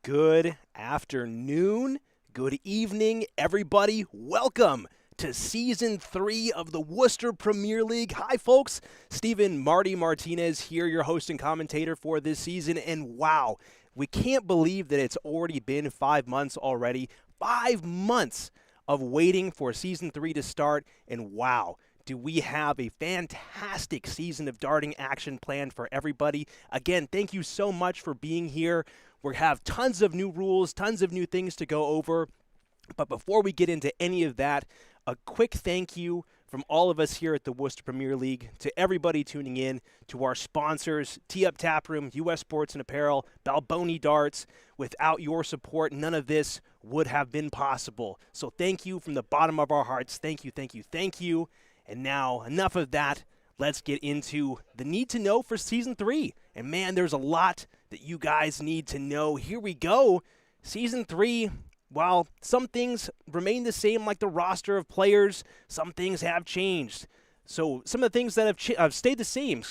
Good afternoon, good evening, everybody. Welcome to Season 3 of the Worcester Premier League. Hi, folks. Marty Martinez here, your host and commentator for this season. And wow, we can't believe that it's already been 5 months already. 5 months of waiting for Season 3 to start. And wow, do we have a fantastic season of darting action planned for everybody. Again, thank you so much for being here. We have tons of new rules, tons of new things to go over. But before we get into any of that, a quick thank you from all of us here at the Worcester Premier League to everybody tuning in, to our sponsors, Tee Up Taproom, U.S. Sports and Apparel, Balboni Darts. Without your support, none of this would have been possible. So thank you from the bottom of our hearts. Thank you, thank you, thank you. And now, enough of that. Let's get into the need to know for Season 3. And man, there's a lot that you guys need to know. Here we go. Season 3, while some things remain the same, like the roster of players, some things have changed. So some of the things that have stayed the same,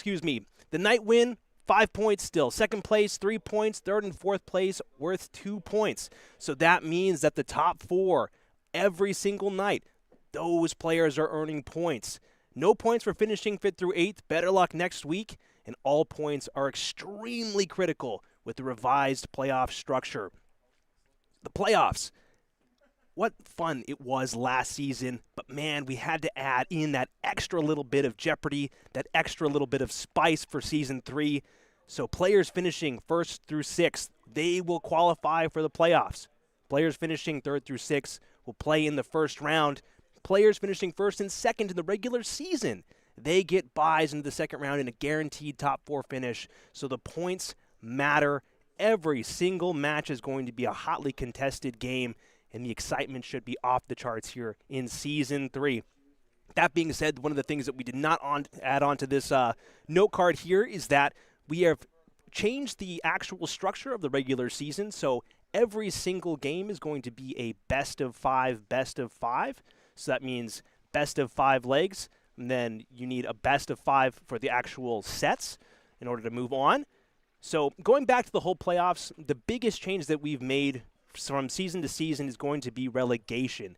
the night win, 5 points still. Second place, 3 points. Third and fourth place, worth 2 points. So that means that the top 4, every single night, those players are earning points. No points for finishing 5th through 8th. Better luck next week. And all points are extremely critical with the revised playoff structure. The playoffs. What fun it was last season. But man, we had to add in that extra little bit of jeopardy, that extra little bit of spice for Season 3. So players finishing 1st through 6th, they will qualify for the playoffs. Players finishing 3rd through 6th will play in the first round. Players finishing 1st and 2nd in the regular season, they get buys into the second round in a guaranteed top 4 finish. So the points matter. Every single match is going to be a hotly contested game, and the excitement should be off the charts here in Season 3. That being said, one of the things that we did not add on to this note card here is that we have changed the actual structure of the regular season. So every single game is going to be a best of 5, best of 5. So that means best of 5 legs, and then you need a best of 5 for the actual sets in order to move on. So going back to the whole playoffs, the biggest change that we've made from season to season is going to be relegation.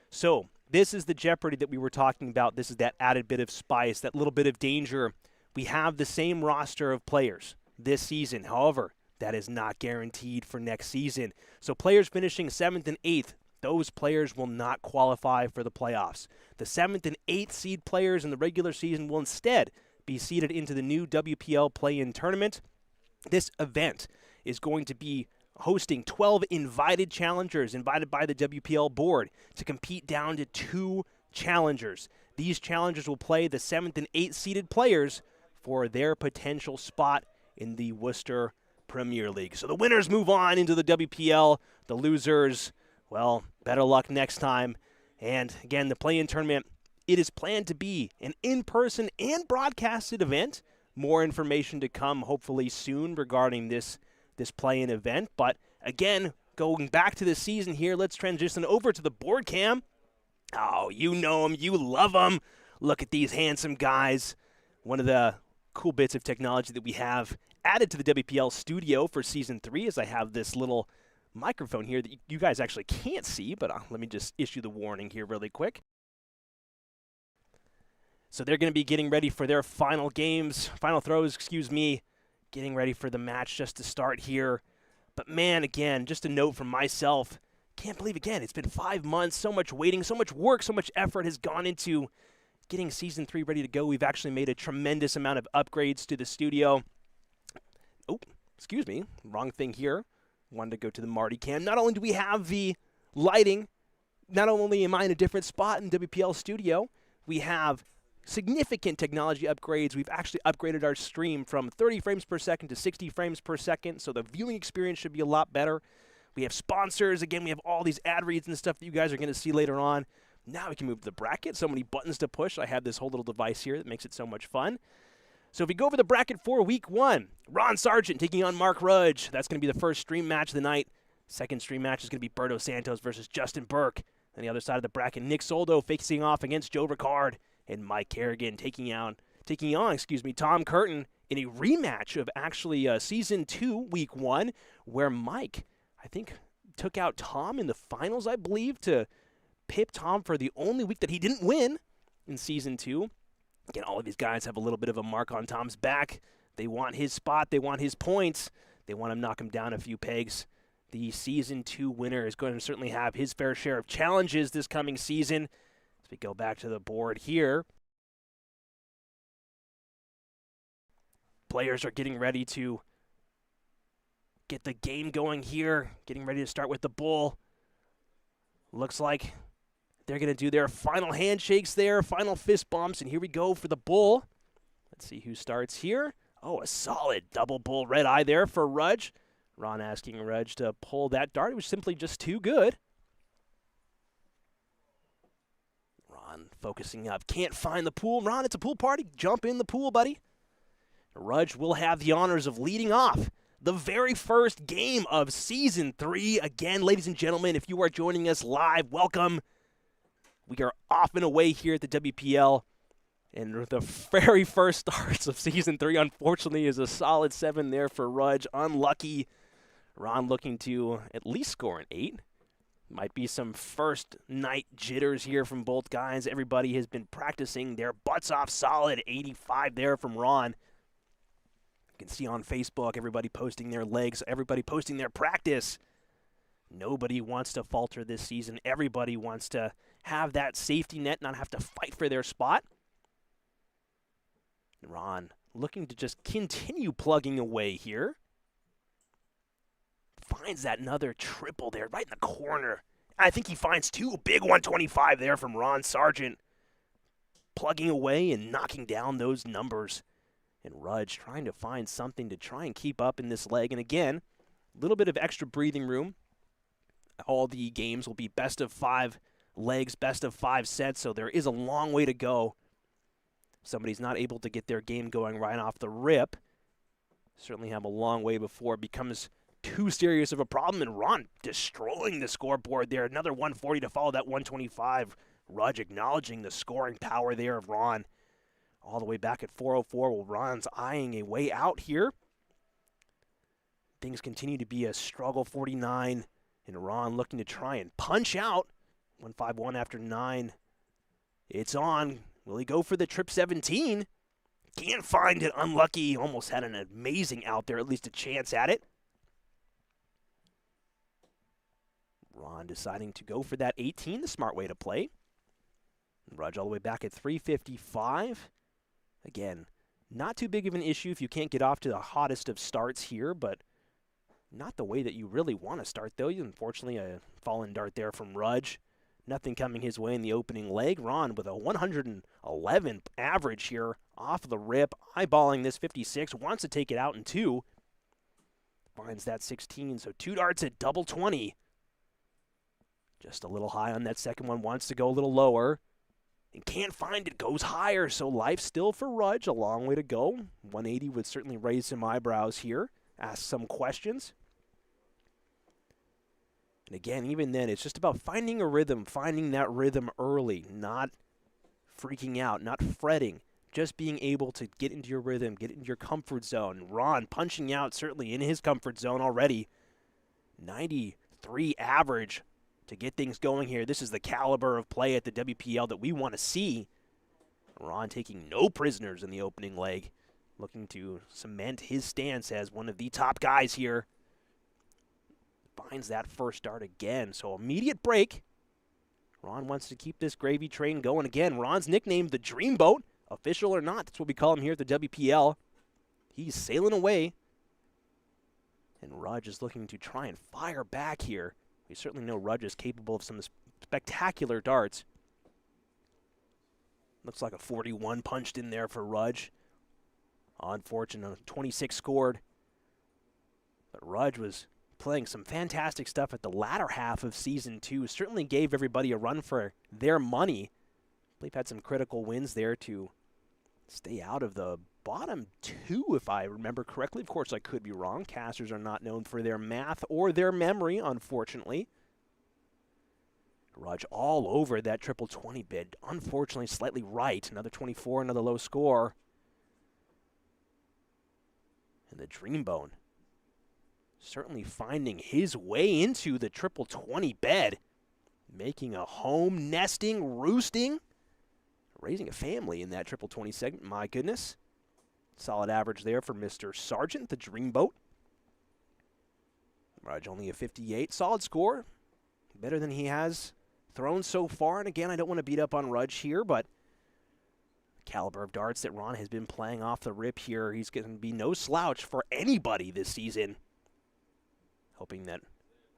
So this is the jeopardy that we were talking about. This is that added bit of spice, that little bit of danger. We have the same roster of players this season. However, that is not guaranteed for next season. So players finishing 7th and 8th, those players will not qualify for the playoffs. The 7th and 8th seed players in the regular season will instead be seeded into the new WPL play-in tournament. This event is going to be hosting 12 invited challengers invited by the WPL board to compete down to 2 challengers. These challengers will play the 7th and 8th seeded players for their potential spot in the Worcester Premier League. So the winners move on into the WPL. The losers, well, better luck next time. And again, the play-in tournament, it is planned to be an in-person and broadcasted event. More information to come hopefully soon regarding this play-in event. But again, going back to the season here, let's transition over to the board cam. Oh, you know them, you love them. Look at these handsome guys. One of the cool bits of technology that we have added to the WPL studio for Season 3 is I have this little microphone here that you guys actually can't see, but let me just issue the warning here really quick. So they're going to be getting ready for their final throws, getting ready for the match just to start here. But man, again, just a note from myself, can't believe again, it's been 5 months, so much waiting, so much work, so much effort has gone into getting Season 3 ready to go. We've actually made a tremendous amount of upgrades to the studio. Oh, wrong thing here. Wanted to go to the Marty cam. Not only do we have the lighting, not only am I in a different spot in WPL studio, we have significant technology upgrades. We've actually upgraded our stream from 30 frames per second to 60 frames per second, so the viewing experience should be a lot better. We have sponsors. Again, we have all these ad reads and stuff that you guys are going to see later on. Now we can move to the bracket. So many buttons to push. I have this whole little device here that makes it so much fun. So if we go over the bracket for Week 1, Sargent taking on Mark Rudge. That's going to be the first stream match of the night. Second stream match is going to be Berto Santos versus Burke. On the other side of the bracket, Nick Soldo facing off against Ricard, and Mike Carignan taking on Tom Curtin in a rematch of actually Season 2, Week 1, where Mike, I think, took out Tom in the finals, I believe, to pip Tom for the only week that he didn't win in Season 2. Again, all of these guys have a little bit of a mark on Tom's back. They want his spot. They want his points. They want him to knock him down a few pegs. The Season 2 winner is going to certainly have his fair share of challenges this coming season. As we go back to the board here, players are getting ready to get the game going here, getting ready to start with the bull. Looks like they're going to do their final handshakes there, final fist bumps, and here we go for the bull. Let's see who starts here. Oh, a solid double bull red eye there for Rudge. Ron asking Rudge to pull that dart. It was simply just too good. Ron focusing up. Can't find the pool. Ron, it's a pool party. Jump in the pool, buddy. Rudge will have the honors of leading off the very first game of Season 3. Again, ladies and gentlemen, if you are joining us live, welcome. We are off and away here at the WPL. And the very first starts of Season 3, unfortunately, is a solid 7 there for Rudge. Unlucky. Ron looking to at least score an 8. Might be some first night jitters here from both guys. Everybody has been practicing their butts off. Solid 85 there from Ron. You can see on Facebook everybody posting their legs, everybody posting their practice. Nobody wants to falter this season. Everybody wants to have that safety net, not have to fight for their spot. Ron looking to just continue plugging away here. Finds that another triple there right in the corner. I think he finds two. Big 125 there from Ron Sargent. Plugging away and knocking down those numbers. And Rudge trying to find something to try and keep up in this leg. And again, a little bit of extra breathing room. All the games will be best of 5 legs, best of 5 sets, so there is a long way to go. Somebody's not able to get their game going right off the rip. Certainly have a long way before it becomes too serious of a problem. And Ron destroying the scoreboard there. Another 140 to follow that 125. Rudge acknowledging the scoring power there of Ron. All the way back at 404, while Ron's eyeing a way out here. Things continue to be a struggle. 49, and Ron looking to try and punch out. 151 after 9. It's on. Will he go for the trip 17? Can't find it. Unlucky. Almost had an amazing out there, at least a chance at it. Ron deciding to go for that 18, the smart way to play. Rudge all the way back at 355. Again, not too big of an issue if you can't get off to the hottest of starts here, but not the way that you really want to start, though. Unfortunately, a fallen dart there from Rudge. Nothing coming his way in the opening leg. Ron with a 111 average here off the rip. Eyeballing this 56. Wants to take it out in 2. Finds that 16, so 2 darts at double 20. Just a little high on that second one. Wants to go a little lower. And can't find it, goes higher, so life still for Rudge, a long way to go. 180 would certainly raise some eyebrows here, ask some questions. And again, even then, it's just about finding a rhythm, finding that rhythm early, not freaking out, not fretting, just being able to get into your rhythm, get into your comfort zone. Ron punching out, certainly in his comfort zone already. 93 average. To get things going here. This is the caliber of play at the WPL that we want to see. Ron taking no prisoners in the opening leg, looking to cement his stance as one of the top guys here. Finds that first dart again, so immediate break. Ron wants to keep this gravy train going again. Ron's nicknamed the Dreamboat, official or not, that's what we call him here at the WPL. He's sailing away. And Rudge is looking to try and fire back here. We certainly know Rudge is capable of some spectacular darts. Looks like a 41 punched in there for Rudge. Unfortunate, 26 scored. But Rudge was playing some fantastic stuff at the latter half of Season 2. Certainly gave everybody a run for their money. I believe had some critical wins there to stay out of the bottom 2, if I remember correctly. Of course, I could be wrong. Casters are not known for their math or their memory, unfortunately. Rudge all over that triple 20 bid. Unfortunately, slightly right. Another 24, another low score. And the Dreambone certainly finding his way into the triple 20 bed, making a home, nesting, roosting, raising a family in that triple 20 segment. My goodness. Solid average there for Mr. Sargent, the dreamboat. Rudge only a 58. Solid score. Better than he has thrown so far. And again, I don't want to beat up on Rudge here, but caliber of darts that Ron has been playing off the rip here. He's going to be no slouch for anybody this season. Hoping that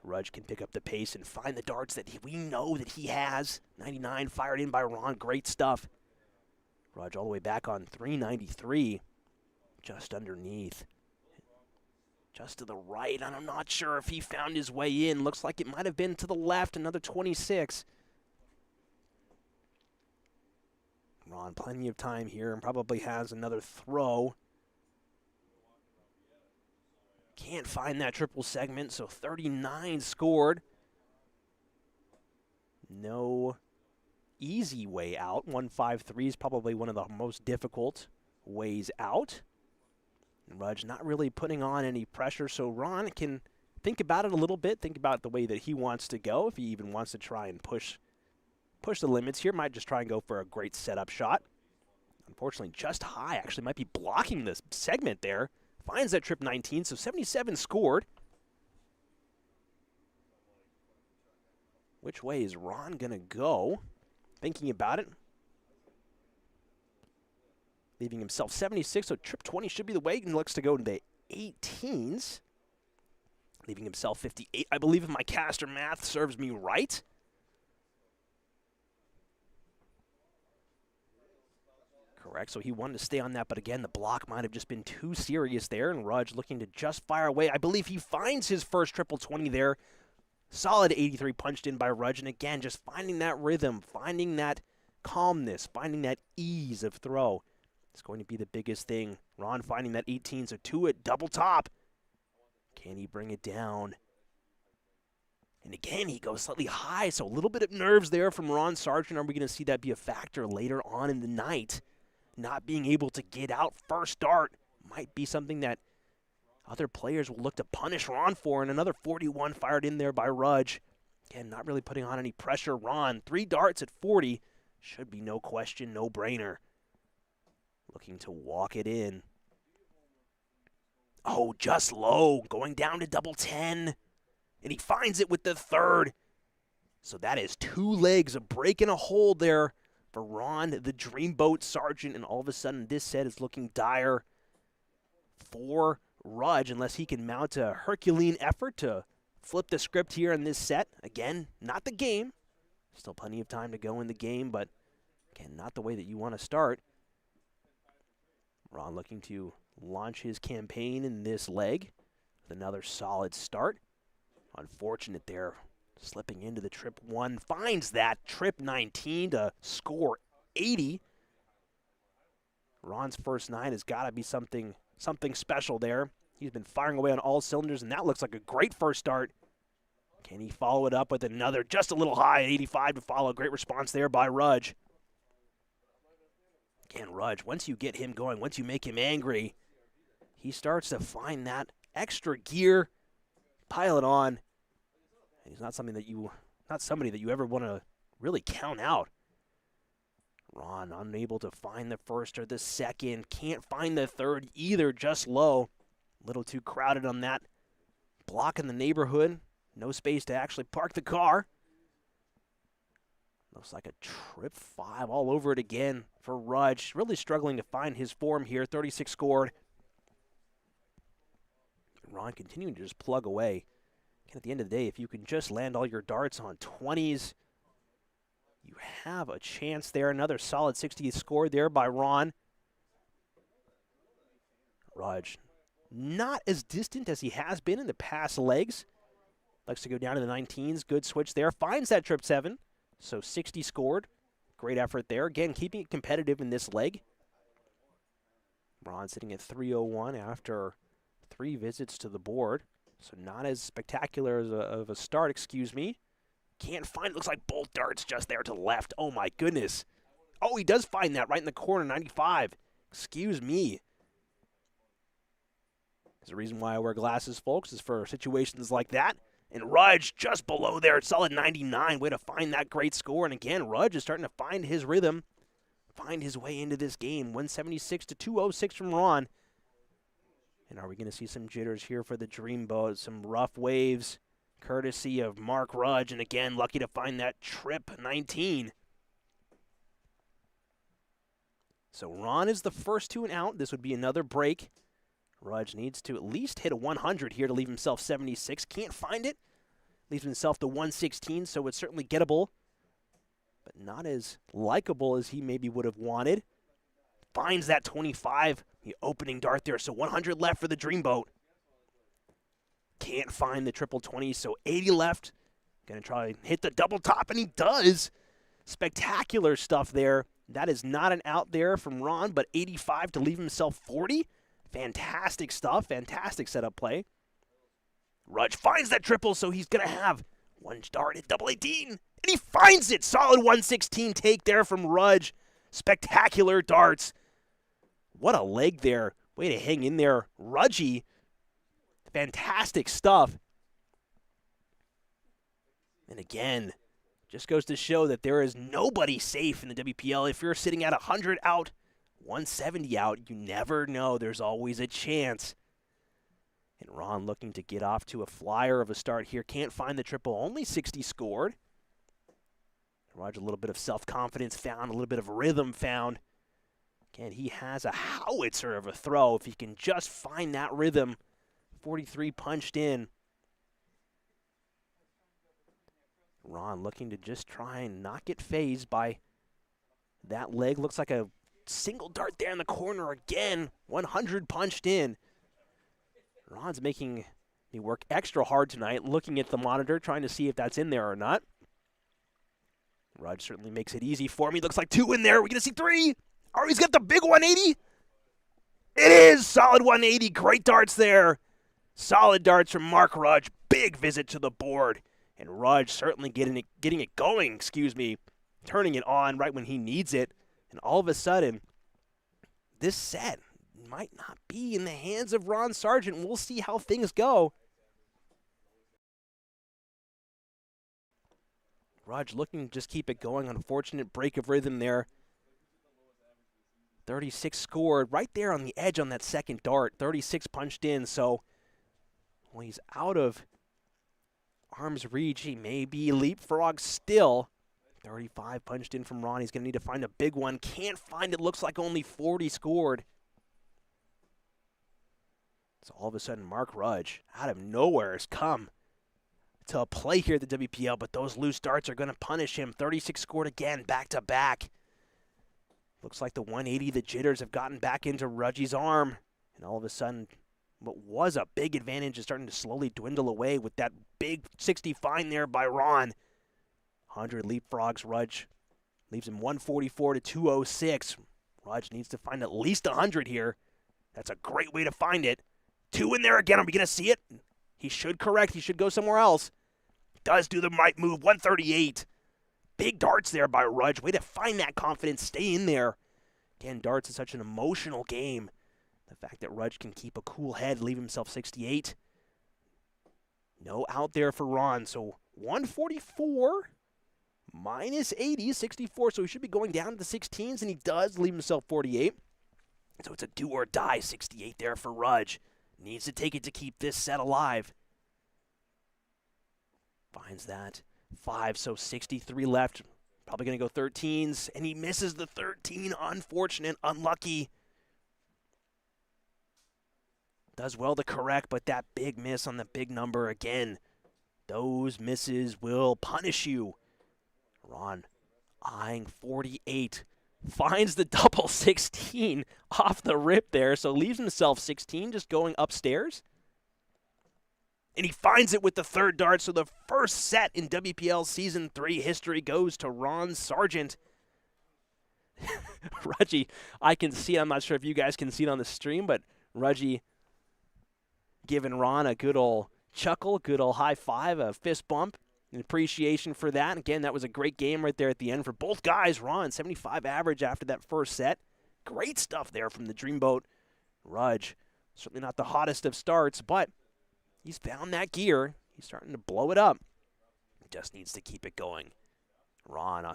Rudge can pick up the pace and find the darts that we know that he has. 99 fired in by Ron. Great stuff. Rudge all the way back on 393. Just underneath. Just to the right. And I'm not sure if he found his way in. Looks like it might have been to the left. Another 26. Ron, plenty of time here and probably has another throw. Can't find that triple segment, so 39 scored. No easy way out. 153 is probably one of the most difficult ways out. And Rudge not really putting on any pressure, so Ron can think about it a little bit, think about the way that he wants to go, if he even wants to try and push the limits here. Might just try and go for a great setup shot. Unfortunately, just high. Actually might be blocking this segment there. Finds that trip 19, so 77 scored. Which way is Ron going to go? Thinking about it. Leaving himself 76, so trip 20 should be the way. And looks to go to the 18s. Leaving himself 58, I believe, if my caster math serves me right. Correct, so he wanted to stay on that, but again, the block might have just been too serious there, and Rudge looking to just fire away. I believe he finds his first triple 20 there. Solid 83 punched in by Rudge, and again, just finding that rhythm, finding that calmness, finding that ease of throw. It's going to be the biggest thing. Ron finding that 18, so to it, double top. Can he bring it down? And again, he goes slightly high, so a little bit of nerves there from Ron Sargent. Are we going to see that be a factor later on in the night? Not being able to get out first dart might be something that other players will look to punish Ron for. And another 41 fired in there by Rudge. Again, not really putting on any pressure. Ron, 3 darts at 40. Should be no question, no brainer. Looking to walk it in. Oh, just low. Going down to double 10. And he finds it with the third. So that is 2 legs of breaking a hold there for Ron, the dreamboat Sargent, and all of a sudden this set is looking dire for Rudge unless he can mount a Herculean effort to flip the script here in this set. Again, not the game. Still plenty of time to go in the game, but again, not the way that you want to start. Ron looking to launch his campaign in this leg with another solid start. Unfortunate there. Slipping into the trip 1, finds that trip 19 to score 80. Ron's first 9 has got to be something special there. He's been firing away on all cylinders, and that looks like a great first start. Can he follow it up with another just a little high at 85 to follow? Great response there by Rudge. Again, Rudge, once you get him going, once you make him angry, he starts to find that extra gear, pile it on. He's not somebody that you ever want to really count out. Ron unable to find the first or the second. Can't find the third either, just low. A little too crowded on that block in the neighborhood. No space to actually park the car. Looks like a trip 5 all over it again for Rudge. Really struggling to find his form here. 36 scored. Ron continuing to just plug away. At the end of the day, if you can just land all your darts on 20s, you have a chance there. Another solid 60 scored there by Ron. Rudge, not as distant as he has been in the past legs. Likes to go down to the 19s. Good switch there. Finds that trip 7. So 60 scored. Great effort there. Again, keeping it competitive in this leg. Ron sitting at 301 after 3 visits to the board. So not as spectacular as of a start, excuse me. Can't find it. Looks like both darts just there to the left. Oh, my goodness. Oh, he does find that right in the corner, 95. Excuse me. There's a reason why I wear glasses, folks, is for situations like that. And Rudge just below there, solid 99. Way to find that great score. And again, Rudge is starting to find his rhythm, find his way into this game. 176 to 206 from Ron. And are we going to see some jitters here for the Dreamboat? Some rough waves, courtesy of Mark Rudge. And again, lucky to find that trip 19. So Ron is the first to and out. This would be another break. Rudge needs to at least hit a 100 here to leave himself 76. Can't find it. Leaves himself to 116, so it's certainly gettable, but not as likable as he maybe would have wanted. Finds that 25, the opening dart there, so 100 left for the Dreamboat. Can't find the triple 20, so 80 left. Going to try and hit the double top, and he does. Spectacular stuff there. That is not an out there from Ron, but 85 to leave himself 40. Fantastic stuff. Fantastic setup play. Rudge finds that triple, so he's going to have one dart at double 18. And he finds it. Solid 116 take there from Rudge. Spectacular darts. What a leg there. Way to hang in there. Rudgy. Fantastic stuff. And again, just goes to show that there is nobody safe in the WPL. If you're sitting at 100 out, 170 out, you never know. There's always a chance. And Ron looking to get off to a flyer of a start here. Can't find the triple. Only 60 scored. Rudge, a little bit of self-confidence found, a little bit of rhythm found. Again, he has a howitzer of a throw. If he can just find that rhythm. 43 punched in. Ron looking to just try and not get phased by that leg. Looks like a single dart there in the corner again. 100 punched in. Ron's making me work extra hard tonight, looking at the monitor, trying to see if that's in there or not. Rudge certainly makes it easy for me. Looks like 2 in there. We're going to see 3. Oh, he's got the big 180. It is solid 180. Great darts there. Solid darts from Mark Rudge. Big visit to the board. And Rudge certainly getting it going, turning it on right when he needs it. And all of a sudden, this set might not be in the hands of Ron Sargent. We'll see how things go. Rudge looking to just keep it going. Unfortunate break of rhythm there. 36 scored right there on the edge on that second dart. 36 punched in, so when he's out of arm's reach, he may be leapfrog still. 35 punched in from Ron. He's going to need to find a big one. Can't find it. Looks like only 40 scored. So all of a sudden, Mark Rudge, out of nowhere, has come to a play here at the WPL, but those loose darts are going to punish him. 36 scored again, back-to-back. Looks like the 180, the jitters have gotten back into Rudgy's arm. And all of a sudden, what was a big advantage is starting to slowly dwindle away with that big 60 find there by Ron. 100 leapfrogs. Rudge leaves him 144 to 206. Rudge needs to find at least 100 here. That's a great way to find it. 2 in there again. Are we going to see it? He should correct. He should go somewhere else. Does do the right move. 138. Big darts there by Rudge. Way to find that confidence. Stay in there. Again, darts is such an emotional game. The fact that Rudge can keep a cool head, leave himself 68. No out there for Ron. So 144 minus 80, 64. So he should be going down to the 16s, and he does leave himself 48. So it's a do or die 68 there for Rudge. Needs to take it to keep this set alive. Finds that 5, so 63 left. Probably going to go 13s, and he misses the 13. Unfortunate, unlucky. Does well to correct, but that big miss on the big number again. Those misses will punish you. Ron eyeing 48. Finds the double 16 off the rip there, so leaves himself 16, just going upstairs. And he finds it with the third dart, so the first set in WPL Season 3 history goes to Ron Sargent. Rudgy, I can see it. I'm not sure if you guys can see it on the stream, but Rudgy giving Ron a good old chuckle, good old high five, a fist bump. In appreciation for that. Again, that was a great game right there at the end for both guys. Ron, 75 average after that first set. Great stuff there from the Dreamboat. Rudge Certainly not the hottest of starts, but he's found that gear. He's starting to blow it up. Just needs to keep it going. Ron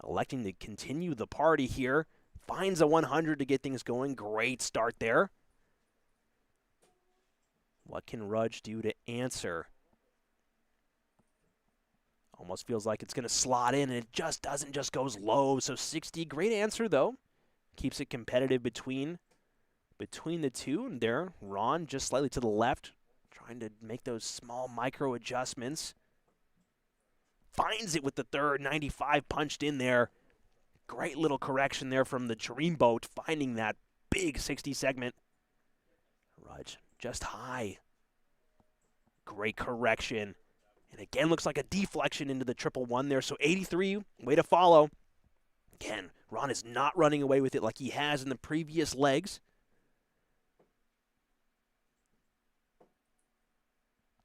electing to continue the party here. Finds a 100 to get things going. Great start there. What can Rudge do to answer? Almost feels like it's going to slot in, and it just doesn't, just goes low. So 60, great answer, though. Keeps it competitive between the two. And there, Ron just slightly to the left, trying to make those small micro adjustments. Finds it with the third, 95 punched in there. Great little correction there from the Dreamboat, finding that big 60 segment. Rudge just high. Great correction. And again, looks like a deflection into the 111 there. So 83, way to follow. Again, Ron is not running away with it like he has in the previous legs.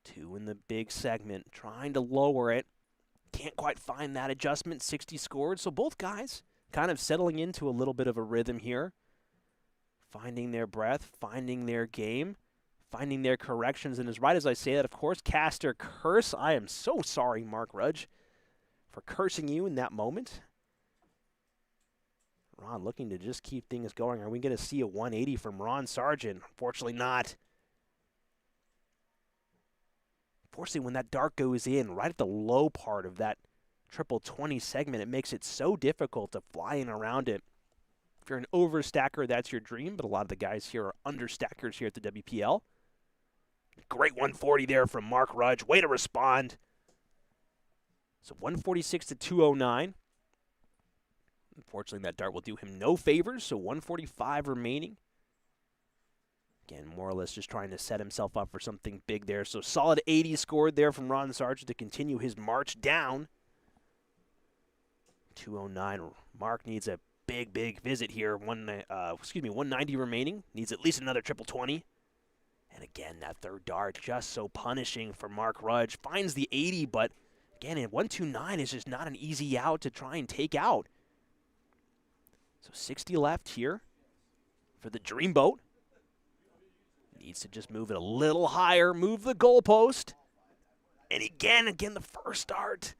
Two in the big segment, trying to lower it. Can't quite find that adjustment. 60 scored. So both guys kind of settling into a little bit of a rhythm here. Finding their breath, finding their game, finding their corrections. And as right as I say that, of course, caster curse. I am so sorry, Mark Rudge, for cursing you in that moment. Ron looking to just keep things going. Are we going to see a 180 from Ron Sargent? Unfortunately not. Unfortunately, when that dart goes in right at the low part of that 20 segment, it makes it so difficult to fly in around it. If you're an overstacker, that's your dream, but a lot of the guys here are understackers here at the WPL. Great 140 there from Mark Rudge. Way to respond. So 146 to 209. Unfortunately, that dart will do him no favors, so 145 remaining. Again, more or less just trying to set himself up for something big there. So solid 80 scored there from Ron Sargent to continue his march down. 209. Mark needs a big visit here. 190 remaining. Needs at least another 20. And again, that third dart just so punishing for Mark Rudge. Finds the 80, but again, 129 is just not an easy out to try and take out. So 60 left here for the Dreamboat. Needs to just move it a little higher, move the goalpost. And again, the first dart.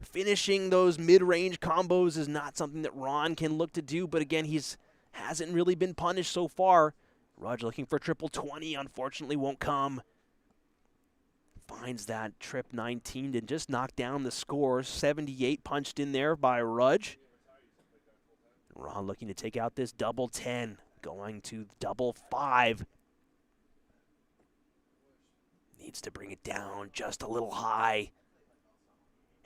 Finishing those mid-range combos is not something that Ron can look to do, but again, hasn't really been punished so far. Rudge looking for 20, unfortunately won't come. Finds that trip 19 to just knock down the score. 78 punched in there by Rudge. Ron looking to take out this double 10, going to double 5. Needs to bring it down just a little high.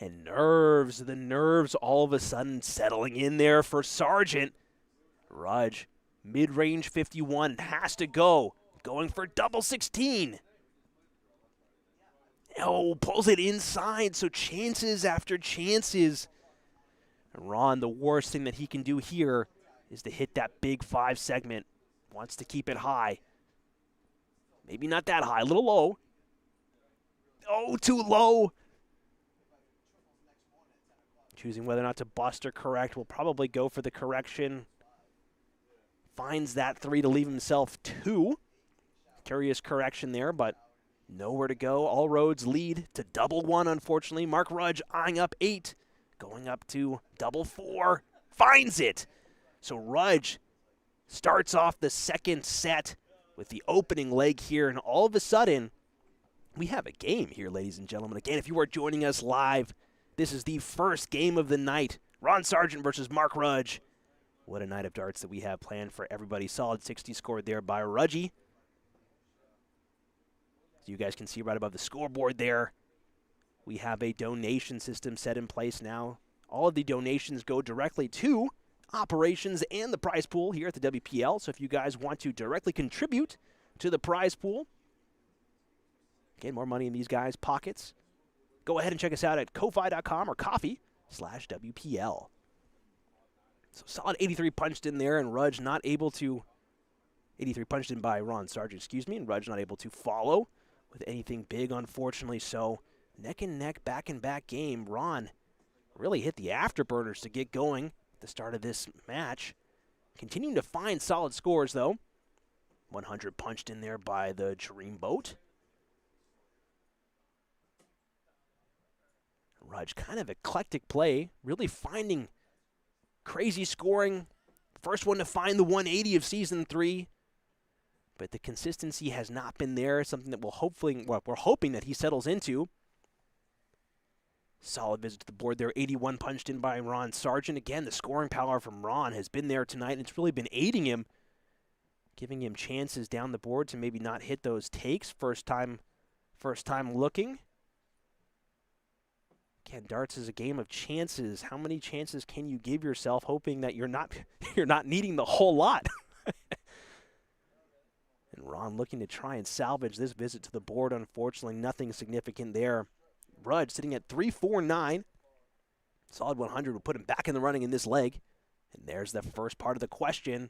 And the nerves all of a sudden settling in there for Sargent. Rudge, mid-range 51, has to go. Going for double 16. Oh, pulls it inside, so chances after chances. Ron, the worst thing that he can do here is to hit that big 5 segment. Wants to keep it high. Maybe not that high, a little low. Oh, too low. Choosing whether or not to bust or correct. Will probably go for the correction. Finds that 3 to leave himself 2. Curious correction there, but nowhere to go. All roads lead to double 1, unfortunately. Mark Rudge eyeing up 8. Going up to double 4. Finds it. So Rudge starts off the second set with the opening leg here, and all of a sudden, we have a game here, ladies and gentlemen. Again, if you are joining us live, this is the first game of the night. Ron Sargent versus Mark Rudge. What a night of darts that we have planned for everybody. Solid 60 scored there by Rudge. So you guys can see right above the scoreboard there, we have a donation system set in place now. All of the donations go directly to operations and the prize pool here at the WPL. So if you guys want to directly contribute to the prize pool, again, more money in these guys' pockets, go ahead and check us out at ko-fi.com or coffee/WPL. So solid 83 punched in there, and Rudge not able to, 83 punched in by Ron Sargent, excuse me, and Rudge not able to follow with anything big, unfortunately. So neck and neck, back and back game. Ron really hit the afterburners to get going at the start of this match. Continuing to find solid scores, though. 100 punched in there by the Dreamboat. Rudge, kind of eclectic play, really finding crazy scoring. First one to find the 180 of Season 3. But the consistency has not been there, something that we're hoping that he settles into. Solid visit to the board there, 81 punched in by Ron Sargent. Again, the scoring power from Ron has been there tonight, and it's really been aiding him, giving him chances down the board to maybe not hit those takes first time looking. Again, darts is a game of chances. How many chances can you give yourself, hoping that you're not needing the whole lot? And Ron looking to try and salvage this visit to the board. Unfortunately, nothing significant there. Rudge sitting at 349. Solid 100 would put him back in the running in this leg. And there's the first part of the question.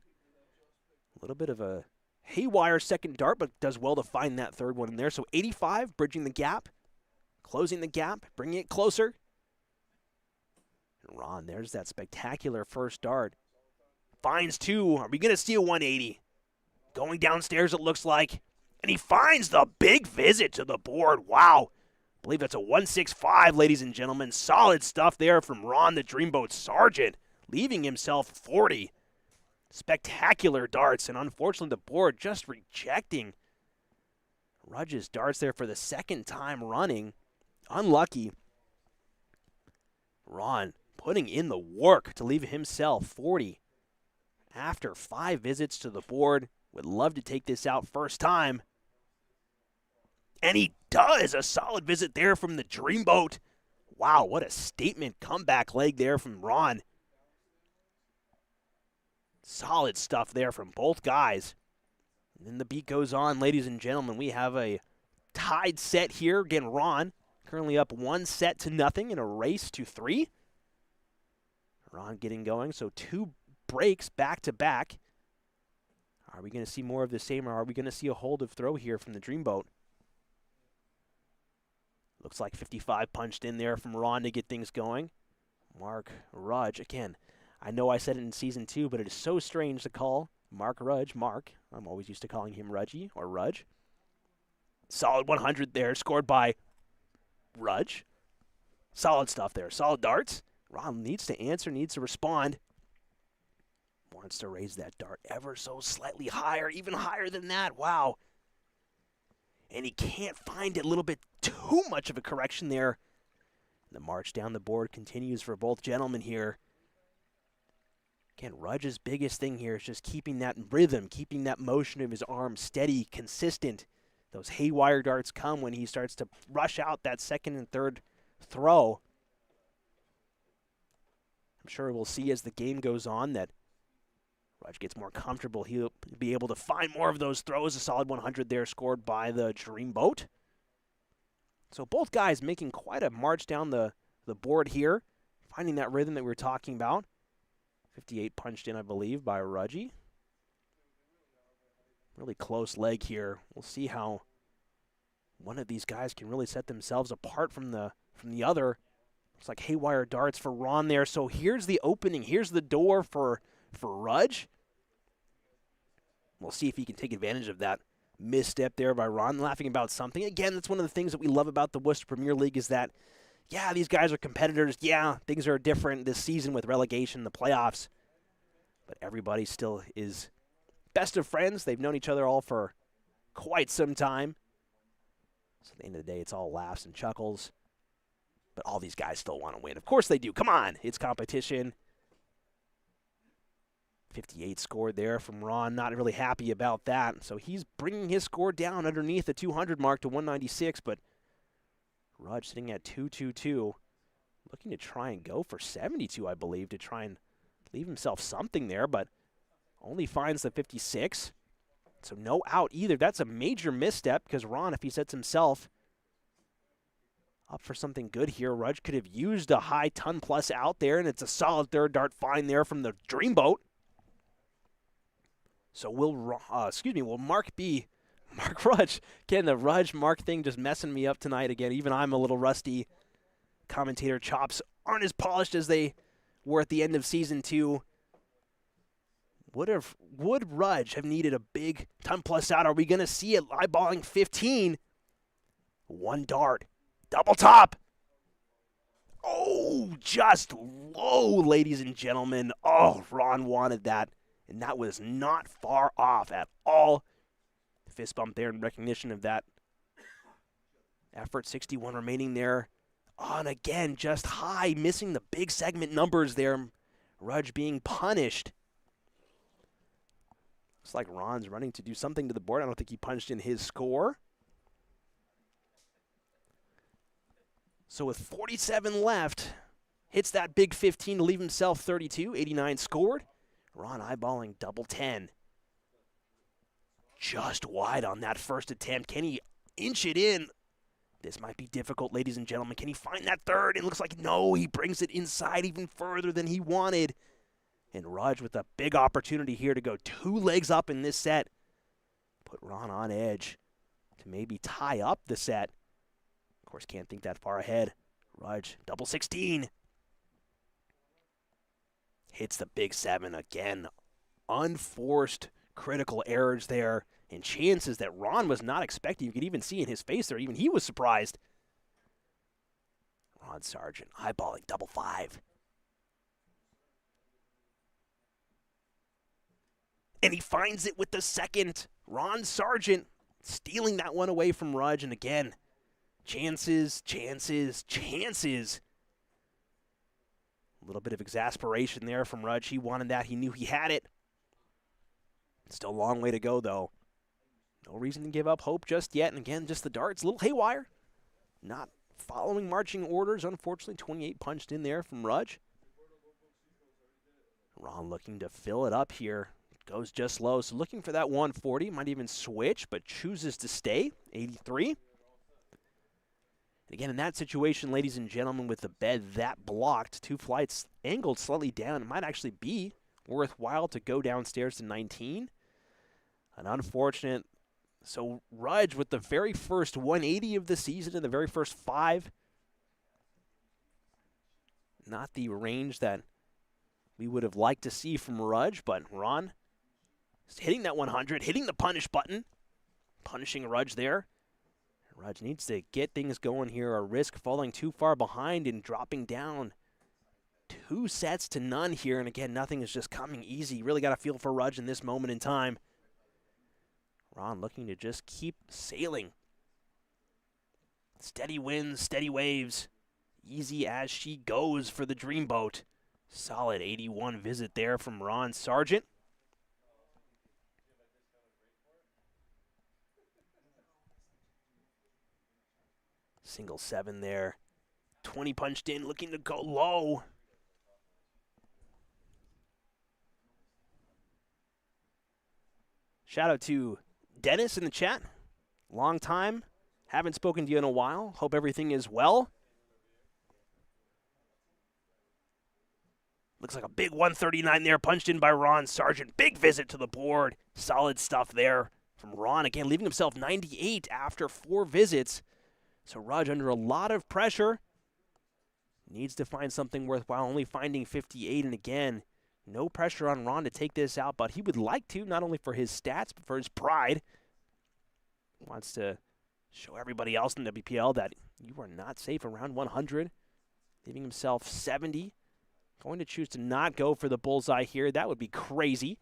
A little bit of a haywire second dart, but does well to find that third one in there. So 85, bridging the gap, closing the gap, bringing it closer. And Ron, there's that spectacular first dart. Finds two. Are we going to see a 180? Going downstairs, it looks like. And he finds the big visit to the board. Wow. I believe that's a 165, ladies and gentlemen. Solid stuff there from Ron the Dreamboat Sargent, leaving himself 40. Spectacular darts, and unfortunately the board just rejecting Rudge's darts there for the second time running. Unlucky. Ron putting in the work to leave himself 40. After 5 visits to the board, would love to take this out first time. And he does! A solid visit there from the Dreamboat. Wow, what a statement comeback leg there from Ron. Solid stuff there from both guys. And then the beat goes on, ladies and gentlemen. We have a tied set here. Again, Ron currently up 1-0 in a race to 3. Ron getting going, so 2 breaks back-to-back. Are we going to see more of the same, or are we going to see a hold of throw here from the Dreamboat? Looks like 55 punched in there from Ron to get things going. Mark Rudge, again, I know I said it in Season 2, but it is so strange to call Mark Rudge Mark. I'm always used to calling him Rudgy or Rudge. Solid 100 there, scored by Rudge. Solid stuff there, solid darts. Ron needs to answer, needs to respond. Wants to raise that dart ever so slightly higher, even higher than that. Wow. And he can't find it. A little bit too much of a correction there. The march down the board continues for both gentlemen here. Again, Rudge's biggest thing here is just keeping that rhythm, keeping that motion of his arm steady, consistent. Those haywire darts come when he starts to rush out that second and third throw. I'm sure we'll see as the game goes on that Rudge gets more comfortable. He'll be able to find more of those throws. A solid 100 there scored by the Dreamboat. So both guys making quite a march down the board here, finding that rhythm that we were talking about. 58 punched in, I believe, by Rudge. Really close leg here. We'll see how one of these guys can really set themselves apart from the other. Looks like haywire darts for Ron there. So here's the opening. Here's the door for Rudge. We'll see if he can take advantage of that misstep there by Ron, laughing about something. Again, that's one of the things that we love about the Worcester Premier League is that, yeah, these guys are competitors. Yeah, things are different this season with relegation, the playoffs. But everybody still is best of friends. They've known each other all for quite some time. So at the end of the day, it's all laughs and chuckles. But all these guys still want to win. Of course they do. Come on. It's competition. 58 scored there from Ron. Not really happy about that. So he's bringing his score down underneath the 200 mark to 196. But Rudge sitting at 222. Looking to try and go for 72, I believe, to try and leave himself something there. But only finds the 56. So no out either. That's a major misstep because Ron, if he sets himself up for something good here, Rudge could have used a high ton-plus out there, and it's a solid third dart find there from the Dreamboat. So will Mark Rudge. Again, the Rudge Mark thing just messing me up tonight again. Even I'm a little rusty. Commentator chops aren't as polished as they were at the end of Season 2. Would Rudge have needed a big 10+ out? Are we going to see it eyeballing 15? One dart. Double top. Oh, just low, ladies and gentlemen. Oh, Ron wanted that, and that was not far off at all. Fist bump there in recognition of that effort. 61 remaining there. Oh, and again, just high, missing the big segment numbers there. Rudge being punished. Looks like Ron's running to do something to the board. I don't think he punched in his score. So with 47 left, hits that big 15 to leave himself 32. 89 scored. Ron eyeballing double 10. Just wide on that first attempt. Can he inch it in? This might be difficult, ladies and gentlemen. Can he find that third? It looks like no, he brings it inside even further than he wanted. And Rudge with a big opportunity here to go 2 legs up in this set. Put Ron on edge to maybe tie up the set. Of course, can't think that far ahead. Rudge, double 16. Hits the big 7 again. Unforced critical errors there and chances that Ron was not expecting. You could even see in his face there, even he was surprised. Ron Sargent eyeballing double 5. And he finds it with the second. Ron Sargent stealing that one away from Rudge. And again, chances, chances, chances. A little bit of exasperation there from Rudge. He wanted that. He knew he had it. Still a long way to go, though. No reason to give up hope just yet. And again, just the darts, a little haywire. Not following marching orders, unfortunately. 28 punched in there from Rudge. Ron looking to fill it up here. Goes just low, so looking for that 140. Might even switch, but chooses to stay. 83. Again, in that situation, ladies and gentlemen, with the bed that blocked, 2 flights angled slightly down, it might actually be worthwhile to go downstairs to 19. An unfortunate. So Rudge with the very first 180 of the season in the very first 5. Not the range that we would have liked to see from Rudge, but Ron hitting that 100, hitting the punish button, punishing Rudge there. Rudge needs to get things going here or risk falling too far behind and dropping down 2 sets to none here. And again, nothing is just coming easy. Really got to feel for Rudge in this moment in time. Ron looking to just keep sailing. Steady winds, steady waves. Easy as she goes for the Dreamboat. Solid 81 visit there from Ron Sargent. Single 7 there. 20 punched in, looking to go low. Shout out to Dennis in the chat. Long time. Haven't spoken to you in a while. Hope everything is well. Looks like a big 139 there, punched in by Ron Sargent. Big visit to the board. Solid stuff there from Ron. Again, leaving himself 98 after 4 visits. So Rudge under a lot of pressure. Needs to find something worthwhile, only finding 58. And again, no pressure on Ron to take this out, but he would like to, not only for his stats, but for his pride. Wants to show everybody else in the WPL that you are not safe around 100. Leaving himself 70. Going to choose to not go for the bullseye here. That would be crazy.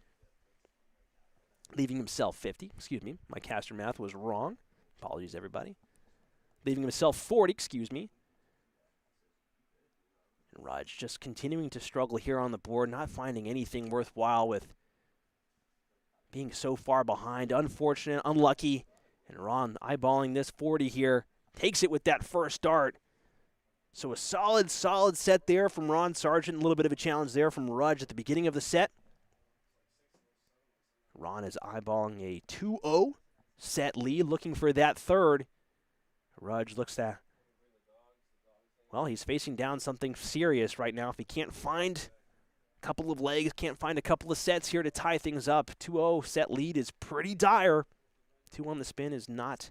Leaving himself 50. Excuse me. My caster math was wrong. Apologies, everybody. Leaving himself 40, excuse me. And Rudge just continuing to struggle here on the board, not finding anything worthwhile with being so far behind. Unfortunate, unlucky. And Ron eyeballing this 40 here. Takes it with that first dart. So a solid set there from Ron Sargent. A little bit of a challenge there from Rudge at the beginning of the set. Ron is eyeballing a 2-0 set lead, looking for that third. Rudge looks at, well, he's facing down something serious right now. If he can't find a couple of legs, can't find a couple of sets here to tie things up, 2-0 set lead is pretty dire. 2 on the spin is not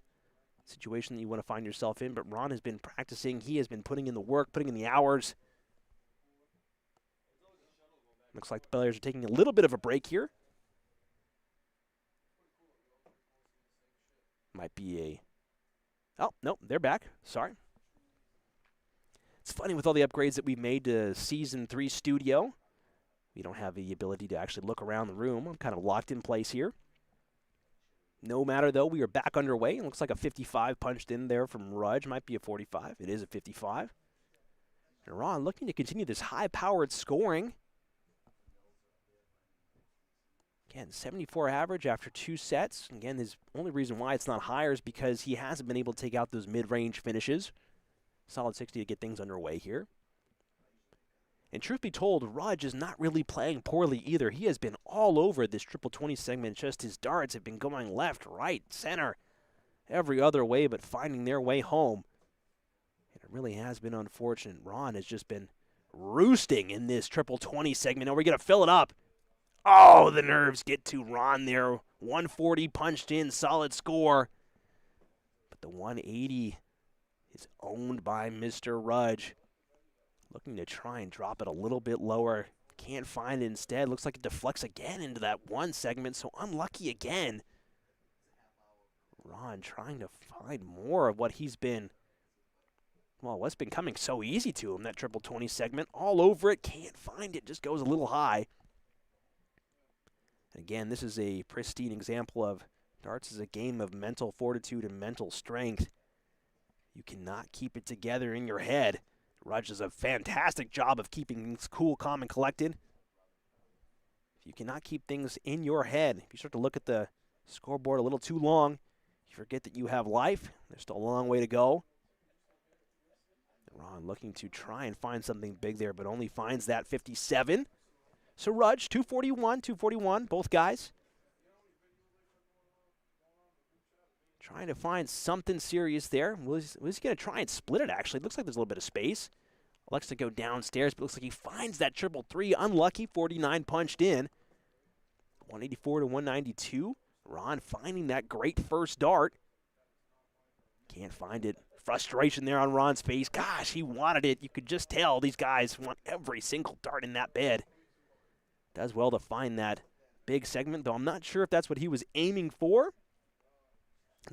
a situation that you want to find yourself in, but Ron has been practicing. He has been putting in the work, putting in the hours. Looks like the players are taking a little bit of a break here. might be a... Oh, no, they're back. Sorry. It's funny with all the upgrades that we've made to Season 3 Studio. We don't have the ability to actually look around the room. I'm kind of locked in place here. No matter, though, we are back underway. It looks like a 55 punched in there from Rudge. Might be a 45. It is a 55. And Ron looking to continue this high-powered scoring. Again, 74 average after 2 sets. Again, his only reason why it's not higher is because he hasn't been able to take out those mid-range finishes. Solid 60 to get things underway here. And truth be told, Rudge is not really playing poorly either. He has been all over this triple 20 segment. Just his darts have been going left, right, center, every other way but finding their way home. And it really has been unfortunate. Ron has just been roosting in this triple 20 segment. Now we're going to fill it up. Oh, the nerves get to Ron there. 140 punched in, solid score. But the 180 is owned by Mr. Rudge. Looking to try and drop it a little bit lower. Can't find it instead. Looks like it deflects again into that one segment, so unlucky again. Ron trying to find more of what he's been, well, what's been coming so easy to him, that triple 20 segment. All over it, can't find it, just goes a little high. Again, this is a pristine example of darts is a game of mental fortitude and mental strength. You cannot keep it together in your head. Rudge does a fantastic job of keeping things cool, calm, and collected. If you cannot keep things in your head, if you start to look at the scoreboard a little too long, you forget that you have life. There's still a long way to go. Ron looking to try and find something big there, but only finds that 57. So Rudge, 241, both guys. Trying to find something serious there. Was he going to try and split it, actually? Looks like there's a little bit of space. Likes to go downstairs, but looks like he finds that triple 3. Unlucky, 49 punched in. 184 to 192. Ron finding that great first dart. Can't find it. Frustration there on Ron's face. Gosh, he wanted it. You could just tell these guys want every single dart in that bed. Does well to find that big segment, though I'm not sure if that's what he was aiming for.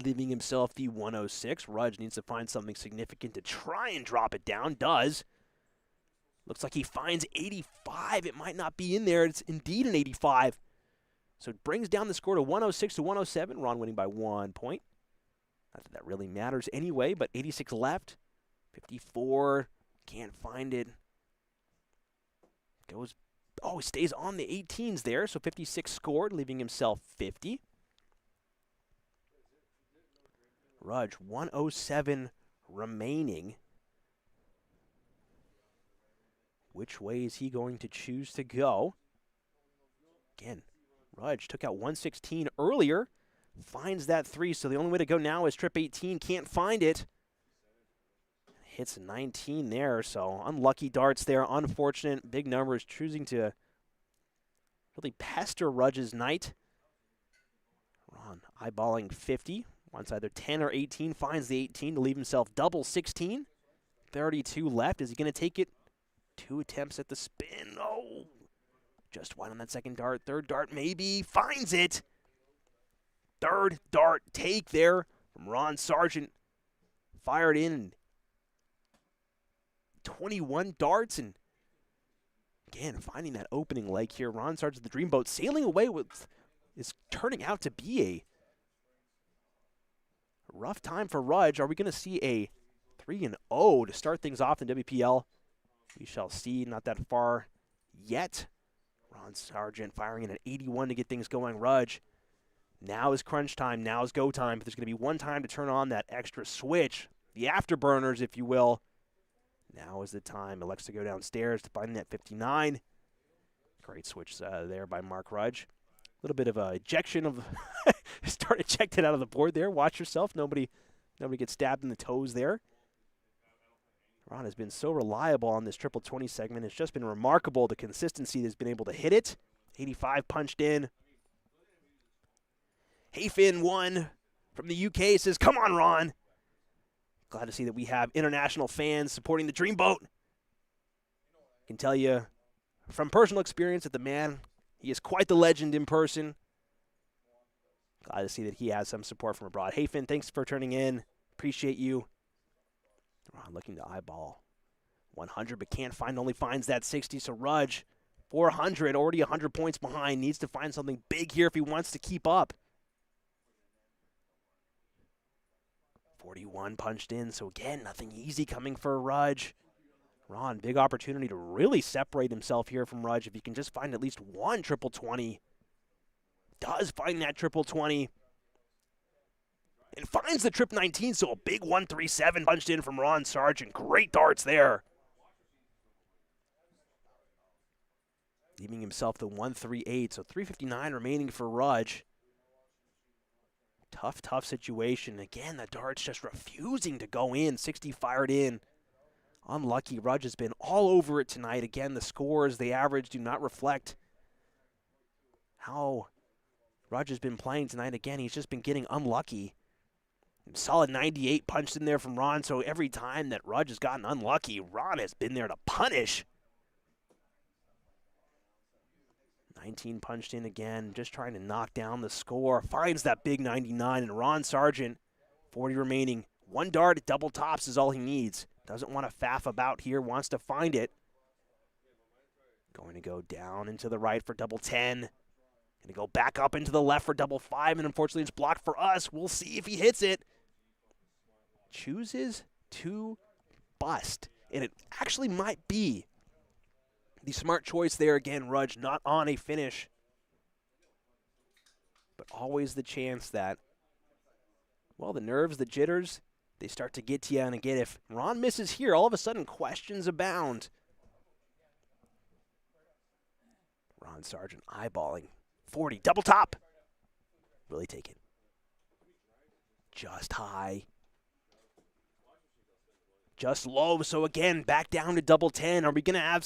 Leaving himself the 106. Rudge needs to find something significant to try and drop it down. Does. Looks like he finds 85. It might not be in there. It's indeed an 85. So it brings down the score to 106 to 107. Ron winning by 1 point. Not that that really matters anyway, but 86 left. 54. Can't find it. Goes. Oh, he stays on the 18s there. So 56 scored, leaving himself 50. Rudge, 107 remaining. Which way is he going to choose to go? Again, Rudge took out 116 earlier. Finds that 3, so the only way to go now is trip 18. Can't find it. Hits 19 there, so unlucky darts there. Unfortunate. Big numbers choosing to really pester Rudge's night. Ron eyeballing 50. Wants either 10 or 18, finds the 18 to leave himself double 16. 32 left. Is he going to take it? 2 attempts at the spin. Oh, just wide on that second dart. Third dart maybe. Finds it. Third dart take there from Ron Sargent. Fired in 21 darts. And again, finding that opening leg here. Ron Sargent, the Dreamboat, sailing away with is turning out to be a rough time for Rudge. Are we going to see a 3-0 to start things off in WPL? We shall see. Not that far yet. Ron Sargent firing in an 81 to get things going. Rudge, now is crunch time. Now is go time. But there's going to be one time to turn on that extra switch. The afterburners, if you will. Now is the time. Elects to go downstairs to find that 59. Great switch there by Mark Rudge. A little bit of a ejection of start ejected out of the board there. Watch yourself. Nobody gets stabbed in the toes there. Ron has been so reliable on this triple 20 segment. It's just been remarkable the consistency that's been able to hit it. 85 punched in. Hayfin one from the UK says, "Come on, Ron." Glad to see that we have international fans supporting the Dreamboat. Can tell you from personal experience that the man, he is quite the legend in person. Glad to see that he has some support from abroad. Hey, Finn, thanks for turning in. Appreciate you. Ron looking to eyeball 100, but can't find, only finds that 60. So Rudge, 400, already 100 points behind. Needs to find something big here if he wants to keep up. 41 punched in, so again, nothing easy coming for Rudge. Ron, big opportunity to really separate himself here from Rudge if he can just find at least one triple 20. Does find that triple 20. And finds the trip 19, so a big 137 punched in from Ron Sargent. Great darts there. Leaving himself the 138, so 359 remaining for Rudge. Tough situation. Again, the darts just refusing to go in. 60 fired in. Unlucky. Rudge has been all over it tonight. Again, the scores, the average, do not reflect how Rudge has been playing tonight. Again, he's just been getting unlucky. Solid 98 punched in there from Ron, so every time that Rudge has gotten unlucky, Ron has been there to punish. 19 punched in again, just trying to knock down the score. Finds that big 99, and Ron Sargent, 40 remaining. One dart at double tops is all he needs. Doesn't want to faff about here, wants to find it. Going to go down into the right for double 10. Going to go back up into the left for double 5, and unfortunately it's blocked for us. We'll see if he hits it. Chooses to bust, and it actually might be the smart choice there. Again, Rudge not on a finish, but always the chance that, well, the nerves, the jitters, they start to get to you. And again, if Ron misses here, all of a sudden questions abound. Ron Sargent eyeballing 40, double top. Really take it. Just high. Just low, so again, back down to double 10. Are we going to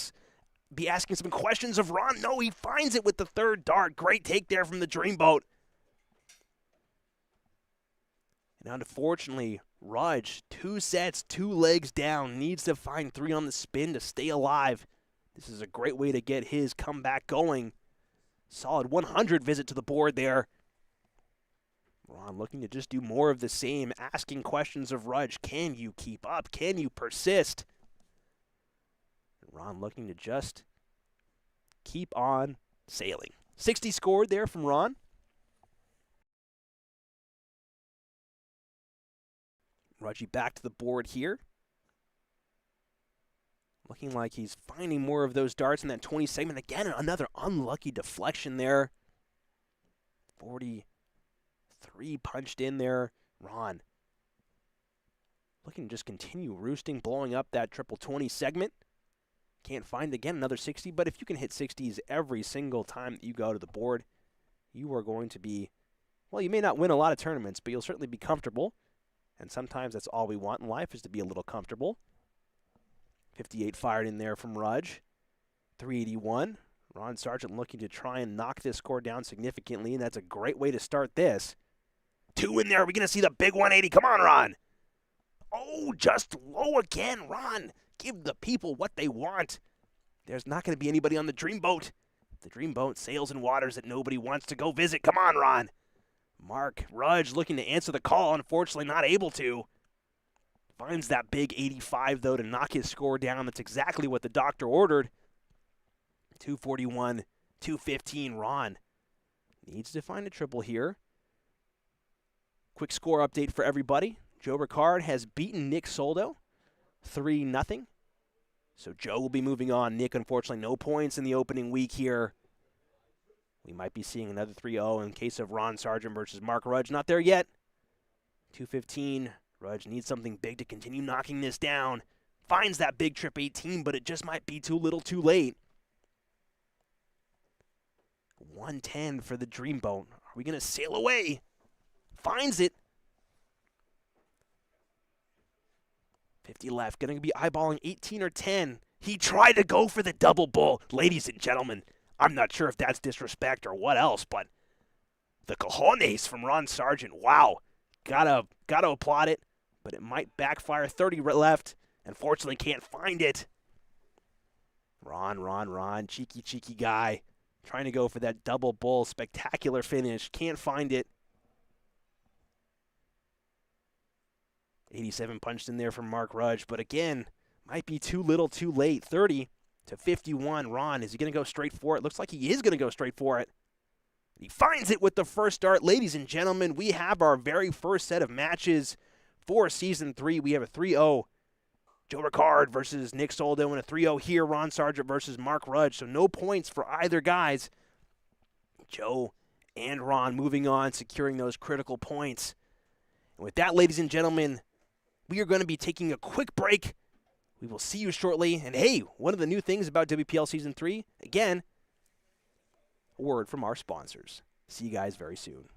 be asking some questions of Ron? No, he finds it with the third dart. Great take there from the Dreamboat. And unfortunately, Rudge, 2 sets, 2 legs down, needs to find 3 on the spin to stay alive. This is a great way to get his comeback going. Solid 100 visit to the board there. Ron looking to just do more of the same, asking questions of Rudge. Can you keep up? Can you persist? Ron looking to just keep on sailing. 60 scored there from Ron. Rudge back to the board here. Looking like he's finding more of those darts in that 20 segment. Again, another unlucky deflection there. 43 punched in there. Ron looking to just continue roosting, blowing up that triple 20 segment. Can't find, again, another 60, but if you can hit 60s every single time that you go to the board, you are going to be, well, you may not win a lot of tournaments, but you'll certainly be comfortable. And sometimes that's all we want in life, is to be a little comfortable. 58 fired in there from Rudge. 381. Ron Sargent looking to try and knock this score down significantly, and that's a great way to start this. 2 in there. Are we going to see the big 180? Come on, Ron. Oh, just low again. Ron, give the people what they want. There's not going to be anybody on the Dreamboat. The Dreamboat sails in waters that nobody wants to go visit. Come on, Ron. Rudge looking to answer the call. Unfortunately, not able to. Finds that big 85, though, to knock his score down. That's exactly what the doctor ordered. 241, 215. Ron needs to find a triple here. Quick score update for everybody. Joe Ricard has beaten Nick Soldo 3-0. So Joe will be moving on. Nick, unfortunately, no points in the opening week here. We might be seeing another 3-0 in case of Ron Sargent versus Mark Rudge. Not there yet. 215. Rudge needs something big to continue knocking this down. Finds that big trip 18, but it just might be too little too late. 110 for the Dreamboat. Are we going to sail away? Finds it. 50 left. Going to be eyeballing 18 or 10. He tried to go for the double bull. Ladies and gentlemen, I'm not sure if that's disrespect or what else, but the cojones from Ron Sargent. Wow. Gotta applaud it, but it might backfire. 30 left. Unfortunately, can't find it. Ron. Cheeky guy. Trying to go for that double bull. Spectacular finish. Can't find it. 87 punched in there from Mark Rudge, but again, might be too little too late. 30-51. Ron, is he going to go straight for it? Looks like he is going to go straight for it. He finds it with the first start. Ladies and gentlemen, we have our very first set of matches for Season 3. We have a 3-0 Joe Ricard versus Nick Soldo, and a 3-0 here, Ron Sargent versus Mark Rudge. So no points for either guys. Joe and Ron moving on, securing those critical points. And with that, ladies and gentlemen, we are going to be taking a quick break. We will see you shortly. And hey, one of the new things about WPL Season 3, again, a word from our sponsors. See you guys very soon.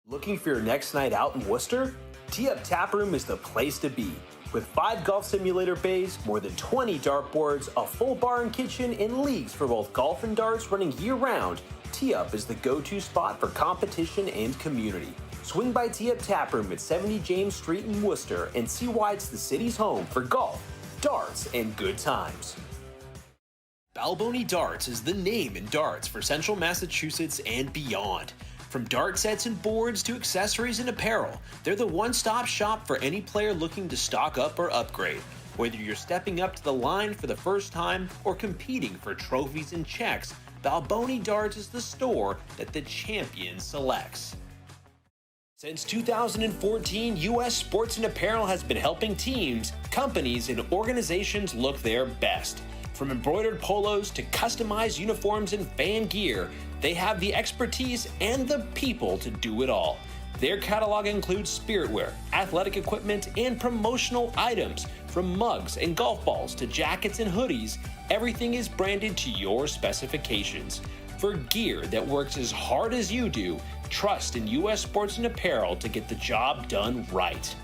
Looking for your next night out in Worcester? Tee Up Tap Room is the place to be. With 5 golf simulator bays, more than 20 dartboards, a full bar and kitchen, and leagues for both golf and darts running year-round, Tee Up is the go-to spot for competition and community. Swing by Tee Up Tap Room at 70 James Street in Worcester and see why it's the city's home for golf, darts, and good times. Balboni Darts is the name in darts for Central Massachusetts and beyond. From dart sets and boards to accessories and apparel, they're the one-stop shop for any player looking to stock up or upgrade. Whether you're stepping up to the line for the first time or competing for trophies and checks, Balboni Darts is the store that the champion selects. Since 2014, U.S. Sports and Apparel has been helping teams, companies, and organizations look their best. From embroidered polos to customized uniforms and fan gear, they have the expertise and the people to do it all. Their catalog includes spiritwear, athletic equipment, and promotional items. From mugs and golf balls to jackets and hoodies, everything is branded to your specifications. For gear that works as hard as you do, trust in U.S. Sports and Apparel to get the job done right.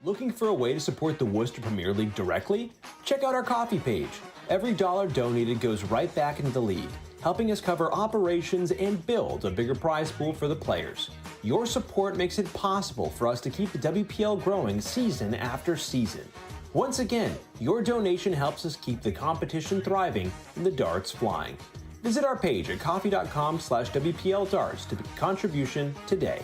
Looking for a way to support the Worcester Premier League directly? Check out our coffee page. Every dollar donated goes right back into the league, helping us cover operations and build a bigger prize pool for the players. Your support makes it possible for us to keep the WPL growing season after season. Once again, your donation helps us keep the competition thriving and the darts flying. Visit our page at coffee.com/WPL darts to make a contribution today.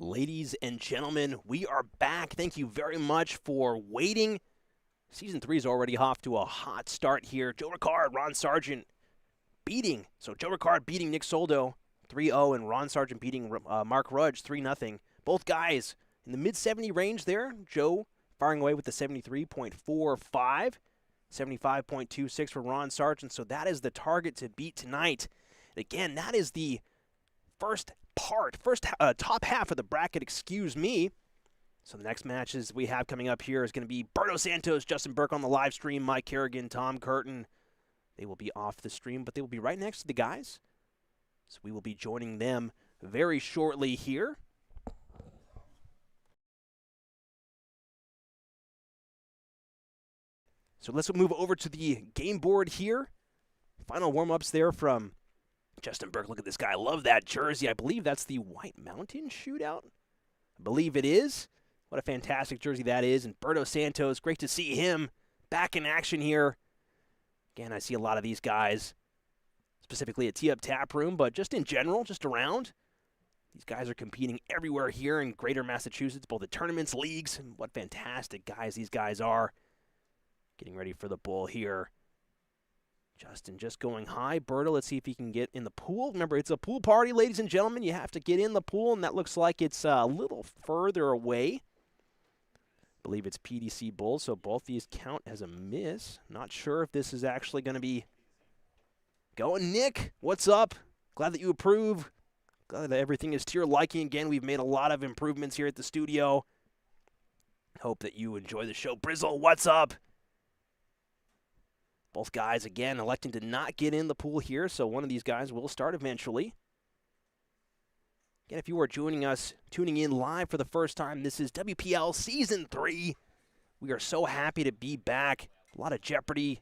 Ladies and gentlemen, we are back. Thank you very much for waiting. Season 3 is already off to a hot start here. Joe Ricard, Ron Sargent beating. So Joe Ricard beating Nick Soldo 3-0 and Ron Sargent beating Mark Rudge 3-0. Both guys in the mid-70 range there. Joe firing away with the 73.45, 75.26 for Ron Sargent. So that is the target to beat tonight. And again, that is the first top half of the bracket, excuse me. So the next matches we have coming up here is going to be Berto Santos, Justin Burke on the live stream, Mike Carignan, Tom Curtin. They will be off the stream, but they will be right next to the guys. So we will be joining them very shortly here. So let's move over to the game board here. Final warm-ups there from Justin Burke. Look at this guy. I love that jersey. I believe that's the White Mountain Shootout. I believe it is. What a fantastic jersey that is. And Berto Santos, great to see him back in action here. Again, I see a lot of these guys, specifically at Tee Up Tap Room, but just in general, just around. These guys are competing everywhere here in Greater Massachusetts, both the tournaments, leagues, and what fantastic guys these guys are. Getting ready for the bull here. Justin just going high. Berto, let's see if he can get in the pool. Remember, it's a pool party, ladies and gentlemen. You have to get in the pool, and that looks like it's a little further away. I believe it's PDC Bulls, so both these count as a miss. Not sure if this is actually going to be going. Nick, what's up? Glad that you approve. Glad that everything is to your liking. Again, we've made a lot of improvements here at the studio. Hope that you enjoy the show. Brizzle, what's up? Both guys, again, electing to not get in the pool here, so one of these guys will start eventually. Again, if you are joining us, tuning in live for the first time, this is WPL Season 3. We are so happy to be back. A lot of Jeopardy,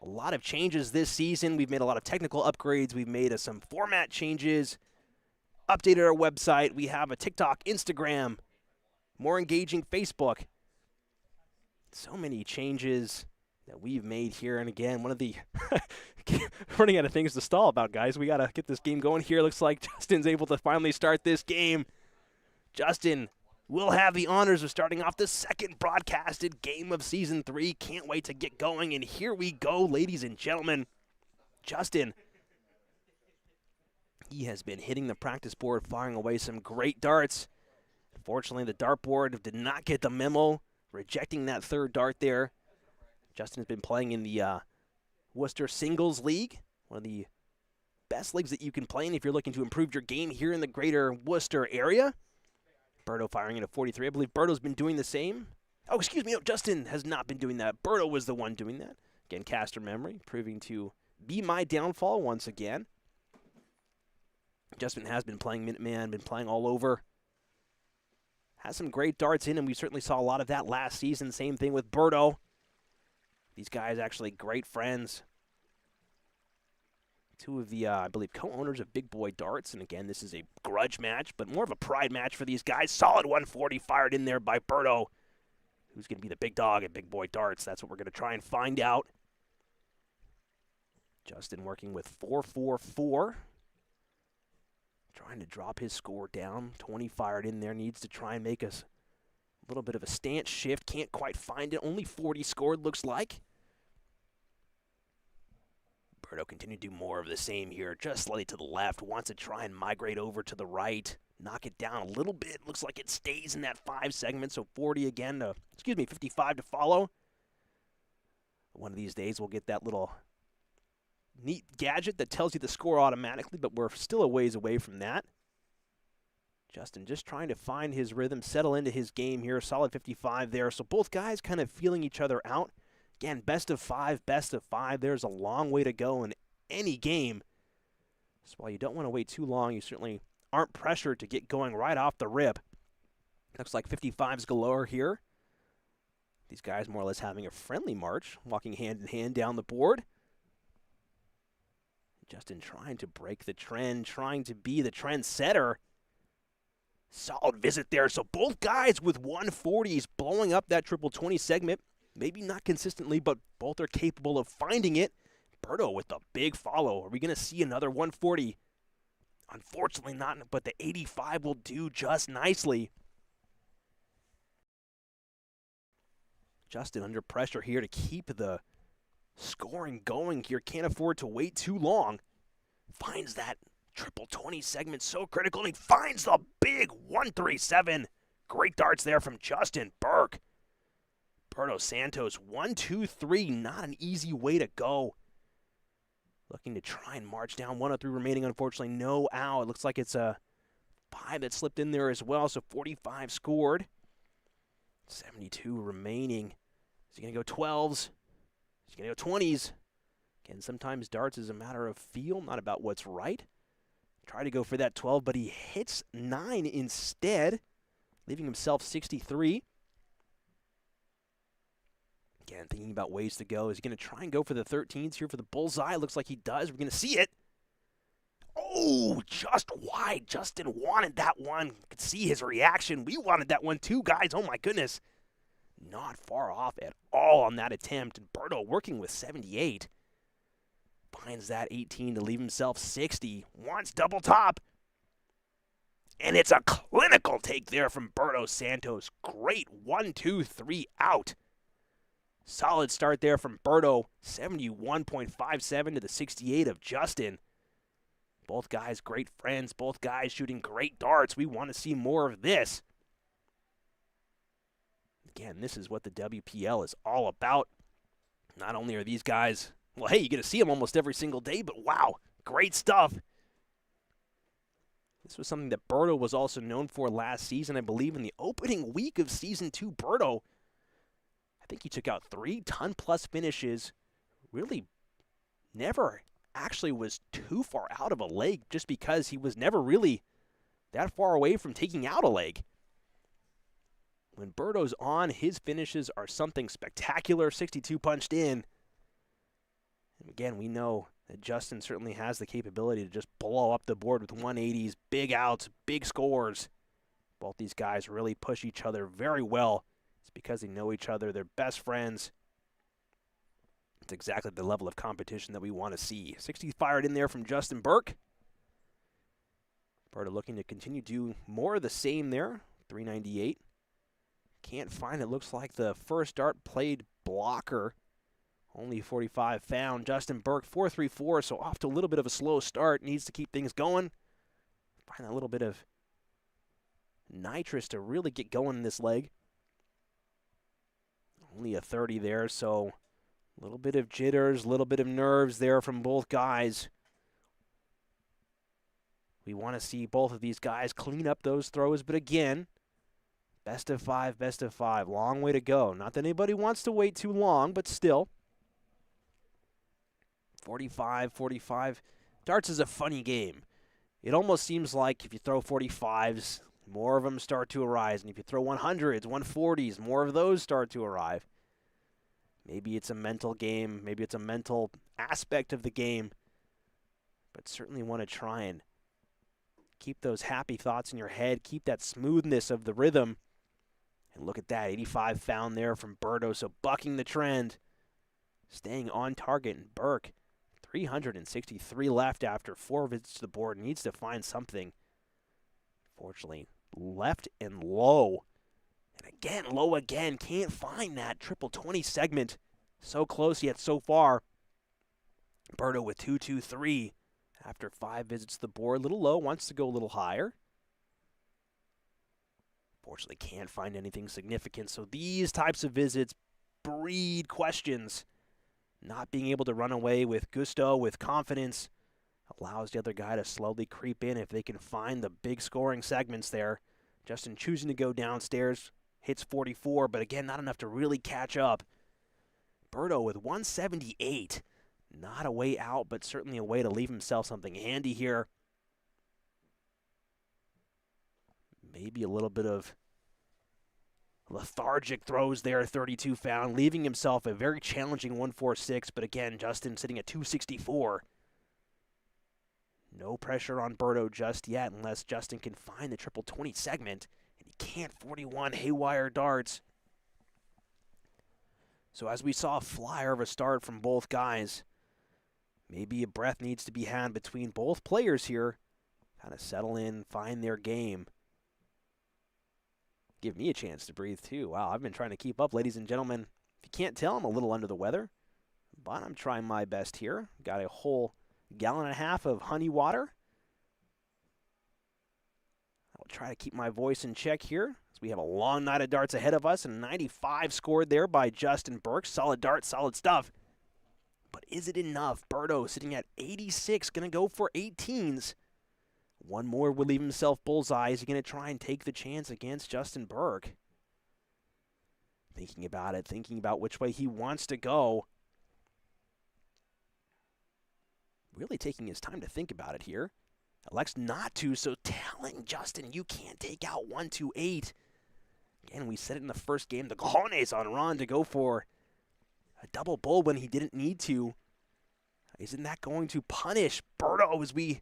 a lot of changes this season. We've made a lot of technical upgrades. We've made some format changes, updated our website. We have a TikTok, Instagram, more engaging Facebook. So many changes that we've made here. And again, one of the running out of things to stall about, guys. We got to get this game going here. Looks like Justin's able to finally start this game. Justin will have the honors of starting off the second broadcasted game of Season 3. Can't wait to get going. And here we go, ladies and gentlemen. Justin, he has been hitting the practice board, firing away some great darts. Unfortunately, the dartboard did not get the memo, rejecting that third dart there. Justin has been playing in the Worcester Singles League, one of the best leagues that you can play in if you're looking to improve your game here in the greater Worcester area. Berto firing in a 43. I believe Berto's been doing the same. Oh, excuse me. No, Justin has not been doing that. Berto was the one doing that. Again, caster memory, proving to be my downfall once again. Justin has been playing Minuteman, been playing all over. Has some great darts in him. We certainly saw a lot of that last season. Same thing with Berto. These guys actually great friends. Two of the, I believe, co-owners of Big Boy Darts. And again, this is a grudge match, but more of a pride match for these guys. Solid 140 fired in there by Berto. Who's going to be the big dog at Big Boy Darts? That's what we're going to try and find out. Justin working with 4-4-4. Trying to drop his score down. 20 fired in there. Needs to try and make us a little bit of a stance shift. Can't quite find it. Only 40 scored, looks like. Berto continued to do more of the same here. Just slightly to the left. Wants to try and migrate over to the right. Knock it down a little bit. Looks like it stays in that 5 segment. So 40 again. 55 to follow. One of these days we'll get that little neat gadget that tells you the score automatically, but we're still a ways away from that. Justin just trying to find his rhythm, settle into his game here. Solid 55 there. So both guys kind of feeling each other out. Again, best of 5, best of 5. There's a long way to go in any game. So while you don't want to wait too long, you certainly aren't pressured to get going right off the rip. Looks like 55s galore here. These guys more or less having a friendly march, walking hand in hand down the board. Justin trying to break the trend, trying to be the trend setter. Solid visit there. So both guys with 140s blowing up that triple 20 segment. Maybe not consistently, but both are capable of finding it. Berto with the big follow. Are we going to see another 140 Unfortunately not, but the 85 will do just nicely. Justin under pressure here to keep the scoring going here. Can't afford to wait too long. Finds that triple 20 segment so critical, and he finds the big 137. Great darts there from Justin Burke. Berto Santos, 1, 2, 3. Not an easy way to go. Looking to try and march down. 103 remaining, unfortunately. No out. It looks like it's a 5 that slipped in there as well, so 45 scored. 72 remaining. Is he going to go 12s? Is he going to go 20s? Again, sometimes darts is a matter of feel, not about what's right. Try to go for that 12, but he hits 9 instead, leaving himself 63. Again, thinking about ways to go. Is he going to try and go for the 13s here for the bullseye? Looks like he does. We're going to see it. Oh, just wide. Justin wanted that one. Could see his reaction. We wanted that one too, guys. Oh, my goodness. Not far off at all on that attempt. And Berto working with 78. Finds that 18 to leave himself 60. Wants double top. And it's a clinical take there from Berto Santos. Great 1, 2, 3 out. Solid start there from Berto. 71.57 to the 68 of Justin. Both guys great friends. Both guys shooting great darts. We want to see more of this. Again, this is what the WPL is all about. Not only are these guys, well, hey, you get to see them almost every single day, but wow, great stuff. This was something that Berto was also known for last season. I believe in the opening week of Season 2, Berto, I think he took out 3 ton-plus finishes. Really never actually was too far out of a leg, just because he was never really that far away from taking out a leg. When Berto's on, his finishes are something spectacular. 62 punched in. And again, we know that Justin certainly has the capability to just blow up the board with 180s, big outs, big scores. Both these guys really push each other very well. It's because they know each other. They're best friends. It's exactly the level of competition that we want to see. 60 fired in there from Justin Burke. Berto looking to continue to do more of the same there. 398. Can't find it. Looks like the first dart played blocker. Only 45 found. Justin Burke, 434, so off to a little bit of a slow start. Needs to keep things going. Find that little bit of nitrous to really get going in this leg. Only a 30 there, so a little bit of jitters, a little bit of nerves there from both guys. We want to see both of these guys clean up those throws, but again, best of 5, best of 5. Long way to go. Not that anybody wants to wait too long, but still. 45, 45. Darts is a funny game. It almost seems like if you throw 45s, more of them start to arise. And if you throw 100s, 140s, more of those start to arrive. Maybe it's a mental game. Maybe it's a mental aspect of the game. But certainly want to try and keep those happy thoughts in your head. Keep that smoothness of the rhythm. And look at that, 85 found there from Berto. So bucking the trend. Staying on target. And Burke, 363 left after 4 visits to the board. Needs to find something. Fortunately, left and low. And again, low again. Can't find that triple 20 segment. So close yet so far. Berto with 2-2-3 after 5 visits to the board. A little low, wants to go a little higher. Fortunately, can't find anything significant. So these types of visits breed questions. Not being able to run away with gusto, with confidence, allows the other guy to slowly creep in if they can find the big scoring segments there. Justin choosing to go downstairs, hits 44, but again, not enough to really catch up. Berto with 178. Not a way out, but certainly a way to leave himself something handy here. Maybe a little bit of lethargic throws there, 32 found, leaving himself a very challenging 146, but again, Justin sitting at 264. No pressure on Berto just yet, unless Justin can find the triple 20 segment, and he can't. 41 haywire darts. So as we saw a flyer of a start from both guys, maybe a breath needs to be had between both players here. kind of settle in, find their game. Give me a chance to breathe too. Wow, I've been trying to keep up, ladies and gentlemen. If you can't tell, I'm a little under the weather, but I'm trying my best here. Got a whole gallon and a half of honey water. I'll try to keep my voice in check here, as we have a long night of darts ahead of us, and 95 scored there by Justin Burke. Solid dart, solid stuff. But is it enough? Berto sitting at 86, going to go for 18s. One more would leave himself bullseye. Is he going to try and take the chance against Justin Burke? Thinking about it, thinking about which way he wants to go. Really taking his time to think about it here. Elects not to, so telling Justin, you can't take out 128. Again, we said it in the first game, the cojones on Ron to go for a double bull when he didn't need to. Isn't that going to punish Berto as we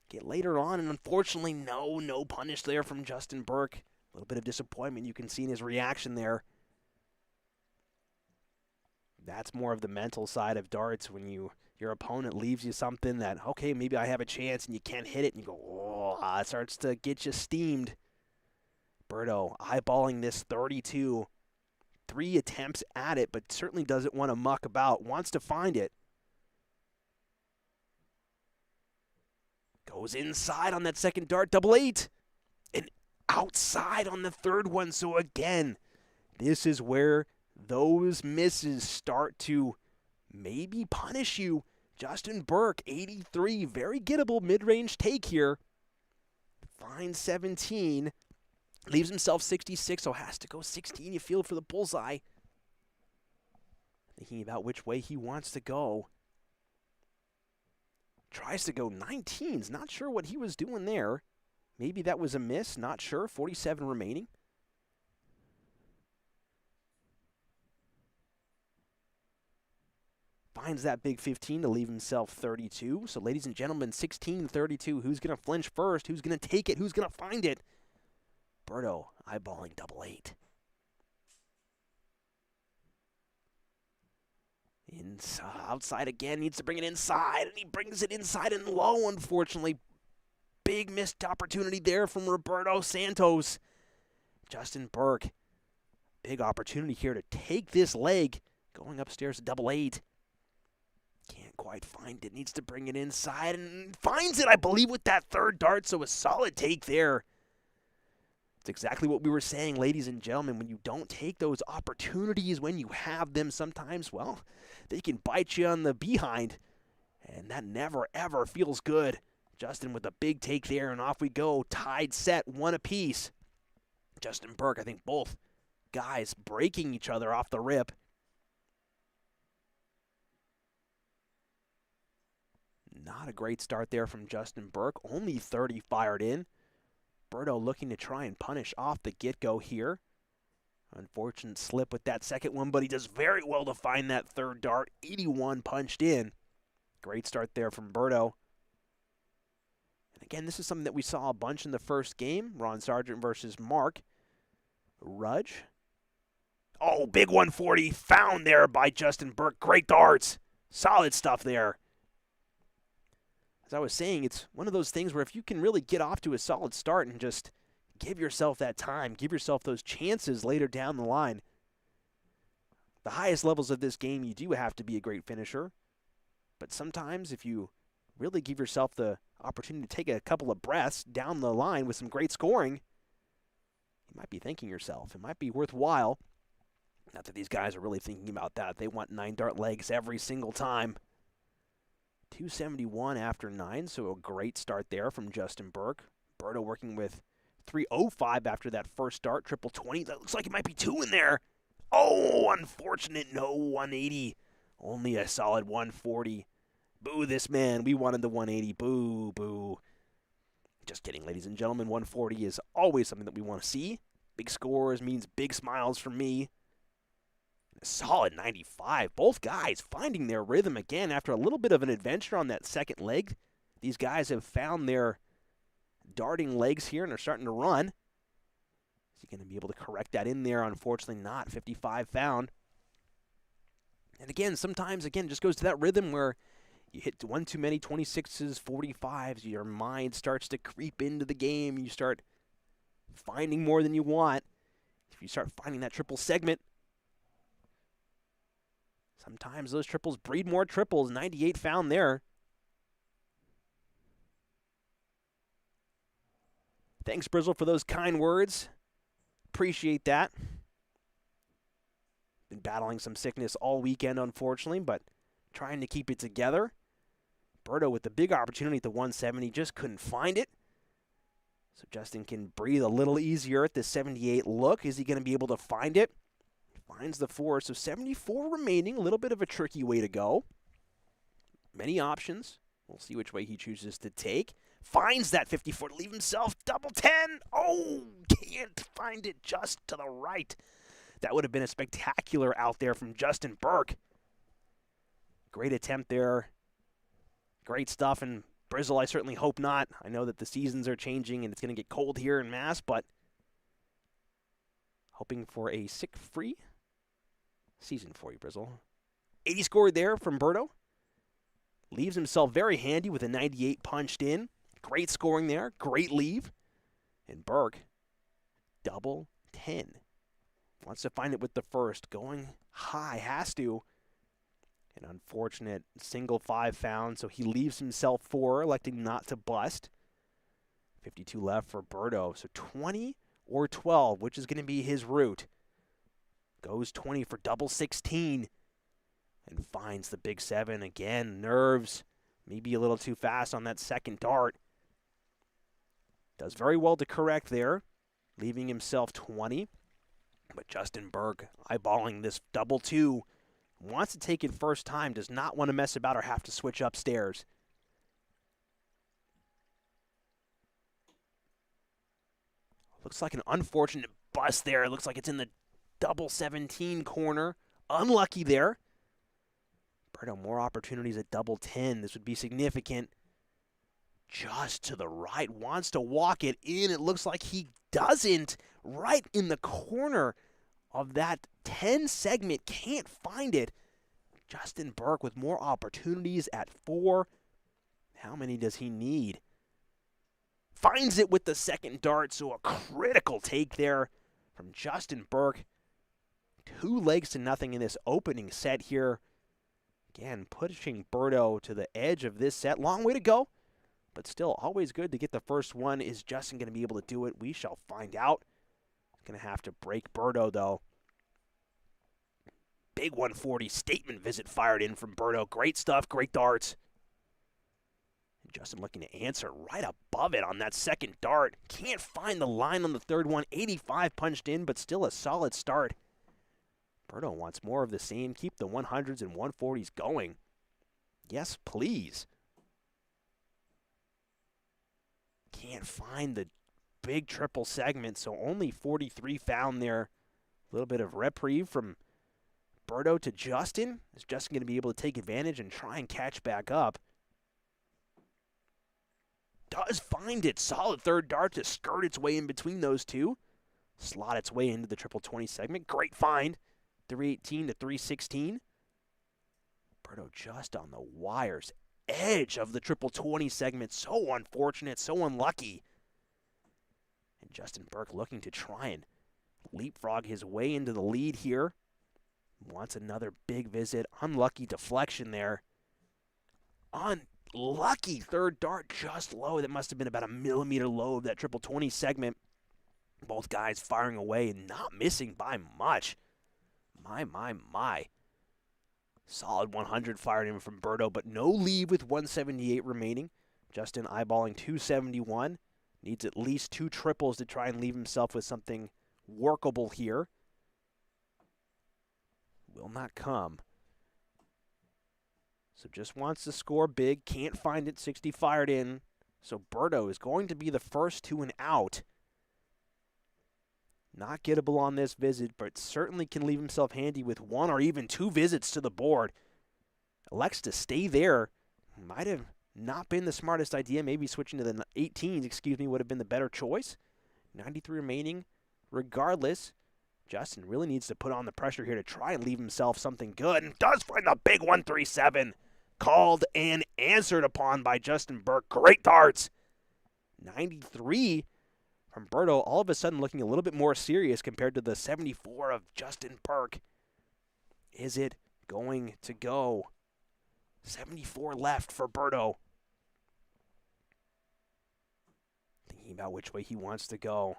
get later on? And unfortunately, no punish there from Justin Burke. A little bit of disappointment you can see in his reaction there. That's more of the mental side of darts when your opponent leaves you something that, okay, maybe I have a chance, and you can't hit it, and you go, oh, it starts to get you steamed. Berto eyeballing this 32. 3 attempts at it, but certainly doesn't want to muck about, wants to find it. Goes inside on that second dart, double 8. And outside on the third one, so again, this is where those misses start to maybe punish you. Justin Burke, 83, very gettable mid-range take here. Finds 17, leaves himself 66, so has to go 16. You feel for the bullseye. Thinking about which way he wants to go. Tries to go 19s, not sure what he was doing there. Maybe that was a miss, not sure. 47 remaining. Finds that big 15 to leave himself 32. So, ladies and gentlemen, 16-32. Who's going to flinch first? Who's going to take it? Who's going to find it? Berto eyeballing double 8. Outside again. Needs to bring it inside. And he brings it inside and low, unfortunately. Big missed opportunity there from Roberto Santos. Justin Burke. Big opportunity here to take this leg. Going upstairs to double 8. Can't quite find it. Needs to bring it inside and finds it, I believe, with that third dart. So a solid take there. It's exactly what we were saying, ladies and gentlemen. When you don't take those opportunities when you have them, sometimes, well, they can bite you on the behind. And that never, ever feels good. Justin with a big take there, and off we go. Tied set, 1 apiece. Justin Burke, I think both guys breaking each other off the rip. Not a great start there from Justin Burke. Only 30 fired in. Berto looking to try and punish off the get-go here. Unfortunate slip with that second one, but he does very well to find that third dart. 81 punched in. Great start there from Berto. And again, this is something that we saw a bunch in the first game. Ron Sargent versus Mark. Rudge. Oh, big 140 found there by Justin Burke. Great darts. Solid stuff there. As I was saying, it's one of those things where if you can really get off to a solid start and just give yourself that time, give yourself those chances later down the line. The highest levels of this game, you do have to be a great finisher. But sometimes if you really give yourself the opportunity to take a couple of breaths down the line with some great scoring, you might be thanking yourself. It might be worthwhile. Not that these guys are really thinking about that. They want 9 dart legs every single time. 271 after 9, so a great start there from Justin Burke. Berto working with 305 after that first start. Triple 20. That looks like it might be 2 in there. Oh, unfortunate. No 180. Only a solid 140. Boo this man. We wanted the 180. Boo, boo. Just kidding, ladies and gentlemen. 140 is always something that we want to see. Big scores means big smiles for me. A solid 95. Both guys finding their rhythm again after a little bit of an adventure on that second leg. These guys have found their darting legs here and are starting to run. Is he going to be able to correct that in there? Unfortunately not. 55 found. And again, sometimes, just goes to that rhythm where You hit one too many 26s, 45s, your mind starts to creep into the game. You start finding more than you want. If you start finding that triple segment, sometimes those triples breed more triples. 98 found there. Thanks, Brizzle, for those kind words. Appreciate that. Been battling some sickness all weekend, unfortunately, but trying to keep it together. Berto with the big opportunity at the 170, just couldn't find it. So Justin can breathe a little easier at the 78 look. Is he going to be able to find it? Finds the 4, so 74 remaining. A little bit of a tricky way to go. Many options. We'll see which way he chooses to take. Finds that 54 to leave himself double 10. Oh, can't find it just to the right. That would have been a spectacular out there from Justin Burke. Great attempt there. Great stuff, and Brizzle, I certainly hope not. I know that the seasons are changing and it's going to get cold here in Mass, but hoping for a sick-free season for you, Brizzle. 80 scored there from Berto. Leaves himself very handy with a 98 punched in. Great scoring there. Great leave. And Burke, double 10. Wants to find it with the first. Going high. Has to. An unfortunate single 5 found, so he leaves himself 4, electing not to bust. 52 left for Berto. So 20 or 12, which is going to be his route. Goes 20 for double 16. And finds the big 7 again. Nerves. Maybe a little too fast on that second dart. Does very well to correct there. Leaving himself 20. But Justin Burke eyeballing this double 2. Wants to take it first time, does not want to mess about or have to switch upstairs. Looks like an unfortunate bust there. It looks like it's in the double 17 corner. Unlucky there. Berto, more opportunities at double 10. This would be significant. Just to the right. Wants to walk it in. It looks like he doesn't. Right in the corner of that 10 segment, can't find it. Justin Burke with more opportunities at 4. How many does he need? Finds it with the second dart, so a critical take there from Justin Burke. 2 legs to nothing in this opening set here. Again, pushing Berto to the edge of this set. Long way to go, but still always good to get the first one. Is Justin going to be able to do it? We shall find out. Going to have to break Berto, though. Big 140 statement visit fired in from Berto. Great stuff, great darts. And Justin looking to answer right above it on that second dart. Can't find the line on the third one. 85 punched in, but still a solid start. Berto wants more of the same. Keep the 100s and 140s going. Yes, please. Can't find the big triple segment, so only 43 found there. A little bit of reprieve from Berto to Justin. Is Justin going to be able to take advantage and try and catch back up? Does find it. Solid third dart to skirt its way in between those two. Slot its way into the triple 20 segment. Great find. 318 to 316. Berto just on the wire's edge of the triple 20 segment. So unfortunate, so unlucky. And Justin Burke looking to try and leapfrog his way into the lead here. Wants another big visit. Unlucky deflection there. Unlucky third dart just low. That must have been about a millimeter low of that triple 20 segment. Both guys firing away and not missing by much. My. Solid 100 fired in from Berto, but no lead with 178 remaining. Justin eyeballing 271. Needs at least 2 triples to try and leave himself with something workable here. Will not come. So just wants to score big. Can't find it. 60 fired in. So Berto is going to be the first to an out. Not gettable on this visit, but certainly can leave himself handy with 1 or even 2 visits to the board. Elects to stay there. Might have not been the smartest idea. Maybe switching to the 18s, would have been the better choice. 93 remaining. Regardless, Justin really needs to put on the pressure here to try and leave himself something good. And does find the big 137. called and answered upon by Justin Burke. Great darts. 93 from Berto, all of a sudden looking a little bit more serious compared to the 74 of Justin Burke. Is it going to go? 74 left for Berto. Thinking about which way he wants to go.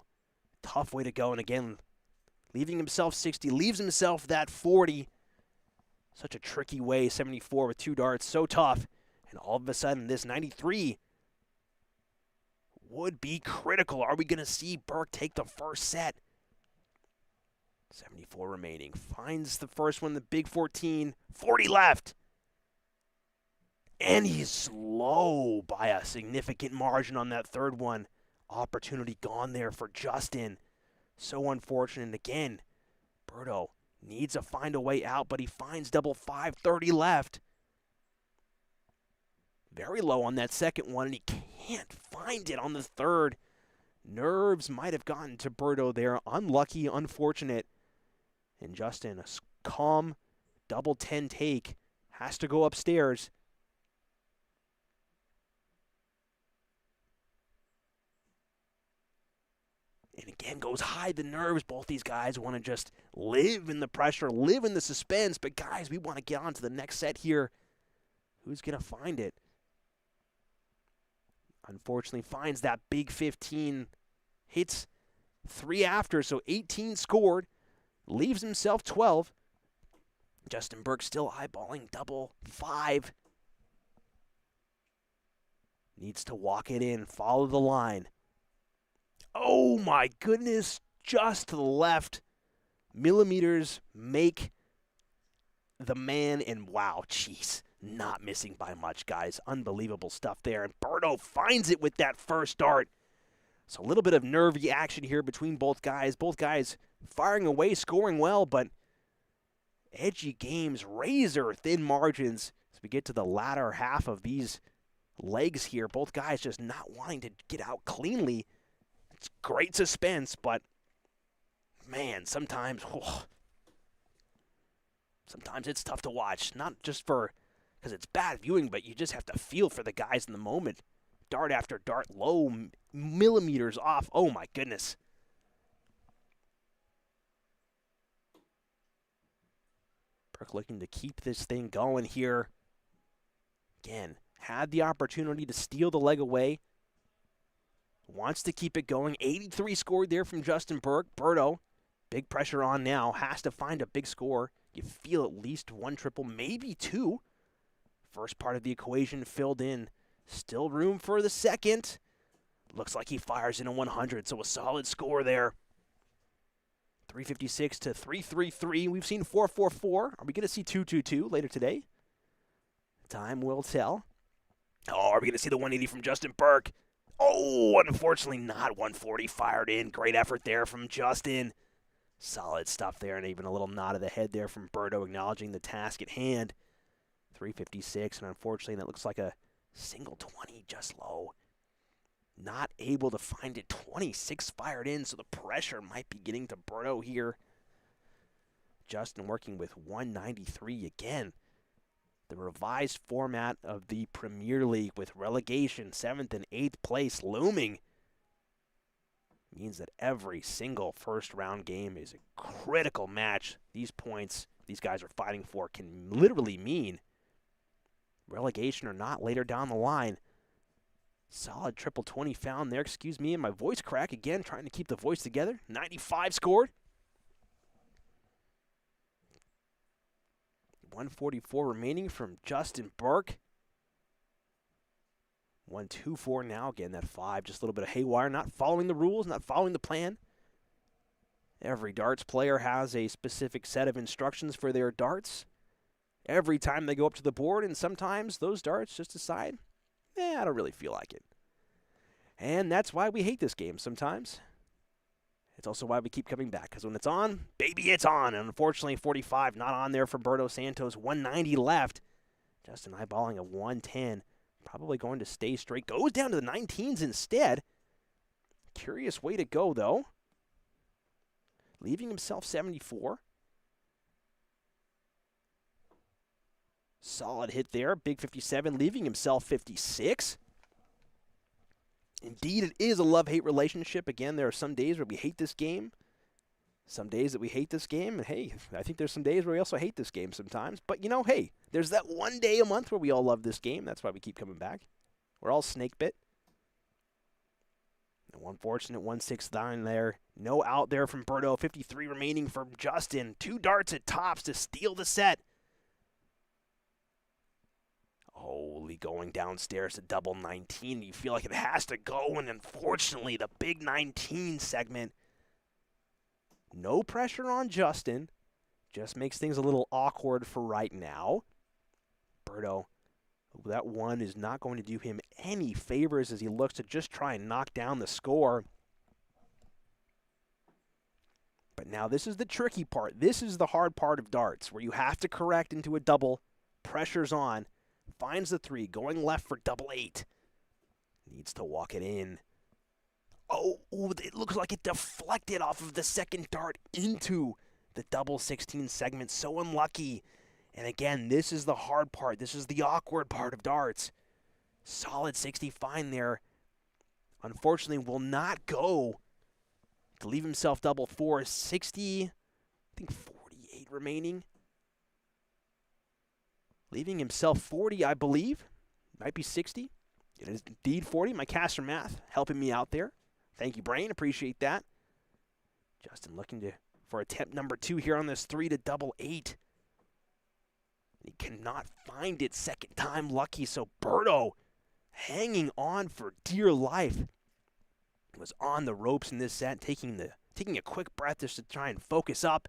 Tough way to go, and again, leaving himself 60, leaves himself that 40. Such a tricky way, 74 with 2 darts, so tough. And all of a sudden, this 93 would be critical. Are we going to see Burke take the first set? 74 remaining. Finds the first one, the big 14. 40 left. And he's slow by a significant margin on that third one. Opportunity gone there for Justin. So unfortunate. And again, Berto needs to find a way out, but he finds double 5, 30 left. Very low on that second one, and he can't find it on the third. Nerves might have gotten to Berto there. Unlucky, unfortunate. And Justin, a calm double 10 take, has to go upstairs. And again, goes high, the nerves. Both these guys want to just live in the pressure, live in the suspense. But guys, we want to get on to the next set here. Who's going to find it? Unfortunately, finds that big 15. Hits 3 after, so 18 scored. Leaves himself 12. Justin Burke still eyeballing double 5. Needs to walk it in, follow the line. Oh my goodness, just to the left. Millimeters make the man, and wow, jeez, not missing by much, guys. Unbelievable stuff there. And Berto finds it with that first dart. So a little bit of nervy action here between both guys. Both guys firing away, scoring well, but edgy games, razor-thin margins as we get to the latter half of these legs here. Both guys just not wanting to get out cleanly. It's great suspense, but man, sometimes it's tough to watch. Not just because it's bad viewing, but you just have to feel for the guys in the moment. Dart after dart, low millimeters off. Oh my goodness. Burke looking to keep this thing going here. Again, had the opportunity to steal the leg away. Wants to keep it going. 83 scored there from Justin Burke. Berto, big pressure on now. Has to find a big score. You feel at least 1 triple, maybe 2. First part of the equation filled in. Still room for the second. Looks like he fires in a 100, so a solid score there. 356 to 333. We've seen 444. Are we going to see 222 later today? Time will tell. Oh, are we going to see the 180 from Justin Burke? Oh, unfortunately not. 140 fired in. Great effort there from Justin. Solid stuff there, and even a little nod of the head there from Berto acknowledging the task at hand. 356, and unfortunately that looks like a single 20 just low. Not able to find it. 26 fired in, so the pressure might be getting to Berto here. Justin working with 193 again. The revised format of the Premier League with relegation, 7th and 8th place looming, means that every single first-round game is a critical match. These points these guys are fighting for can literally mean relegation or not later down the line. Solid triple 20 found there. Excuse me, and my voice crack again, trying to keep the voice together. 95 scored. 144 remaining from Justin Burke. 124 now. Again, that 5, just a little bit of haywire. Not following the rules, not following the plan. Every darts player has a specific set of instructions for their darts. Every time they go up to the board, and sometimes those darts just decide, I don't really feel like it. And that's why we hate this game sometimes. It's also why we keep coming back, because when it's on, baby, it's on. And unfortunately, 45 not on there for Berto. Santos. 190 left. Justin eyeballing a 110. Probably going to stay straight. Goes down to the 19s instead. Curious way to go, though. Leaving himself 74. Solid hit there. Big 57, leaving himself 56. Indeed, it is a love-hate relationship. Again, there are some days where we hate this game. Some days that we hate this game. And, hey, I think there's some days where we also hate this game sometimes. But, you know, hey, there's that one day a month where we all love this game. That's why we keep coming back. We're all snake bit. No unfortunate 169 there. No out there from Berto. 53 remaining from Justin. 2 darts at tops to steal the set. Holy, going downstairs to double 19. You feel like it has to go, and unfortunately, the big 19 segment. No pressure on Justin. Just makes things a little awkward for right now. Berto, that one is not going to do him any favors as he looks to just try and knock down the score. But now this is the tricky part. This is the hard part of darts, where you have to correct into a double. Pressure's on. Finds the 3, going left for double 8. Needs to walk it in. Oh, it looks like it deflected off of the second dart into the double 16 segment. So unlucky. And again, this is the hard part. This is the awkward part of darts. Solid 60 fine there. Unfortunately, will not go to leave himself double 4. 60, I think 48 remaining. Leaving himself 40, I believe. Might be 60. It is indeed 40. My caster math helping me out there. Thank you, Brain. Appreciate that. Justin looking for attempt number 2 here on this 3 to double 8. He cannot find it second time lucky, so Berto hanging on for dear life. Was on the ropes in this set, taking a quick breath just to try and focus up.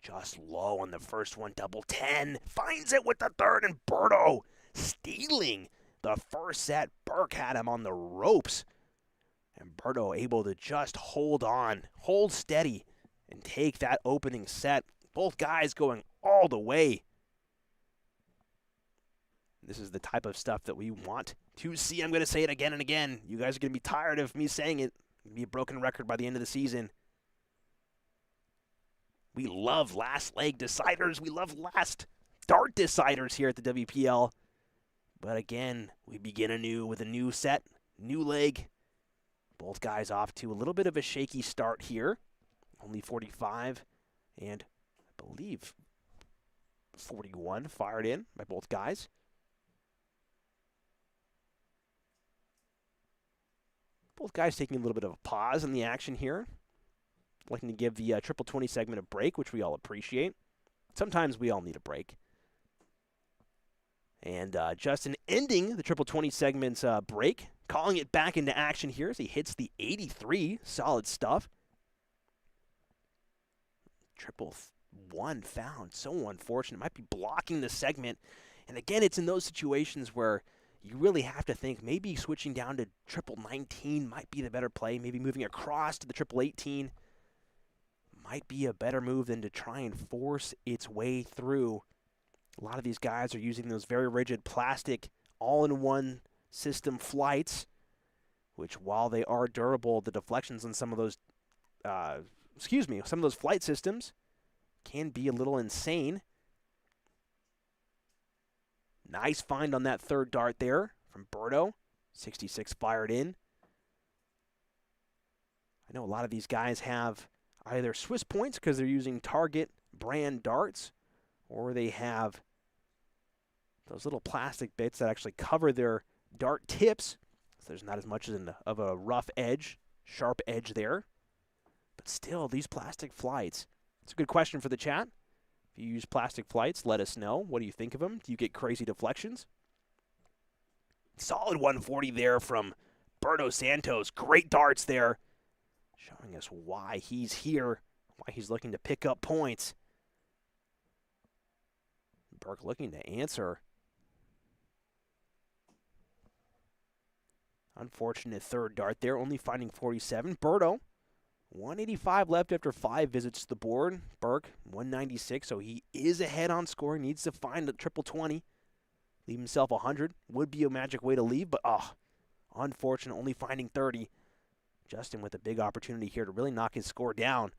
Just low on the first one, double 10. Finds it with the third, and Berto stealing the first set. Burke had him on the ropes. And Berto able to just hold on, hold steady, and take that opening set. Both guys going all the way. This is the type of stuff that we want to see. I'm going to say it again and again. You guys are going to be tired of me saying it. It's going to be a broken record by the end of the season. We love last leg deciders. We love last dart deciders here at the WPL. But again, we begin anew with a new set, new leg. Both guys off to a little bit of a shaky start here. Only 45 and I believe 41 fired in by both guys. Both guys taking a little bit of a pause in the action here. Looking to give the triple 20 segment a break, which we all appreciate. Sometimes we all need a break. And Justin ending the triple 20 segment's break. Calling it back into action here as he hits the 83. Solid stuff. Triple 1 found. So unfortunate. Might be blocking the segment. And again, it's in those situations where you really have to think maybe switching down to triple 19 might be the better play. Maybe moving across to the triple 18 might be a better move than to try and force its way through. A lot of these guys are using those very rigid plastic all-in-one system flights, which while they are durable, the deflections on some of those, some of those flight systems can be a little insane. Nice find on that third dart there from Berto. 66 fired in. I know a lot of these guys have either Swiss points because they're using Target brand darts, or they have those little plastic bits that actually cover their dart tips, so there's not as much of a rough edge, sharp edge there. But still, these plastic flights, it's a good question for the chat. If you use plastic flights, let us know. What do you think of them? Do you get crazy deflections? Solid 140 there from Berto Santos. Great darts there, showing us why he's here, why he's looking to pick up points. Burke looking to answer. Unfortunate third dart there, only finding 47. Berto, 185 left after 5 visits to the board. Burke, 196, so he is ahead on score. Needs to find a triple 20. Leave himself 100. Would be a magic way to leave, but unfortunate, only finding 30. Justin with a big opportunity here to really knock his score down.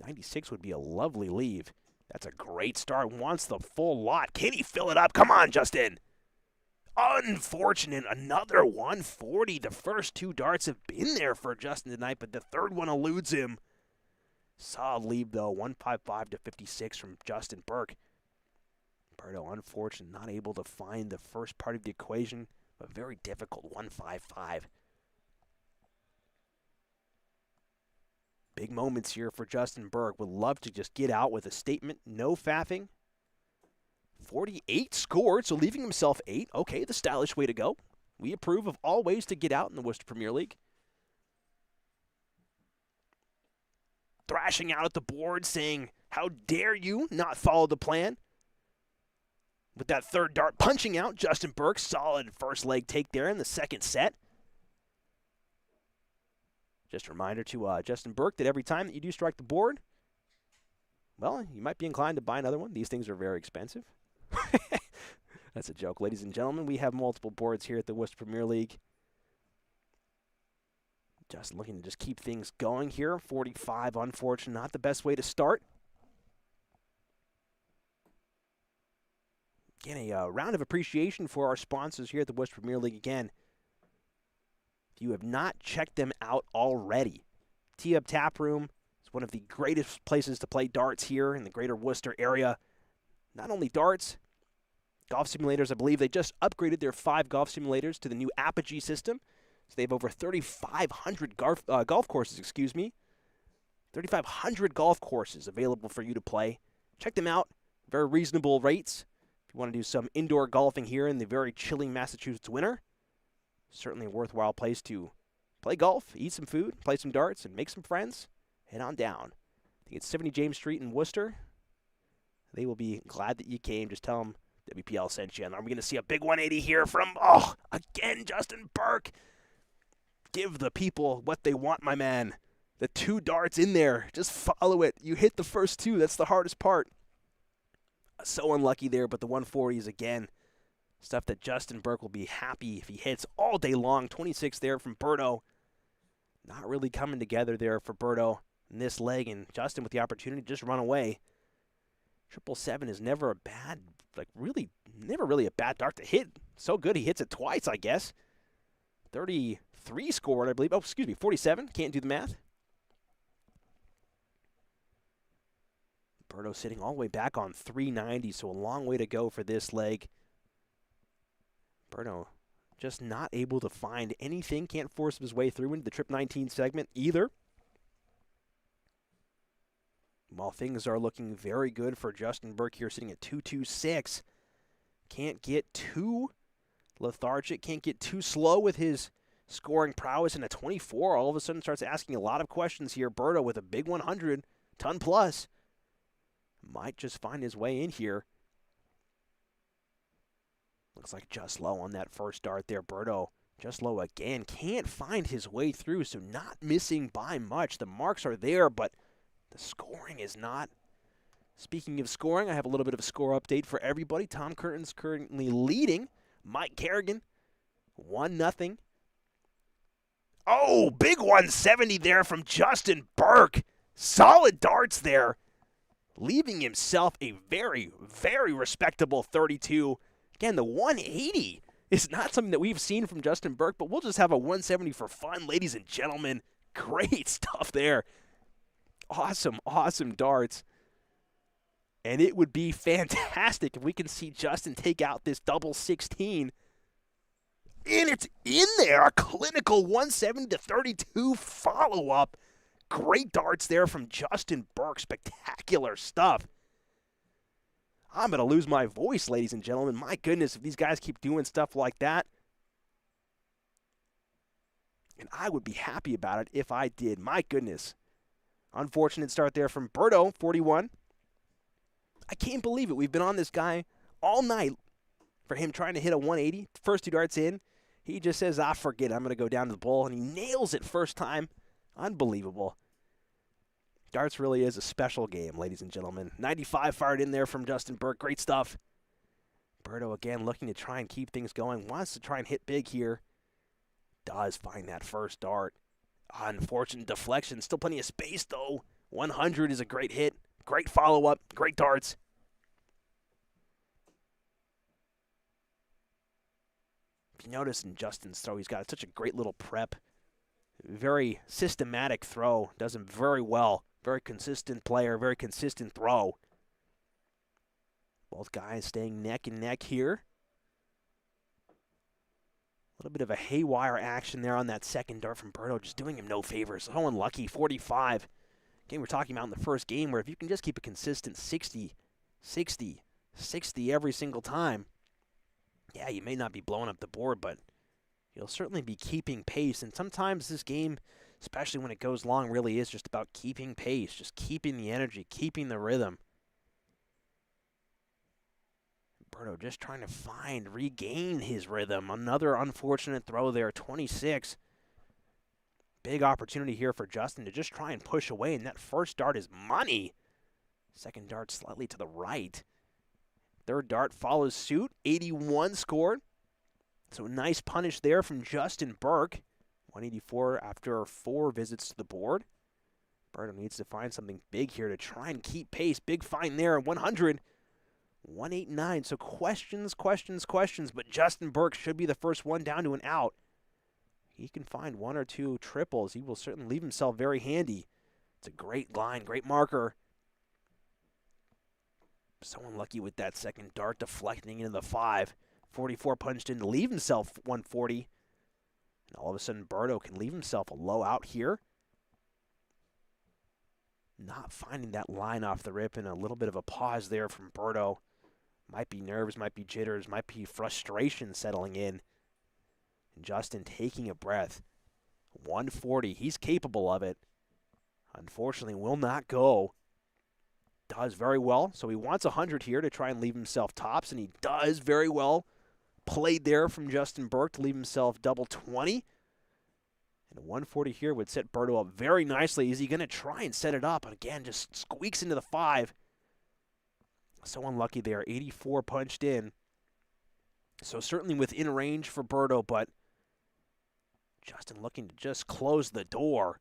96 would be a lovely leave. That's a great start. Wants the full lot. Can he fill it up? Come on, Justin. Unfortunate. Another 140. The first 2 darts have been there for Justin tonight, but the third one eludes him. Solid lead, though. 155 to 56 from Justin Burke. Berto, unfortunate, not able to find the first part of the equation, but very difficult. 155. Big moments here for Justin Burke. Would love to just get out with a statement. No faffing. 48 scored, so leaving himself 8. Okay, the stylish way to go. We approve of all ways to get out in the Worcester Premier League. Thrashing out at the board, saying, how dare you not follow the plan? With that third dart punching out, Justin Burke, solid first leg take there in the second set. Just a reminder to Justin Burke that every time that you do strike the board, well, you might be inclined to buy another one. These things are very expensive. That's a joke. Ladies and gentlemen, we have multiple boards here at the Worcester Premier League. Just looking to just keep things going here. 45, unfortunate, not the best way to start. Again, a round of appreciation for our sponsors here at the Worcester Premier League again. If you have not checked them out already, Tee Up Tap Room is one of the greatest places to play darts here in the greater Worcester area. Not only darts, golf simulators. I believe they just upgraded their 5 golf simulators to the new Apogee system. So they have over 3,500 golf courses, 3,500 golf courses available for you to play. Check them out. Very reasonable rates. If you want to do some indoor golfing here in the very chilling Massachusetts winter, certainly a worthwhile place to play golf, eat some food, play some darts, and make some friends. Head on down. I think it's 70 James Street in Worcester. They will be glad that you came. Just tell them WPL sent you. And are we going to see a big 180 here from, again, Justin Burke? Give the people what they want, my man. The 2 darts in there. Just follow it. You hit the first 2. That's the hardest part. So unlucky there, but the 140s again. Stuff that Justin Burke will be happy if he hits all day long. 26 there from Berto. Not really coming together there for Berto in this leg. And Justin with the opportunity to just run away. 777 is never a bad, never really a bad dart to hit. So good he hits it twice, I guess. 33 scored, I believe. 47. Can't do the math. Berto sitting all the way back on 390, so a long way to go for this leg. Berto just not able to find anything. Can't force his way through into the trip 19 segment either. While things are looking very good for Justin Burke here, sitting at 226. Can't get too lethargic, can't get too slow with his scoring prowess. In a 24, all of a sudden starts asking a lot of questions here. Berto with a big 100, ton plus. Might just find his way in here. Looks like just low on that first dart there. Berto just low again. Can't find his way through, so not missing by much. The marks are there, but the scoring is not. Speaking of scoring, I have a little bit of a score update for everybody. Tom Curtin's currently leading. Mike Carignan, 1-0. Oh, big 170 there from Justin Burke. Solid darts there. Leaving himself a very, very respectable 32. Again, the 180 is not something that we've seen from Justin Burke, but we'll just have a 170 for fun, ladies and gentlemen. Great stuff there. Awesome, awesome darts. And it would be fantastic if we can see Justin take out this double 16. And it's in there, a clinical 170 to 32 follow-up. Great darts there from Justin Burke. Spectacular stuff. I'm going to lose my voice, ladies and gentlemen. My goodness, if these guys keep doing stuff like that. And I would be happy about it if I did. My goodness. Unfortunate start there from Berto, 41. I can't believe it. We've been on this guy all night for him trying to hit a 180. First 2 darts in. He just says, forget it. I'm going to go down to the bowl. And he nails it first time. Unbelievable. Darts really is a special game, ladies and gentlemen. 95 fired in there from Justin Burke. Great stuff. Berto again looking to try and keep things going. Wants to try and hit big here. Does find that first dart. Unfortunate deflection. Still plenty of space, though. 100 is a great hit. Great follow-up. Great darts. If you notice in Justin's throw, he's got such a great little prep. Very systematic throw. Does him very well. Very consistent player. Very consistent throw. Both guys staying neck and neck here. A little bit of a haywire action there on that second dart from Berto, just doing him no favors. So unlucky, 45. Again, we're talking about in the first game where if you can just keep a consistent 60, 60, 60 every single time, yeah, you may not be blowing up the board, but you'll certainly be keeping pace. And sometimes this game, especially when it goes long, really is just about keeping pace, just keeping the energy, keeping the rhythm. Berto just trying to regain his rhythm. Another unfortunate throw there, 26. Big opportunity here for Justin to just try and push away, and that first dart is money. Second dart slightly to the right. Third dart follows suit, 81 scored. So a nice punish there from Justin Burke. 184 after 4 visits to the board. Berto needs to find something big here to try and keep pace. Big find there, 100. 189, so questions, but Justin Burke should be the first one down to an out. He can find 1 or 2 triples. He will certainly leave himself very handy. It's a great line, great marker. So unlucky with that second dart deflecting into the 5. 44 punched in to leave himself 140. And all of a sudden, Berto can leave himself a low out here. Not finding that line off the rip, and a little bit of a pause there from Berto. Might be nerves, might be jitters, might be frustration settling in. And Justin taking a breath. 140, he's capable of it. Unfortunately, will not go. Does very well, so he wants 100 here to try and leave himself tops, and he does very well. Played there from Justin Burke to leave himself double 20. And a 140 here would set Berto up very nicely. Is he going to try and set it up? And again, just squeaks into the 5. So unlucky there. 84 punched in. So certainly within range for Berto, but Justin looking to just close the door.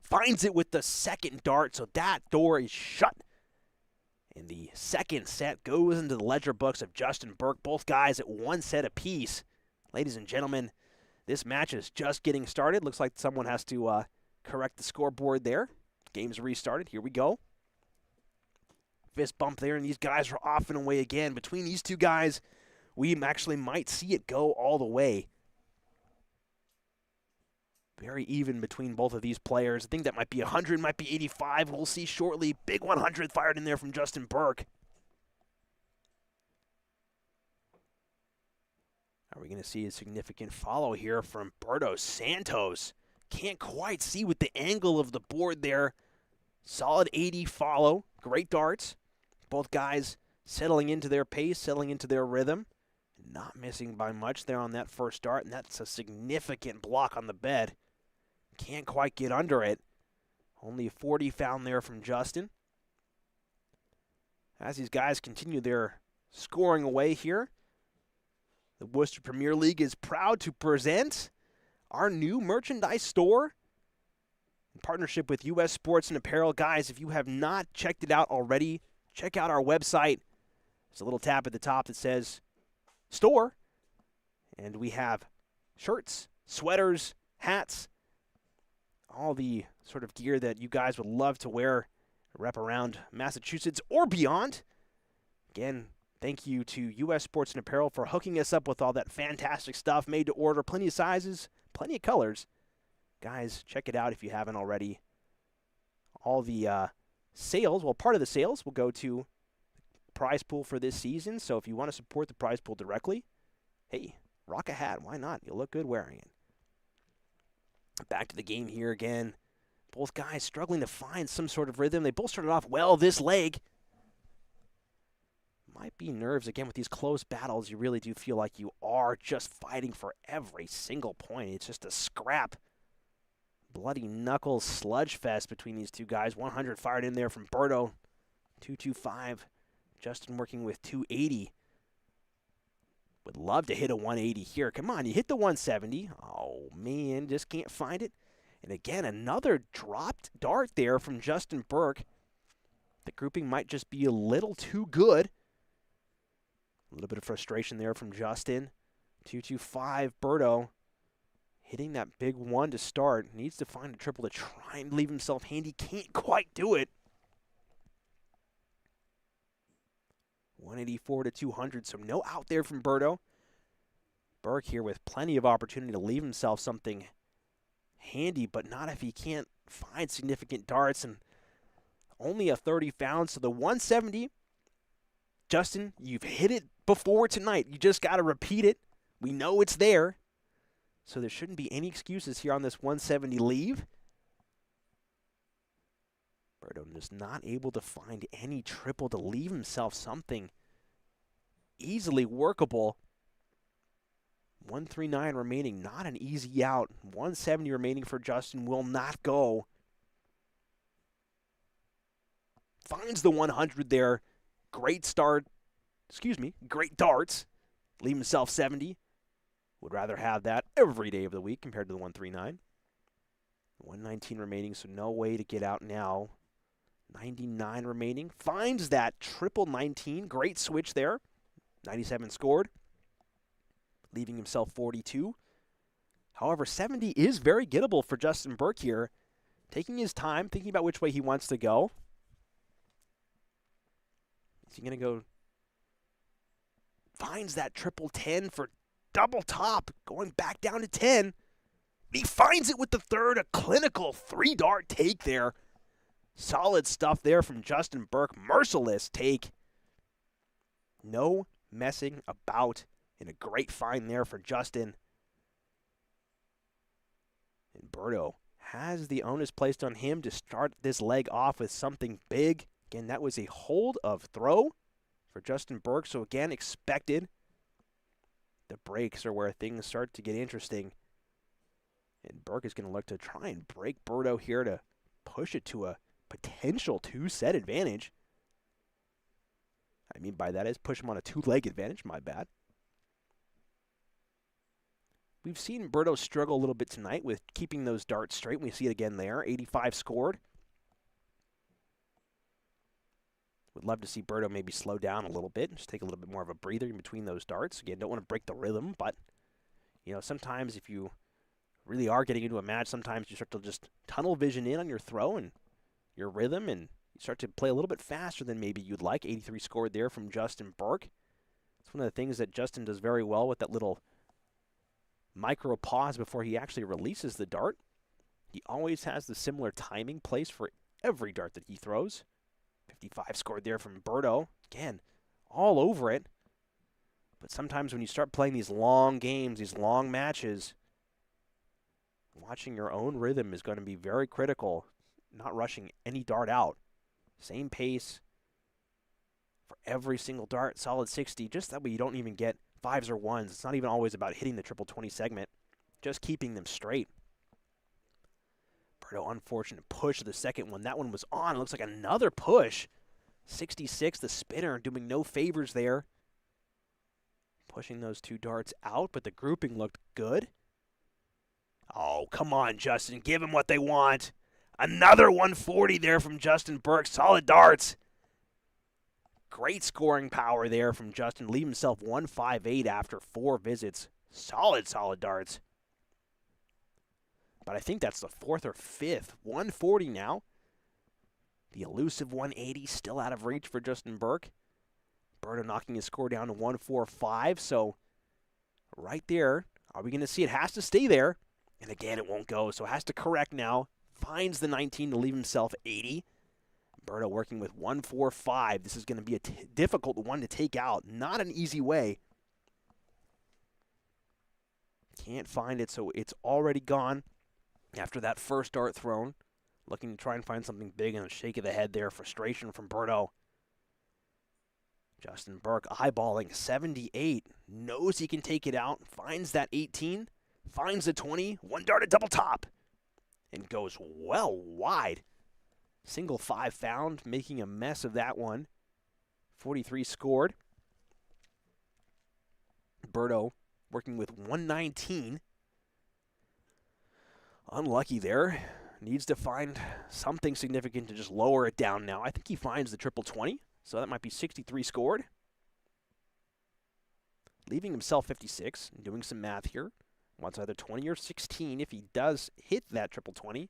Finds it with the second dart, so that door is shut. And the second set goes into the ledger books of Justin Burke. Both guys at 1 set apiece. Ladies and gentlemen, this match is just getting started. Looks like someone has to correct the scoreboard there. Game's restarted. Here we go. Fist bump there, and these guys are off and away again. Between these two guys, we actually might see it go all the way. Very even between both of these players. I think that might be 100, might be 85. We'll see shortly. Big 100 fired in there from Justin Burke. Are we going to see a significant follow here from Berto? Santos can't quite see with the angle of the board there. Solid 80 follow. Great darts. Both guys settling into their pace, settling into their rhythm. Not missing by much there on that first dart, and that's a significant block on the bed. Can't quite get under it. Only 40 found there from Justin. As these guys continue their scoring away here, the Worcester Premier League is proud to present our new merchandise store in partnership with U.S. Sports and Apparel. Guys, if you have not checked it out already, check out our website. There's a little tab at the top that says store, and we have shirts, sweaters, hats, all the sort of gear that you guys would love to wear, rep around Massachusetts or beyond. Again, thank you to U.S. Sports and Apparel for hooking us up with all that fantastic stuff, made to order, plenty of sizes, plenty of colors. Guys, check it out if you haven't already. All the sales, well, part of the sales will go to the prize pool for this season. So if you want to support the prize pool directly, hey, rock a hat. Why not? You'll look good wearing it. Back to the game here again. Both guys struggling to find some sort of rhythm. They both started off well this leg. Might be nerves. Again, with these close battles, you really do feel like you are just fighting for every single point. It's just a scrap. Bloody knuckles sludge fest between these two guys. 100 fired in there from Berto. 225. Justin working with 280. Would love to hit a 180 here. Come on, you hit the 170. Oh, man, just can't find it. And again, another dropped dart there from Justin Burke. The grouping might just be a little too good. A little bit of frustration there from Justin. 2-2-5, Berto hitting that big one to start. Needs to find a triple to try and leave himself handy. Can't quite do it. 184 to 200, so no out there from Berto. Burke here with plenty of opportunity to leave himself something handy, but not if he can't find significant darts, and only a 30 found, so the 170, Justin, you've hit it before tonight. You just got to repeat it. We know it's there, so there shouldn't be any excuses here on this 170 leave. Berto just not able to find any triple to leave himself something easily workable. 139 remaining, not an easy out. 170 remaining for Justin, will not go. Finds the 100 there. Great start. Great darts. Leave himself 70. Would rather have that every day of the week compared to the 139. 119 remaining, so no way to get out now. 99 remaining. Finds that triple 19. Great switch there. 97 scored. Leaving himself 42. However, 70 is very gettable for Justin Burke here. Taking his time, thinking about which way he wants to go. Is he going to go? Finds that triple 10 for double top. Going back down to 10. He finds it with the third. A clinical 3-dart take there. Solid stuff there from Justin Burke. Merciless take. No messing about. And a great find there for Justin. And Berto has the onus placed on him to start this leg off with something big. Again, that was a hold of throw for Justin Burke. So again, expected. The breaks are where things start to get interesting. And Burke is going to look to try and break Berto here to push it to a potential 2-set advantage. I mean by that is push him on a 2-leg advantage, my bad. We've seen Berto struggle a little bit tonight with keeping those darts straight. We see it again there. 85 scored. Would love to see Berto maybe slow down a little bit. Just take a little bit more of a breather in between those darts. Again, don't want to break the rhythm, but sometimes if you really are getting into a match, sometimes you start to just tunnel vision in on your throw and your rhythm, and you start to play a little bit faster than maybe you'd like. 83 scored there from Justin Burke. It's one of the things that Justin does very well with that little micro pause before he actually releases the dart. He always has the similar timing place for every dart that he throws. 55 scored there from Berto. Again, all over it. But sometimes when you start playing these long games, these long matches, watching your own rhythm is going to be very critical. Not rushing any dart out. Same pace for every single dart. Solid 60. Just that way you don't even get 5s or 1s. It's not even always about hitting the triple 20 segment. Just keeping them straight. Berto, unfortunate push of the second one. That one was on. It looks like another push. 66, the spinner, doing no favors there. Pushing those 2 darts out, but the grouping looked good. Oh, come on, Justin. Give them what they want. Another 140 there from Justin Burke. Solid darts. Great scoring power there from Justin. Leave himself 158 after 4 visits. Solid darts. But I think that's the 4th or 5th. 140 now. The elusive 180 still out of reach for Justin Burke. Berto knocking his score down to 145. So right there, are we going to see it? Has to stay there. And again, it won't go. So it has to correct now. Finds the 19 to leave himself 80. Berto working with 145. This is going to be a difficult one to take out. Not an easy way. Can't find it, so it's already gone after that first dart thrown. Looking to try and find something big, and a shake of the head there. Frustration from Berto. Justin Burke eyeballing 78. Knows he can take it out. Finds that 18. Finds the 20. 1 dart at double top. And goes well wide. Single 5 found, making a mess of that one. 43 scored. Berto working with 119. Unlucky there. needs to find something significant to just lower it down now. I think he finds the triple 20, so that might be 63 scored. Leaving himself 56, doing some math here. Wants either 20 or 16 if he does hit that triple 20. I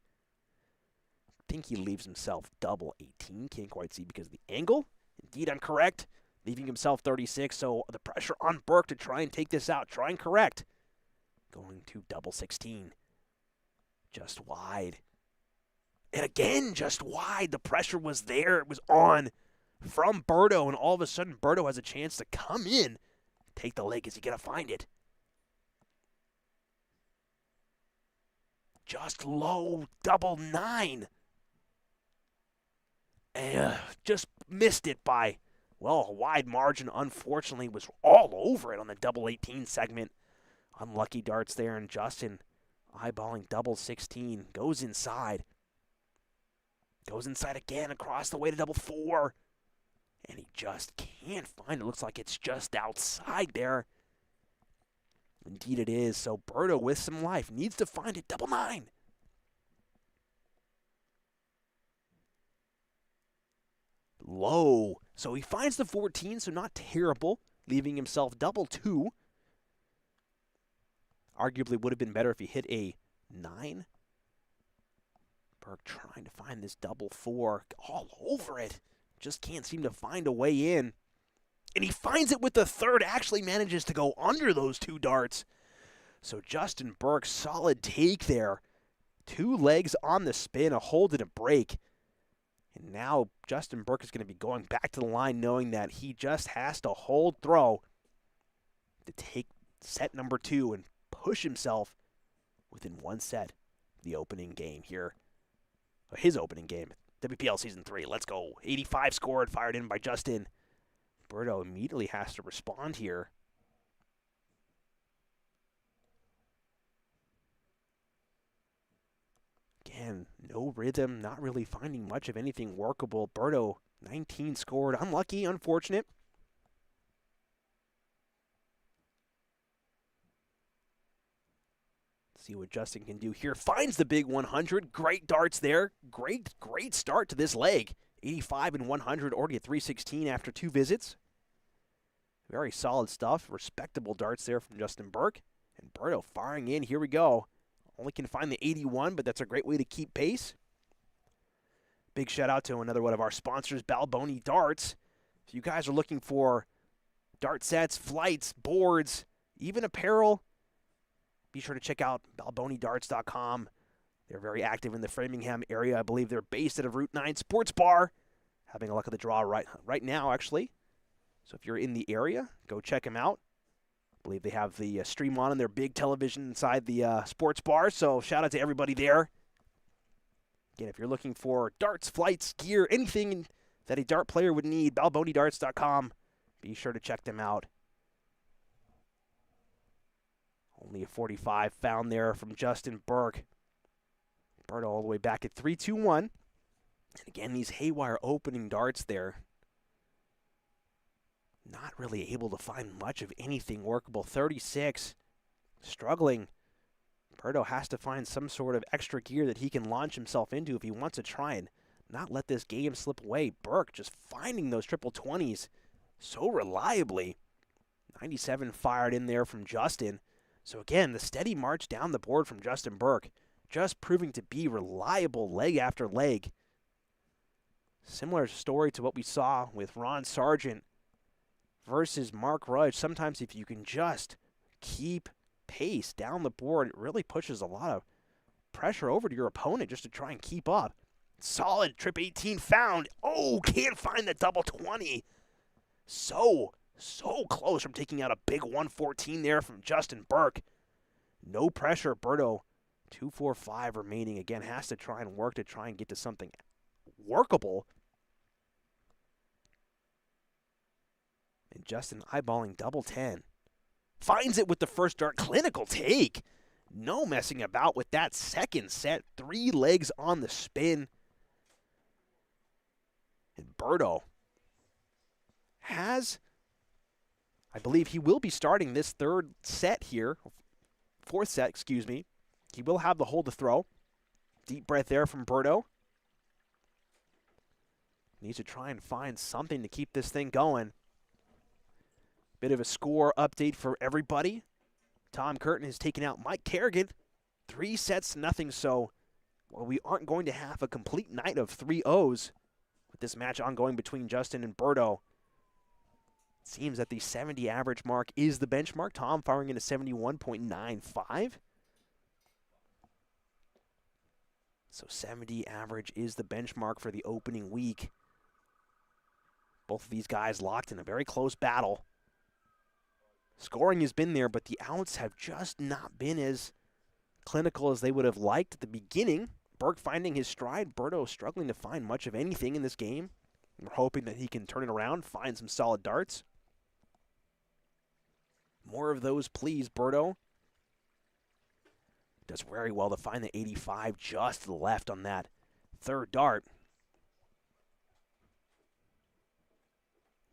think he leaves himself double 18. Can't quite see because of the angle. Indeed, I'm correct. Leaving himself 36, so the pressure on Burke to try and take this out. Try and correct. Going to double 16. Just wide. And again, just wide. The pressure was there. It was on from Berto, and all of a sudden, Berto has a chance to come in. Take the leg. Is he going to find it? Just low, double 9. Just missed it by, well, a wide margin. Unfortunately, was all over it on the double 18 segment. Unlucky darts there, and Justin eyeballing double 16. Goes inside. Goes inside again across the way to double 4. And he just can't find it. Looks like it's just outside there. Indeed it is. So Berto with some life needs to find it. Double 9. Low. So he finds the 14, so not terrible. Leaving himself double 2. Arguably would have been better if he hit a 9. Burke trying to find this double 4. All over it. Just can't seem to find a way in. And he finds it with the third. Actually manages to go under those 2 darts. So Justin Burke, solid take there. 2 legs on the spin, a hold and a break. And now Justin Burke is going to be going back to the line knowing that he just has to hold throw to take set number 2 and push himself within 1 set. The opening game here. His opening game. WPL Season 3. Let's go. 85 scored, fired in by Justin. Berto immediately has to respond here. Again, no rhythm, not really finding much of anything workable. Berto, 19 scored. Unlucky, unfortunate. See what Justin can do here. Finds the big 100. Great darts there. Great start to this leg. 85 and 100, already at 316 after 2 visits. Very solid stuff. Respectable darts there from Justin Burke. And Berto firing in. Here we go. Only can find the 81, but that's a great way to keep pace. Big shout out to another one of our sponsors, Balboni Darts. If you guys are looking for dart sets, flights, boards, even apparel, be sure to check out balbonidarts.com. They're very active in the Framingham area. I believe they're based at a Route 9 sports bar. Having a luck of the draw right now, actually. So if you're in the area, go check them out. I believe they have the stream on their big television inside the sports bar. So shout out to everybody there. Again, if you're looking for darts, flights, gear, anything that a dart player would need, balbonidarts.com. Be sure to check them out. Only a 45 found there from Justin Burke. Berto all the way back at 3-2-1. And again, these haywire opening darts there. Not really able to find much of anything workable. 36. Struggling. Berto has to find some sort of extra gear that he can launch himself into if he wants to try and not let this game slip away. Burke just finding those triple 20s so reliably. 97 fired in there from Justin. So again, the steady march down the board from Justin Burke, just proving to be reliable leg after leg. Similar story to what we saw with Ron Sargent versus Mark Rudge. Sometimes if you can just keep pace down the board, it really pushes a lot of pressure over to your opponent just to try and keep up. Solid trip 18 found. Oh, can't find the double 20. So close from taking out a big 114 there from Justin Burke. No pressure. Berto, 2-4-5 remaining. Again, has to try and work to try and get to something workable. And Justin eyeballing double 10. Finds it with the first dart. Clinical take. No messing about with that second set. 3 legs on the spin. And Berto has, I believe he will be starting this fourth set, excuse me. He will have the hold to throw. Deep breath there from Berto. Needs to try and find something to keep this thing going. Bit of a score update for everybody. Tom Curtin has taken out Mike Carignan. 3-0, so we aren't going to have a complete night of 3-0s with this match ongoing between Justin and Berto. It seems that the 70 average mark is the benchmark. Tom firing in a 71.95. So 70 average is the benchmark for the opening week. Both of these guys locked in a very close battle. Scoring has been there, but the outs have just not been as clinical as they would have liked at the beginning. Burke finding his stride. Berto struggling to find much of anything in this game. We're hoping that he can turn it around, find some solid darts. More of those, please, Berto. Does very well to find the 85 just to the left on that third dart.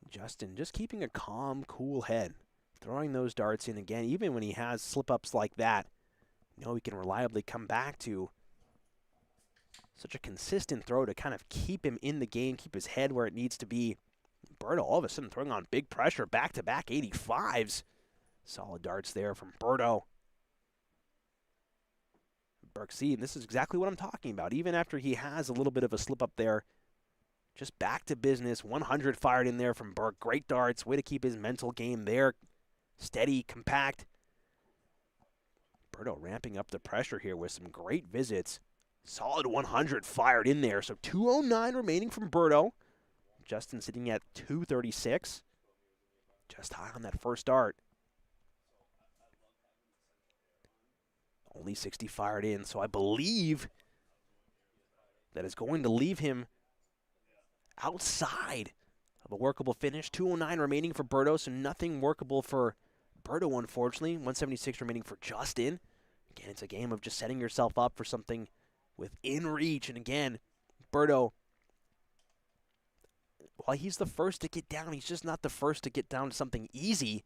Justin just keeping a calm, cool head. Throwing those darts in again, even when he has slip-ups like that. You know he can reliably come back to such a consistent throw to kind of keep him in the game, keep his head where it needs to be. Berto all of a sudden throwing on big pressure, back-to-back 85s. Solid darts there from Berto. Burke, see, this is exactly what I'm talking about. Even after he has a little bit of a slip-up there, just back to business. 100 fired in there from Burke. Great darts. Way to keep his mental game there. Steady, compact. Berto ramping up the pressure here with some great visits. Solid 100 fired in there. So 209 remaining from Berto. Justin sitting at 236. Just high on that first dart. Only 60 fired in, so I believe that is going to leave him outside of a workable finish. 209 remaining for Berto, so nothing workable for Berto, unfortunately. 176 remaining for Justin. Again, it's a game of just setting yourself up for something within reach. And again, Berto, while he's the first to get down, he's just not the first to get down to something easy.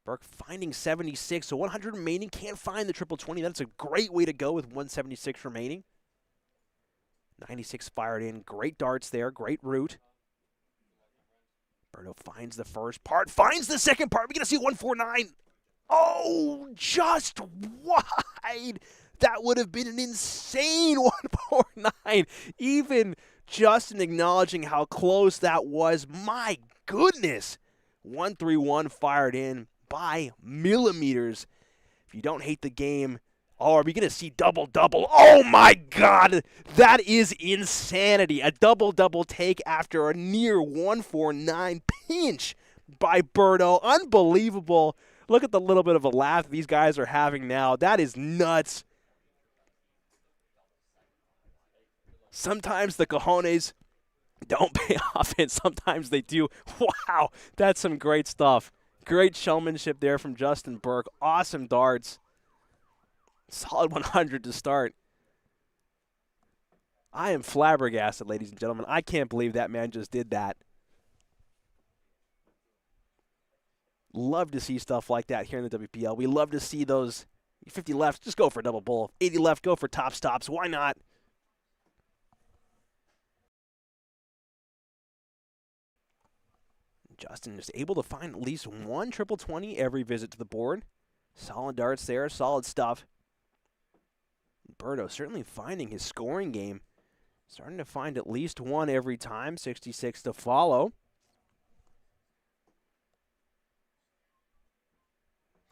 Burke finding 76, so 100 remaining. Can't find the triple 20. That's a great way to go with 176 remaining. 96 fired in. Great darts there. Great route. Berto finds the first part. Finds the second part. We're going to see 149. Oh, just wide. That would have been an insane 149. Even Justin acknowledging how close that was. My goodness. 131 fired in by millimeters. If you don't hate the game, oh, are we going to see double-double? Oh, my God. That is insanity. A double-double take after a near 149 pinch by Berto. Unbelievable. Look at the little bit of a laugh these guys are having now. That is nuts. Sometimes the cojones don't pay off, and sometimes they do. Wow, that's some great stuff. Great showmanship there from Justin Burke. Awesome darts. Solid 100 to start. I am flabbergasted, ladies and gentlemen. I can't believe that man just did that. Love to see stuff like that here in the WPL. We love to see those 50 left, just go for a double bull. 80 left, go for top stops. Why not? Justin is able to find at least one triple 20 every visit to the board. Solid darts there, solid stuff. Berto certainly finding his scoring game. Starting to find at least one every time. 66 to follow.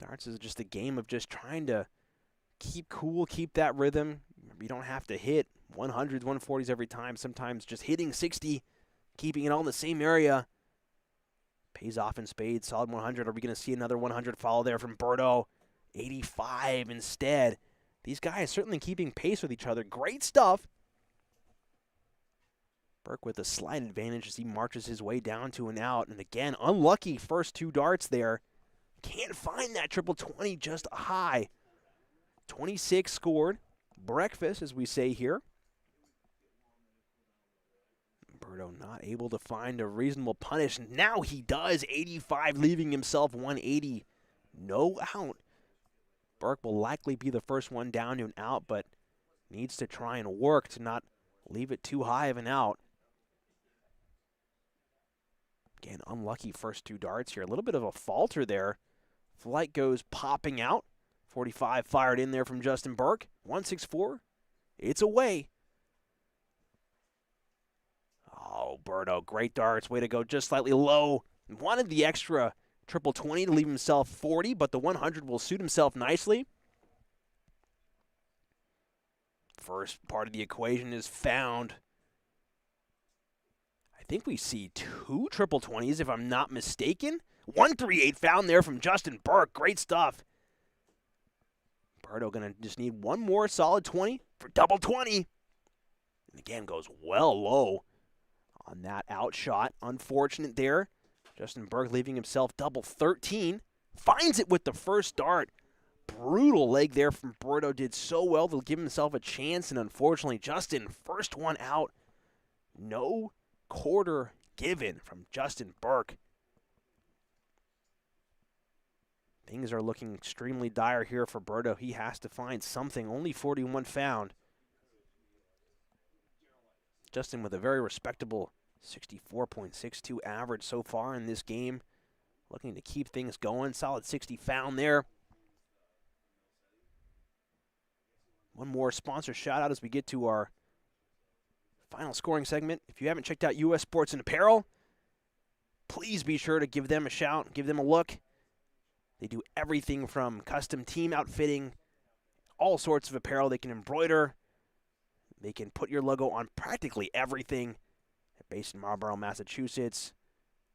Darts is just a game of just trying to keep cool, keep that rhythm. You don't have to hit 100s, 140s every time. Sometimes just hitting 60, keeping it all in the same area. Pays off in spades. Solid 100. Are we going to see another 100 follow there from Berto? 85 instead. These guys certainly keeping pace with each other. Great stuff. Burke with a slight advantage as he marches his way down to an out. And again, unlucky first two darts there. Can't find that triple 20 just high. 26 scored. Breakfast, as we say here. Berto not able to find a reasonable punish. Now he does. 85, leaving himself 180. No out. Burke will likely be the first one down to an out, but needs to try and work to not leave it too high of an out. Again, unlucky first 2 darts here. A little bit of a falter there. Flight goes popping out. 45 fired in there from Justin Burke. 164. It's away. Oh, Berto, great darts. Way to go, just slightly low. Wanted the extra triple 20 to leave himself 40, but the 100 will suit himself nicely. First part of the equation is found. I think we see 2 triple 20s, if I'm not mistaken. 138 found there from Justin Burke. Great stuff. Berto going to just need one more solid 20 for double 20. And again, goes well low on that outshot. Unfortunate there. Justin Burke leaving himself double 13. Finds it with the first dart. Brutal leg there from Berto. Did so well to give himself a chance. And unfortunately, Justin, first one out. No quarter given from Justin Burke. Things are looking extremely dire here for Berto. He has to find something. Only 41 found. Justin with a very respectable 64.62 average so far in this game. Looking to keep things going. Solid 60 found there. One more sponsor shout out as we get to our final scoring segment. If you haven't checked out U.S. Sports and Apparel, please be sure to give them a shout, give them a look. They do everything from custom team outfitting, all sorts of apparel. They can embroider. They can put your logo on practically everything. They're based in Marlborough, Massachusetts.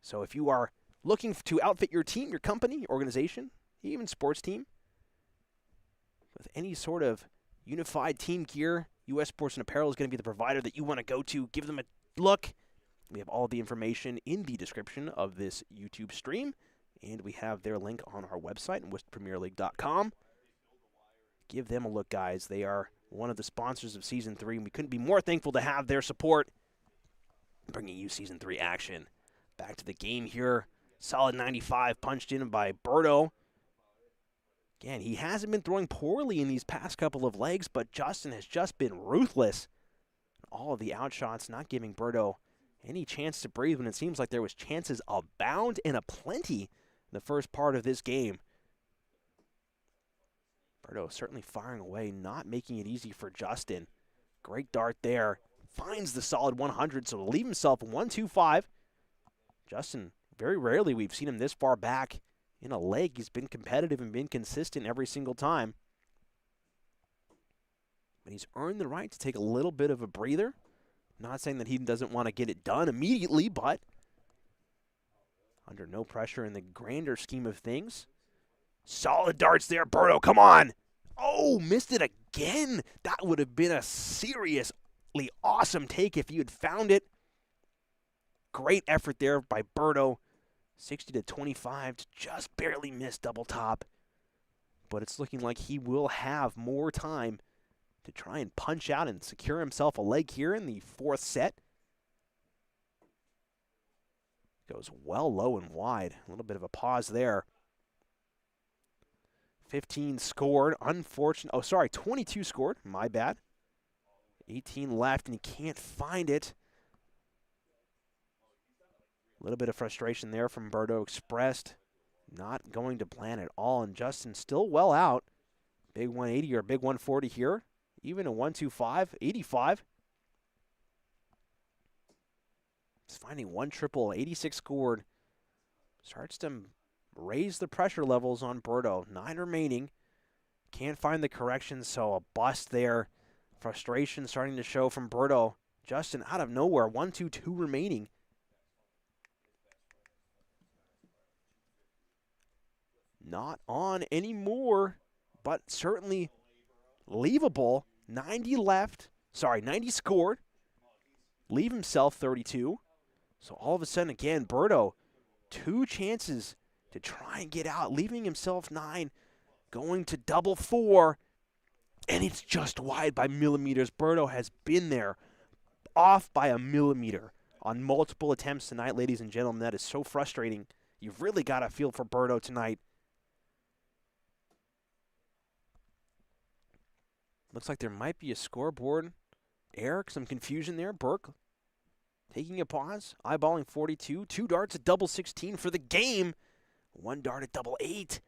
So if you are looking to outfit your team, your company, organization, even sports team, with any sort of unified team gear, U.S. Sports and Apparel is going to be the provider that you want to go to. Give them a look. We have all the information in the description of this YouTube stream, and we have their link on our website, WorcesterPremierLeague.com. Give them a look, guys. They are one of the sponsors of Season 3, and we couldn't be more thankful to have their support, bringing you Season 3 action. Back to the game here. Solid 95 punched in by Berto. Again, he hasn't been throwing poorly in these past couple of legs, but Justin has just been ruthless. All of the outshots not giving Berto any chance to breathe when it seems like there was chances abound and aplenty in the first part of this game. Berto certainly firing away, not making it easy for Justin. Great dart there. Finds the solid 100, so to leave himself 125. Justin, very rarely we've seen him this far back in a leg. He's been competitive and been consistent every single time. But he's earned the right to take a little bit of a breather. Not saying that he doesn't want to get it done immediately, but under no pressure in the grander scheme of things. Solid darts there, Berto, come on! Oh, missed it again! That would have been a seriously awesome take if you had found it. Great effort there by Berto. 60-25 to just barely miss double top. But it's looking like he will have more time to try and punch out and secure himself a leg here in the fourth set. Goes well low and wide. A little bit of a pause there. 15 scored. Unfortunate. Oh, sorry. 22 scored. My bad. 18 left, and he can't find it. A little bit of frustration there from Berto expressed. Not going to plan at all, and Justin still well out. Big 180 or big 140 here. Even a 125, 85. Just finding one triple, 86 scored. Starts to raise the pressure levels on Berto. 9 remaining. Can't find the correction, so a bust there. Frustration starting to show from Berto. Justin out of nowhere, 1-2-2 remaining. Not on anymore, but certainly leavable. 90 left. Sorry, 90 scored. Leave himself 32. So all of a sudden, again, Berto, 2 chances to try and get out, leaving himself 9, going to double 4, and it's just wide by millimeters. Berto has been there, off by a millimeter on multiple attempts tonight, ladies and gentlemen. That is so frustrating. You've really got to feel for Berto tonight. Looks like there might be a scoreboard error, some confusion there. Burke taking a pause, eyeballing 42. 2 darts at double 16 for the game. 1 dart at double 8.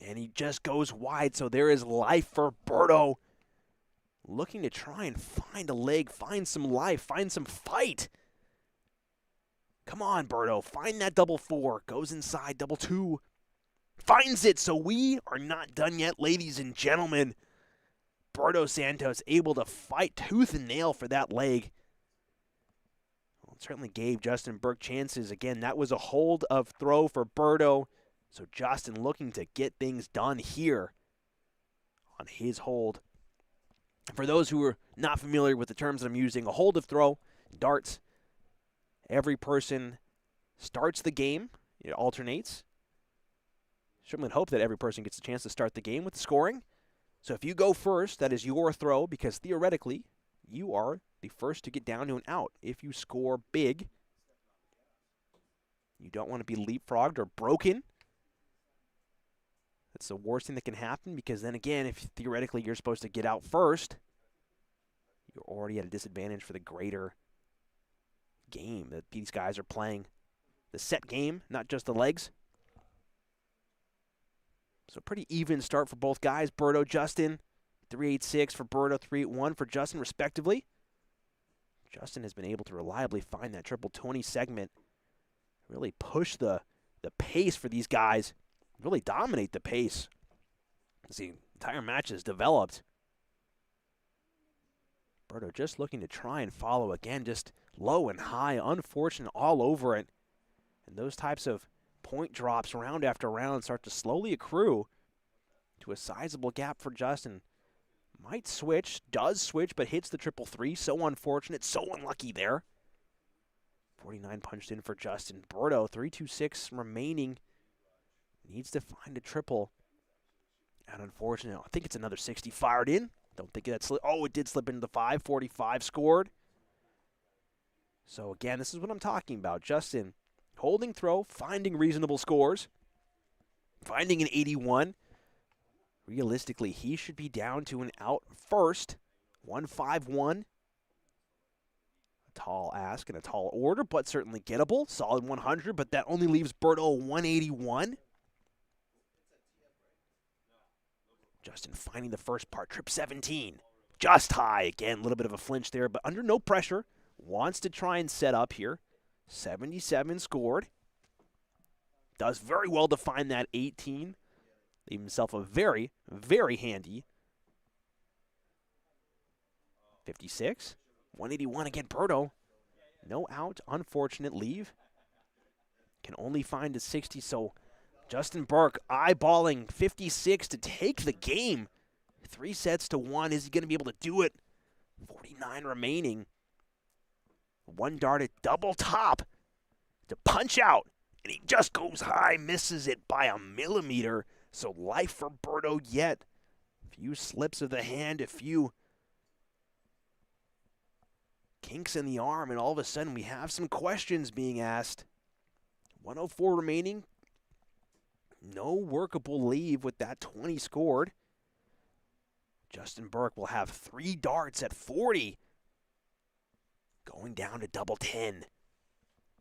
And he just goes wide, so there is life for Berto. Looking to try and find a leg, find some life, find some fight. Come on, Berto, find that double 4. Goes inside, double 2. Finds it, so we are not done yet, ladies and gentlemen. Berto Santos able to fight tooth and nail for that leg. Well, it certainly gave Justin Burke chances. Again, that was a hold of throw for Berto. So Justin looking to get things done here on his hold. For those who are not familiar with the terms that I'm using, a hold of throw, darts. Every person starts the game. It alternates. Certainly hope that every person gets a chance to start the game with scoring. So if you go first, that is your throw, because theoretically, you are the first to get down to an out. If you score big, you don't want to be leapfrogged or broken. That's the worst thing that can happen, because then again, if theoretically you're supposed to get out first, you're already at a disadvantage for the greater game that these guys are playing. The set game, not just the legs. So pretty even start for both guys. Berto, Justin, 3.86 for Berto, 3.81 for Justin, respectively. Justin has been able to reliably find that triple 20 segment, really push the pace for these guys, really dominate the pace as the entire match has developed. Berto just looking to try and follow again, just low and high, unfortunate all over it. And those types of point drops round after round start to slowly accrue to a sizable gap for Justin. Might switch, does switch, but hits the triple 3. So unfortunate, so unlucky there. 49 punched in for Justin. Berto, 3.26 remaining. Needs to find a triple. And unfortunate, I think it's another 60 fired in. Don't think that slipped. Oh, it did slip into the 5. 45 scored. So again, this is what I'm talking about. Justin holding throw, finding reasonable scores, finding an 81. Realistically, he should be down to an out first. 151. A tall ask and a tall order, but certainly gettable. Solid 100, but that only leaves Berto 181. Justin finding the first part, trip 17. Just high. Again, a little bit of a flinch there, but under no pressure. Wants to try and set up here. 77 scored. Does very well to find that 18. Leave himself a very, very handy 56. 181 again, Berto. No out, unfortunate leave. Can only find a 60, so Justin Burke eyeballing 56 to take the game. 3 sets to 1. Is he going to be able to do it? 49 remaining. 1 dart at double top to punch out. And he just goes high, misses it by a millimeter. So life for Berto yet. A few slips of the hand, a few kinks in the arm, and all of a sudden we have some questions being asked. 104 remaining. No workable leave with that 20 scored. Justin Burke will have 3 darts at 40. Going down to double 10.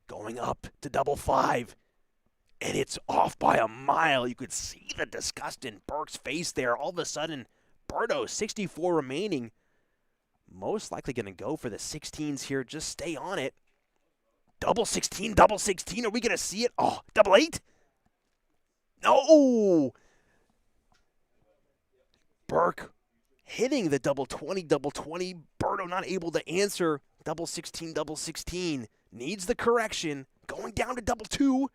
Going up to double 5. And it's off by a mile. You could see the disgust in Burke's face there. All of a sudden, Berto, 64 remaining. Most likely going to go for the 16s here. Just stay on it. Double 16, double 16. Are we going to see it? Oh, double 8? No! Burke hitting the double 20. Berto not able to answer. Double 16. Needs the correction. Going down to double 2.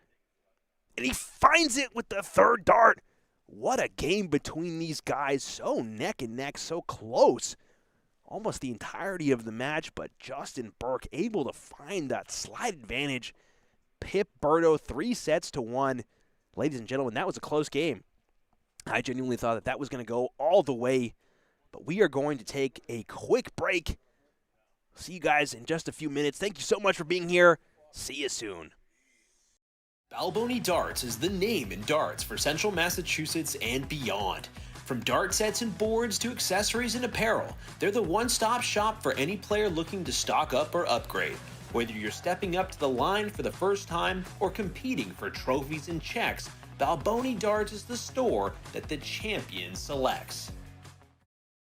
And he finds it with the 3rd dart. What a game between these guys. So neck and neck, so close. Almost the entirety of the match, but Justin Burke able to find that slight advantage. Pip Berto 3 sets to 1. Ladies and gentlemen, that was a close game. I genuinely thought that was going to go all the way. But we are going to take a quick break. See you guys in just a few minutes. Thank you so much for being here. See you soon. Balboni Darts is the name in darts for Central Massachusetts and beyond. From dart sets and boards to accessories and apparel, they're the one-stop shop for any player looking to stock up or upgrade. Whether you're stepping up to the line for the first time or competing for trophies and checks, Balboni Darts is the store that the champion selects.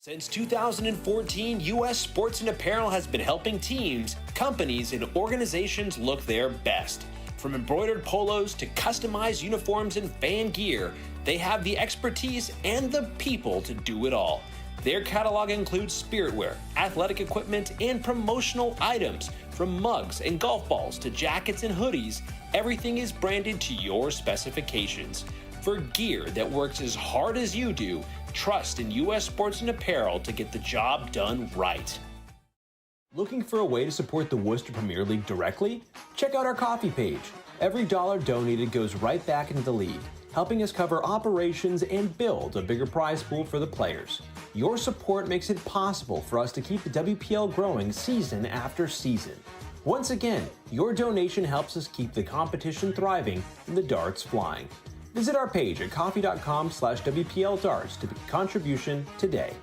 Since 2014, U.S. Sports and Apparel has been helping teams, companies, and organizations look their best. From embroidered polos to customized uniforms and fan gear, they have the expertise and the people to do it all. Their catalog includes spiritwear, athletic equipment, and promotional items. From mugs and golf balls to jackets and hoodies, everything is branded to your specifications. For gear that works as hard as you do, trust in U.S. Sports and Apparel to get the job done right. Looking for a way to support the Worcester Premier League directly? Check out our coffee page. Every dollar donated goes right back into the league, helping us cover operations and build a bigger prize pool for the players. Your support makes it possible for us to keep the WPL growing season after season. Once again, your donation helps us keep the competition thriving and the darts flying. Visit our page at coffee.com/WPL darts to make a contribution today.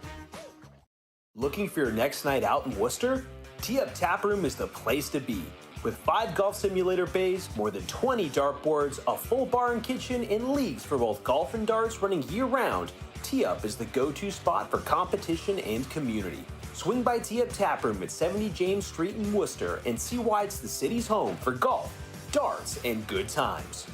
Looking for your next night out in Worcester? Tee-Up Taproom is the place to be. With 5 golf simulator bays, more than 20 dartboards, a full bar and kitchen, and leagues for both golf and darts running year-round, Tee-Up is the go-to spot for competition and community. Swing by Tee-Up Taproom at 70 James Street in Worcester and see why it's the city's home for golf, darts, and good times.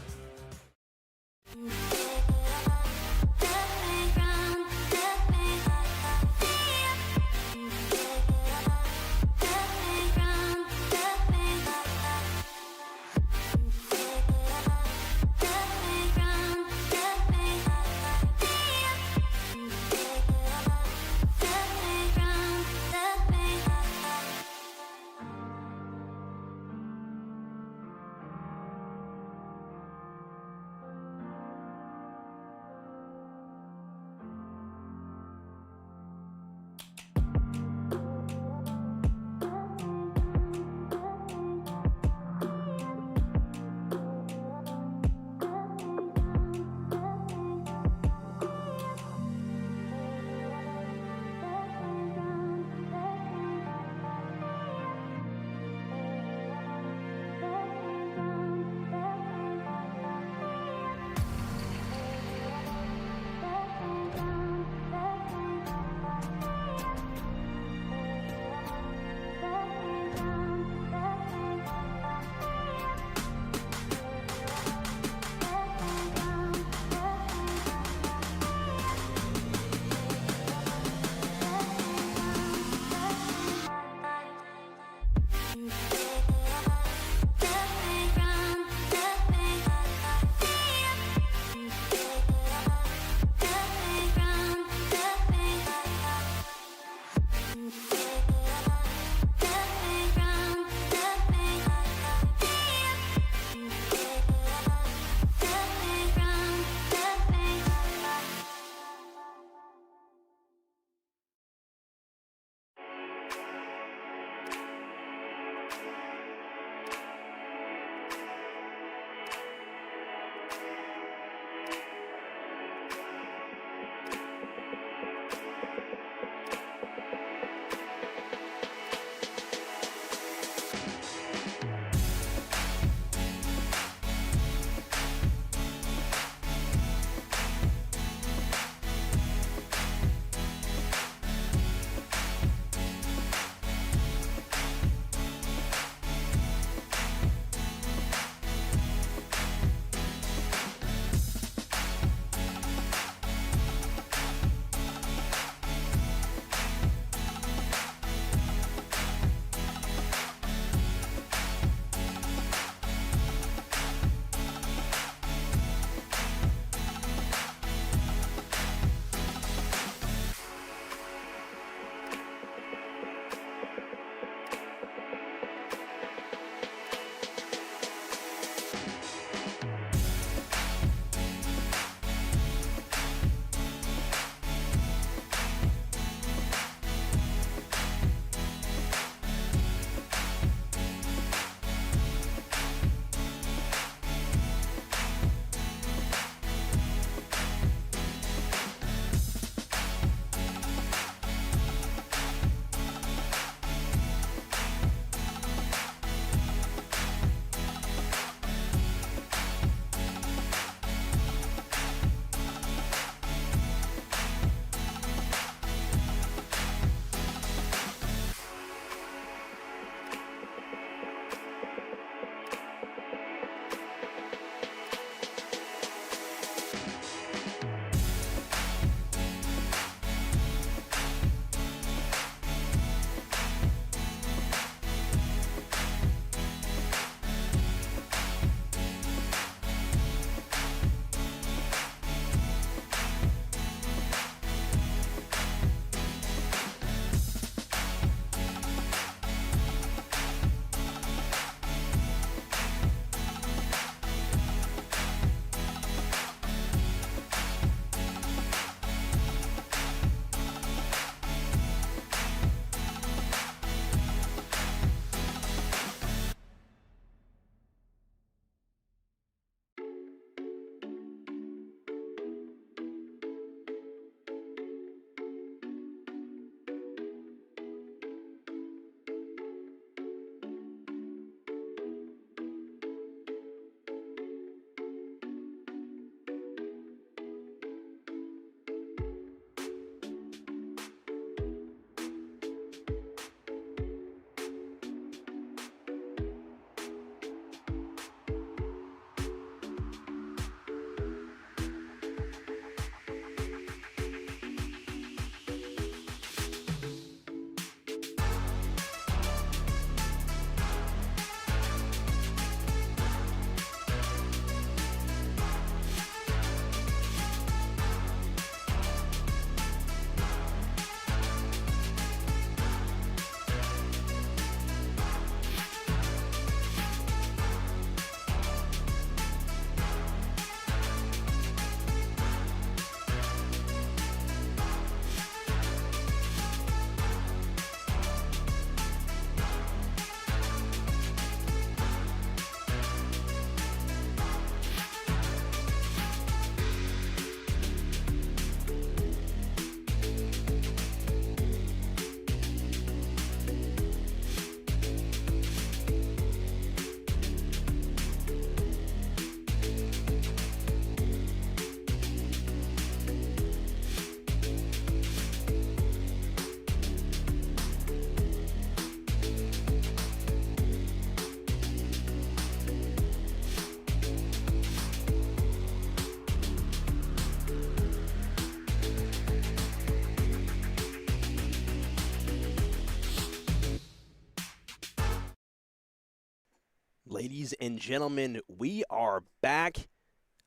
Ladies and gentlemen, we are back.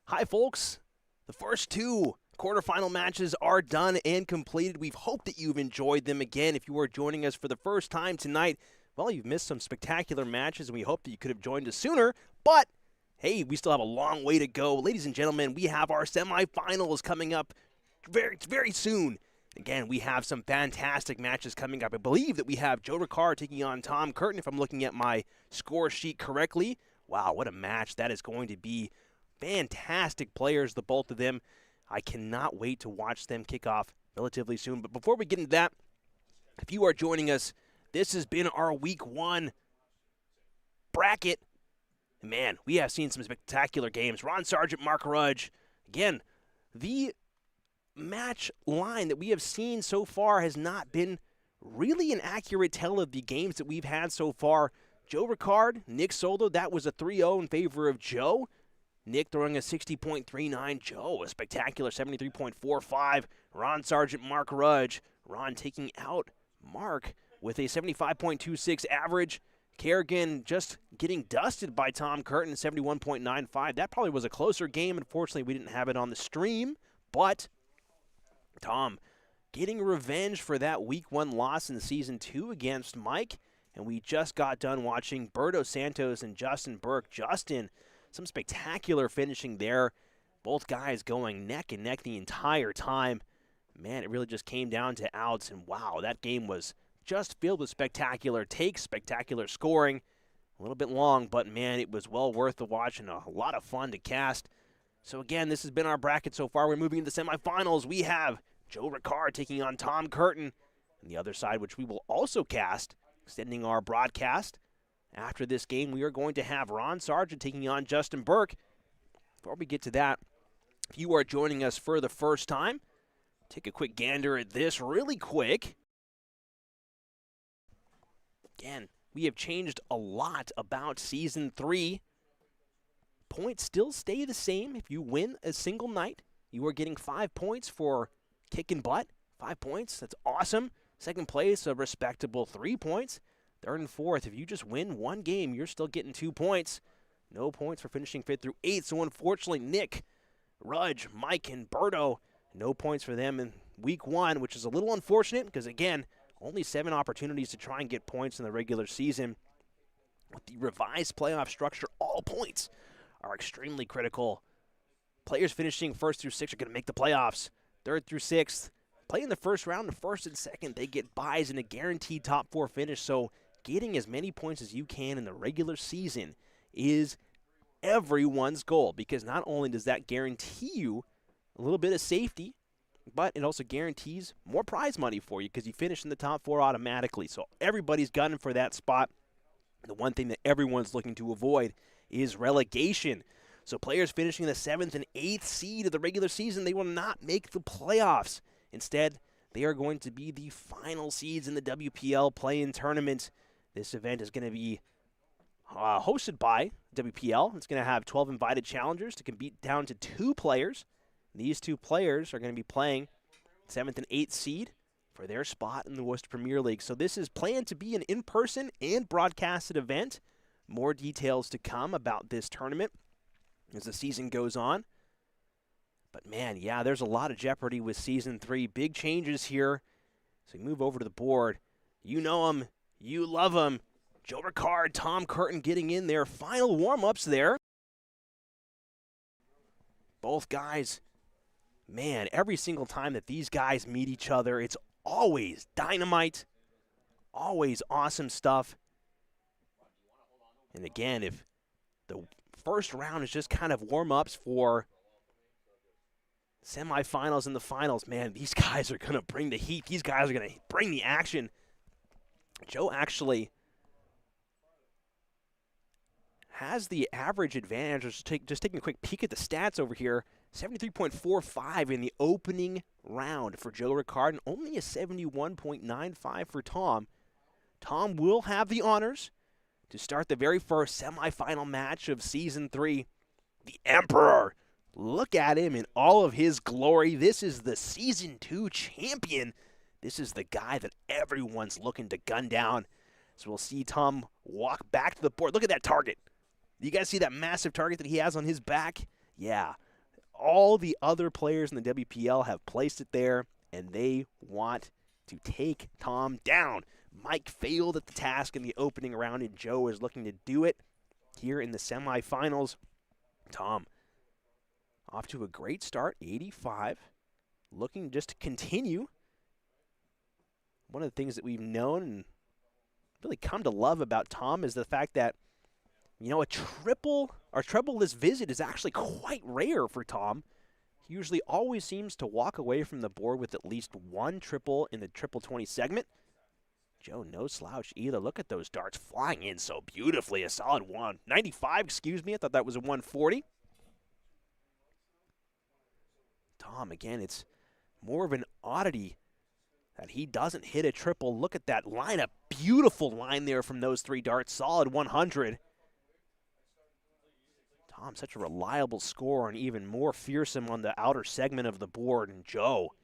Hi, folks. The first two quarterfinal matches are done and completed. We've hoped that you've enjoyed them. Again, if you are joining us for the first time tonight, well, you've missed some spectacular matches, and we hope that you could have joined us sooner. But, hey, we still have a long way to go. Ladies and gentlemen, we have our semifinals coming up very, very soon. Again, we have some fantastic matches coming up. I believe that we have Joe Ricard taking on Tom Curtin, if I'm looking at my score sheet correctly. Wow, what a match that is going to be. Fantastic players, the both of them. I cannot wait to watch them kick off relatively soon. But before we get into that, if you are joining us, this has been our Week 1 bracket. Man, we have seen some spectacular games. Sargent, Mark Rudge. Again, the match line that we have seen so far has not been really an accurate tell of the games that we've had so far. Joe Ricard, Nick Soldo, that was a 3-0 in favor of Joe. Nick throwing a 60.39. Joe, a spectacular 73.45. Sargent, Mark Rudge. Ron taking out Mark with a 75.26 average. Carignan just getting dusted by Tom Curtin, 71.95. That probably was a closer game. Unfortunately, we didn't have it on the stream, but Tom getting revenge for that Week 1 loss in Season 2 against Mike. And we just got done watching Berto, Santos, and Burke. Justin, some spectacular finishing there. Both guys going neck and neck the entire time. Man, it really just came down to outs. And wow, that game was just filled with spectacular takes, spectacular scoring. A little bit long, but man, it was well worth the watch and a lot of fun to cast. So again, this has been our bracket so far. We're moving into the semifinals. We have Joe Ricard taking on Tom Curtin. On the other side, which we will also cast, extending our broadcast. After this game, we are going to have Sargent taking on Justin Burke. Before we get to that, if you are joining us for the first time, take a quick gander at this really quick. Again, we have changed a lot about Season 3. Points still stay the same. If you win a single night, you are getting 5 points for kicking butt. 5 points, that's awesome. Second place, a respectable 3 points. Third and fourth, if you just win one game, you're still getting 2 points. No points for finishing 5th through 8th. So unfortunately, Nick, Rudge, Mike, and Berto, no points for them in Week 1, which is a little unfortunate because, again, only 7 opportunities to try and get points in the regular season. With the revised playoff structure, all points are extremely critical. Players finishing 1st through 6th are going to make the playoffs. 3rd through 6th, play in the first round, the 1st and 2nd, they get buys and a guaranteed top 4 finish. So getting as many points as you can in the regular season is everyone's goal, because not only does that guarantee you a little bit of safety, but it also guarantees more prize money for you because you finish in the top 4 automatically. So everybody's gunning for that spot. The one thing that everyone's looking to avoid is relegation. So players finishing the 7th and 8th seed of the regular season, they will not make the playoffs. Instead, they are going to be the final seeds in the WPL play-in tournament. This event is going to be hosted by WPL. It's going to have 12 invited challengers to compete down to 2 players. These 2 players are going to be playing 7th and 8th seed for their spot in the Worcester Premier League. So this is planned to be an in-person and broadcasted event. More details to come about this tournament as the season goes on. But man, yeah, there's a lot of jeopardy with Season 3. Big changes here. So we move over to the board. You know them. You love them. Joe Ricard, Tom Curtin getting in their final warm-ups there. Both guys, man, every single time that these guys meet each other, it's always dynamite, always awesome stuff. And again, if the first round is just kind of warm-ups for semifinals and the finals, man, these guys are going to bring the heat. These guys are going to bring the action. Joe actually has the average advantage. Just taking a quick peek at the stats over here. 73.45 in the opening round for Joe Ricard, and only a 71.95 for Tom. Tom will have the honors to start the very first semifinal match of Season 3. The Emperor. Look at him in all of his glory. This is the Season 2 champion. This is the guy that everyone's looking to gun down. So we'll see Tom walk back to the board. Look at that target. You guys see that massive target that he has on his back? Yeah. All the other players in the WPL have placed it there, and they want to take Tom down. Mike failed at the task in the opening round, and Joe is looking to do it here in the semifinals. Tom, off to a great start, 85, looking just to continue. One of the things that we've known and really come to love about Tom is the fact that, a triple or treble-less visit is actually quite rare for Tom. He usually always seems to walk away from the board with at least one triple in the triple 20 segment. Joe, no slouch either. Look at those darts flying in so beautifully. A solid 195, excuse me. I thought that was a 140. Tom, again, it's more of an oddity that he doesn't hit a triple. Look at that line, a beautiful line there from those three darts. Solid 100. Tom, such a reliable scorer and even more fearsome on the outer segment of the board. And Joe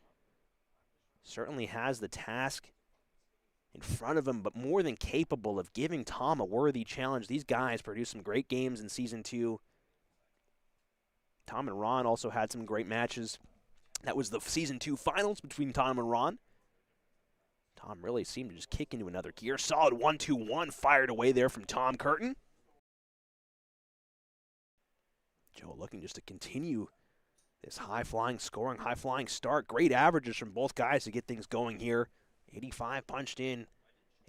certainly has the task in front of him, but more than capable of giving Tom a worthy challenge. These guys produced some great games in Season 2. Tom and Ron also had some great matches. That was the Season 2 finals between Tom and Ron. Tom really seemed to just kick into another gear. Solid 1-2-1 fired away there from Tom Curtin. Joe looking just to continue this high-flying scoring, high-flying start. Great averages from both guys to get things going here. 85 punched in,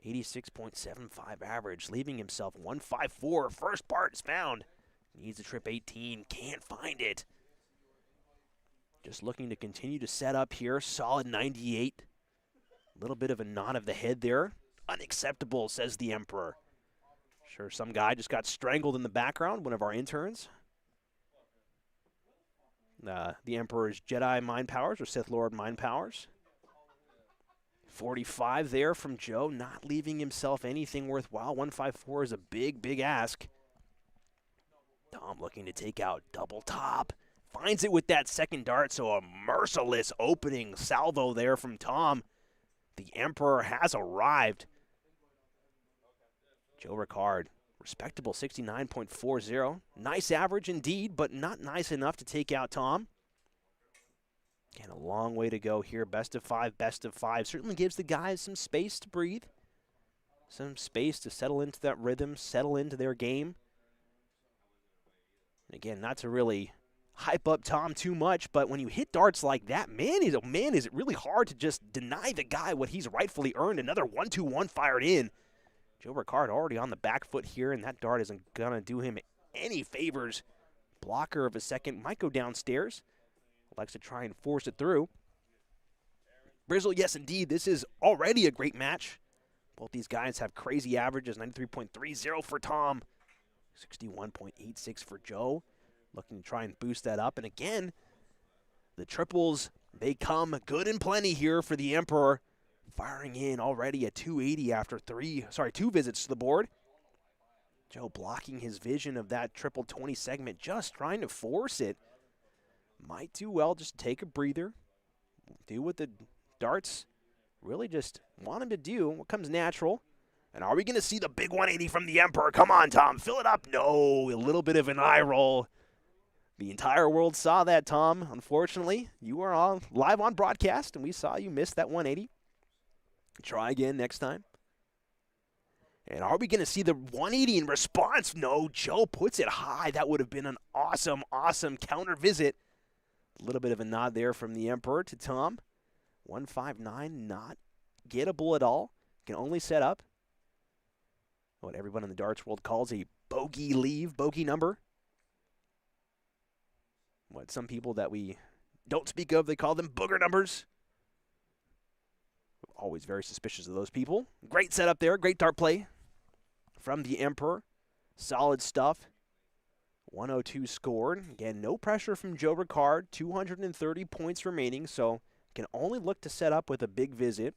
86.75 average, leaving himself 154. First part is found. Needs a trip 18, can't find it. Just looking to continue to set up here. Solid 98. A little bit of a nod of the head there. Unacceptable, says the Emperor. Sure, some guy just got strangled in the background, one of our interns. The Emperor's Jedi mind powers or Sith Lord mind powers. 45 there from Joe, not leaving himself anything worthwhile. 154 is a big, big ask. Tom looking to take out double top. Finds it with that second dart, so a merciless opening salvo there from Tom. The Emperor has arrived. Joe Ricard, respectable 69.40. Nice average indeed, but not nice enough to take out Tom. Again, a long way to go here. Best of five, best of five. Certainly gives the guys some space to breathe. Some space to settle into that rhythm, settle into their game. And again, not to really hype up Tom too much, but when you hit darts like that, man, is it really hard to just deny the guy what he's rightfully earned. Another 1-2-1 fired in. Joe Ricard already on the back foot here, and that dart isn't going to do him any favors. Blocker of a second might go downstairs. Likes to try and force it through. Brizzle, yes, indeed, this is already a great match. Both these guys have crazy averages, 93.30 for Tom, 61.86 for Joe. Looking to try and boost that up. And again, the triples, they come good and plenty here for the Emperor. Firing in already at 280 after two visits to the board. Joe blocking his vision of that triple 20 segment, just trying to force it. Might do well, just take a breather. Do what the darts really just want him to do, what comes natural. And are we going to see the big 180 from the Emperor? Come on, Tom, fill it up. No, a little bit of an eye roll. The entire world saw that, Tom. Unfortunately, you were live on broadcast, and we saw you miss that 180. Try again next time. And are we going to see the 180 in response? No, Joe puts it high. That would have been an awesome, awesome counter visit. A little bit of a nod there from the Emperor to Tom. 159, not gettable at all. Can only set up what everyone in the darts world calls a bogey number. What some people that we don't speak of, they call them booger numbers. Always very suspicious of those people. Great setup there, great dart play from the Emperor. Solid stuff. 102 scored. Again, no pressure from Joe Ricard. 230 points remaining, so can only look to set up with a big visit.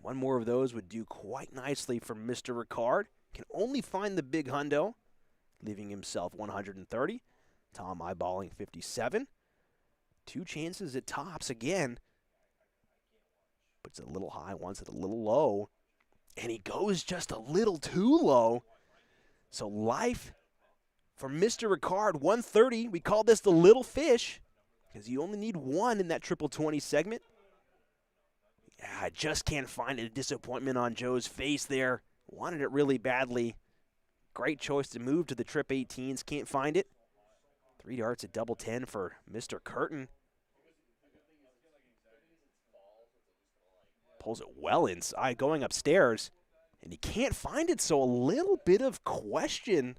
One more of those would do quite nicely for Mr. Ricard. Can only find the big hundo, leaving himself 130. Tom eyeballing 57. Two chances at tops again. Puts it a little high, wants it a little low. And he goes just a little too low. So life for Mr. Ricard, 130. We call this the little fish because you only need one in that triple 20 segment. Yeah, I just can't find it. A disappointment on Joe's face there. Wanted it really badly. Great choice to move to the trip 18s. Can't find it. 3 darts at double 10 for Mr. Curtin. Pulls it well inside, going upstairs, and he can't find it, so a little bit of questioning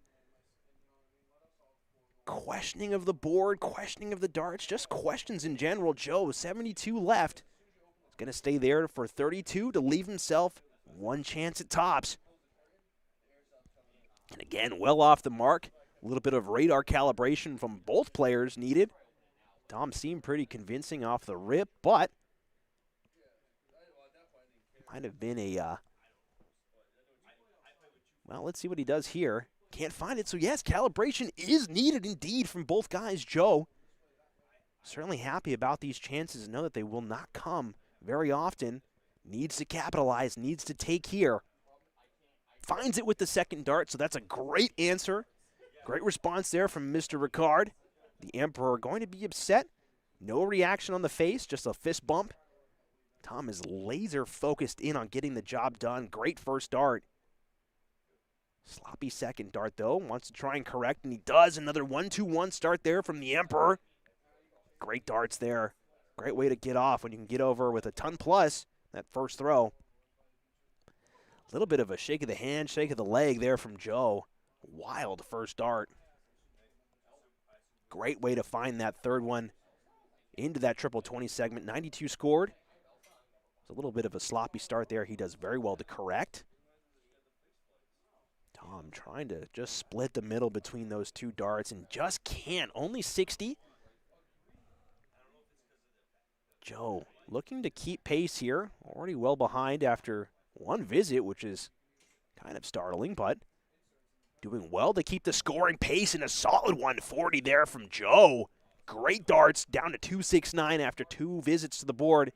of the board, questioning of the darts, just questions in general. Joe, 72 left. He's going to stay there for 32 to leave himself one chance at tops. And again, well off the mark. A little bit of radar calibration from both players needed. Tom seemed pretty convincing off the rip, but might have been a, well, let's see what he does here. Can't find it, so yes, calibration is needed indeed from both guys. Joe, certainly happy about these chances and know that they will not come very often. Needs to capitalize, needs to take here. Finds it with the second dart, so that's a great answer. Great response there from Mr. Ricard. The Emperor going to be upset. No reaction on the face, just a fist bump. Tom is laser focused in on getting the job done. Great first dart. Sloppy second dart, though. Wants to try and correct, and he does. Another 1-2-1 start there from the Emperor. Great darts there. Great way to get off when you can get over with a ton plus that first throw. A little bit of a shake of the hand, shake of the leg there from Joe. Wild first dart. Great way to find that third one into that triple 20 segment. 92 scored. It's a little bit of a sloppy start there. He does very well to correct. Tom trying to just split the middle between those two darts and just can't. Only 60. Joe looking to keep pace here. Already well behind after one visit, which is kind of startling, but doing well to keep the scoring pace, and a solid 140 there from Joe. Great darts down to 269 after 2 visits to the board.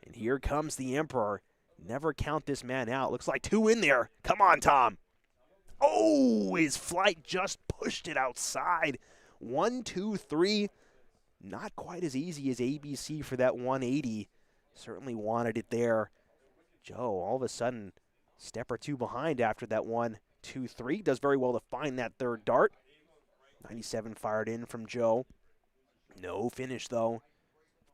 And here comes the Emperor. Never count this man out. Looks like 2 in there. Come on, Tom. Oh, his flight just pushed it outside. 1, 2, 3. Not quite as easy as ABC for that 180. Certainly wanted it there. Joe, all of a sudden, step or two behind after that 1, 2, 3. Does very well to find that third dart. 97 fired in from Joe. No finish, though.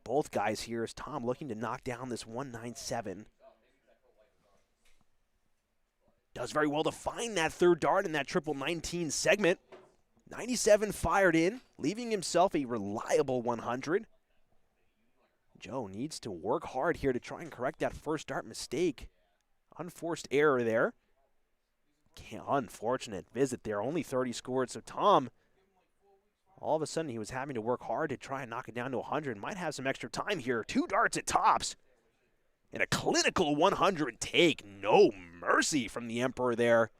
Both guys here as Tom looking to knock down this 197. Does very well to find that third dart in that triple 19 segment. 97 fired in, leaving himself a reliable 100. Joe needs to work hard here to try and correct that first dart mistake. Unforced error there. Unfortunate visit there. Only 30 scored, so Tom, all of a sudden, he was having to work hard to try and knock it down to 100. Might have some extra time here. 2 darts at tops. And a clinical 100 take. No mercy from the Emperor there.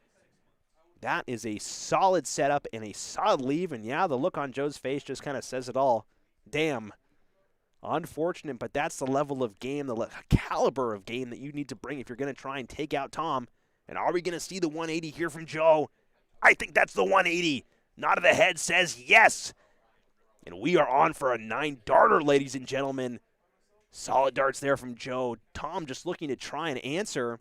That is a solid setup and a solid leave. And yeah, the look on Joe's face just kind of says it all. Damn. Unfortunate, but that's the level of game, the caliber of game that you need to bring if you're going to try and take out Tom. And are we going to see the 180 here from Joe? I think that's the 180. Nod of the head says yes. And we are on for a 9-darter, ladies and gentlemen. Solid darts there from Joe. Tom just looking to try and answer.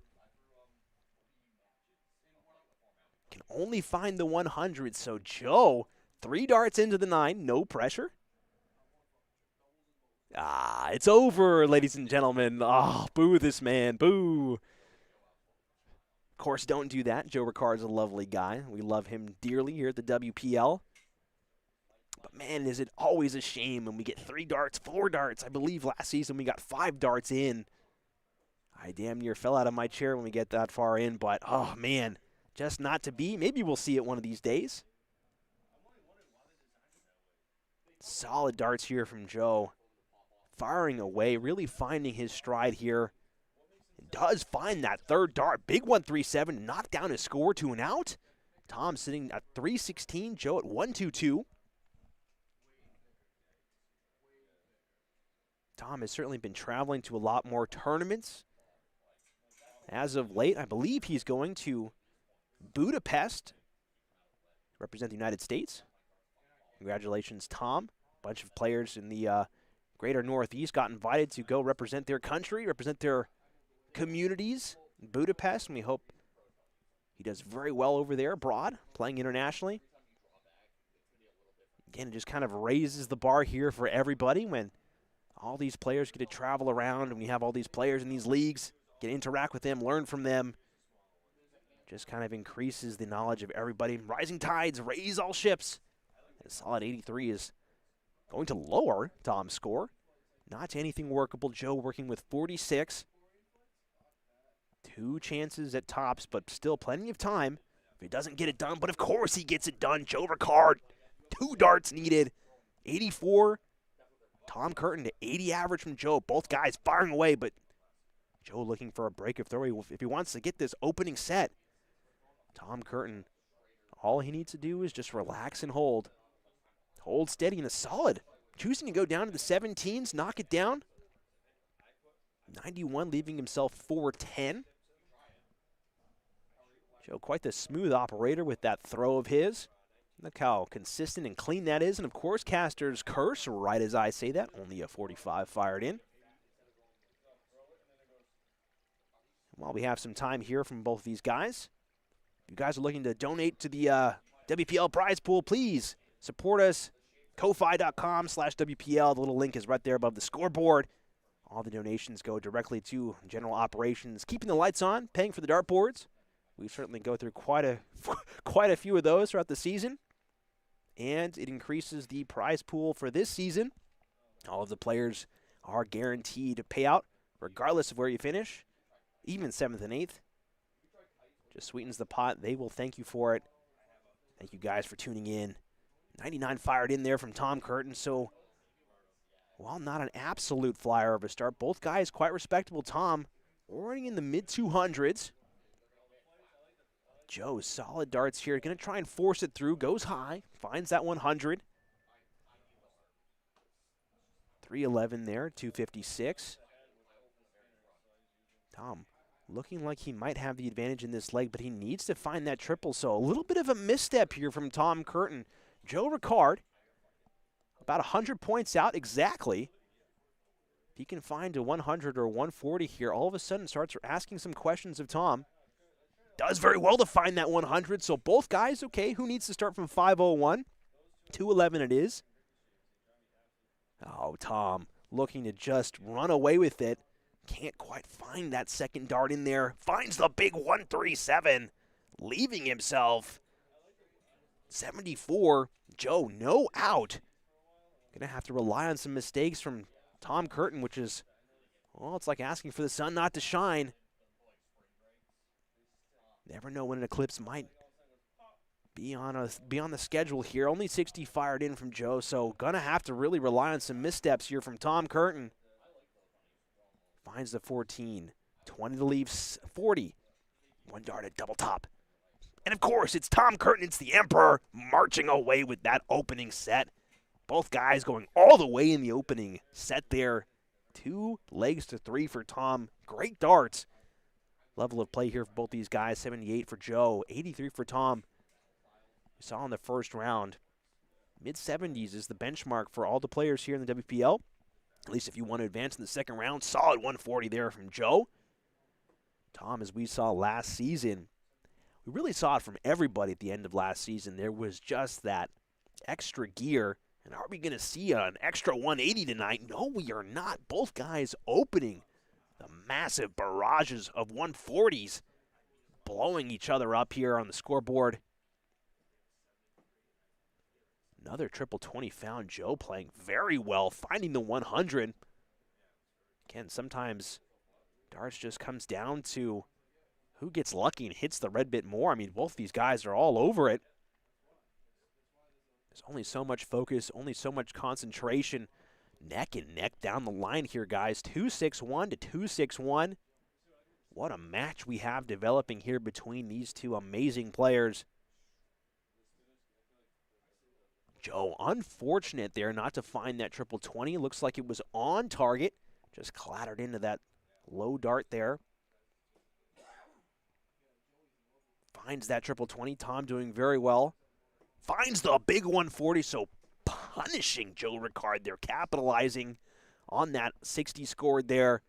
Can only find the 100. So Joe, 3 darts into the 9. No pressure. It's over, ladies and gentlemen. Boo this man. Boo. Of course, don't do that. Joe Ricard's a lovely guy. We love him dearly here at the WPL. But, man, is it always a shame when we get 3 darts, 4 darts. I believe last season we got 5 darts in. I damn near fell out of my chair when we get that far in. But, oh, man, just not to be. Maybe we'll see it one of these days. Solid darts here from Joe. Firing away, really finding his stride here. Does find that third dart. Big 137, knock down his score to an out. Tom sitting at 316, Joe at 122. Tom has certainly been traveling to a lot more tournaments. As of late, I believe he's going to Budapest represent the United States. Congratulations, Tom. A bunch of players in the greater Northeast got invited to go represent their country, represent their communities in Budapest, and we hope he does very well over there abroad, playing internationally. Again, it just kind of raises the bar here for everybody when all these players get to travel around and we have all these players in these leagues, get to interact with them, learn from them. Just kind of increases the knowledge of everybody. Rising tides raise all ships. And a solid 83 is going to lower Tom's score. Not to anything workable. Joe working with 46. 2 chances at tops, but still plenty of time if he doesn't get it done. But of course he gets it done. Joe Ricard, 2 darts needed. 84. Tom Curtin to 80 average from Joe. Both guys firing away, but Joe looking for a break of throw if he wants to get this opening set. Tom Curtin, all he needs to do is just relax and hold. Hold steady and a solid. Choosing to go down to the 17s, knock it down. 91, leaving himself 410. Joe, quite the smooth operator with that throw of his. Look how consistent and clean that is. And, of course, Caster's curse, right as I say that. Only a 45 fired in. While we have some time here from both these guys, if you guys are looking to donate to the WPL prize pool, please support us. Ko-fi.com/WPL. The little link is right there above the scoreboard. All the donations go directly to general operations, keeping the lights on, paying for the dartboards. We certainly go through quite a few of those throughout the season. And it increases the prize pool for this season. All of the players are guaranteed to pay out regardless of where you finish, even 7th and 8th. Just sweetens the pot. They will thank you for it. Thank you guys for tuning in. 99 fired in there from Tom Curtin. So, while not an absolute flyer of a start, both guys quite respectable. Tom already in the mid-200s. Joe, solid darts here. Going to try and force it through. Goes high. Finds that 100. 311 there. 256. Tom looking like he might have the advantage in this leg, but he needs to find that triple. So a little bit of a misstep here from Tom Curtin. Joe Ricard, about 100 points out exactly. If he can find a 100 or 140 here, all of a sudden starts asking some questions of Tom. Does very well to find that 100, so both guys, okay, who needs to start from 501? 211 it is. Oh, Tom looking to just run away with it. Can't quite find that second dart in there. Finds the big 137, leaving himself 74. Joe, no out. Going to have to rely on some mistakes from Tom Curtin, which is, well, it's like asking for the sun not to shine. Never know when an eclipse might be on the schedule here. Only 60 fired in from Joe, so going to have to really rely on some missteps here from Tom Curtin. Finds the 14. 20 to leave, 40. 1 dart at double top. And, of course, it's Tom Curtin. It's the Emperor marching away with that opening set. Both guys going all the way in the opening set there. 2 legs to 3 for Tom. Great darts. Level of play here for both these guys. 78 for Joe. 83 for Tom. We saw in the first round. Mid-70s is the benchmark for all the players here in the WPL. At least if you want to advance in the second round. Solid 140 there from Joe. Tom, as we saw last season, we really saw it from everybody at the end of last season. There was just that extra gear. And are we going to see an extra 180 tonight? No, we are not. Both guys opening the massive barrages of 140s, blowing each other up here on the scoreboard. Another triple 20 found. Joe playing very well, finding the 100. Again, sometimes darts just comes down to who gets lucky and hits the red bit more. I mean, both these guys are all over it. There's only so much focus, only so much concentration. Neck and neck down the line here, guys. 261 to 261. What a match we have developing here between these two amazing players. Joe, unfortunate there not to find that triple 20. Looks like it was on target. Just clattered into that low dart there. Finds that triple 20. Tom doing very well. finds the big 140, so punishing Joe Ricard there, capitalizing on that 60 scored there.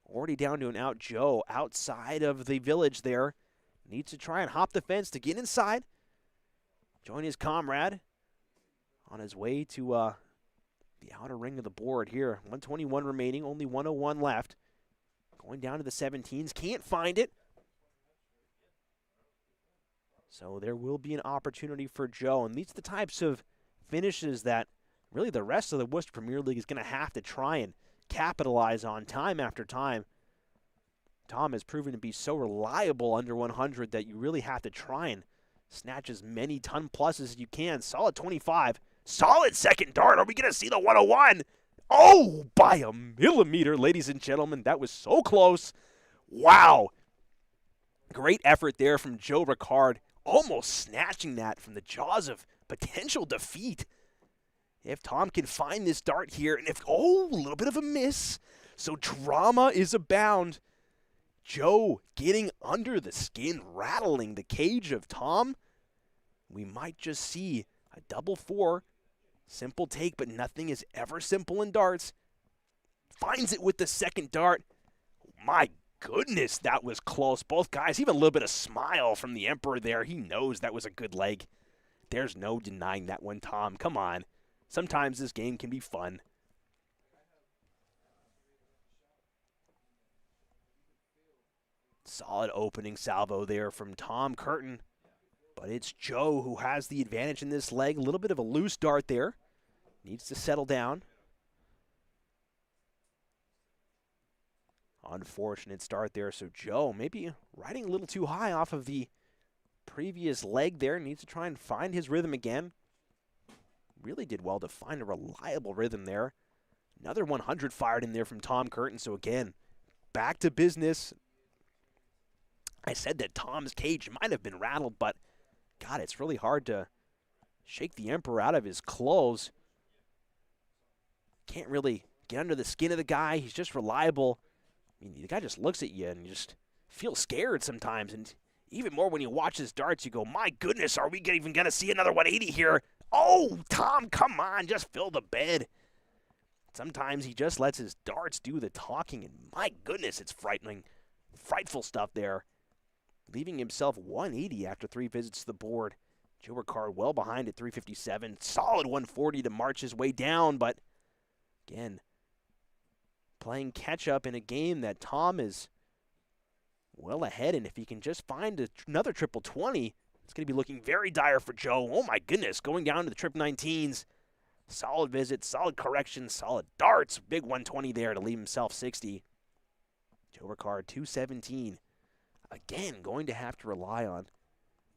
Already down to an out. Joe outside of the village there. Needs to try and hop the fence to get inside. Join his comrade on his way to the outer ring of the board here. 121 remaining, only 101 left. Going down to the 17s, can't find it. So there will be an opportunity for Joe, and these are the types of finishes that really the rest of the Worcester Premier League is going to have to try and capitalize on time after time. Tom has proven to be so reliable under 100 that you really have to try and snatch as many ton pluses as you can. Solid 25. Solid second dart. Are we going to see the 101? Oh, by a millimeter, ladies and gentlemen. That was so close. Wow. Great effort there from Joe Ricard, almost snatching that from the jaws of potential defeat. If Tom can find this dart here, and a little bit of a miss. So drama is abound. Joe getting under the skin, rattling the cage of Tom. We might just see a double 4. Simple take, but nothing is ever simple in darts. Finds it with the second dart. My goodness, that was close. Both guys, even a little bit of smile from the Emperor there. He knows that was a good leg. There's no denying that one, Tom. Come on. Sometimes this game can be fun. Solid opening salvo there from Tom Curtin. But it's Joe who has the advantage in this leg. A little bit of a loose dart there. Needs to settle down. Unfortunate start there. So Joe maybe riding a little too high off of the previous leg there. Needs to try and find his rhythm again. Really did well to find a reliable rhythm there. Another 100 fired in there from Tom Curtin. So again, back to business. I said that Tom's cage might have been rattled, but God, it's really hard to shake the Emperor out of his clothes. Can't really get under the skin of the guy. He's just reliable. I mean, the guy just looks at you and you just feel scared sometimes. And even more when you watch his darts, you go, my goodness, are we even going to see another 180 here? Oh, Tom, come on, just fill the bed. Sometimes he just lets his darts do the talking, and my goodness, it's frightening. Frightful stuff there. Leaving himself 180 after 3 visits to the board. Joe Ricard well behind at 357. Solid 140 to march his way down, but again, playing catch-up in a game that Tom is well ahead, and if he can just find another triple 20, it's going to be looking very dire for Joe. Oh my goodness, going down to the triple 19s. Solid visit, solid correction, solid darts. Big 120 there to leave himself 60. Joe Ricard, 217. Again, going to have to rely on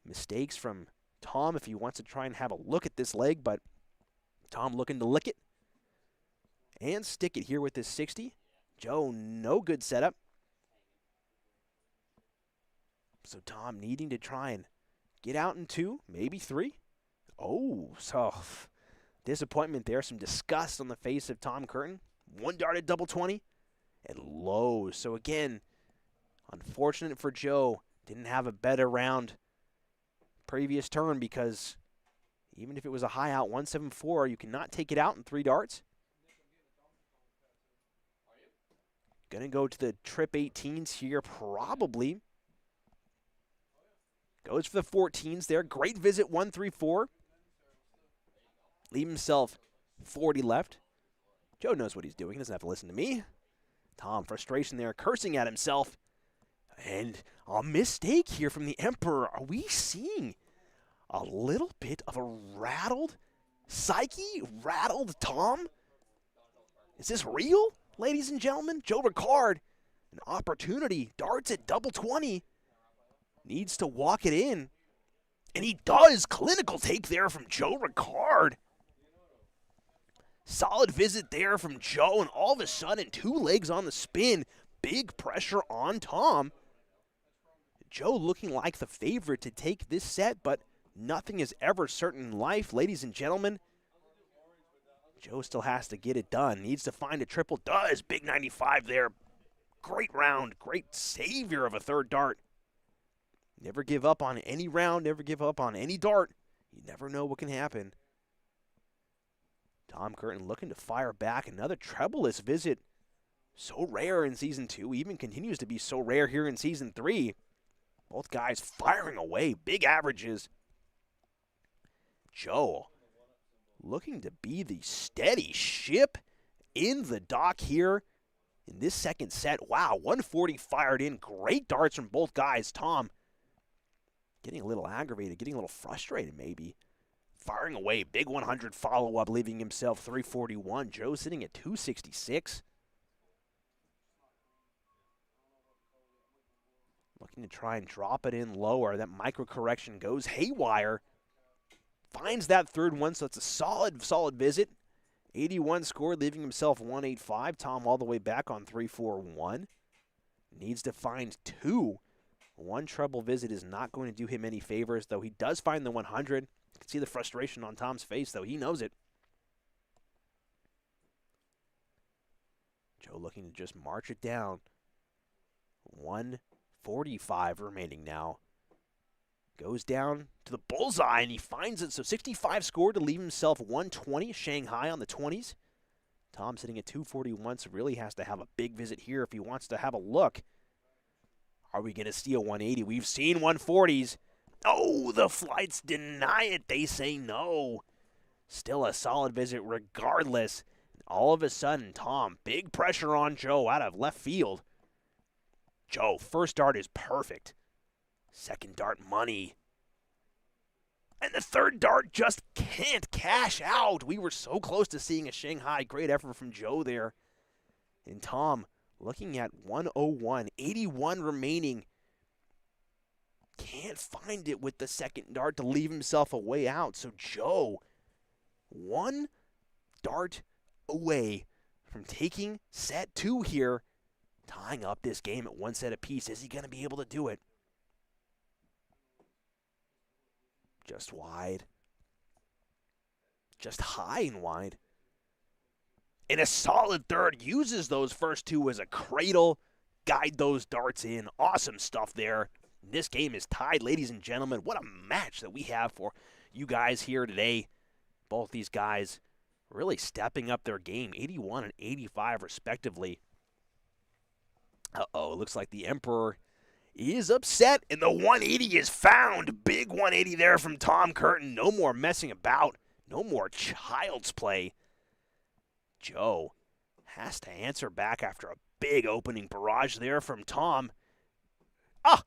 mistakes from Tom if he wants to try and have a look at this leg, but Tom looking to lick it and stick it here with this 60. Joe, no good setup. So Tom needing to try and get out in 2, maybe 3. Oh, so disappointment there. Some disgust on the face of Tom Curtin. 1 darted double 20 and low. So again, unfortunate for Joe. Didn't have a better round previous turn because even if it was a high out 174, you cannot take it out in 3 darts. Going to go to the trip 18s here probably. Goes for the 14s there. Great visit, 134. Leave himself 40 left. Joe knows what he's doing. He doesn't have to listen to me. Tom, frustration there, cursing at himself. And a mistake here from the Emperor. Are we seeing a little bit of a rattled psyche? Rattled Tom? Is this real, ladies and gentlemen? Joe Ricard, an opportunity. Darts at double 20. Needs to walk it in. And he does. Clinical take there from Joe Ricard. Solid visit there from Joe, and all of a sudden, 2 legs on the spin. Big pressure on Tom. Joe looking like the favorite to take this set, but nothing is ever certain in life, ladies and gentlemen. Joe still has to get it done. Needs to find a triple. Does. Big 95 there. Great round. Great savior of a 3rd dart. Never give up on any round. Never give up on any dart. You never know what can happen. Tom Curtin looking to fire back. Another trebleless visit. So rare in Season 2. Even continues to be so rare here in Season 3. Both guys firing away. Big averages. Joe looking to be the steady ship in the dock here in this second set. Wow, 140 fired in. Great darts from both guys. Tom getting a little aggravated, getting a little frustrated maybe. Firing away. Big 100 follow-up, leaving himself 341. Joe sitting at 266. Looking to try and drop it in lower. That micro correction goes haywire. Finds that third one, so it's a solid visit. 81 score, leaving himself 185. Tom all the way back on 341. Needs to find two. One treble visit is not going to do him any favors, though he does find the 100. You can see the frustration on Tom's face, though. He knows it. Joe looking to just march it down. 145 remaining now. Goes down to the bullseye, and he finds it. So 65 scored to leave himself 120. Shanghai on the 20s. Tom sitting at 241, so really has to have a big visit here if he wants to have a look. Are we going to see a 180? We've seen 140s. Oh, the flights deny it. They say no. Still a solid visit regardless. All of a sudden, Tom, big pressure on Joe out of left field. Joe, first dart is perfect. Second dart, money. And the third dart just can't cash out. We were so close to seeing a Shanghai. Great effort from Joe there. And Tom looking at 101, 81 remaining. Can't find it with the second dart to leave himself a way out. So Joe, one dart away from taking set 2 here, tying up this game at 1 set apiece. Is he going to be able to do it? Just wide. Just high and wide. And a solid third. Uses those first two as a cradle. Guide those darts in. Awesome stuff there. This game is tied, ladies and gentlemen. What a match that we have for you guys here today. Both these guys really stepping up their game. 81 and 85 respectively. Uh-oh, it looks like the Emperor is upset, and the 180 is found. Big 180 there from Tom Curtin. No more messing about. No more child's play. Joe has to answer back after a big opening barrage there from Tom. Ah!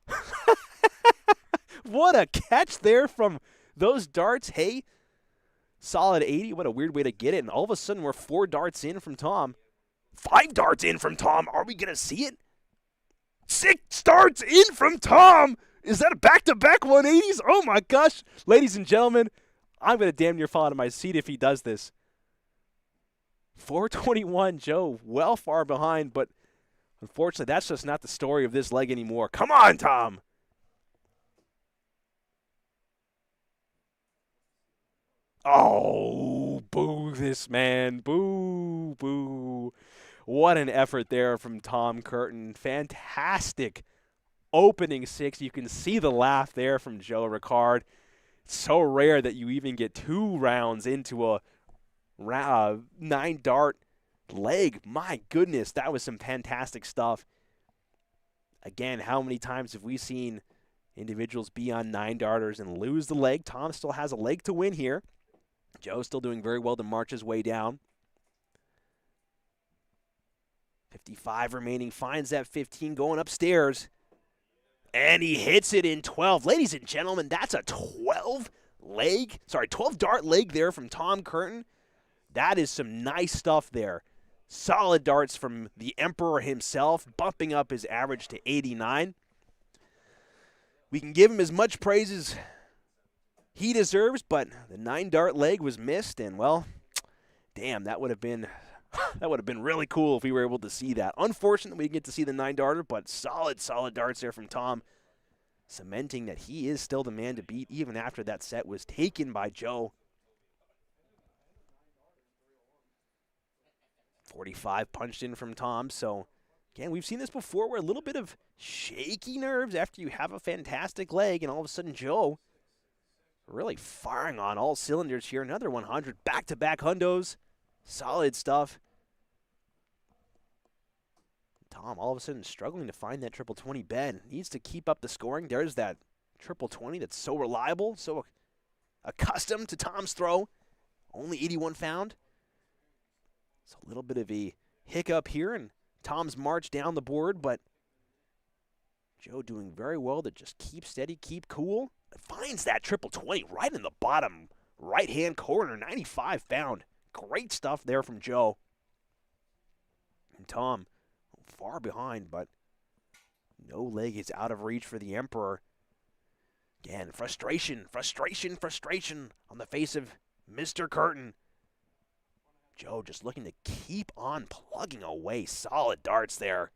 What a catch there from those darts. Hey, solid 80. What a weird way to get it. And all of a sudden, we're 4 darts in from Tom. 5 darts in from Tom. Are we going to see it? 6 darts in from Tom. Is that a back-to-back 180s? Oh, my gosh. Ladies and gentlemen, I'm going to damn near fall out of my seat if he does this. 421, Joe, well far behind, but unfortunately, that's just not the story of this leg anymore. Come on, Tom. Oh, boo this man. Boo, boo. What an effort there from Tom Curtin. Fantastic opening 6. You can see the laugh there from Joe Ricard. It's so rare that you even get 2 rounds into a 9-dart leg. My goodness, that was some fantastic stuff. Again, how many times have we seen individuals be on 9-darters and lose the leg? Tom still has a leg to win here. Joe's still doing very well to march his way down. 55 remaining, finds that 15 going upstairs. And he hits it in 12. Ladies and gentlemen, that's a 12-dart leg there from Tom Curtin. That is some nice stuff there. Solid darts from the Emperor himself, bumping up his average to 89. We can give him as much praise as he deserves, but the 9-dart leg was missed, and, well, damn, that would have been really cool if we were able to see that. Unfortunately, we didn't get to see the 9-darter, but solid darts there from Tom, cementing that he is still the man to beat even after that set was taken by Joe. 45 punched in from Tom, so again, we've seen this before where a little bit of shaky nerves after you have a fantastic leg, and all of a sudden Joe really firing on all cylinders here. Another 100. Back-to-back hundos. Solid stuff. Tom all of a sudden struggling to find that triple 20 bed. Needs to keep up the scoring. There's that triple 20 that's so reliable, so accustomed to Tom's throw. Only 81 found. It's a little bit of a hiccup here in Tom's march down the board, but Joe doing very well to just keep steady, keep cool. Finds that triple 20 right in the bottom right-hand corner. 95 found. Great stuff there from Joe. And Tom far behind, but no leg is out of reach for the Emperor. Again, frustration on the face of Mr. Curtin. Joe just looking to keep on plugging away. Solid darts there.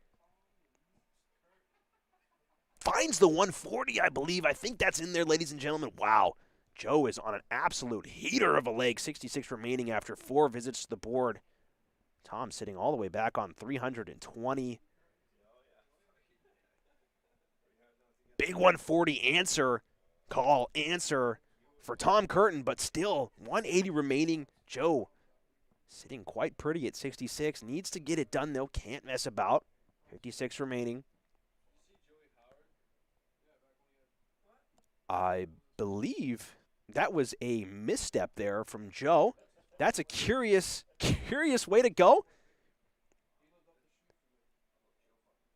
Finds the 140, I believe. I think that's in there, ladies and gentlemen. Wow. Joe is on an absolute heater of a leg. 66 remaining after 4 visits to the board. Tom sitting all the way back on 320. Big 140 answer for Tom Curtin, but still 180 remaining. Joe sitting quite pretty at 66. Needs to get it done, though. Can't mess about. 56 remaining. I believe that was a misstep there from Joe. That's a curious way to go.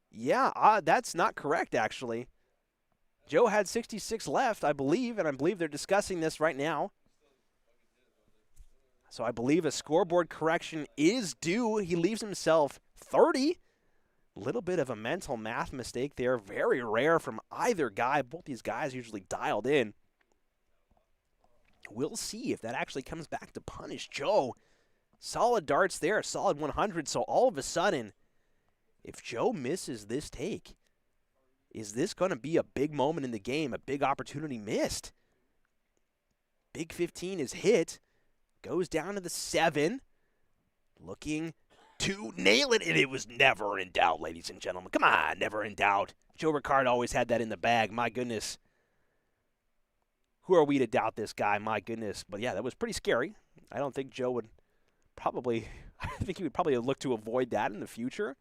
Yeah, that's not correct, actually. Joe had 66 left, I believe, and I believe they're discussing this right now. So I believe a scoreboard correction is due. He leaves himself 30. Little bit of a mental math mistake there. Very rare from either guy. Both these guys usually dialed in. We'll see if that actually comes back to punish Joe. Solid darts there, solid 100. So all of a sudden, if Joe misses this take, is this going to be a big moment in the game, a big opportunity missed? Big 15 is hit, goes down to the 7, looking to nail it, and it was never in doubt, ladies and gentlemen. Come on, never in doubt. Joe Ricard always had that in the bag, my goodness. Who are we to doubt this guy? My goodness. But, yeah, that was pretty scary. I don't think Joe would probably – I think he would probably look to avoid that in the future.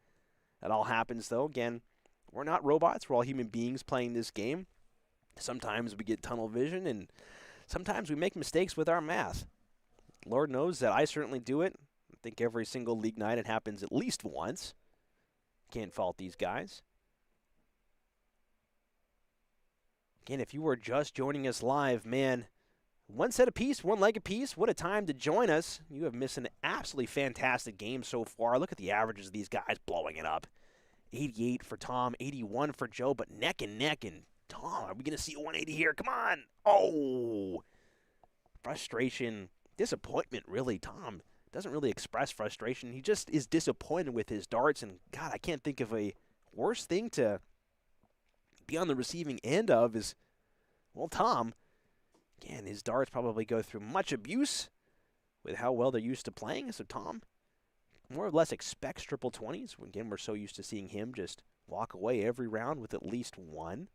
That all happens, though. Again, we're not robots. We're all human beings playing this game. Sometimes we get tunnel vision, and sometimes we make mistakes with our math. Lord knows that I certainly do it. I think every single league night it happens at least once. Can't fault these guys. Again, if you were just joining us live, man, one set apiece, one leg apiece. What a time to join us. You have missed an absolutely fantastic game so far. Look at the averages of these guys blowing it up. 88 for Tom, 81 for Joe, but neck and neck. And Tom, are we going to see a 180 here? Come on. Oh. Frustration, disappointment, really. Tom doesn't really express frustration. He just is disappointed with his darts. And, God, I can't think of a worse thing to be on the receiving end of is, well, Tom, again, his darts probably go through much abuse with how well they're used to playing. So Tom more or less expects triple 20s. Again, we're so used to seeing him just walk away every round with at least one.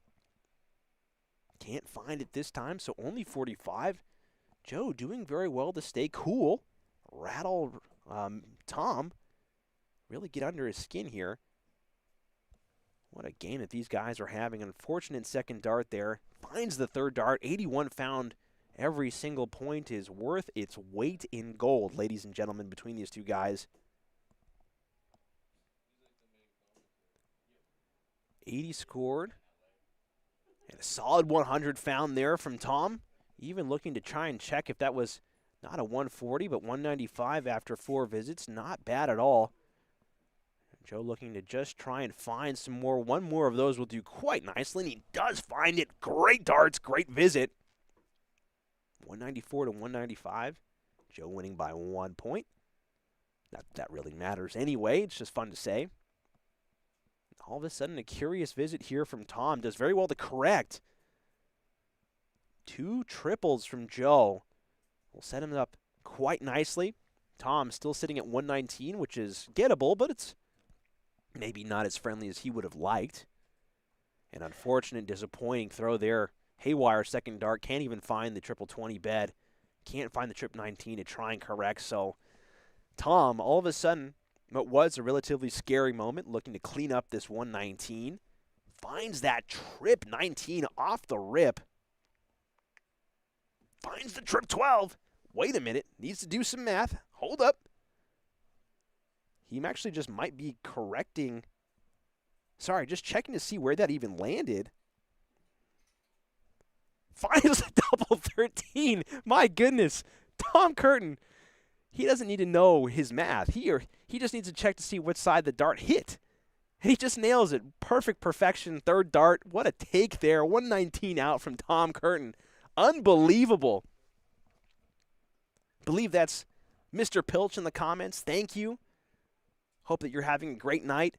Can't find it this time, so only 45. Joe doing very well to stay cool. Rattle Tom. Really get under his skin here. What a game that these guys are having. Unfortunate second dart there. Finds the third dart. 81 found. Every single point is worth its weight in gold, ladies and gentlemen, between these two guys. 80 scored. And a solid 100 found there from Tom. Even looking to try and check if that was not a 140, but 195 after 4 visits. Not bad at all. Joe looking to just try and find some more. One more of those will do quite nicely, and he does find it. Great darts, great visit. 194 to 195. Joe winning by 1 point. Not that that really matters anyway. It's just fun to say. All of a sudden, a curious visit here from Tom. Does very well to correct. 2 triples from Joe will set him up quite nicely. Tom still sitting at 119, which is gettable, but it's maybe not as friendly as he would have liked. An unfortunate, disappointing throw there haywire second dart. Can't even find the triple 20 bed. Can't find the trip 19 to try and correct. So Tom, all of a sudden, what was a relatively scary moment, looking to clean up this 119, finds that trip 19 off the rip. Finds the trip 12. Wait a minute. Needs to do some math. Hold up. He actually just might be correcting. Sorry, just checking to see where that even landed. Finds a double 13. My goodness. Tom Curtin, he doesn't need to know his math. He just needs to check to see which side the dart hit. And he just nails it. Perfect perfection. Third dart. What a take there. 119 out from Tom Curtin. Unbelievable. Believe that's Mr. Pilch in the comments. Thank you. Hope that you're having a great night.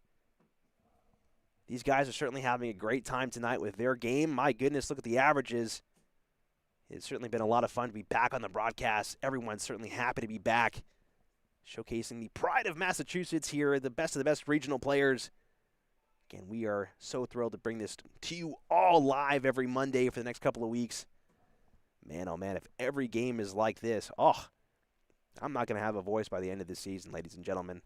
These guys are certainly having a great time tonight with their game. My goodness, look at the averages. It's certainly been a lot of fun to be back on the broadcast. Everyone's certainly happy to be back, showcasing the pride of Massachusetts here, the best of the best regional players. Again, we are so thrilled to bring this to you all live every Monday for the next couple of weeks. Man, oh man, if every game is like this, I'm not going to have a voice by the end of the season, ladies and gentlemen.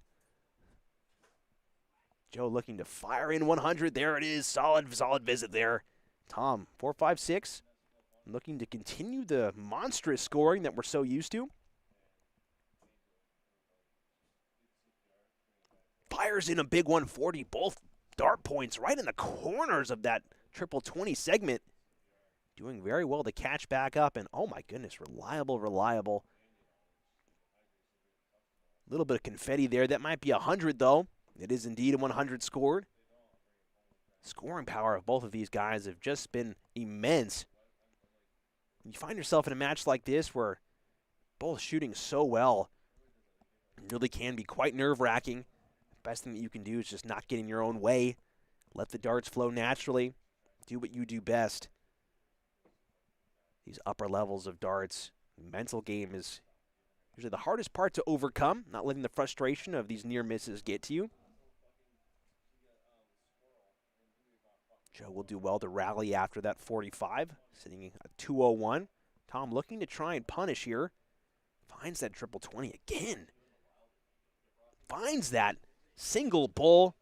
Joe looking to fire in 100. There it is. Solid visit there. Tom, 4, 5, 6. Looking to continue the monstrous scoring that we're so used to. Fires in a big 140. Both dart points right in the corners of that triple 20 segment. Doing very well to catch back up. And, oh my goodness, reliable. A little bit of confetti there. That might be 100, though. It is indeed a 100 scored. Scoring power of both of these guys have just been immense. You find yourself in a match like this where both shooting so well, it really can be quite nerve-wracking. The best thing that you can do is just not get in your own way. Let the darts flow naturally. Do what you do best. These upper levels of darts, the mental game is usually the hardest part to overcome, not letting the frustration of these near misses get to you. Joe will do well to rally after that 45, sitting at 201. Tom looking to try and punish here. Finds that triple 20 again. Finds that single bull.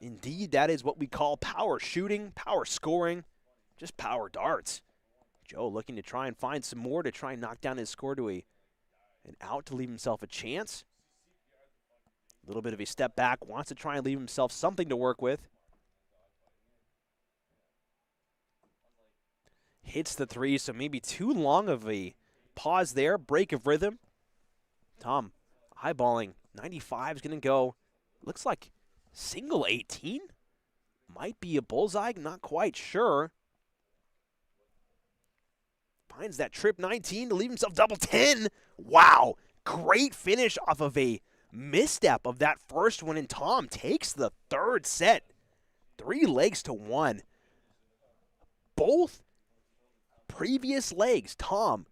Indeed, that is what we call power shooting, power scoring, just power darts. Joe looking to try and find some more to try and knock down his score to an out to leave himself a chance. A little bit of a step back, wants to try and leave himself something to work with. Hits the 3, so maybe too long of a pause there. Break of rhythm. Tom eyeballing. 95 is going to go. Looks like single 18. Might be a bullseye. Not quite sure. Finds that trip 19 to leave himself double 10. Wow. Great finish off of a misstep of that first one. And Tom takes the third set. 3 legs to 1. Both previous legs, Tom,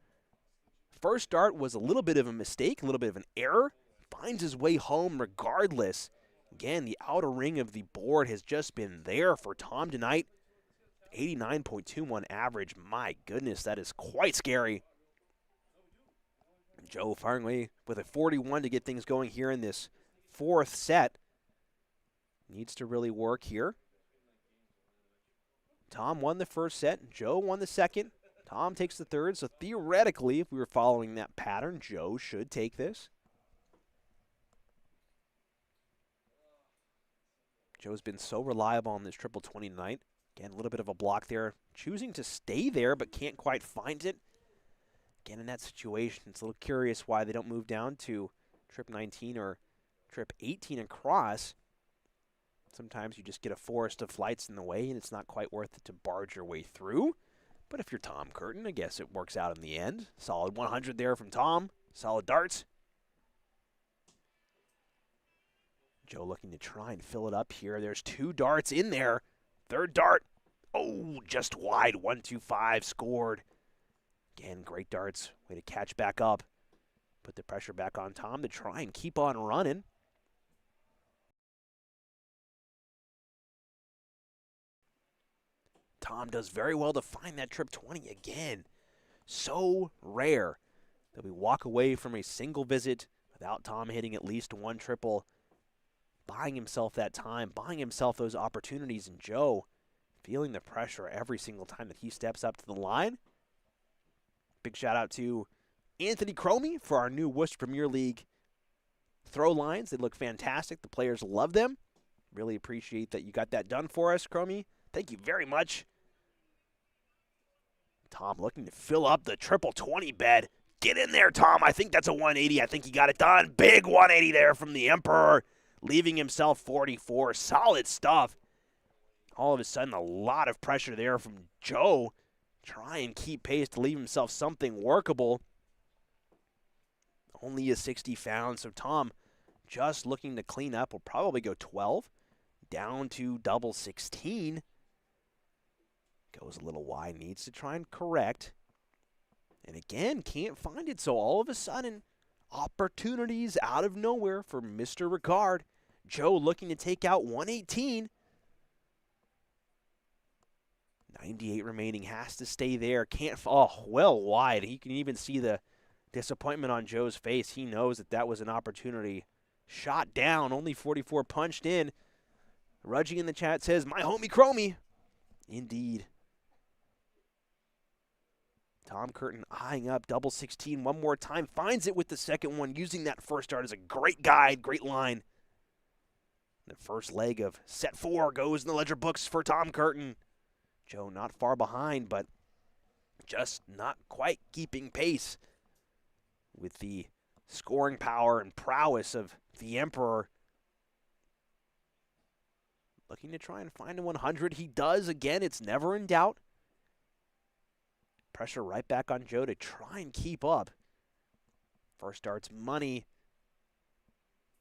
first dart was a little bit of a mistake, a little bit of an error. Finds his way home regardless. Again, the outer ring of the board has just been there for Tom tonight. 89.21 average. My goodness, that is quite scary. Joe firing away with a 41 to get things going here in this fourth set. Needs to really work here. Tom won the first set. Joe won the second. Tom takes the third. So theoretically, if we were following that pattern, Joe should take this. Joe's been so reliable on this triple 20 tonight. Again, a little bit of a block there. Choosing to stay there, but can't quite find it. Again, in that situation, it's a little curious why they don't move down to trip 19 or trip 18 across. Sometimes you just get a forest of flights in the way, and it's not quite worth it to barge your way through. But if you're Tom Curtin, I guess it works out in the end. Solid 100 there from Tom. Solid darts. Joe looking to try and fill it up here. There's 2 darts in there. Third dart. Oh, just wide. 1-2-5 scored. Again, great darts. Way to catch back up. Put the pressure back on Tom to try and keep on running. Tom does very well to find that trip 20 again. So rare that we walk away from a single visit without Tom hitting at least one triple, buying himself that time, buying himself those opportunities, and Joe feeling the pressure every single time that he steps up to the line. Big shout out to Anthony Cromie for our new Worcester Premier League throw lines. They look fantastic. The players love them. Really appreciate that you got that done for us, Cromie. Thank you very much. Tom looking to fill up the triple 20 bed. Get in there, Tom. I think that's a 180. I think he got it done. Big 180 there from the Emperor, leaving himself 44. Solid stuff. All of a sudden, a lot of pressure there from Joe. Try and keep pace to leave himself something workable. Only a 60 found, so Tom just looking to clean up. Will probably go 12. Down to double 16. Goes a little wide, needs to try and correct. And again, can't find it. So all of a sudden, opportunities out of nowhere for Mr. Ricard. Joe looking to take out 118. 98 remaining, has to stay there. Can't, well wide. He can even see the disappointment on Joe's face. He knows that that was an opportunity. Shot down, only 44 punched in. Rudge in the chat says, my homie Cromie. Indeed. Tom Curtin eyeing up double 16 one more time. Finds it with the second one, using that first dart as a great guide, great line. The first leg of set 4 goes in the ledger books for Tom Curtin. Joe not far behind, but just not quite keeping pace with the scoring power and prowess of the Emperor. Looking to try and find a 100. He does. Again, it's never in doubt. Pressure right back on Joe to try and keep up. First dart's money.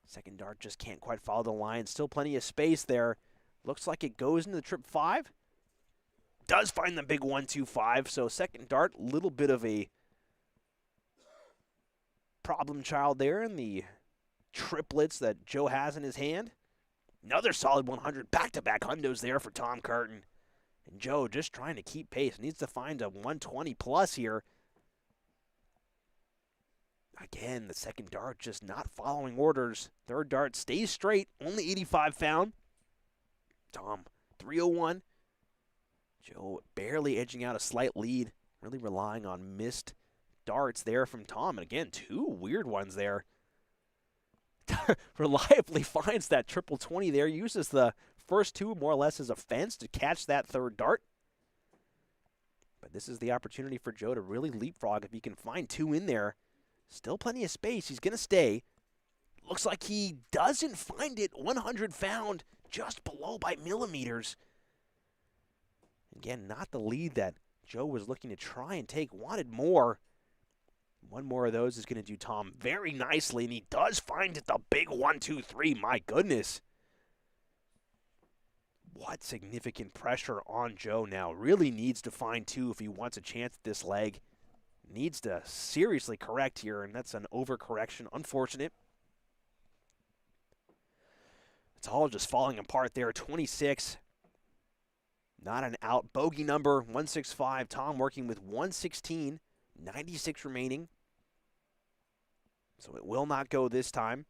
Second dart just can't quite follow the line. Still plenty of space there. Looks like it goes into the trip 5. Does find the big 1-2-5. So second dart, a little bit of a problem child there in the triplets that Joe has in his hand. Another solid 100. Back-to-back hundos there for Tom Curtin. And Joe just trying to keep pace. Needs to find a 120 plus here. Again, the second dart just not following orders. Third dart stays straight. Only 85 found. Tom, 301. Joe barely edging out a slight lead. Really relying on missed darts there from Tom. And again, 2 weird ones there. Reliably finds that triple 20 there. Uses the first 2 more or less as a fence to catch that third dart. But this is the opportunity for Joe to really leapfrog if he can find 2 in there. Still plenty of space. He's going to stay. Looks like he doesn't find it. 100 found just below by millimeters. Again, not the lead that Joe was looking to try and take. Wanted more. One more of those is going to do Tom very nicely, and he does find it, the big 1-2-3. My goodness. What significant pressure on Joe now. Really needs to find 2 if he wants a chance at this leg. Needs to seriously correct here, and that's an overcorrection. Unfortunate. It's all just falling apart there. 26. Not an out. Bogey number, 165. Tom working with 116. 96 remaining. So it will not go this time.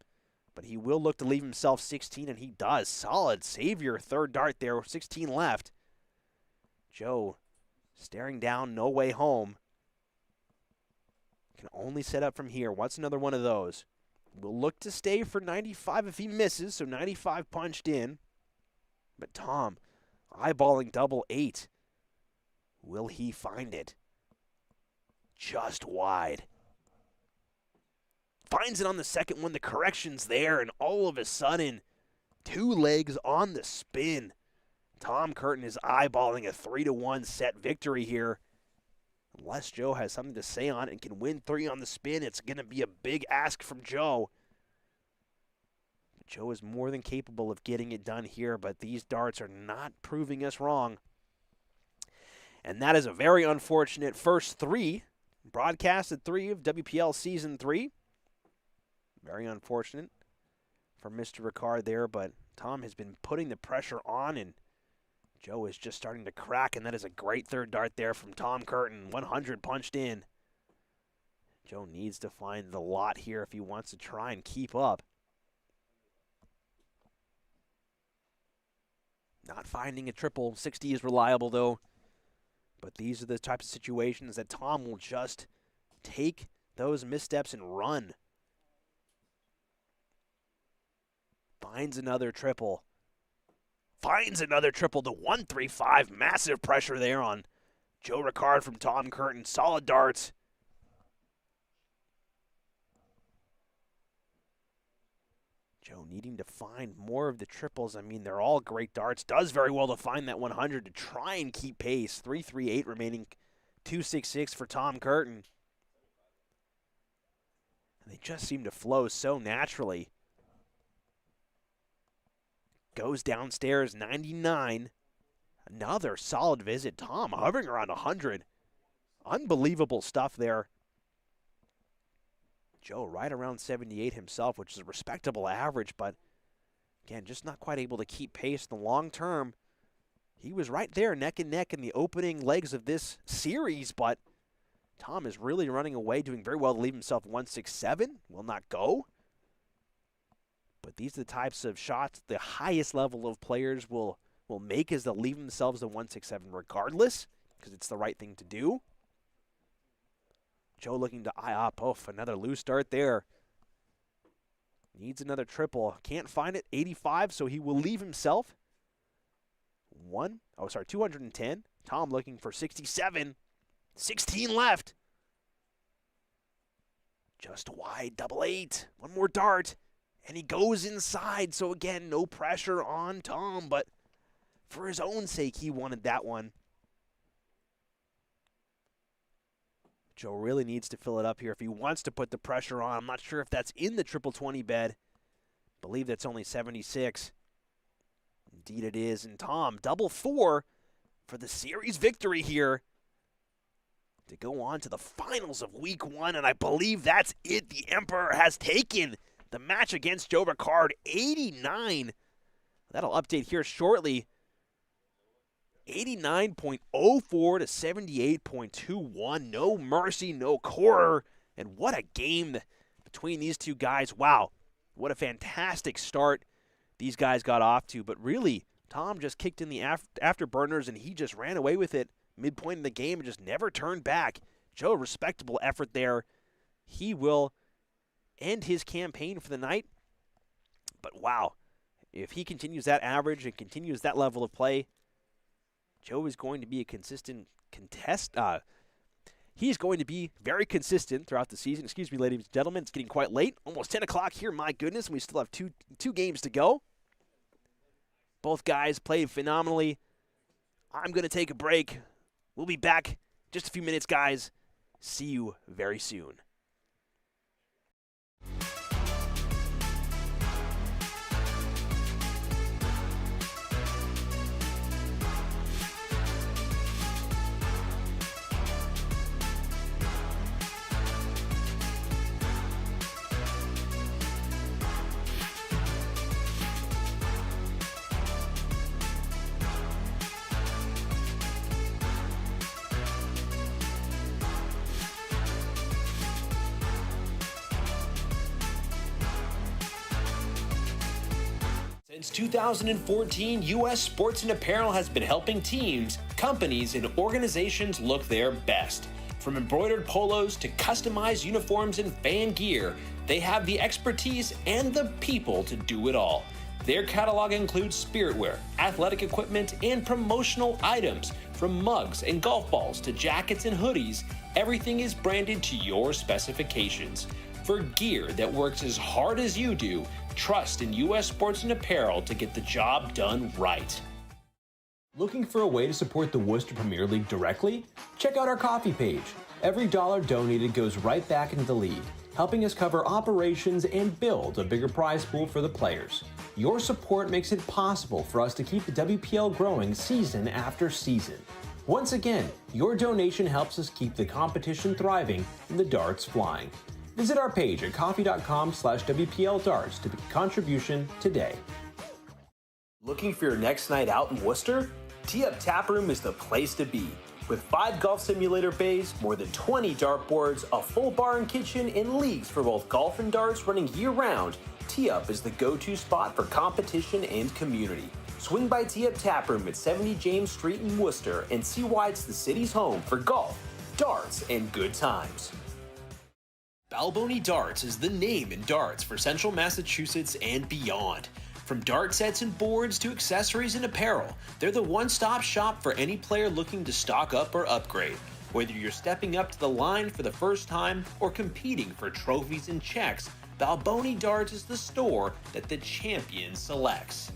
But he will look to leave himself 16, and he does. Solid savior third dart there with 16 left. Joe staring down, no way home. Can only set up from here. What's another one of those? Will look to stay for 95 if he misses, so 95 punched in. But Tom eyeballing double 8. Will he find it? Just wide. Finds it on the second one. The correction's there, and all of a sudden, 2 legs on the spin. Tom Curtin is eyeballing a 3-1 set victory here. Unless Joe has something to say on it and can win 3 on the spin, it's going to be a big ask from Joe. But Joe is more than capable of getting it done here, but these darts are not proving us wrong. And that is a very unfortunate first 3, broadcasted 3 of WPL Season 3. Very unfortunate for Mr. Ricard there, but Tom has been putting the pressure on, and Joe is just starting to crack, and that is a great third dart there from Tom Curtin. 100 punched in. Joe needs to find the lot here if he wants to try and keep up. Not finding a triple. 60 is reliable, though. But these are the types of situations that Tom will just take those missteps and run. Finds another triple. Finds another triple to 135. Massive pressure there on Joe Ricard from Tom Curtin. Solid darts. Joe needing to find more of the triples. I mean, they're all great darts. Does very well to find that 100 to try and keep pace. 338 remaining. 266 for Tom Curtin. And they just seem to flow so naturally. Goes downstairs, 99. Another solid visit. Tom hovering around 100. Unbelievable stuff there. Joe right around 78 himself, which is a respectable average, but again, just not quite able to keep pace in the long term. He was right there neck and neck in the opening legs of this series, but Tom is really running away, doing very well to leave himself 167. Will not go. But these are the types of shots the highest level of players will make as they'll leave themselves the 167 regardless, because it's the right thing to do. Joe looking to eye up. Oh, another loose dart there. Needs another triple. Can't find it. 85, so he will leave himself 210. Tom looking for 67. 16 left. Just wide, double 8. One more dart. And he goes inside. So again, no pressure on Tom, but for his own sake, he wanted that one. Joe really needs to fill it up here if he wants to put the pressure on. I'm not sure if that's in the triple 20 bed. Believe that's only 76. Indeed it is. And Tom, double 4 for the series victory here to go on to the finals of week 1. And I believe that's it. The Emperor has taken the match against Joe Ricard, 89. That'll update here shortly. 89.04 to 78.21. No mercy, no quarter. And what a game between these two guys. Wow, what a fantastic start these guys got off to. But really, Tom just kicked in the afterburners, and he just ran away with it midpoint in the game and just never turned back. Joe, respectable effort there. He will end his campaign for the night. But wow, if he continues that average and continues that level of play, Joe is going to be a consistent he's going to be very consistent throughout the season. Excuse me, ladies and gentlemen. It's getting quite late. Almost 10 o'clock here. My goodness, and we still have two games to go. Both guys played phenomenally. I'm going to take a break. We'll be back just a few minutes, guys. See you very soon. Since 2014, U.S. Sports and Apparel has been helping teams, companies, and organizations look their best. From embroidered polos to customized uniforms and fan gear, they have the expertise and the people to do it all. Their catalog includes spiritwear, athletic equipment, and promotional items. From mugs and golf balls to jackets and hoodies, everything is branded to your specifications. For gear that works as hard as you do, trust in U.S. Sports and Apparel to get the job done right. Looking for a way to support the Worcester Premier League directly? Check out our coffee page. Every dollar donated goes right back into the league, helping us cover operations and build a bigger prize pool for the players. Your support makes it possible for us to keep the WPL growing season after season. Once again, your donation helps us keep the competition thriving and the darts flying. Visit our page at coffee.com/WPL-darts to make a contribution today. Looking for your next night out in Worcester? Tee-Up Taproom is the place to be. With 5 golf simulator bays, more than 20 dartboards, a full bar and kitchen, and leagues for both golf and darts running year-round, Tee-Up is the go-to spot for competition and community. Swing by Tee-Up Taproom at 70 James Street in Worcester and see why it's the city's home for golf, darts, and good times. Balboni Darts is the name in darts for Central Massachusetts and beyond. From dart sets and boards to accessories and apparel, they're the one-stop shop for any player looking to stock up or upgrade. Whether you're stepping up to the line for the first time or competing for trophies and checks, Balboni Darts is the store that the champion selects.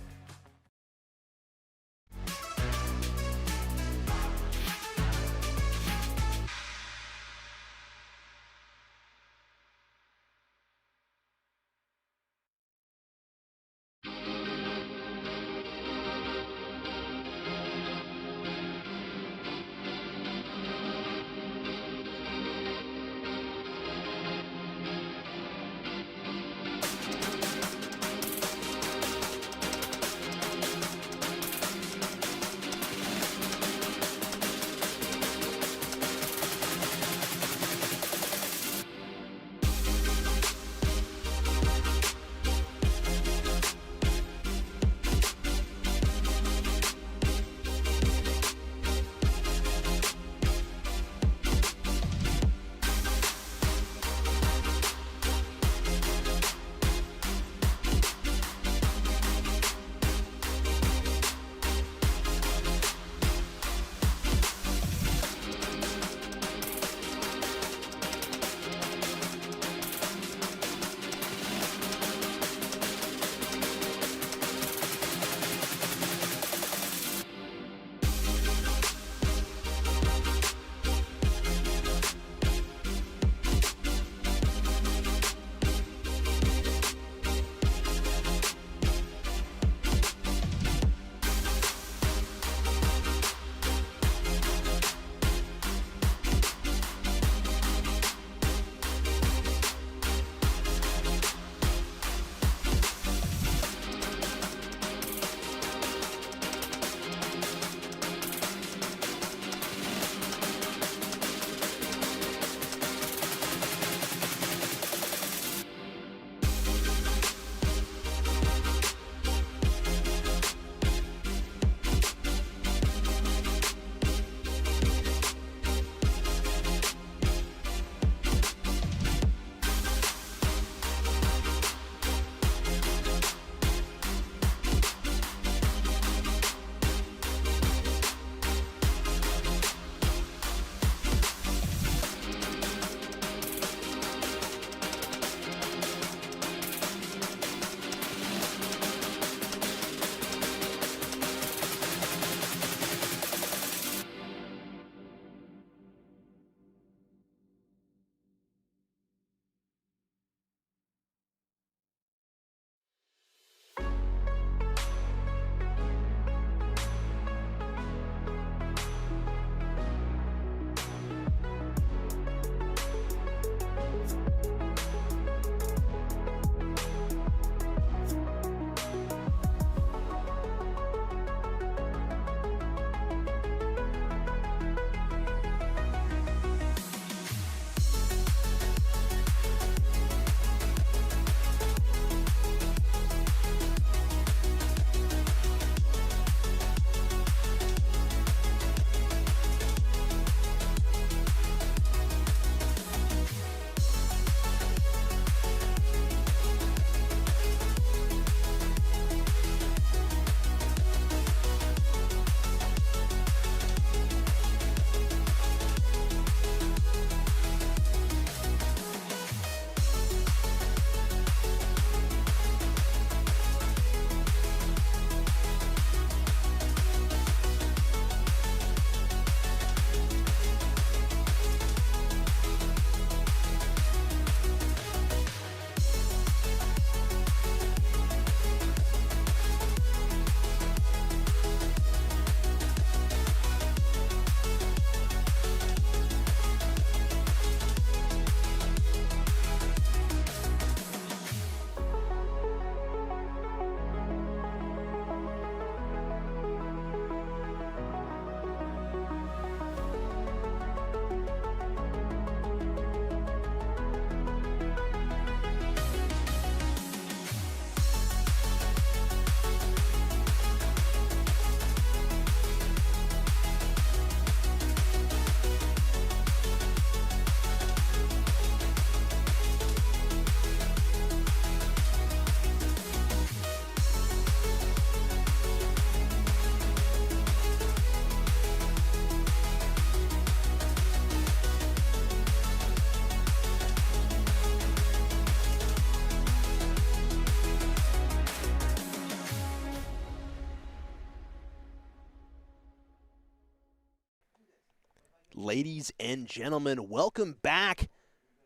Ladies and gentlemen, welcome back.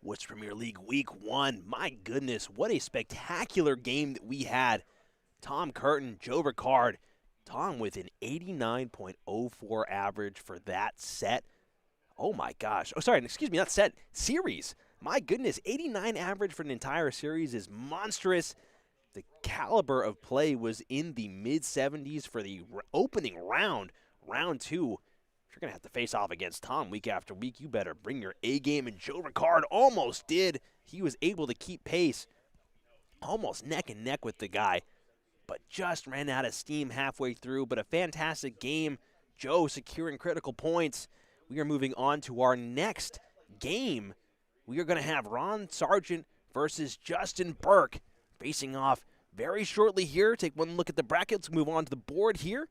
Worcester Premier League Week 1. My goodness, what a spectacular game that we had. Tom Curtin, Joe Ricard. Tom with an 89.04 average for that set. Oh my gosh. Oh, sorry, excuse me, not set. Series. My goodness, 89 average for an entire series is monstrous. The caliber of play was in the mid-70s for the opening round. Round 2. If you're going to have to face off against Tom week after week, you better bring your A game, and Joe Ricard almost did. He was able to keep pace, almost neck and neck with the guy, but just ran out of steam halfway through. But a fantastic game. Joe securing critical points. We are moving on to our next game. We are going to have Sargent versus Justin Burke facing off very shortly here. Take one look at the brackets, move on to the board here.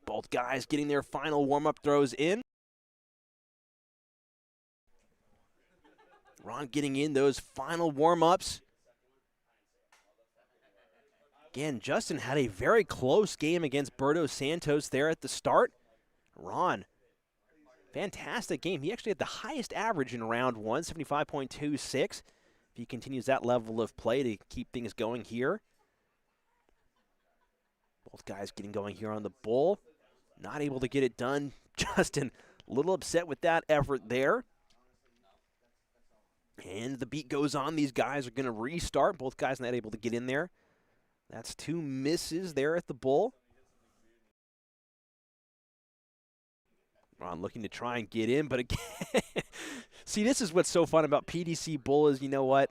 Both guys getting their final warm-up throws in. Ron getting in those final warm-ups. Again, Justin had a very close game against Berto Santos there at the start. Ron, fantastic game. He actually had the highest average in round 1, 75.26. If he continues that level of play to keep things going here. Both guys getting going here on the bull. Not able to get it done. Justin a little upset with that effort there. And the beat goes on. These guys are going to restart. Both guys not able to get in there. That's 2 misses there at the bull. Ron looking to try and get in, but again, see, this is what's so fun about PDC bull is, you know what?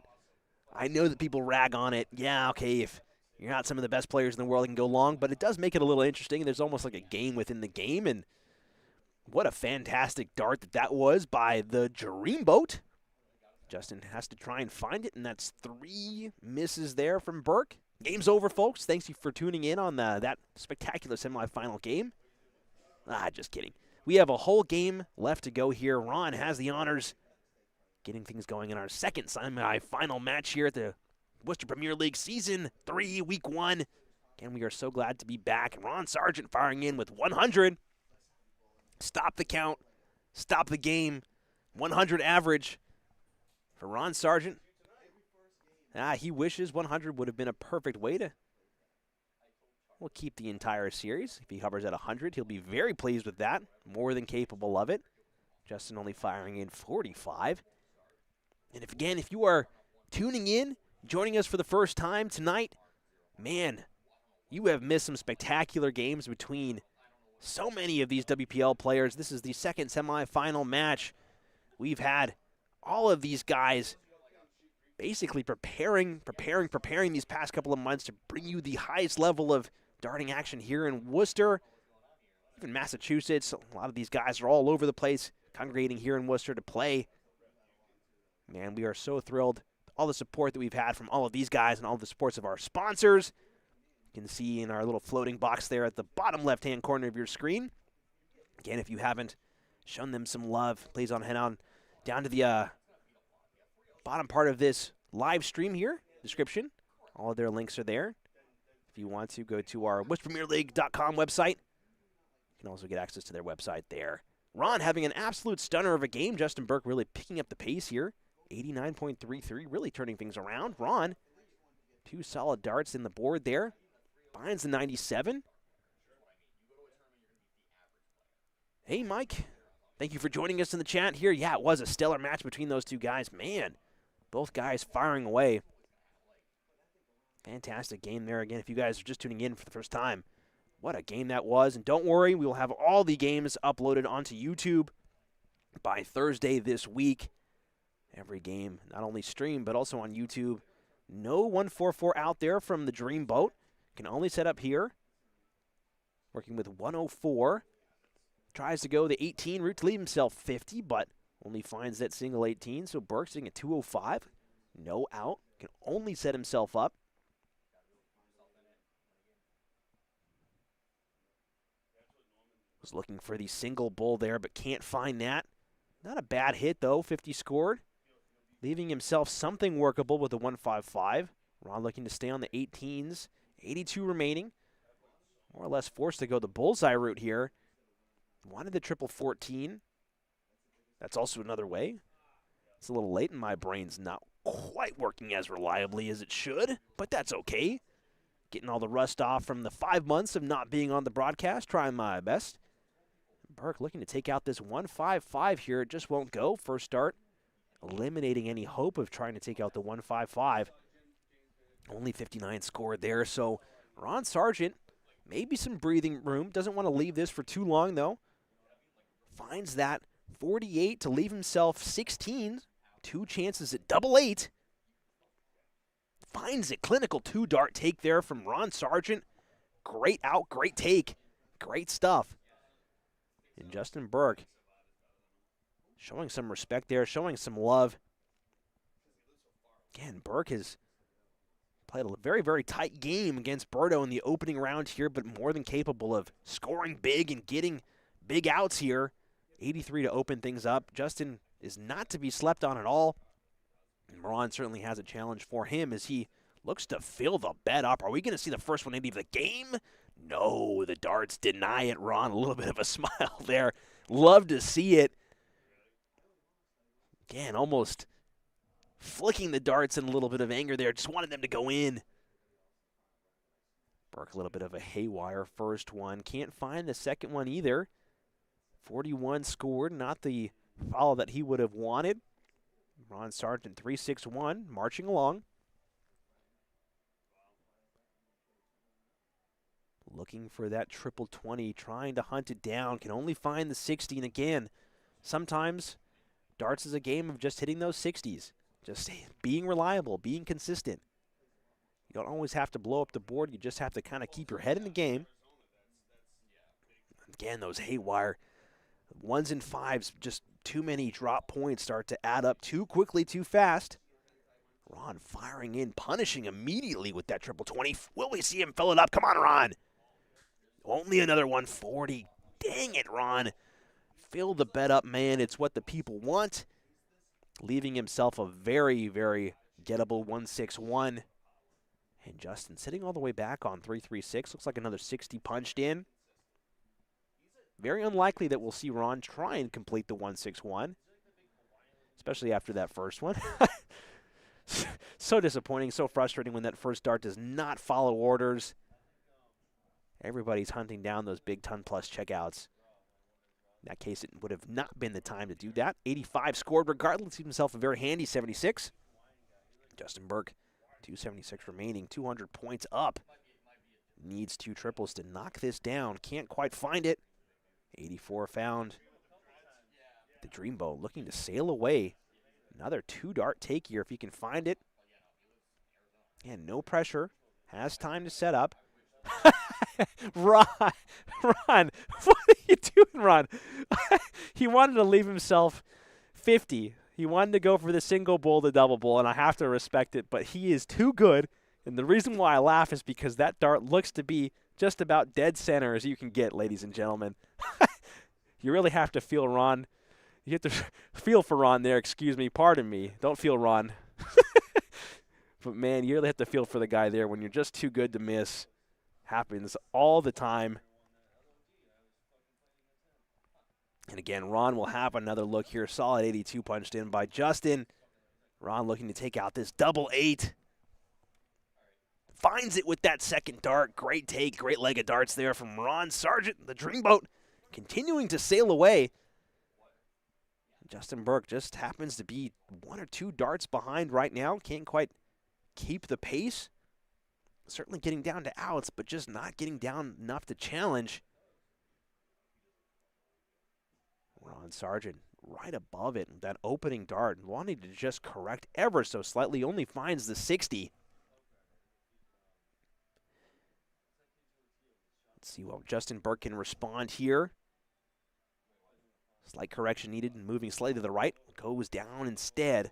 I know that people rag on it. Yeah, okay, if you're not some of the best players in the world, it can go long, but it does make it a little interesting. There's almost like a game within the game, and what a fantastic dart that was by the Dreamboat. Justin has to try and find it, and that's 3 misses there from Burke. Game's over, folks. Thanks you for tuning in on that spectacular semifinal game. Just kidding. We have a whole game left to go here. Ron has the honors, getting things going in our second semi-final match here at the Worcester Premier League Season 3, Week 1. And we are so glad to be back. Ron Sargent firing in with 100. Stop the count. Stop the game. 100 average for Ron Sargent. He wishes 100 would have been a perfect way to keep the entire series. If he hovers at 100, he'll be very pleased with that. More than capable of it. Justin only firing in 45. And if you are tuning in, joining us for the first time tonight, man, you have missed some spectacular games between so many of these WPL players. This is the second semifinal match. We've had all of these guys basically preparing these past couple of months to bring you the highest level of darting action here in Worcester, even Massachusetts. A lot of these guys are all over the place, congregating here in Worcester to play. Man, we are so thrilled. All the support that we've had from all of these guys and all the supports of our sponsors. You can see in our little floating box there at the bottom left-hand corner of your screen. Again, if you haven't shown them some love, please head on down to the bottom part of this live stream here, description. All of their links are there. If you want to, go to our WorcesterPremierLeague.com website. You can also get access to their website there. Ron having an absolute stunner of a game. Justin Burke really picking up the pace here. 89.33, really turning things around. Ron, 2 solid darts in the board there. Finds the 97. Hey, Mike. Thank you for joining us in the chat here. Yeah, it was a stellar match between those two guys. Man, both guys firing away. Fantastic game there. Again, if you guys are just tuning in for the first time, what a game that was. And don't worry, we will have all the games uploaded onto YouTube by Thursday this week. Every game, not only streamed, but also on YouTube. No 144 out there from the Dreamboat. Can only set up here. Working with 104. Tries to go the 18 route to leave himself 50, but only finds that single 18. So Burke sitting at 205. No out. Can only set himself up. Was looking for the single bull there, but can't find that. Not a bad hit, though. 50 scored. Leaving himself something workable with a 155. Ron looking to stay on the 18s. 82 remaining. More or less forced to go the bullseye route here. Wanted the triple 14. That's also another way. It's a little late and my brain's not quite working as reliably as it should, but that's okay. Getting all the rust off from the 5 months of not being on the broadcast, trying my best. Burke looking to take out this 1-5-5 here. It just won't go. First start, eliminating any hope of trying to take out the 1-5-5. Only 59 scored there, so Ron Sargent, maybe some breathing room. Doesn't want to leave this for too long, though. Finds that 48 to leave himself 16. 2 chances at double 8. Finds it. Clinical 2-dart take there from Ron Sargent. Great out, great take. Great stuff. And Justin Burke showing some respect there, showing some love. Again, Burke has played a very, very tight game against Berto in the opening round here, but more than capable of scoring big and getting big outs here. 83 to open things up. Justin is not to be slept on at all. And Ron certainly has a challenge for him as he looks to fill the bet up. Are we going to see the first 180 of the game? No, the darts deny it. Ron, a little bit of a smile there. Love to see it. Again, almost flicking the darts in a little bit of anger there. Just wanted them to go in. Burke, a little bit of a haywire first one. Can't find the second one either. 41 scored, not the follow that he would have wanted. Ron Sargent 3-6-1, marching along. Looking for that triple 20, trying to hunt it down. Can only find the 60. And again, sometimes darts is a game of just hitting those 60s. Just being reliable, being consistent. You don't always have to blow up the board. You just have to kind of keep your head in the game. Again, those haywire 1s and 5s, just too many drop points start to add up too quickly, too fast. Ron firing in, punishing immediately with that triple 20. Will we see him fill it up? Come on, Ron. Only another 140. Dang it, Ron. Fill the bet up, man. It's what the people want. Leaving himself a very, very gettable 161. And Justin sitting all the way back on 336. Looks like another 60 punched in. Very unlikely that we'll see Ron try and complete the 161. Especially after that first one. So disappointing, so frustrating when that first dart does not follow orders. Everybody's hunting down those big ton-plus checkouts. In that case, it would have not been the time to do that. 85 scored regardless. Leaves himself a very handy 76. Justin Burke, 276 remaining, 200 points up. Needs 2 triples to knock this down. Can't quite find it. 84 found. The Dreamboat looking to sail away. Another 2-dart take here if he can find it. And no pressure. Has time to set up. Ron, what are you doing, Ron? He wanted to leave himself 50. He wanted to go for the single bull, the double bull, and I have to respect it, but he is too good. And the reason why I laugh is because that dart looks to be just about dead center as you can get, ladies and gentlemen. You really have to feel Ron. You have to feel for Ron there, excuse me, pardon me. Don't feel Ron. But, man, you really have to feel for the guy there when you're just too good to miss. Happens all the time. And, again, Ron will have another look here. Solid 82 punched in by Justin. Ron looking to take out this double 8. Finds it with that second dart. Great take, great leg of darts there from Ron Sargent. The Dreamboat continuing to sail away. Justin Burke just happens to be 1 or 2 darts behind right now. Can't quite keep the pace. Certainly getting down to outs, but just not getting down enough to challenge. Ron Sargent right above it. That opening dart, wanting to just correct ever so slightly, only finds the 60. Let's see what Justin Burke can respond here. Slight correction needed and moving slightly to the right. Goes down instead.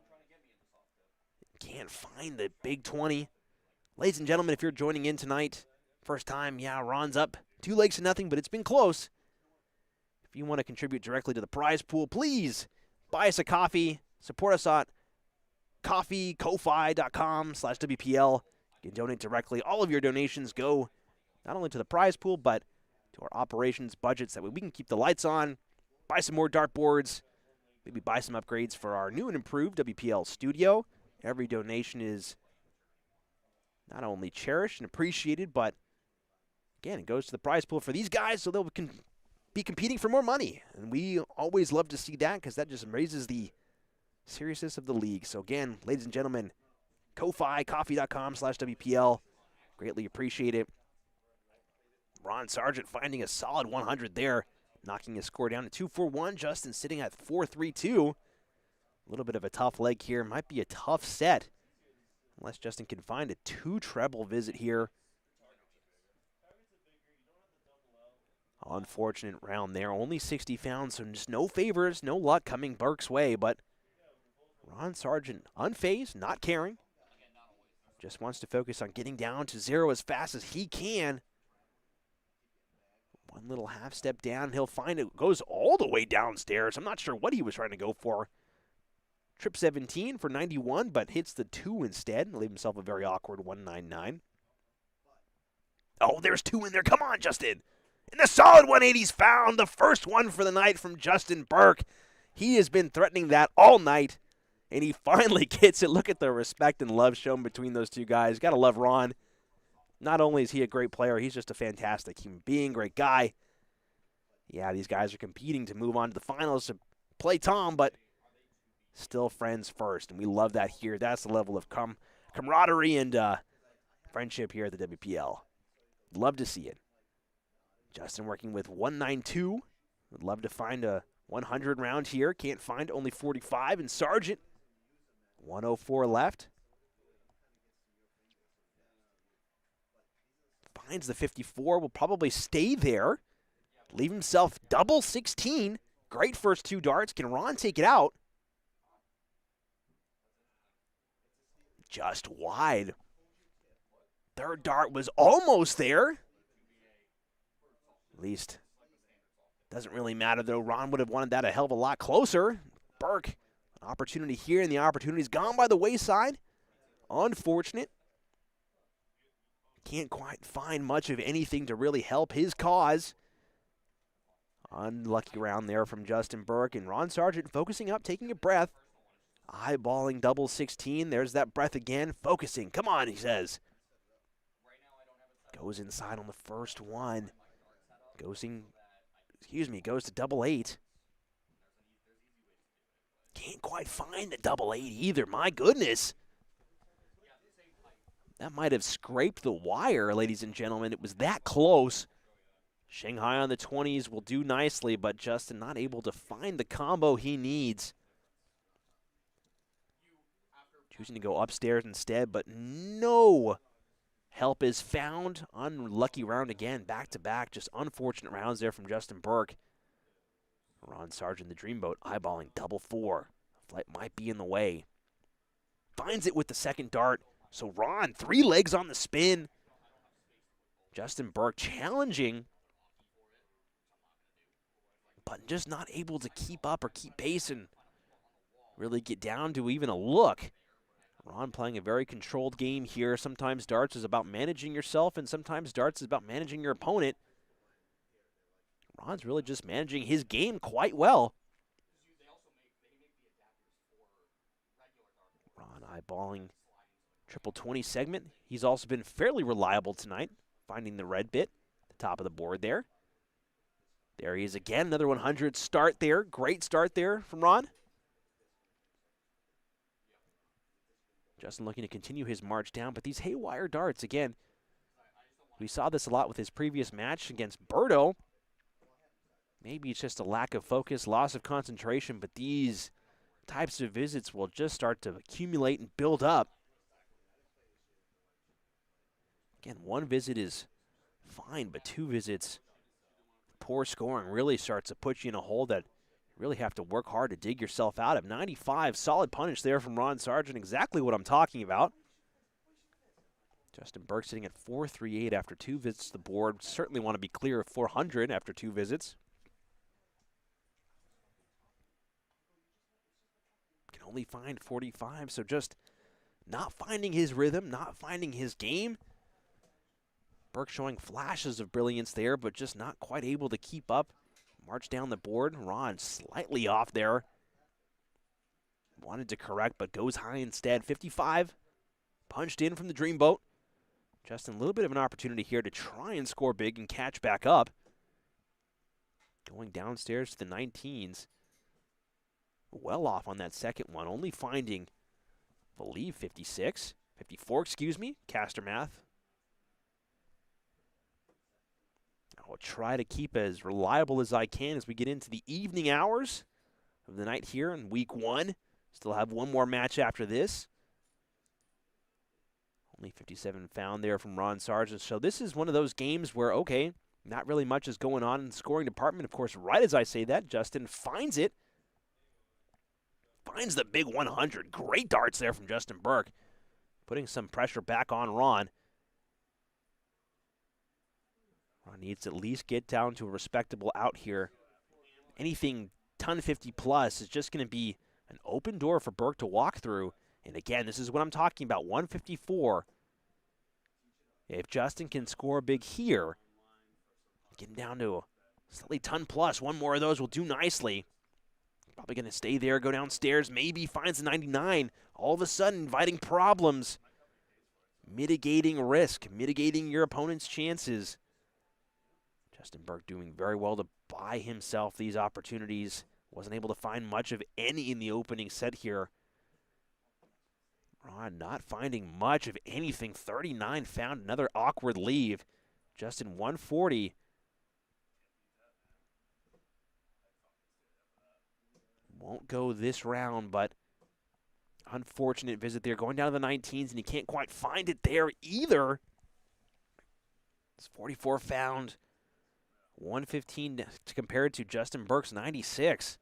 Can't find the big 20. Ladies and gentlemen, if you're joining in tonight, first time, yeah, Ron's up 2-0, but it's been close. If you want to contribute directly to the prize pool, please buy us a coffee. Support us at ko-fi.com/WPL. You can donate directly. All of your donations go not only to the prize pool, but to our operations budgets. That way we can keep the lights on, buy some more dartboards, maybe buy some upgrades for our new and improved WPL studio. Every donation is not only cherished and appreciated, but again, it goes to the prize pool for these guys so they'll be competing for more money. And we always love to see that because that just raises the seriousness of the league. So again, ladies and gentlemen, Ko-Fi, coffee.com/WPL. Greatly appreciate it. Ron Sargent finding a solid 100 there, knocking his score down to 241. Justin sitting at 432. A little bit of a tough leg here. Might be a tough set unless Justin can find a 2-treble visit here. Unfortunate round there. Only 60 found, so just no favors, no luck coming Burke's way. But Ron Sargent unfazed, not caring. Just wants to focus on getting down to 0 as fast as he can. One little half step down, he'll find it. Goes all the way downstairs. I'm not sure what he was trying to go for. Trip 17 for 91, but hits the 2 instead. Leave himself a very awkward 199. Oh, there's 2 in there. Come on, Justin. And the solid 180's found. The first one for the night from Justin Burke. He has been threatening that all night, and he finally gets it. Look at the respect and love shown between those two guys. Got to love Ron. Not only is he a great player, he's just a fantastic human being, great guy. Yeah, these guys are competing to move on to the finals to play Tom, but still friends first, and we love that here. That's the level of camaraderie and friendship here at the WPL. Love to see it. Justin working with 192. Would love to find a 100 round here. Can't find, only 45. And Sargent, 104 left. Finds the 54. Will probably stay there. Leave himself double 16. Great first 2 darts. Can Ron take it out? Just wide. Third dart was almost there. At least, doesn't really matter, though. Ron would have wanted that a hell of a lot closer. Burke, an opportunity here, and the opportunity's gone by the wayside. Unfortunate. Can't quite find much of anything to really help his cause. Unlucky round there from Justin Burke, and Ron Sargent focusing up, taking a breath. Eyeballing double 16. There's that breath again. Focusing. Come on, he says. Goes inside on the first one. Goes to double 8. Can't quite find the double 8 either. My goodness. That might have scraped the wire, ladies and gentlemen. It was that close. Shanghai on the 20s will do nicely, but Justin not able to find the combo he needs. Choosing to go upstairs instead, but no help is found. Unlucky round again, back-to-back. Just unfortunate rounds there from Justin Burke. Ron Sargent, the Dreamboat, eyeballing double 4. Flight might be in the way. Finds it with the second dart. So Ron, 3 legs on the spin. Justin Burke challenging, but just not able to keep up or keep pace and really get down to even a look. Ron playing a very controlled game here. Sometimes darts is about managing yourself, and sometimes darts is about managing your opponent. Ron's really just managing his game quite well. Ron eyeballing triple 20 segment. He's also been fairly reliable tonight, finding the red bit at the top of the board there. There he is again, another 100 start there. Great start there from Ron. Justin looking to continue his march down, but these haywire darts, again, we saw this a lot with his previous match against Berto. Maybe it's just a lack of focus, loss of concentration, but these types of visits will just start to accumulate and build up. Again, 1 visit is fine, but 2 visits, poor scoring really starts to put you in a hole that you really have to work hard to dig yourself out of. 95, solid punish there from Ron Sargent, exactly what I'm talking about. Justin Burke sitting at 438 after 2 visits to the board. Certainly want to be clear of 400 after 2 visits. Can only find 45, so just not finding his rhythm, not finding his game. Burke showing flashes of brilliance there, but just not quite able to keep up. March down the board. Ron slightly off there. Wanted to correct, but goes high instead. 55. Punched in from the Dreamboat. Justin, a little bit of an opportunity here to try and score big and catch back up. Going downstairs to the 19s. Well off on that second one. Only finding, I believe, 56. 54, excuse me. Caster math. I'll try to keep as reliable as I can as we get into the evening hours of the night here in week 1. Still have one more match after this. Only 57 found there from Ron Sargent. So this is one of those games where, okay, not really much is going on in the scoring department. Of course, right as I say that, Justin finds it. Finds the big 100. Great darts there from Justin Burke. Putting some pressure back on Ron. Ron needs to at least get down to a respectable out here. Anything ton 50 plus is just going to be an open door for Burke to walk through. And again, this is what I'm talking about, 154. If Justin can score big here, getting down to slightly ton plus, one more of those will do nicely. Probably going to stay there, go downstairs, maybe finds the 99. All of a sudden, inviting problems. Mitigating risk, mitigating your opponent's chances. Justin Burke doing very well to buy himself these opportunities. Wasn't able to find much of any in the opening set here. Ron not finding much of anything. 39 found another awkward leave. Justin 140. Won't go this round, but unfortunate visit there. Going down to the 19s, and he can't quite find it there either. It's 44 found. 115 to compare it to Justin Burke's 96.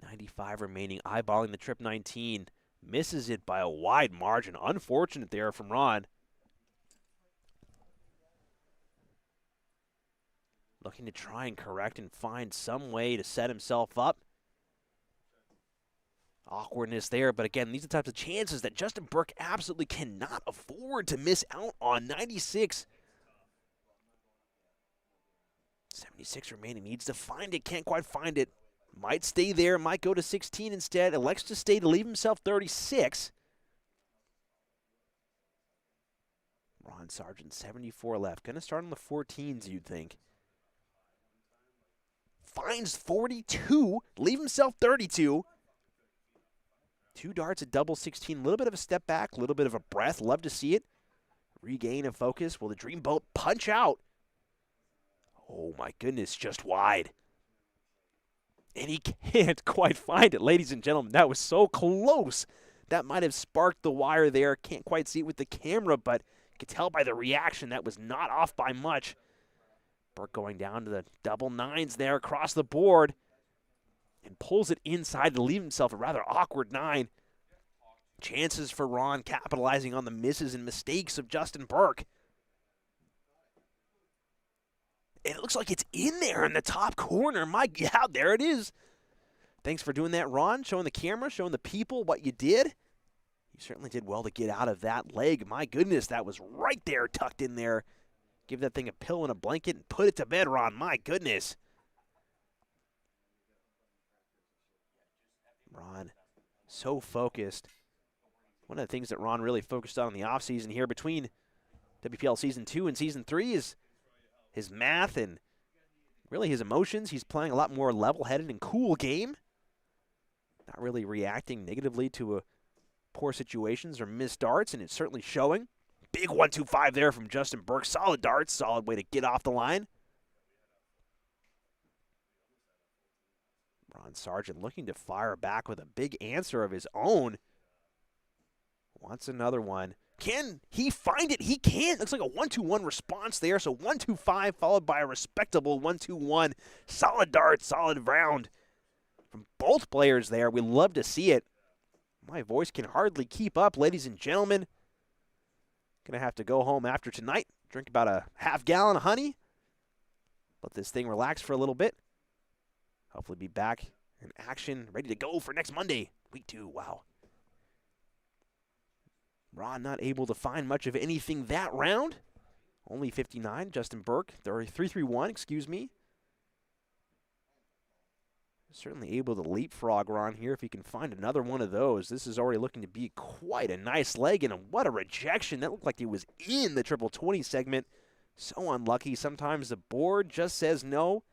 95 remaining, eyeballing the trip 19. Misses it by a wide margin. Unfortunate there from Ron. Looking to try and correct and find some way to set himself up. Awkwardness there, but again, these are the types of chances that Justin Burke absolutely cannot afford to miss out on. 96. 76 remaining, needs to find it, can't quite find it. Might stay there, might go to 16 instead. Elects to stay to leave himself 36. Ron Sargent, 74 left. Going to start on the 14s, you'd think. Finds 42, leave himself 32. 2 darts at double 16. A little bit of a step back, a little bit of a breath. Love to see it. Regain of focus. Will the Dreamboat punch out? Oh my goodness, just wide. And he can't quite find it, ladies and gentlemen. That was so close. That might have sparked the wire there. Can't quite see it with the camera, but you could tell by the reaction that was not off by much. Burke going down to the double 9s there across the board. And pulls it inside to leave himself a rather awkward 9. Chances for Ron capitalizing on the misses and mistakes of Justin Burke. And it looks like it's in there in the top corner. My God, there it is. Thanks for doing that, Ron. Showing the camera, showing the people what you did. You certainly did well to get out of that leg. My goodness, that was right there, tucked in there. Give that thing a pillow and a blanket and put it to bed, Ron. My goodness. Ron, so focused. One of the things that Ron really focused on in the offseason here between WPL Season 2 and Season 3 is his math and really his emotions. He's playing a lot more level-headed and cool game. Not really reacting negatively to poor situations or missed darts, and it's certainly showing. Big 1-2-5 there from Justin Burke. Solid darts, solid way to get off the line. Ron Sargent looking to fire back with a big answer of his own. Wants another one. Can he find it? He can. Looks like a 1-2-1 response there. So 1-2-5 followed by a respectable 1-2-1. Solid dart, solid round from both players there. We love to see it. My voice can hardly keep up, ladies and gentlemen. Gonna have to go home after tonight. Drink about a half gallon of honey. Let this thing relax for a little bit. Hopefully be back in action, ready to go for next Monday. Week 2, wow. Ron not able to find much of anything that round. Only 59, Justin Burke, 3-3-1, excuse me. Certainly able to leapfrog Ron here if he can find another one of those. This is already looking to be quite a nice leg, and what a rejection. That looked like it was in the triple 20 segment. So unlucky. Sometimes the board just says no.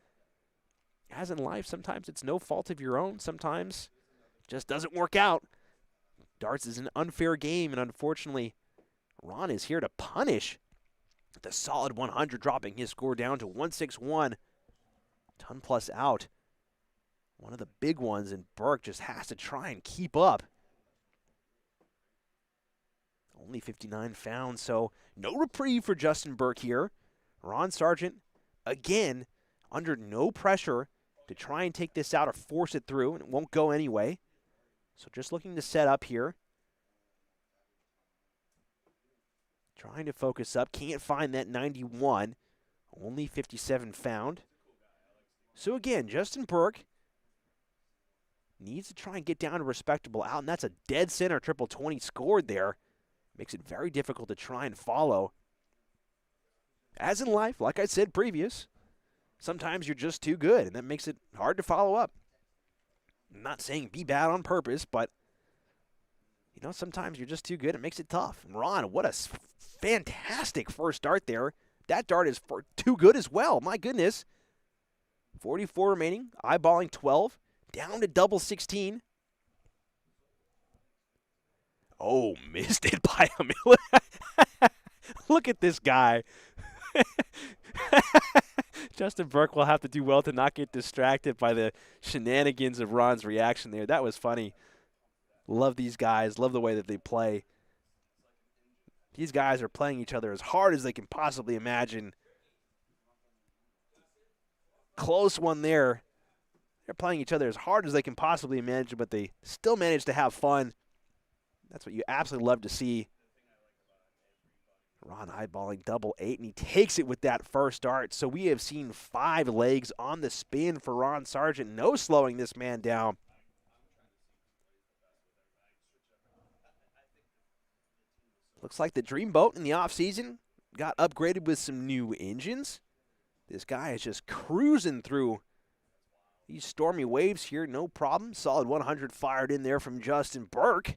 As in life, sometimes it's no fault of your own. Sometimes it just doesn't work out. Darts is an unfair game, and unfortunately, Ron is here to punish the solid 100, dropping his score down to 161. Ton plus out. One of the big ones, and Burke just has to try and keep up. Only 59 found, so no reprieve for Justin Burke here. Ron Sargent, again, under no pressure to try and take this out or force it through, and it won't go anyway. So just looking to set up here. Trying to focus up, can't find that 91. Only 57 found. So again, Justin Burke needs to try and get down to respectable out, and that's a dead center triple 20 scored there. Makes it very difficult to try and follow. As in life, like I said previous, sometimes you're just too good, and that makes it hard to follow up. I'm not saying be bad on purpose, but you know, sometimes you're just too good. It makes it tough. And Ron, what a fantastic first dart there. That dart is too good as well. My goodness. 44 remaining, eyeballing 12. Down to double 16. Oh, missed it by a million. Look at this guy. Justin Burke will have to do well to not get distracted by the shenanigans of Ron's reaction there. That was funny. Love these guys. Love the way that they play. These guys are playing each other as hard as they can possibly imagine. Close one there. They're playing each other as hard as they can possibly imagine, but they still manage to have fun. That's what you absolutely love to see. Ron eyeballing double 8, and he takes it with that first dart. So we have seen 5 legs on the spin for Ron Sargent. No slowing this man down. Looks like the Dreamboat in the offseason got upgraded with some new engines. This guy is just cruising through these stormy waves here, no problem. Solid 100 fired in there from Justin Burke.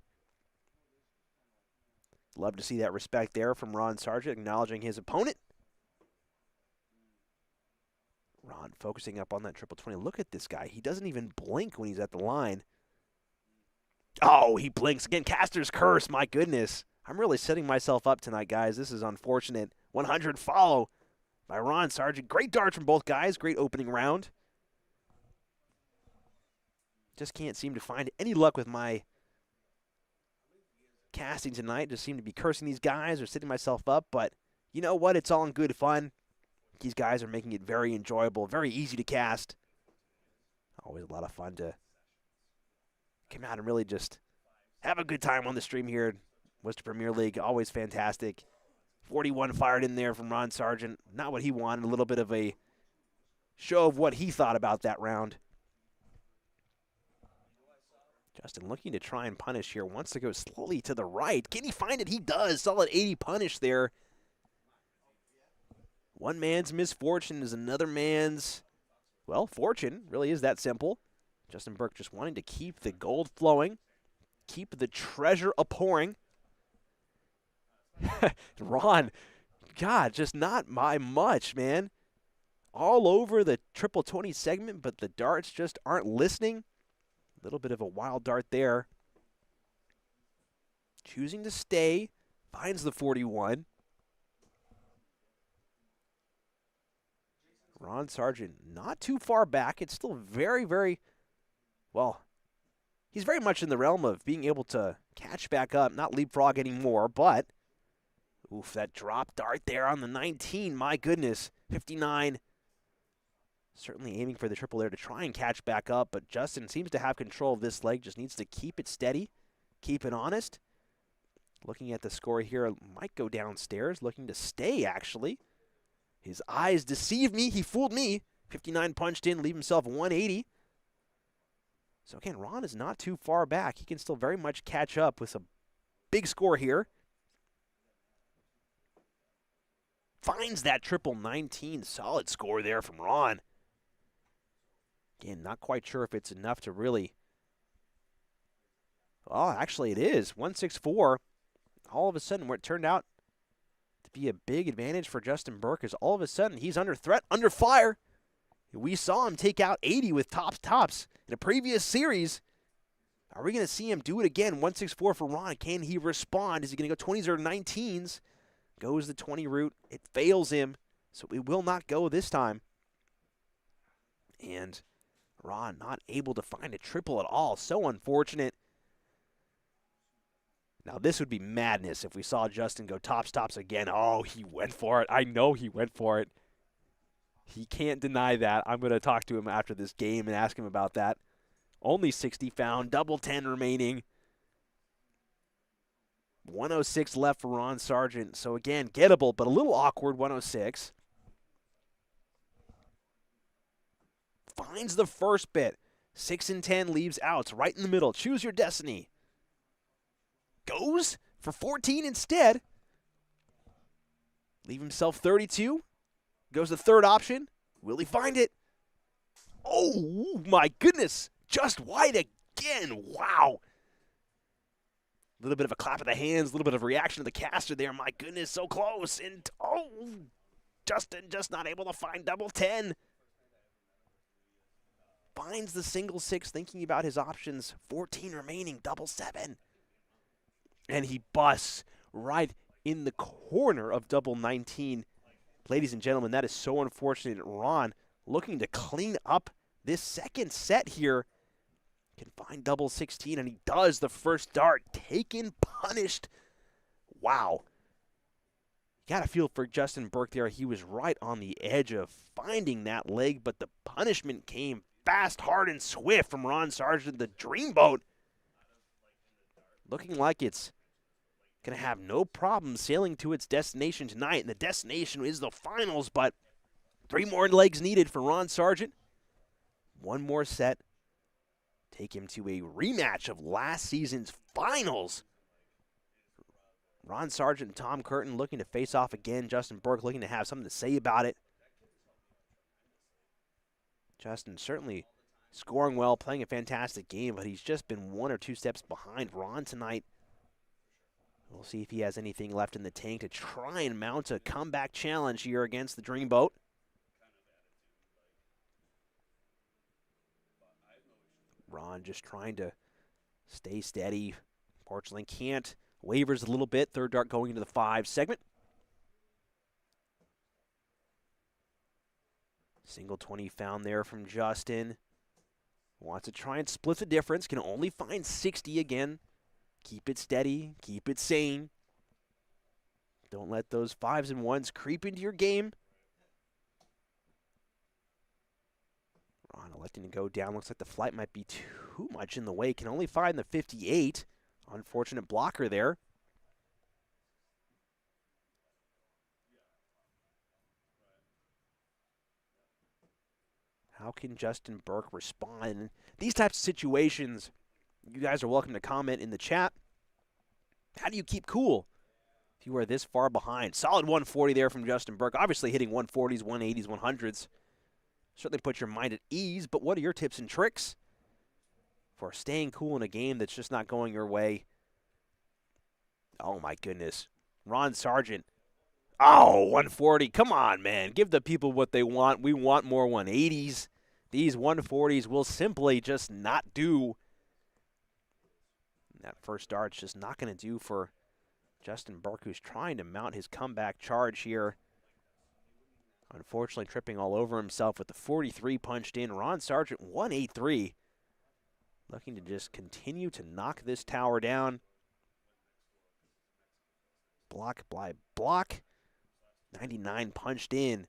Love to see that respect there from Ron Sargent, acknowledging his opponent. Ron focusing up on that triple 20. Look at this guy. He doesn't even blink when he's at the line. Oh, he blinks again. Caster's curse, my goodness. I'm really setting myself up tonight, guys. This is unfortunate. 100 follow by Ron Sargent. Great darts from both guys. Great opening round. Just can't seem to find any luck with my casting tonight. Just seem to be cursing these guys or setting myself up. But you know what? It's all in good fun. These guys are making it very enjoyable, very easy to cast. Always a lot of fun to come out and really just have a good time on the stream here. Worcester Premier League, always fantastic. 41 fired in there from Ron Sargent. Not what he wanted. A little bit of a show of what he thought about that round. Justin looking to try and punish here. Wants to go slowly to the right. Can he find it? He does. Solid 80 punish there. One man's misfortune is another man's, well, fortune. Really is that simple. Justin Burke just wanting to keep the gold flowing. Keep the treasure a-pouring. Ron, God, just not by much, man. All over the triple 20 segment, but the darts just aren't listening. A little bit of a wild dart there. Choosing to stay. Finds the 41. Ron Sargent not too far back. It's still very, very, well, he's very much in the realm of being able to catch back up, not leapfrog anymore, but, oof, that drop dart there on the 19. My goodness, 59. Certainly aiming for the triple there to try and catch back up, but Justin seems to have control of this leg, just needs to keep it steady, keep it honest. Looking at the score here, might go downstairs, looking to stay, actually. His eyes deceived me. He fooled me. 59 punched in, leave himself 180. So again, Ron is not too far back. He can still very much catch up with a big score here. Finds that triple 19. Solid score there from Ron. Again, not quite sure if it's enough to really. Oh, actually it is. 164. All of a sudden, where it turned out to be a big advantage for Justin Burke is all of a sudden he's under threat, under fire. We saw him take out 80 with tops in a previous series. Are we going to see him do it again? 164 for Ron. Can he respond? Is he going to go 20s or 19s? Goes the 20 route. It fails him, so it will not go this time. And Ron not able to find a triple at all. So unfortunate. Now, this would be madness if we saw Justin go tops again. Oh, he went for it. I know he went for it. He can't deny that. I'm going to talk to him after this game and ask him about that. Only 60 found, double 10 remaining. 106 left for Ron Sargent. So, again, gettable, but a little awkward, 106. Finds the first bit. 6 and 10 leaves outs right in the middle. Choose your destiny. Goes for 14 instead. Leave himself 32. Goes the third option. Will he find it? Oh, my goodness. Just wide again. Wow. A little bit of a clap of the hands, a little bit of reaction to the caster there. My goodness, so close. And, oh, Justin just not able to find double 10. Finds the single 6, thinking about his options. 14 remaining, double 7. And he busts right in the corner of double 19. Ladies and gentlemen, that is so unfortunate. Ron looking to clean up this second set here. Can find double 16, and he does. The first dart taken, punished. Wow. You got to feel for Justin Burke there. He was right on the edge of finding that leg, but the punishment came fast, hard, and swift from Ron Sargent, the Dreamboat. Looking like it's going to have no problem sailing to its destination tonight, and the destination is the finals, but 3 more legs needed for Ron Sargent. 1 more set. Take him to a rematch of last season's finals. Ron Sargent and Tom Curtin looking to face off again. Justin Burke looking to have something to say about it. Justin certainly scoring well, playing a fantastic game, but he's just been 1 or 2 steps behind Ron tonight. We'll see if he has anything left in the tank to try and mount a comeback challenge here against the Dreamboat. Ron just trying to stay steady. Unfortunately can't. Wavers a little bit. Third dart going into the 5 segment. Single 20 found there from Justin. Wants to try and split the difference. Can only find 60 again. Keep it steady. Keep it sane. Don't let those 5s and 1s creep into your game. Ron electing to go down. Looks like the flight might be too much in the way. Can only find the 58. Unfortunate blocker there. How can Justin Burke respond? In these types of situations, you guys are welcome to comment in the chat. How do you keep cool if you are this far behind? Solid 140 there from Justin Burke. Obviously hitting 140s, 180s, 100s. Certainly put your mind at ease, but what are your tips and tricks for staying cool in a game that's just not going your way? Oh, my goodness. Ron Sargent. Oh, 140. Come on, man. Give the people what they want. We want more 180s. These 140s will simply just not do. That first dart's just not going to do for Justin Burke, who's trying to mount his comeback charge here. Unfortunately, tripping all over himself with the 43 punched in. Ron Sargent, 183. Looking to just continue to knock this tower down. Block by block. 99 punched in.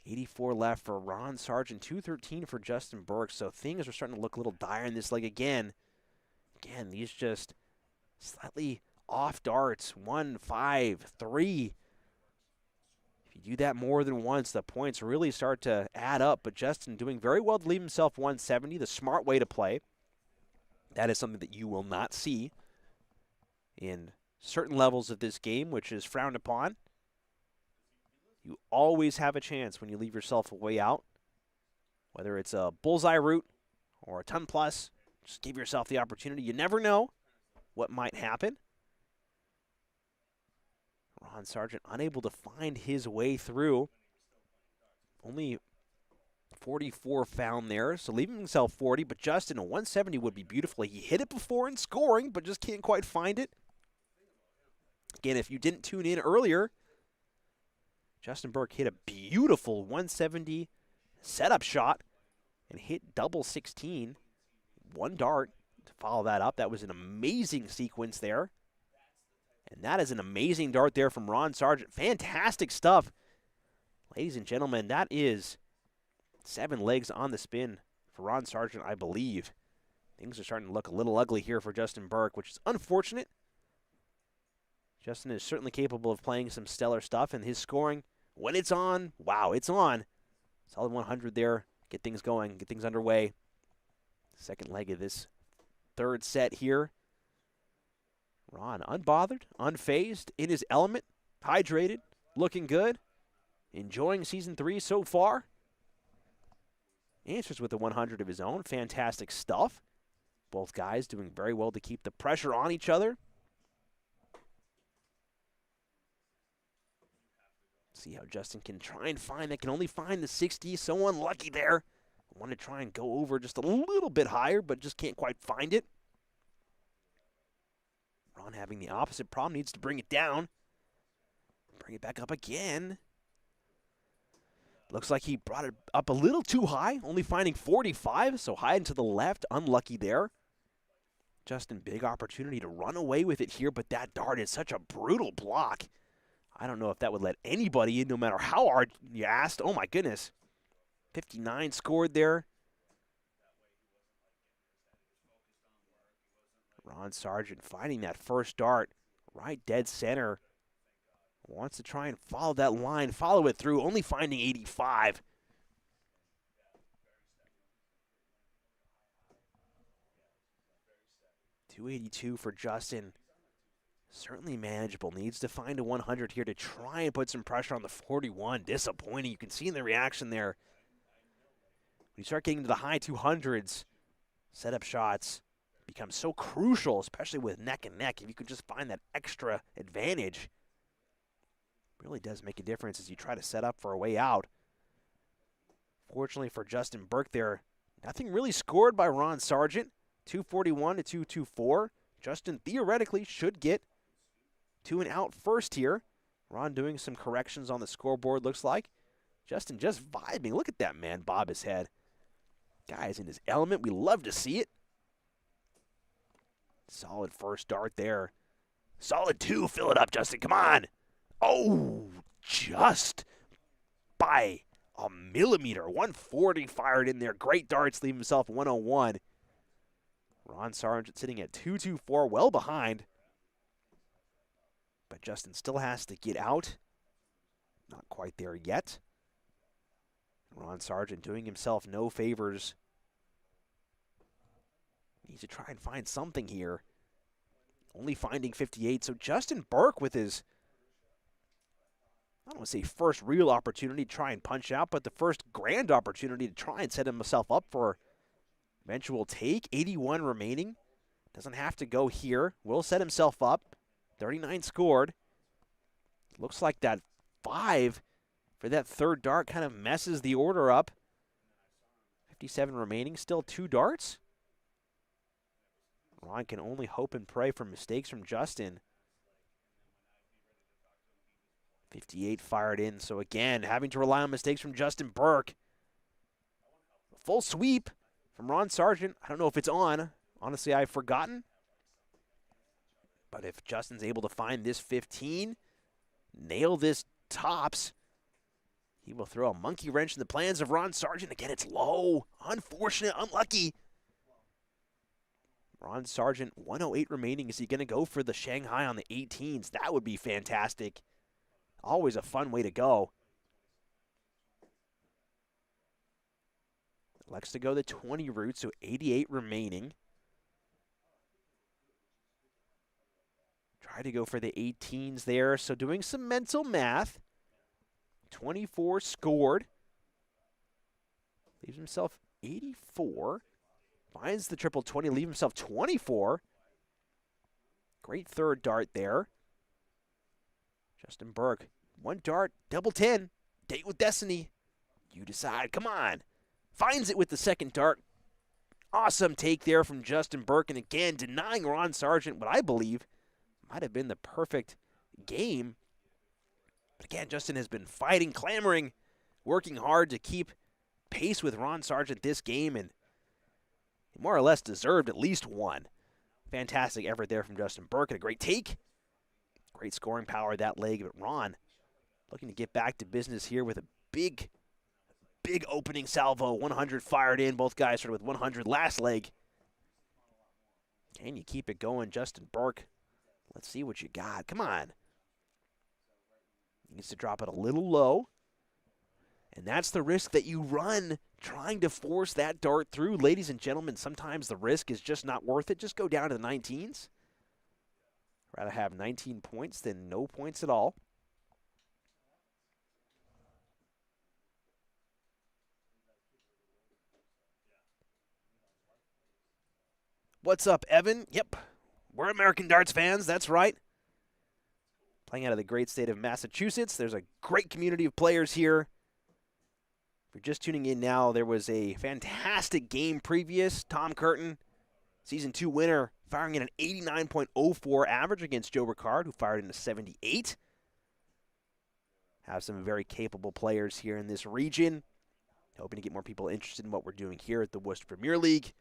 84 left for Ron Sargent. 213 for Justin Burke. So things are starting to look a little dire in this leg again. Again, these just slightly off darts. 1, 5, 3. If you do that more than once, the points really start to add up. But Justin doing very well to leave himself 170. The smart way to play. That is something that you will not see in certain levels of this game, which is frowned upon. You always have a chance when you leave yourself a way out, whether it's a bullseye route or a ton plus. Just give yourself the opportunity. You never know what might happen. Ron Sargent unable to find his way through. Only 44 found there, so leaving himself 40, but Justin, a 170 would be beautiful. He hit it before in scoring, but just can't quite find it. Again, if you didn't tune in earlier, Justin Burke hit a beautiful 170 setup shot and hit double 16. One dart to follow that up. That was an amazing sequence there. And that is an amazing dart there from Ron Sargent. Fantastic stuff. Ladies and gentlemen, that is 7 legs on the spin for Ron Sargent, I believe. Things are starting to look a little ugly here for Justin Burke, which is unfortunate. Justin is certainly capable of playing some stellar stuff, and his scoring, when it's on, wow, it's on. Solid 100 there. Get things going, get things underway. Second leg of this third set here. Ron unbothered, unfazed, in his element, hydrated, looking good, enjoying Season 3 so far. Answers with a 100 of his own. Fantastic stuff. Both guys doing very well to keep the pressure on each other. See how Justin can try and find that. Can only find the 60. So unlucky there. Want to try and go over just a little bit higher, but just can't quite find it. Ron having the opposite problem. Needs to bring it down. Bring it back up again. Looks like he brought it up a little too high, only finding 45, so high and to the left. Unlucky there. Justin, big opportunity to run away with it here, but that dart is such a brutal block. I don't know if that would let anybody in, no matter how hard you asked. Oh, my goodness. 59 scored there. Ron Sargent finding that first dart right dead center. Wants to try and follow that line, follow it through, only finding 85. .282 for Justin. Certainly manageable. Needs to find a 100 here to try and put some pressure on the 41. Disappointing. You can see in the reaction there. When you start getting to the high 200s, setup shots become so crucial, especially with neck and neck. If you could just find that extra advantage, really does make a difference as you try to set up for a way out. Fortunately for Justin Burke there, nothing really scored by Ron Sargent. 241 to 224. Justin theoretically should get to an out first here. Ron doing some corrections on the scoreboard, looks like. Justin just vibing. Look at that man bob his head. Guy's in his element. We love to see it. Solid first dart there. Solid 2. Fill it up, Justin. Come on. Oh, just by a millimeter. 140 fired in there. Great darts, leave himself 101. Ron Sargent sitting at 224, well behind. But Justin still has to get out. Not quite there yet. Ron Sargent doing himself no favors. Needs to try and find something here. Only finding 58. So Justin Burke with his, I don't want to say first real opportunity to try and punch out, but the first grand opportunity to try and set himself up for eventual take. 81 remaining. Doesn't have to go here. Will set himself up. 39 scored. Looks like that 5 for that third dart kind of messes the order up. 57 remaining. Still 2 darts. Ron can only hope and pray for mistakes from Justin. 58 fired in. So again, having to rely on mistakes from Justin Burke. Full sweep from Ron Sargent. I don't know if it's on. Honestly, I've forgotten. But if Justin's able to find this 15, nail this tops, he will throw a monkey wrench in the plans of Ron Sargent. Again, it's low. Unfortunate, unlucky. Ron Sargent, 108 remaining. Is he going to go for the Shanghai on the 18s? That would be fantastic. Always a fun way to go. Likes to go the 20 route, so 88 remaining. Try to go for the 18s there, so doing some mental math. 24 scored. Leaves himself 84. Finds the triple 20, leave himself 24. Great third dart there. Justin Burke, one dart, double 10. Date with destiny. You decide, come on. Finds it with the second dart. Awesome take there from Justin Burke, and again, denying Ron Sargent what I believe might have been the perfect game. But again, Justin has been fighting, clamoring, working hard to keep pace with Ron Sargent this game, and he more or less deserved at least one. Fantastic effort there from Justin Burke, and a great take. Great scoring power that leg, but Ron looking to get back to business here with a big opening salvo. 100 fired in. Both guys started with 100 last leg. Can you keep it going, Justin Burke? Let's see what you got. Come on. Needs to drop it a little low. And that's the risk that you run trying to force that dart through. Ladies and gentlemen, sometimes the risk is just not worth it. Just go down to the 19s. Rather have 19 points than no points at all. What's up, Evan? Yep, we're American Darts fans, that's right. Playing out of the great state of Massachusetts. There's a great community of players here. If you're just tuning in now, there was a fantastic game previous. Tom Curtin, Season 2 winner, firing in an 89.04 average against Joe Ricard, who fired in a 78. Have some very capable players here in this region. Hoping to get more people interested in what we're doing here at the Worcester Premier League.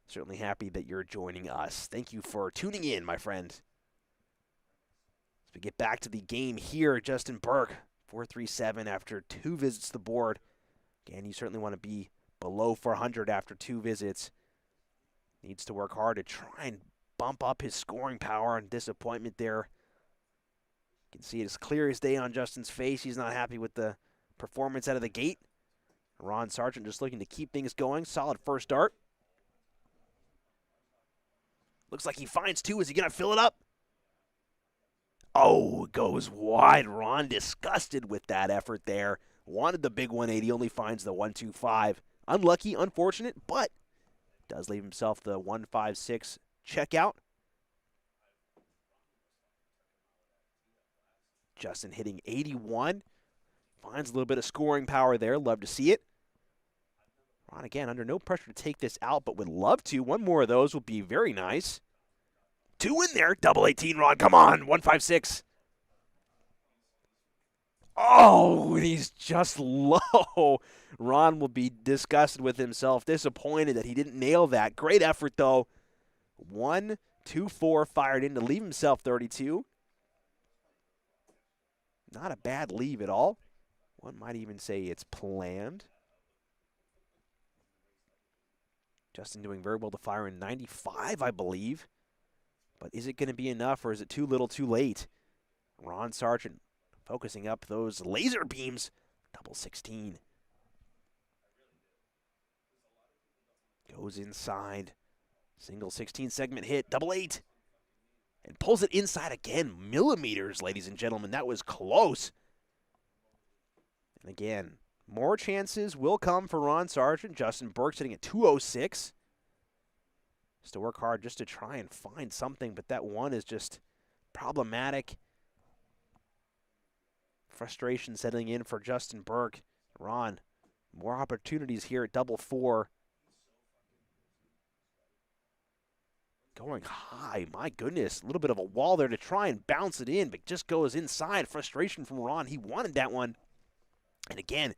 Certainly happy that you're joining us. Thank you for tuning in, my friend. As we get back to the game here, Justin Burke, 437 after 2 visits to the board. Again, you certainly want to be below 400 after 2 visits. Needs to work hard to try and bump up his scoring power, and disappointment there. You can see it as clear as day on Justin's face. He's not happy with the performance out of the gate. Ron Sargent just looking to keep things going. Solid first dart. Looks like he finds 2. Is he going to fill it up? Oh, it goes wide. Ron disgusted with that effort there. Wanted the big 180, only finds the 125. Unlucky, unfortunate, but does leave himself the 156 checkout. Justin hitting 81. Finds a little bit of scoring power there. Love to see it. Ron, again, under no pressure to take this out, but would love to. One more of those will be very nice. 2 in there. Double 18, Ron. Come on. 156. Oh, he's just low. Ron will be disgusted with himself, disappointed that he didn't nail that. Great effort, though. 1-2-4 fired in to leave himself 32. Not a bad leave at all. One might even say it's planned. Justin doing very well to fire in 95, I believe. But is it going to be enough, or is it too little too late? Ron Sargent focusing up those laser beams. Double 16. Goes inside. Single 16 segment hit. Double 8. And pulls it inside again. Millimeters, ladies and gentlemen. That was close. And again, more chances will come for Ron Sargent. Justin Burke sitting at 206. Just to work hard just to try and find something, but that one is just problematic. Frustration setting in for Justin Burke. Ron, more opportunities here at double 4. Going high, my goodness. A little bit of a wall there to try and bounce it in, but just goes inside. Frustration from Ron. He wanted that one. And again,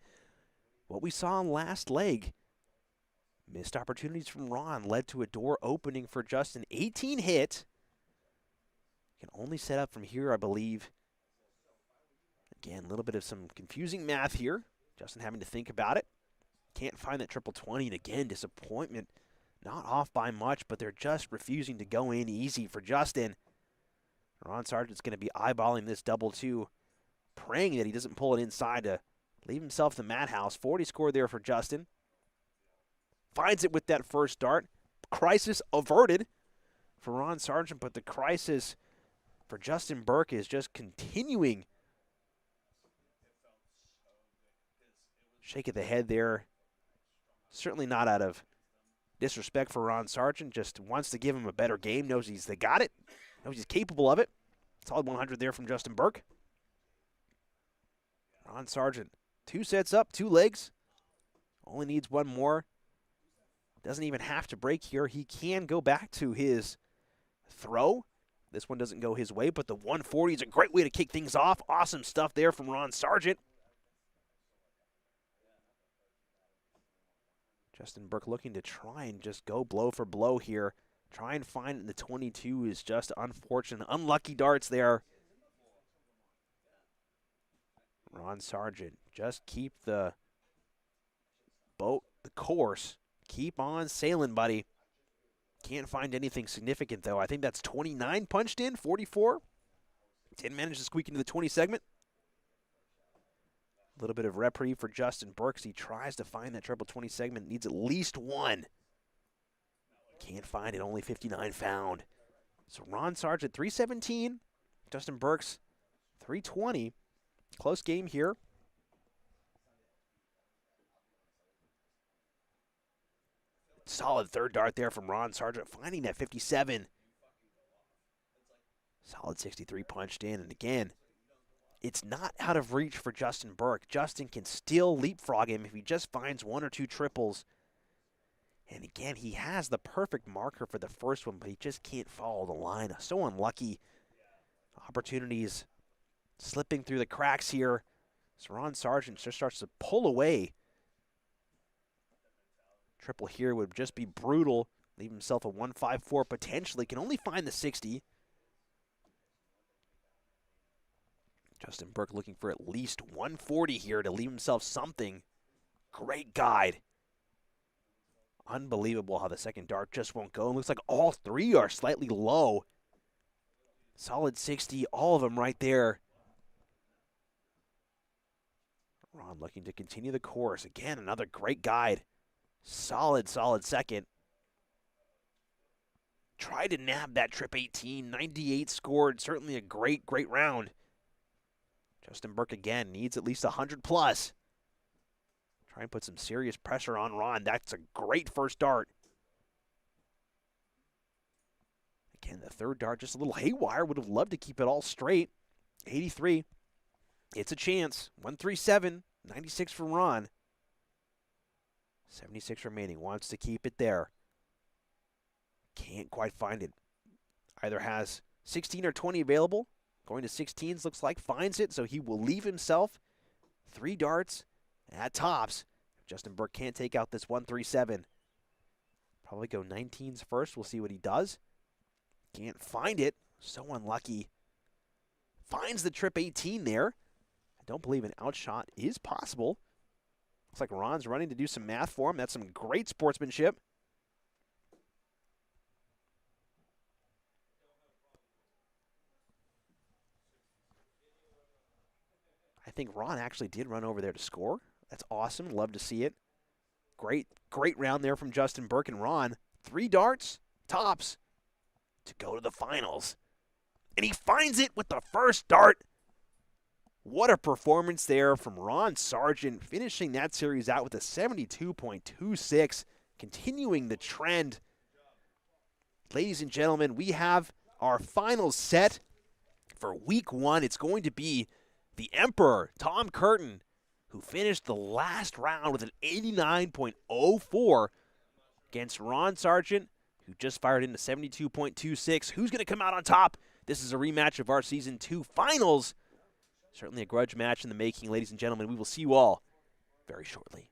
what we saw on last leg, missed opportunities from Ron led to a door opening for Justin. 18 hit. Can only set up from here, I believe. Again, a little bit of some confusing math here. Justin having to think about it. Can't find that triple 20, and again, disappointment. Not off by much, but they're just refusing to go in easy for Justin. Ron Sargent's going to be eyeballing this double 2, praying that he doesn't pull it inside to leave himself the madhouse. 40 scored there for Justin. Finds it with that first dart. Crisis averted for Ron Sargent, but the crisis for Justin Burke is just continuing. Shake of the head there. Certainly not out of disrespect for Ron Sargent. Just wants to give him a better game. Knows they got it. Knows he's capable of it. Solid 100 there from Justin Burke. Ron Sargent, 2 sets up, 2 legs. Only needs 1 more. Doesn't even have to break here. He can go back to his throw. This one doesn't go his way, but the 140 is a great way to kick things off. Awesome stuff there from Ron Sargent. Justin Burke looking to try and just go blow for blow here. Try and find it in the 22 is just unfortunate. Unlucky darts there. Ron Sargent, just keep the boat, the course. Keep on sailing, buddy. Can't find anything significant, though. I think that's 29 punched in, 44. 10 managed to squeak into the 20 segment. A little bit of reprieve for Justin Burke. He tries to find that triple 20 segment. Needs at least 1. Can't find it. Only 59 found. So Ron Sargent, 317. Justin Burke's 320. Close game here. Solid third dart there from Ron Sargent, finding that 57. Solid 63 punched in. And again, it's not out of reach for Justin Burke. Justin can still leapfrog him if he just finds 1 or 2 triples. And again, he has the perfect marker for the first one, but he just can't follow the line. So unlucky. Opportunities slipping through the cracks here. So Ron Sargent just starts to pull away. Triple here would just be brutal. Leave himself a 154 potentially. Can only find the 60. Justin Burke looking for at least 140 here to leave himself something. Great guide. Unbelievable how the second dart just won't go. It looks like all 3 are slightly low. Solid 60, all of them right there. Ron looking to continue the course. Again, another great guide. Solid second. Tried to nab that trip 18. 98 scored. Certainly a great round. Justin Burke again needs at least 100 plus. Try and put some serious pressure on Ron. That's a great first dart. Again, the third dart just a little haywire. Would have loved to keep it all straight. 83. It's a chance. 137. 96 for Ron. 76 remaining. Wants to keep it there. Can't quite find it. Either has 16 or 20 available. Going to 16s looks like. Finds it, so he will leave himself 3 darts at tops. Justin Burke can't take out this 137. Probably go 19s first. We'll see what he does. Can't find it. So unlucky. Finds the trip 18 there. I don't believe an outshot is possible. Looks like Ron's running to do some math for him. That's some great sportsmanship. I think Ron actually did run over there to score. That's awesome. Love to see it. Great round there from Justin Burke and Ron. 3 darts, tops, to go to the finals. And he finds it with the first dart. What a performance there from Ron Sargent, finishing that series out with a 72.26, continuing the trend. Ladies and gentlemen, we have our finals set for week 1. It's going to be the Emperor, Tom Curtin, who finished the last round with an 89.04 against Ron Sargent, who just fired into 72.26. Who's going to come out on top? This is a rematch of our Season 2 finals. Certainly a grudge match in the making, ladies and gentlemen. We will see you all very shortly.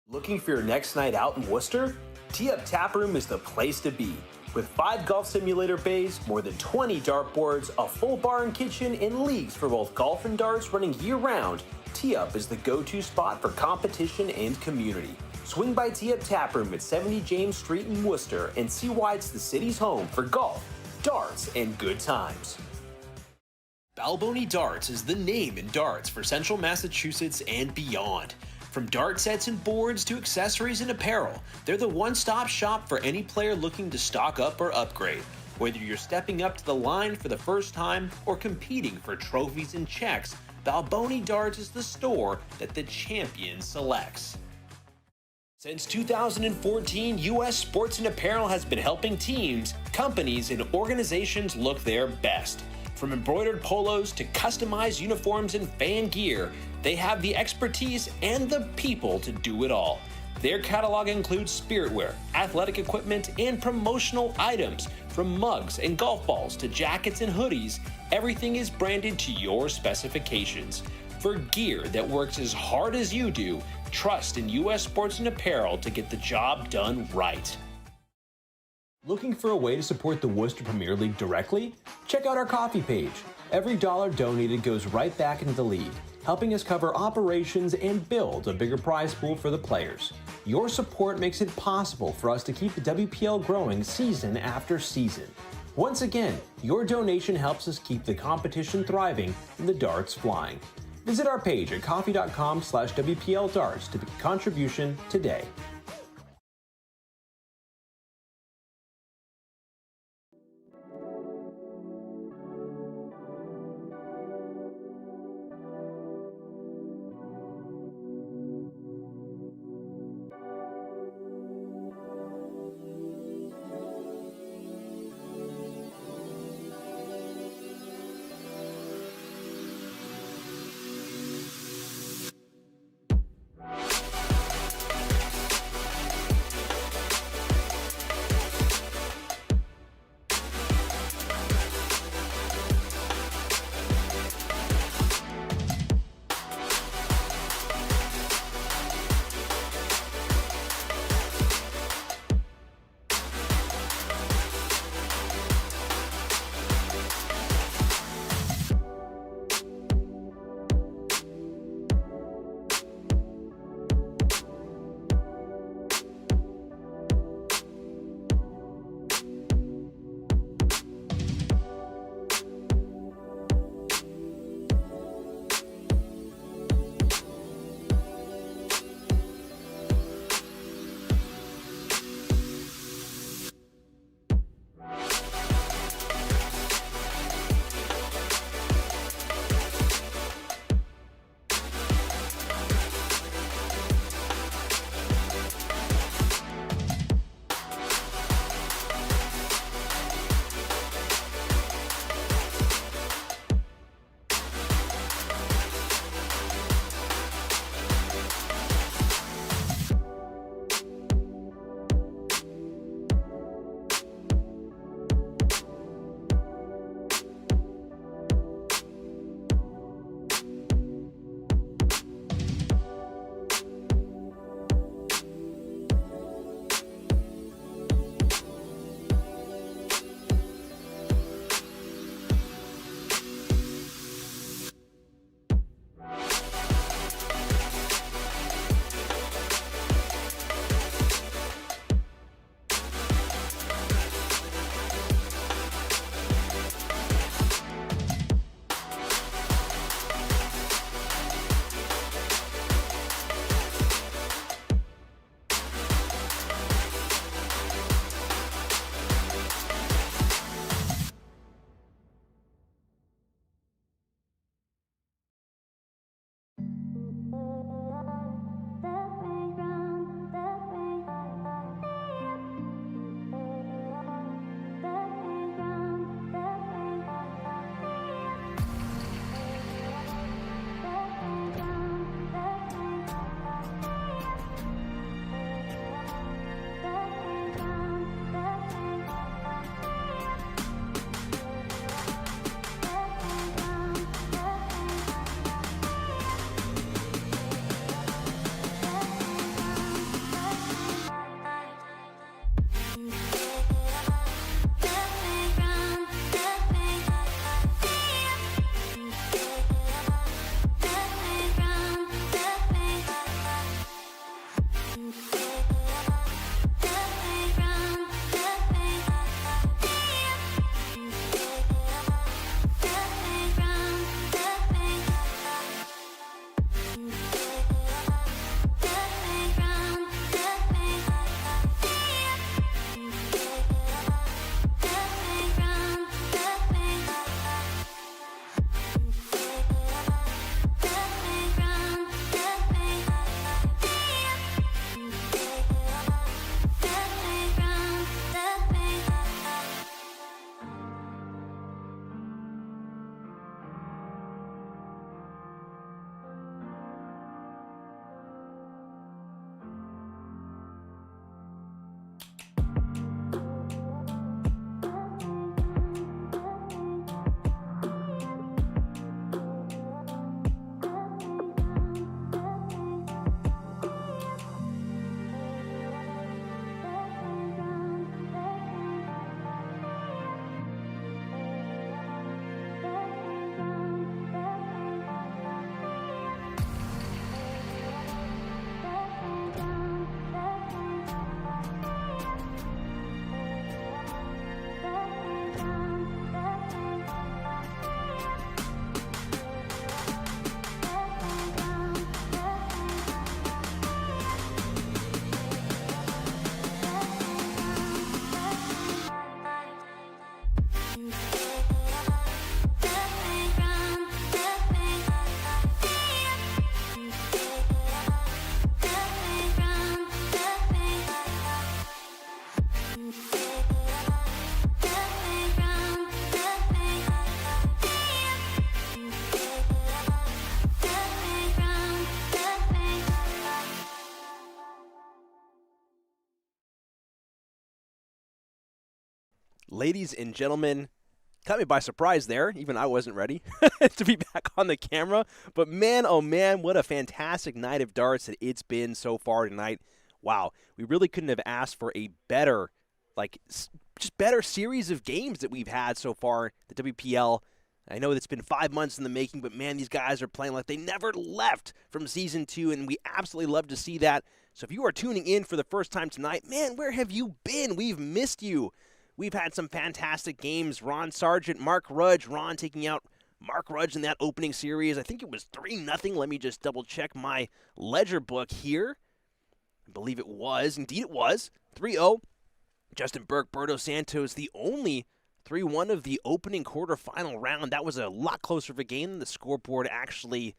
Looking for your next night out in Worcester? Tee Up Taproom is the place to be. With 5 golf simulator bays, more than 20 dartboards, a full bar and kitchen, and leagues for both golf and darts running year-round, Tee Up is the go-to spot for competition and community. Swing by Tee Up Taproom at 70 James Street in Worcester and see why it's the city's home for golf, darts, and good times. Balboni Darts is the name in darts for Central Massachusetts and beyond. From dart sets and boards to accessories and apparel, they're the one-stop shop for any player looking to stock up or upgrade. Whether you're stepping up to the line for the first time or competing for trophies and checks, Balboni Darts is the store that the champion selects. Since 2014, U.S. Sports and Apparel has been helping teams, companies, and organizations look their best. From embroidered polos to customized uniforms and fan gear, they have the expertise and the people to do it all. Their catalog includes spirit wear, athletic equipment, and promotional items. From mugs and golf balls to jackets and hoodies, everything is branded to your specifications. For gear that works as hard as you do, trust in U.S. Sports and Apparel to get the job done right. Looking for a way to support the Worcester Premier League directly? Check out our coffee page. Every dollar donated goes right back into the league, helping us cover operations and build a bigger prize pool for the players. Your support makes it possible for us to keep the WPL growing season after season. Once again, your donation helps us keep the competition thriving and the darts flying. Visit our page at coffee.com/WPL darts to make a contribution today. Ladies and gentlemen, caught me by surprise there. Even I wasn't ready to be back on the camera. But man, oh man, what a fantastic night of darts that it's been so far tonight. Wow, we really couldn't have asked for a better, just better series of games that we've had so far, the WPL. I know it's been 5 months in the making, but man, these guys are playing like they never left from Season 2, and we absolutely love to see that. So if you are tuning in for the first time tonight, man, where have you been? We've missed you. We've had some fantastic games. Ron Sargent, Mark Rudge. Ron taking out Mark Rudge in that opening series. I think it was 3-0. Let me just double-check my ledger book here. I believe it was. Indeed it was. 3-0. Justin Burke, Berto, Santos, the only 3-1 of the opening quarterfinal round. That was a lot closer of a game than the scoreboard actually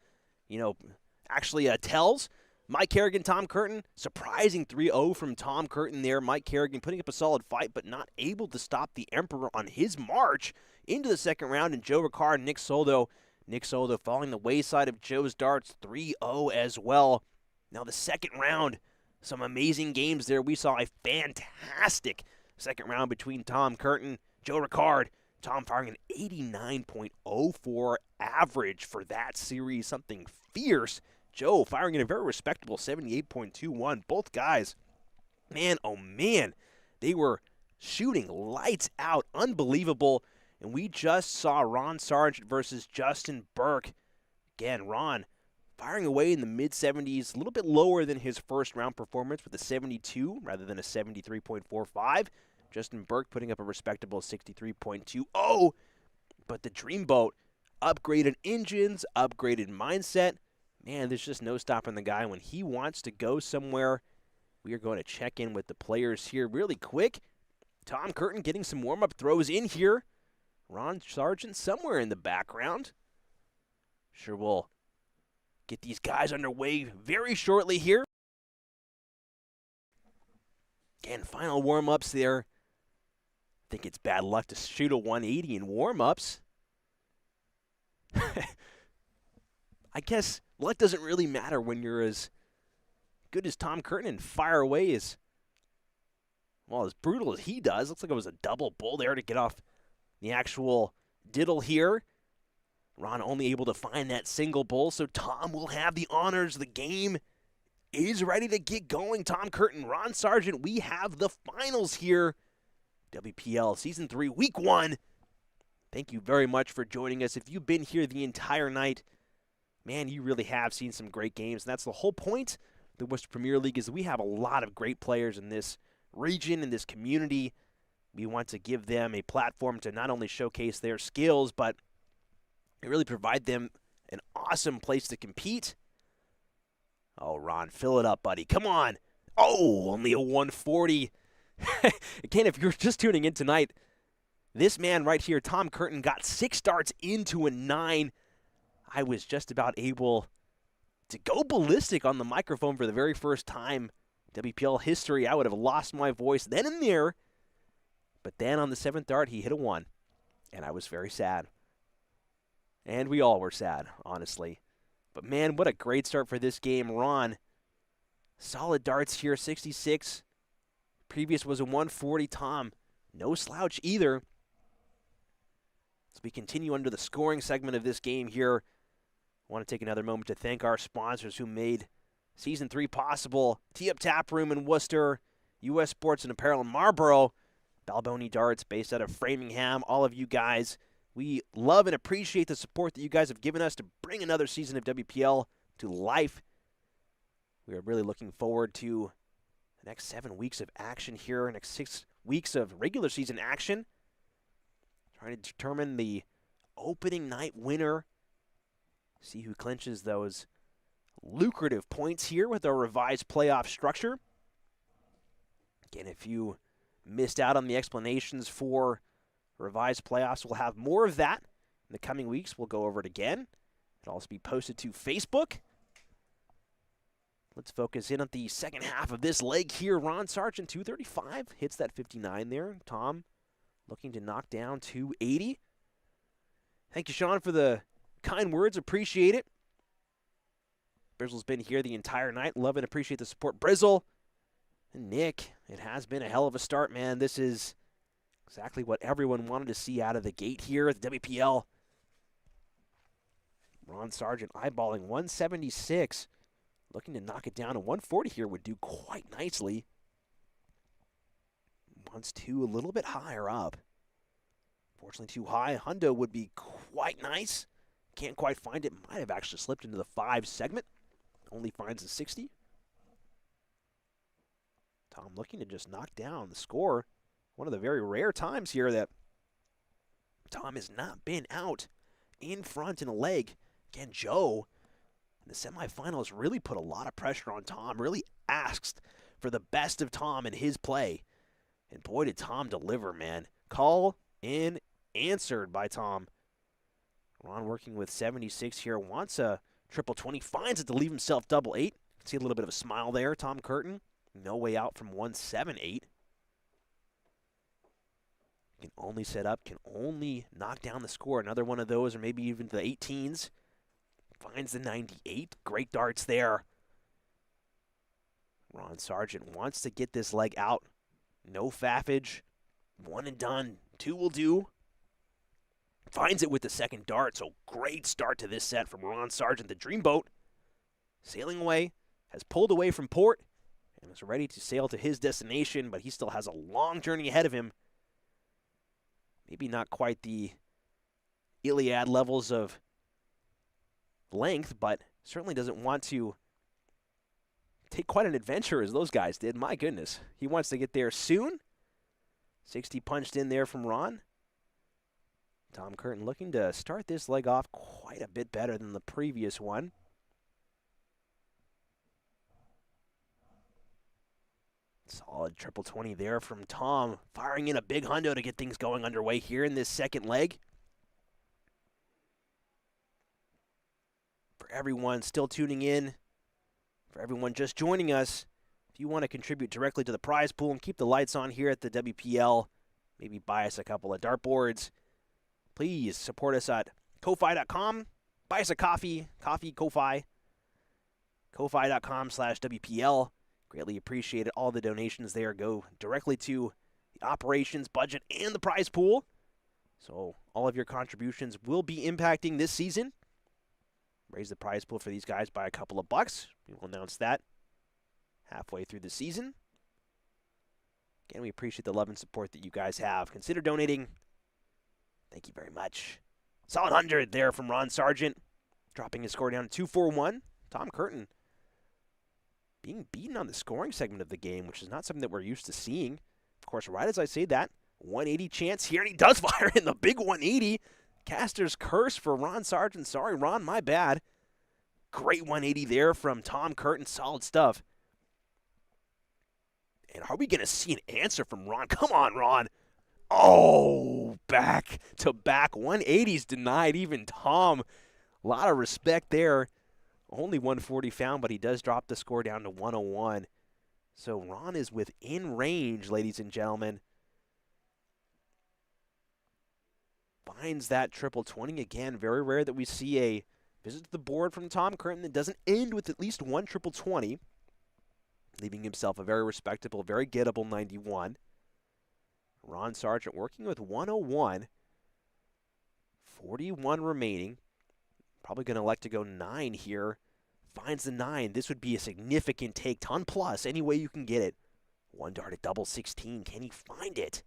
tells. Mike Carignan, Tom Curtin, surprising 3-0 from Tom Curtin there. Mike Carignan putting up a solid fight, but not able to stop the Emperor on his march into the second round. And Joe Ricard and Nick Soldo. Nick Soldo falling the wayside of Joe's darts, 3-0 as well. Now the second round, some amazing games there. We saw a fantastic second round between Tom Curtin, Joe Ricard. Tom firing an 89.04 average for that series, something fierce. Joe firing in a very respectable 78.21. Both guys, man, oh man, they were shooting lights out. Unbelievable. And we just saw Ron Sargent versus Justin Burke. Again, Ron firing away in the mid-70s, a little bit lower than his first round performance with a 72 rather than a 73.45. Justin Burke putting up a respectable 63.20. But the Dreamboat, upgraded engines, upgraded mindset. Man, there's just no stopping the guy. When he wants to go somewhere, we are going to check in with the players here really quick. Tom Curtin getting some warm-up throws in here. Ron Sargent somewhere in the background. Sure we'll get these guys underway very shortly here. Again, final warm-ups there. I think it's bad luck to shoot a 180 in warm-ups. I guess luck doesn't really matter when you're as good as Tom Curtin and fire away as brutal as he does. Looks like it was a double bull there to get off the actual diddle here. Ron only able to find that single bull, so Tom will have the honors. The game is ready to get going. Tom Curtin, Ron Sargent, we have the finals here. WPL Season 3, Week 1. Thank you very much for joining us. If you've been here the entire night, man, you really have seen some great games. And that's the whole point of the Worcester Premier League, is we have a lot of great players in this region, in this community. We want to give them a platform to not only showcase their skills, but really provide them an awesome place to compete. Oh, Ron, fill it up, buddy. Come on. Oh, only a 140. Again, if you're just tuning in tonight, this man right here, Tom Curtin, got 6 darts into a 9. I was just about able to go ballistic on the microphone for the very first time. WPL history, I would have lost my voice then and there. But then on the 7th dart, he hit a 1. And I was very sad. And we all were sad, honestly. But man, what a great start for this game. Ron, solid darts here, 66. Previous was a 140. Tom, no slouch either. As we continue under the scoring segment of this game here, I want to take another moment to thank our sponsors who made Season 3 possible. Tee-Up Tap Room in Worcester, U.S. Sports and Apparel in Marlborough, Balboni Darts based out of Framingham. All of you guys, we love and appreciate the support that you guys have given us to bring another season of WPL to life. We are really looking forward to the next 7 weeks of action here, next 6 weeks of regular season action. Trying to determine the opening night winner. See who clinches those lucrative points here with our revised playoff structure. Again, if you missed out on the explanations for revised playoffs, we'll have more of that in the coming weeks. We'll go over it again. It'll also be posted to Facebook. Let's focus in on the second half of this leg here. Ron Sargent, 235, hits that 59 there. Tom looking to knock down 280. Thank you, Sean, for the kind words. Appreciate it. Brizzle's been here the entire night. Love and appreciate the support. Brizzle and Nick, it has been a hell of a start, man. This is Exactly what everyone wanted to see out of the gate here at the WPL. Ron Sargent eyeballing 176. Looking to knock it down. And 140 here would do quite nicely. Wants to a little bit higher up. Fortunately too high. Hundo would be quite nice. Can't quite find it. Might have actually slipped into the 5 segment. Only finds a 60. Tom looking to just knock down the score. One of the very rare times here that Tom has not been out in front in a leg. Again, Joe in the semifinals really put a lot of pressure on Tom. Really asked for the best of Tom in his play. And boy, did Tom deliver, man. Call in answered by Tom. Ron working with 76 here. Wants a triple 20. Finds it to leave himself double 8. See a little bit of a smile there. Tom Curtin. No way out from 178. Can only set up. Can only knock down the score. Another one of those, or maybe even the 18s. Finds the 98. Great darts there. Ron Sargent wants to get this leg out. No faffage. 1 and done. 2 will do. Finds it with the second dart. So great start to this set from Ron Sargent. The Dreamboat sailing away. Has pulled away from port. And is ready to sail to his destination. But he still has a long journey ahead of him. Maybe not quite the Iliad levels of length. But certainly doesn't want to take quite an adventure as those guys did. My goodness. He wants to get there soon. 60 punched in there from Ron. Tom Curtin looking to start this leg off quite a bit better than the previous one. Solid triple 20 there from Tom. Firing in a big hundo to get things going underway here in this second leg. For everyone still tuning in, for everyone just joining us, if you want to contribute directly to the prize pool and keep the lights on here at the WPL, maybe buy us a couple of dartboards, please support us at Ko-Fi.com. Buy us a coffee, Ko-Fi. Ko-Fi.com/WPL. Greatly appreciate it. All the donations there go directly to the operations budget and the prize pool. So all of your contributions will be impacting this season. Raise the prize pool for these guys by a couple of bucks. We will announce that halfway through the season. Again, we appreciate the love and support that you guys have. Consider donating. Thank you very much. Solid 100 there from Ron Sargent. Dropping his score down to 241. Tom Curtin being beaten on the scoring segment of the game, which is not something that we're used to seeing. Of course, right as I say that, 180 chance here, and he does fire in the big 180. Caster's curse for Ron Sargent. Sorry, Ron, my bad. Great 180 there from Tom Curtin. Solid stuff. And are we going to see an answer from Ron? Come on, Ron. Oh, back to back. 180s denied. Even Tom. A lot of respect there. Only 140 found, but he does drop the score down to 101. So Ron is within range, ladies and gentlemen. Finds that triple 20 again. Very rare that we see a visit to the board from Tom Curtin that doesn't end with at least one triple 20. Leaving himself a very respectable, very gettable 91. Ron Sargent working with 101. 41 remaining. Probably going to elect to go 9 here. Finds the 9. This would be a significant take. Ton plus, any way you can get it. One dart at double 16. Can he find it?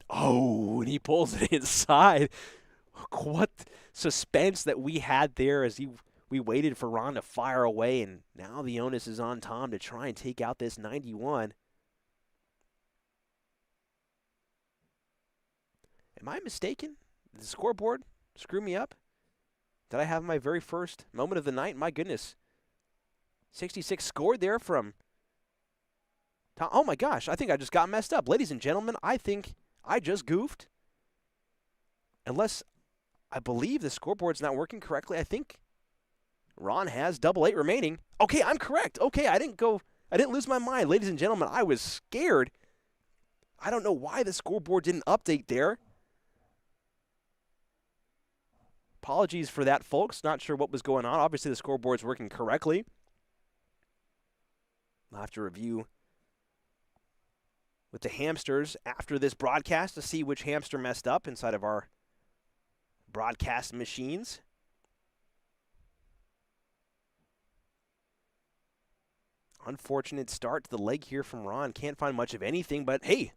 Oh, and he pulls it inside. What suspense that we had there as we waited for Ron to fire away, and now the onus is on Tom to try and take out this 91. Am I mistaken? Did the scoreboard screw me up? Did I have my very first moment of the night? My goodness. 66 scored there from Tom. Oh my gosh, I think I just got messed up. Ladies and gentlemen, I think I just goofed. Unless I believe the scoreboard's not working correctly. I think Ron has double 8 remaining. Okay, I'm correct. Okay, I didn't lose my mind. Ladies and gentlemen, I was scared. I don't know why the scoreboard didn't update there. Apologies for that, folks. Not sure what was going on. Obviously, the scoreboard's working correctly. We'll have to review with the hamsters after this broadcast to see which hamster messed up inside of our broadcast machines. Unfortunate start to the leg here from Ron. Can't find much of anything, but hey,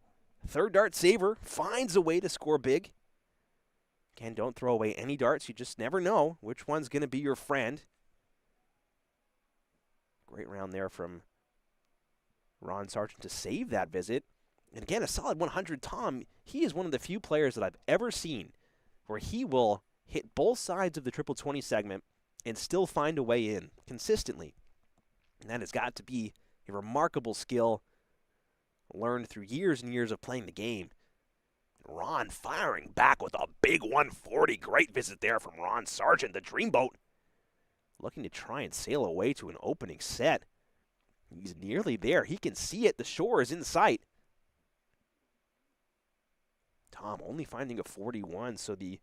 third dart saver finds a way to score big. Again, don't throw away any darts. You just never know which one's going to be your friend. Great round there from Ron Sargent to save that visit. And again, a solid 100. Tom, he is one of the few players that I've ever seen where he will hit both sides of the triple 20 segment and still find a way in consistently. And that has got to be a remarkable skill learned through years and years of playing the game. Ron firing back with a big 140. Great visit there from Ron Sargent, the dreamboat. Looking to try and sail away to an opening set. He's nearly there. He can see it. The shore is in sight. Tom only finding a 41, so the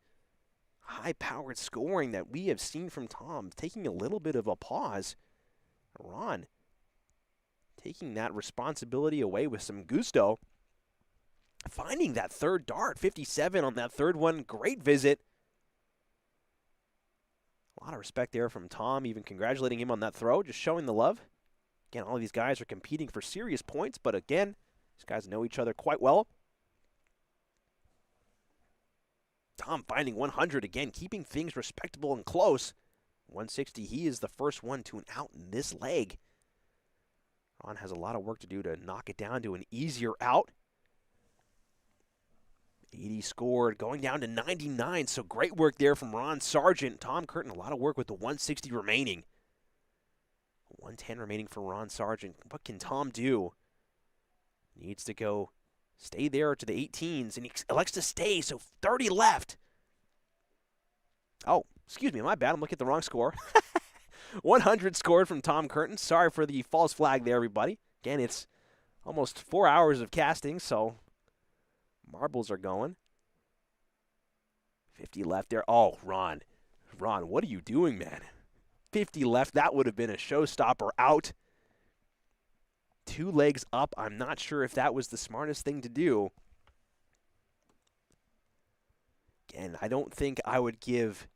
high-powered scoring that we have seen from Tom taking a little bit of a pause. Ron taking that responsibility away with some gusto. Finding that third dart, 57 on that third one. Great visit. A lot of respect there from Tom, even congratulating him on that throw, just showing the love. Again, all of these guys are competing for serious points, but again, these guys know each other quite well. Tom finding 100 again, keeping things respectable and close. 160, he is the first one to an out in this leg. Ron has a lot of work to do to knock it down to an easier out. 80 scored, going down to 99, so great work there from Ron Sargent. Tom Curtin, a lot of work with the 160 remaining. 110 remaining for Ron Sargent. What can Tom do? Needs to go stay there to the 18s, and he elects to stay, so 30 left. Oh, excuse me, my bad. I'm looking at the wrong score. 100 scored from Tom Curtin. Sorry for the false flag there, everybody. Again, it's almost 4 hours of casting, so marbles are going. 50 left there. Oh, Ron, what are you doing, man? 50 left. That would have been a showstopper out. 2 legs up. I'm not sure if that was the smartest thing to do. Again, I don't think I would give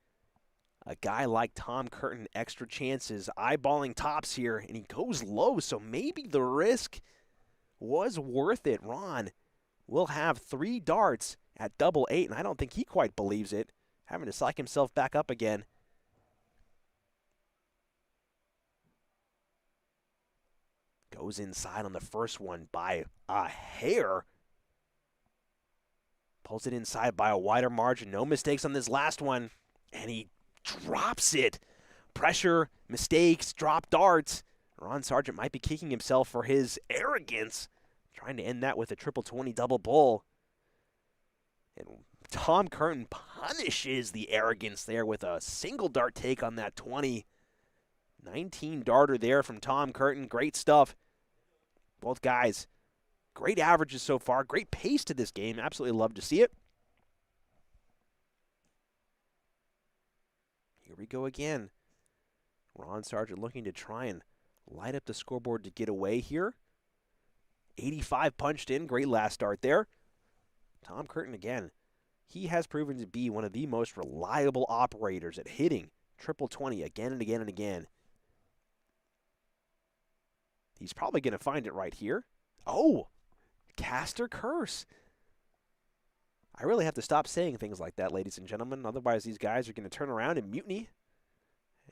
a guy like Tom Curtin extra chances. Eyeballing tops here, and he goes low, so maybe the risk was worth it. Ron will have 3 darts at double 8, and I don't think he quite believes it. Having to psych himself back up again. Goes inside on the first one by a hair. Pulls it inside by a wider margin. No mistakes on this last one. And he drops it. Pressure, mistakes, drop darts. Ron Sargent might be kicking himself for his arrogance. Trying to end that with a triple 20 double bull. And Tom Curtin punishes the arrogance there with a single dart take on that 20. 19 darter there from Tom Curtin. Great stuff. Both guys, great averages so far. Great pace to this game. Absolutely love to see it. Here we go again. Ron Sargent looking to try and light up the scoreboard to get away here. 85 punched in. Great last start there. Tom Curtin again. He has proven to be one of the most reliable operators at hitting triple 20 again and again and again. He's probably going to find it right here. Oh, caster curse. I really have to stop saying things like that, ladies and gentlemen. Otherwise, these guys are going to turn around and mutiny.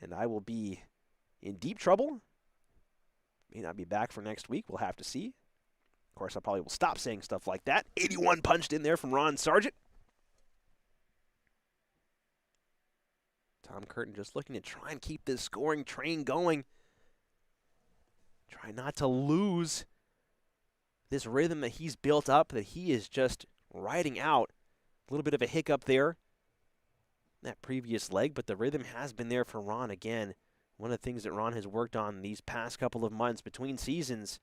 And I will be in deep trouble. May not be back for next week. We'll have to see. Of course, I probably will stop saying stuff like that. 81 punched in there from Ron Sargent. Tom Curtin just looking to try and keep this scoring train going. Try not to lose this rhythm that he's built up, that he is just riding out. A little bit of a hiccup there in that previous leg, but the rhythm has been there for Ron again. One of the things that Ron has worked on these past couple of months between seasons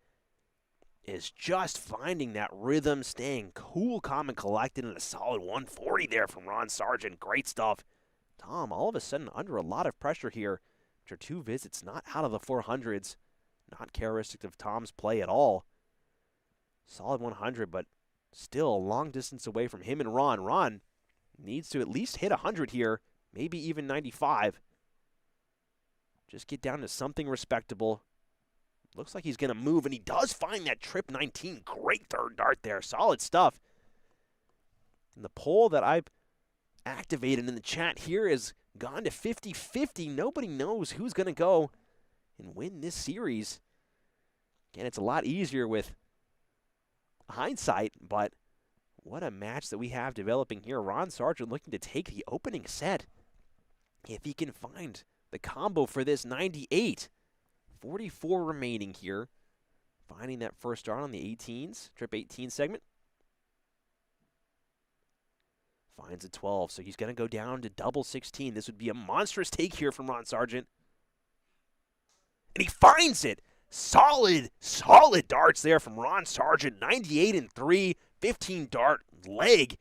is just finding that rhythm, staying cool, calm, and collected, and a solid 140 there from Ron Sargent. Great stuff. Tom, all of a sudden, under a lot of pressure here after 2 visits, not out of the 400s. Not characteristic of Tom's play at all. Solid 100, but still a long distance away from him and Ron. Ron needs to at least hit 100 here, maybe even 95. Just get down to something respectable. Looks like he's going to move, and he does find that trip 19. Great third dart there. Solid stuff. And the poll that I've activated in the chat here has gone to 50-50. Nobody knows who's going to go and win this series. Again, it's a lot easier with hindsight, but what a match that we have developing here. Ron Sargent looking to take the opening set. If he can find the combo for this 98. 44 remaining here. Finding that first dart on the 18s, trip 18 segment. Finds a 12, so he's going to go down to double 16. This would be a monstrous take here from Ron Sargent. And he finds it. Solid darts there from Ron Sargent. 98 and 3, 15 dart leg.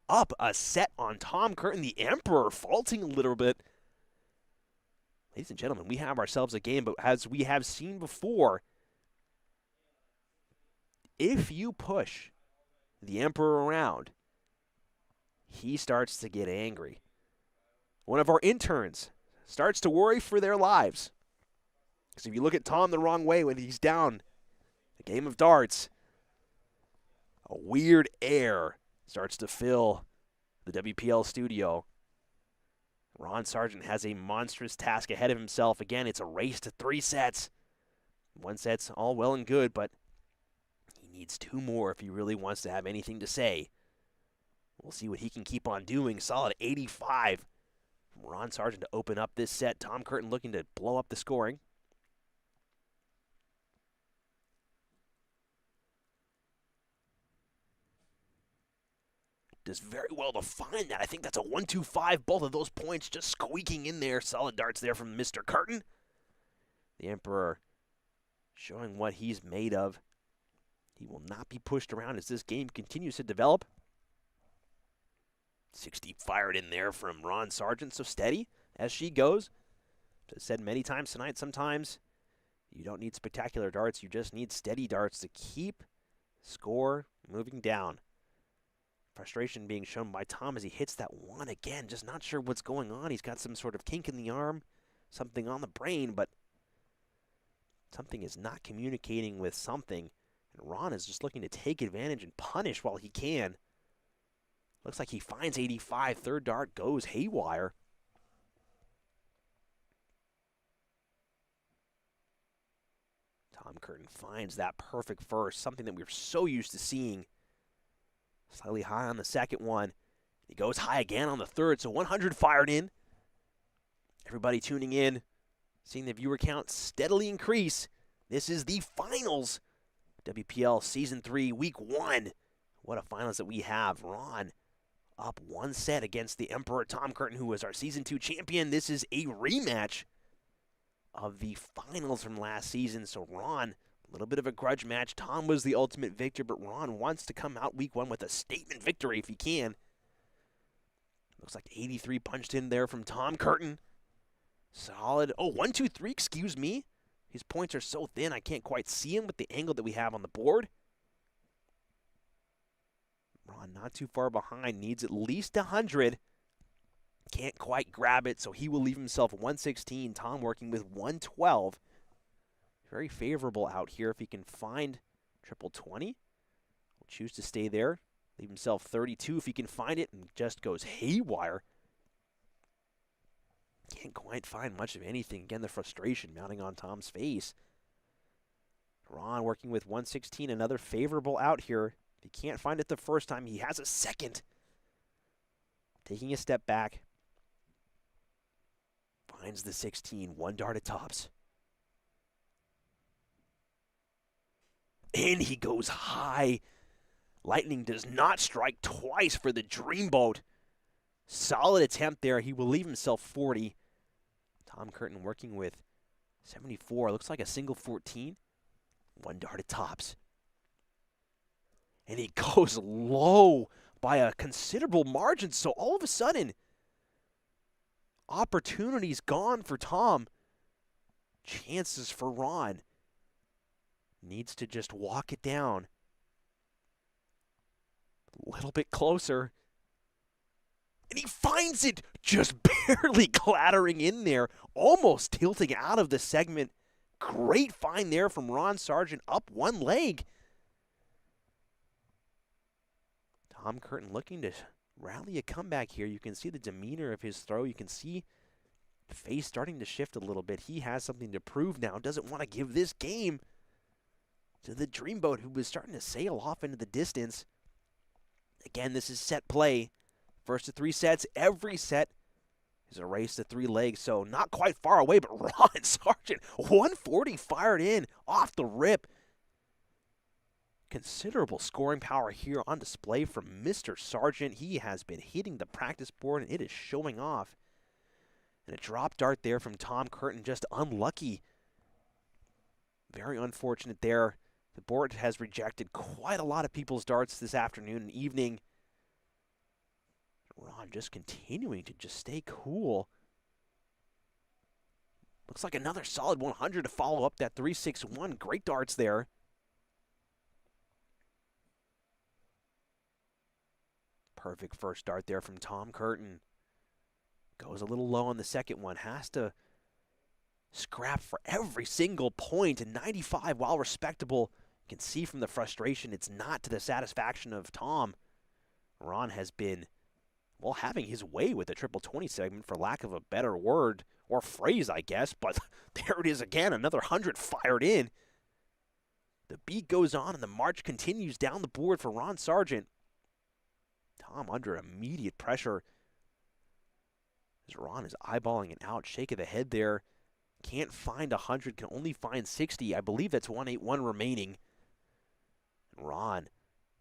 Up a set on Tom Curtin, the Emperor, faulting a little bit. Ladies and gentlemen, we have ourselves a game, but as we have seen before, if you push the Emperor around, he starts to get angry. One of our interns starts to worry for their lives. Because if you look at Tom the wrong way when he's down a game of darts, a weird air starts to fill the WPL studio. Ron Sargent has a monstrous task ahead of himself. Again, it's a race to 3 sets. 1 set's all well and good, but he needs 2 more if he really wants to have anything to say. We'll see what he can keep on doing. Solid 85 from Ron Sargent to open up this set. Tom Curtin looking to blow up the scoring. Does very well to find that. I think that's a 1-2-5. Both of those points just squeaking in there. Solid darts there from Mr. Curtin. The Emperor showing what he's made of. He will not be pushed around as this game continues to develop. 60 fired in there from Ron Sargent, so steady as she goes. As I said many times tonight, sometimes you don't need spectacular darts. You just need steady darts to keep score moving down. Frustration being shown by Tom as he hits that 1 again. Just not sure what's going on. He's got some sort of kink in the arm, something on the brain, but something is not communicating with something. And Ron is just looking to take advantage and punish while he can. Looks like he finds 85. Third dart goes haywire. Tom Curtin finds that perfect first, something that we're so used to seeing. Slightly high on the second one. He goes high again on the third, so 100 fired in. Everybody tuning in, seeing the viewer count steadily increase. This is the finals. WPL Season 3, Week 1. What a finals that we have. Ron up 1 set against the Emperor Tom Curtin, who was our Season 2 champion. This is a rematch of the finals from last season. So Ron, a little bit of a grudge match. Tom was the ultimate victor, but Ron wants to come out Week 1 with a statement victory if he can. Looks like 83 punched in there from Tom Curtin. Solid. Oh, 1, 2, 3, excuse me. His points are so thin I can't quite see him with the angle that we have on the board. Ron not too far behind, needs at least 100. Can't quite grab it, so he will leave himself 116. Tom working with 112. Very favorable out here if he can find triple 20. Will choose to stay there. Leave himself 32 if he can find it, and just goes haywire. Can't quite find much of anything. Again, the frustration mounting on Tom's face. Ron working with 116, another favorable out here. If he can't find it the first time, he has a second. Taking a step back. Finds the 16, 1 dart at tops. And he goes high. Lightning does not strike twice for the Dreamboat. Solid attempt there. He will leave himself 40. Tom Curtin working with 74. Looks like a single 14. 1 dart at tops. And he goes low by a considerable margin. So all of a sudden, opportunity's gone for Tom. chances for Ron. Needs to just walk it down. A little bit closer. And he finds it, just barely clattering in there, almost tilting out of the segment. Great find there from Ron Sargent, up one leg. Tom Curtin looking to rally a comeback here. You can see the demeanor of his throw. You can see the face starting to shift a little bit. He has something to prove now. Doesn't want to give this game to the Dreamboat, who was starting to sail off into the distance. Again, this is set play. First of 3 sets. Every set is a race to 3 legs, so not quite far away, but Ron Sargent, 140 fired in off the rip. Considerable scoring power here on display from Mr. Sargent. He has been hitting the practice board, and it is showing off. And a drop dart there from Tom Curtin, just unlucky. Very unfortunate there. The board has rejected quite a lot of people's darts this afternoon and evening. Ron just continuing to just stay cool. Looks like another solid 100 to follow up that 361. Great darts there. Perfect first dart there from Tom Curtin. Goes a little low on the second one. Has to scrap for every single point. And 95, while respectable, you can see from the frustration it's not to the satisfaction of Tom. Ron has been, well, having his way with the triple 20 segment, for lack of a better word or phrase, I guess. But there it is again, another 100 fired in. The beat goes on and the march continues down the board for Ron Sargent. Tom under immediate pressure as Ron is eyeballing an out. Shake of the head there. Can't find 100, can only find 60. I believe that's 181 remaining. And Ron,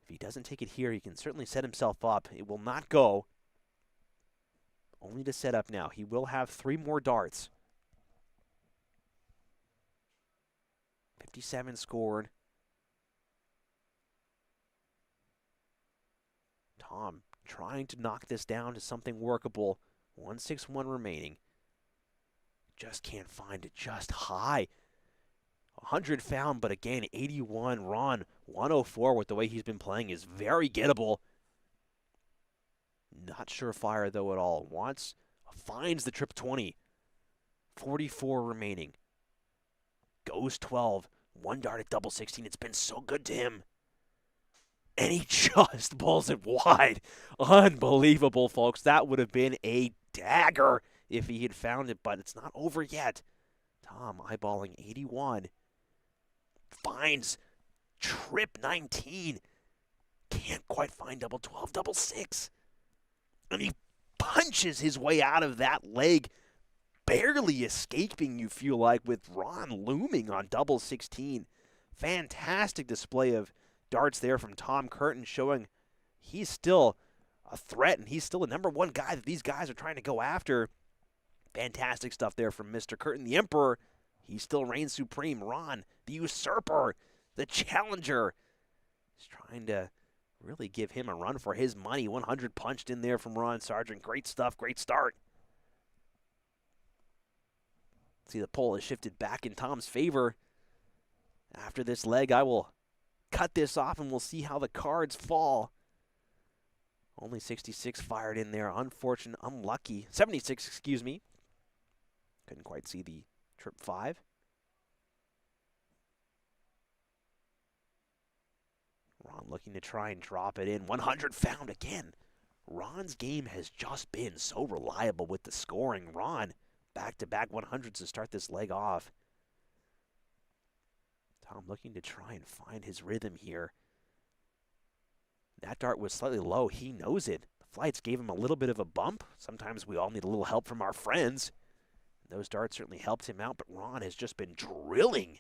if he doesn't take it here, he can certainly set himself up. It will not go. Only to set up now. He will have 3 more darts. 57 scored. Tom trying to knock this down to something workable. 161 remaining. Just can't find it, just high. 100 found, but again, 81. Ron, 104 with the way he's been playing is very gettable. Not surefire, though, at all. Finds the trip 20. 44 remaining. Goes 12. 1 dart at double 16. It's been so good to him. And he just pulls it wide. Unbelievable, folks. That would have been a dagger if he had found it, but it's not over yet. Tom eyeballing 81. Finds trip 19. Can't quite find double 12, double 6. And he punches his way out of that leg, barely escaping, you feel like, with Ron looming on double 16. Fantastic display of darts there from Tom Curtin, showing he's still a threat and he's still the #1 guy that these guys are trying to go after. Fantastic stuff there from Mr. Curtin, the Emperor. He still reigns supreme. Ron, the usurper, the challenger, is trying to really give him a run for his money. 100 punched in there from Ron Sargent. Great stuff, great start. See, the poll has shifted back in Tom's favor. After this leg, I will cut this off and we'll see how the cards fall. Only 66 fired in there. Unfortunate, unlucky. 76, excuse me. Couldn't quite see the trip 5. Ron looking to try and drop it in. 100 found again. Ron's game has just been so reliable with the scoring. Ron, back-to-back 100s to start this leg off. Tom looking to try and find his rhythm here. That dart was slightly low. He knows it. The flights gave him a little bit of a bump. Sometimes we all need a little help from our friends. Those darts certainly helped him out, but Ron has just been drilling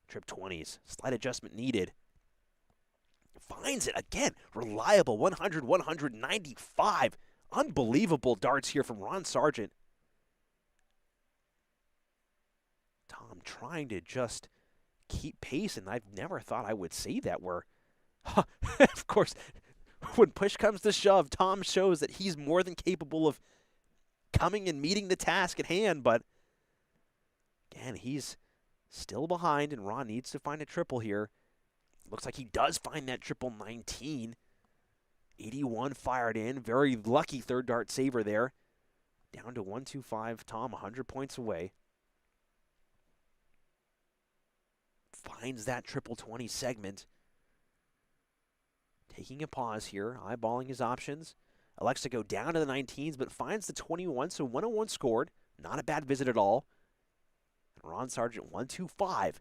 trip 20s. Slight adjustment needed. Finds it again. Reliable 100, 195. Unbelievable darts here from Ron Sargent. Tom trying to just keep pace, and I've never thought I would say that, where, of course, when push comes to shove, Tom shows that he's more than capable of coming and meeting the task at hand, but Again, he's still behind, and Ron needs to find a triple here. Looks like he does find that triple 19. 81 fired in. Very lucky third dart saver there. Down to 125. Tom, 100 points away. Finds that triple 20 segment. Taking a pause here, eyeballing his options. Elects to go down to the 19s, but finds the 21, so 101 scored. Not a bad visit at all. And Ron Sargent, 125.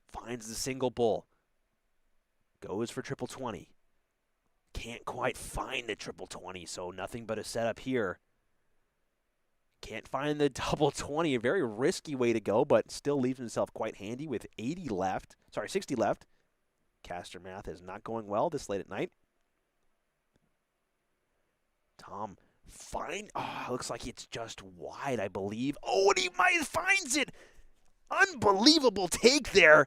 Finds the single bull. Goes for triple 20. Can't quite find the triple 20, so nothing but a setup here. Can't find the double 20, a very risky way to go, but still leaves himself quite handy with 60 left. Caster math is not going well this late at night. Tom looks like it's just wide, I believe. Oh, and he finds it. Unbelievable take there.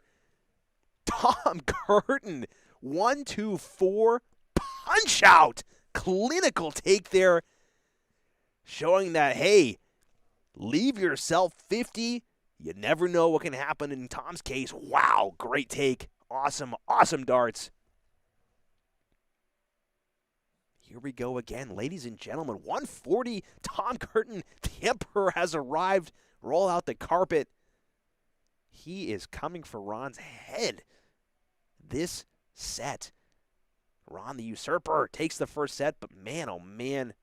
Tom Curtin, 1-2-4 punch out. Clinical take there. Showing that, hey, leave yourself 50. You never know what can happen in Tom's case. Wow, great take. Awesome, awesome darts. Here we go again, ladies and gentlemen. 140, Tom Curtin, the Emperor has arrived. Roll out the carpet. He is coming for Ron's head this set. Ron the Usurper takes the first set, but man, oh man,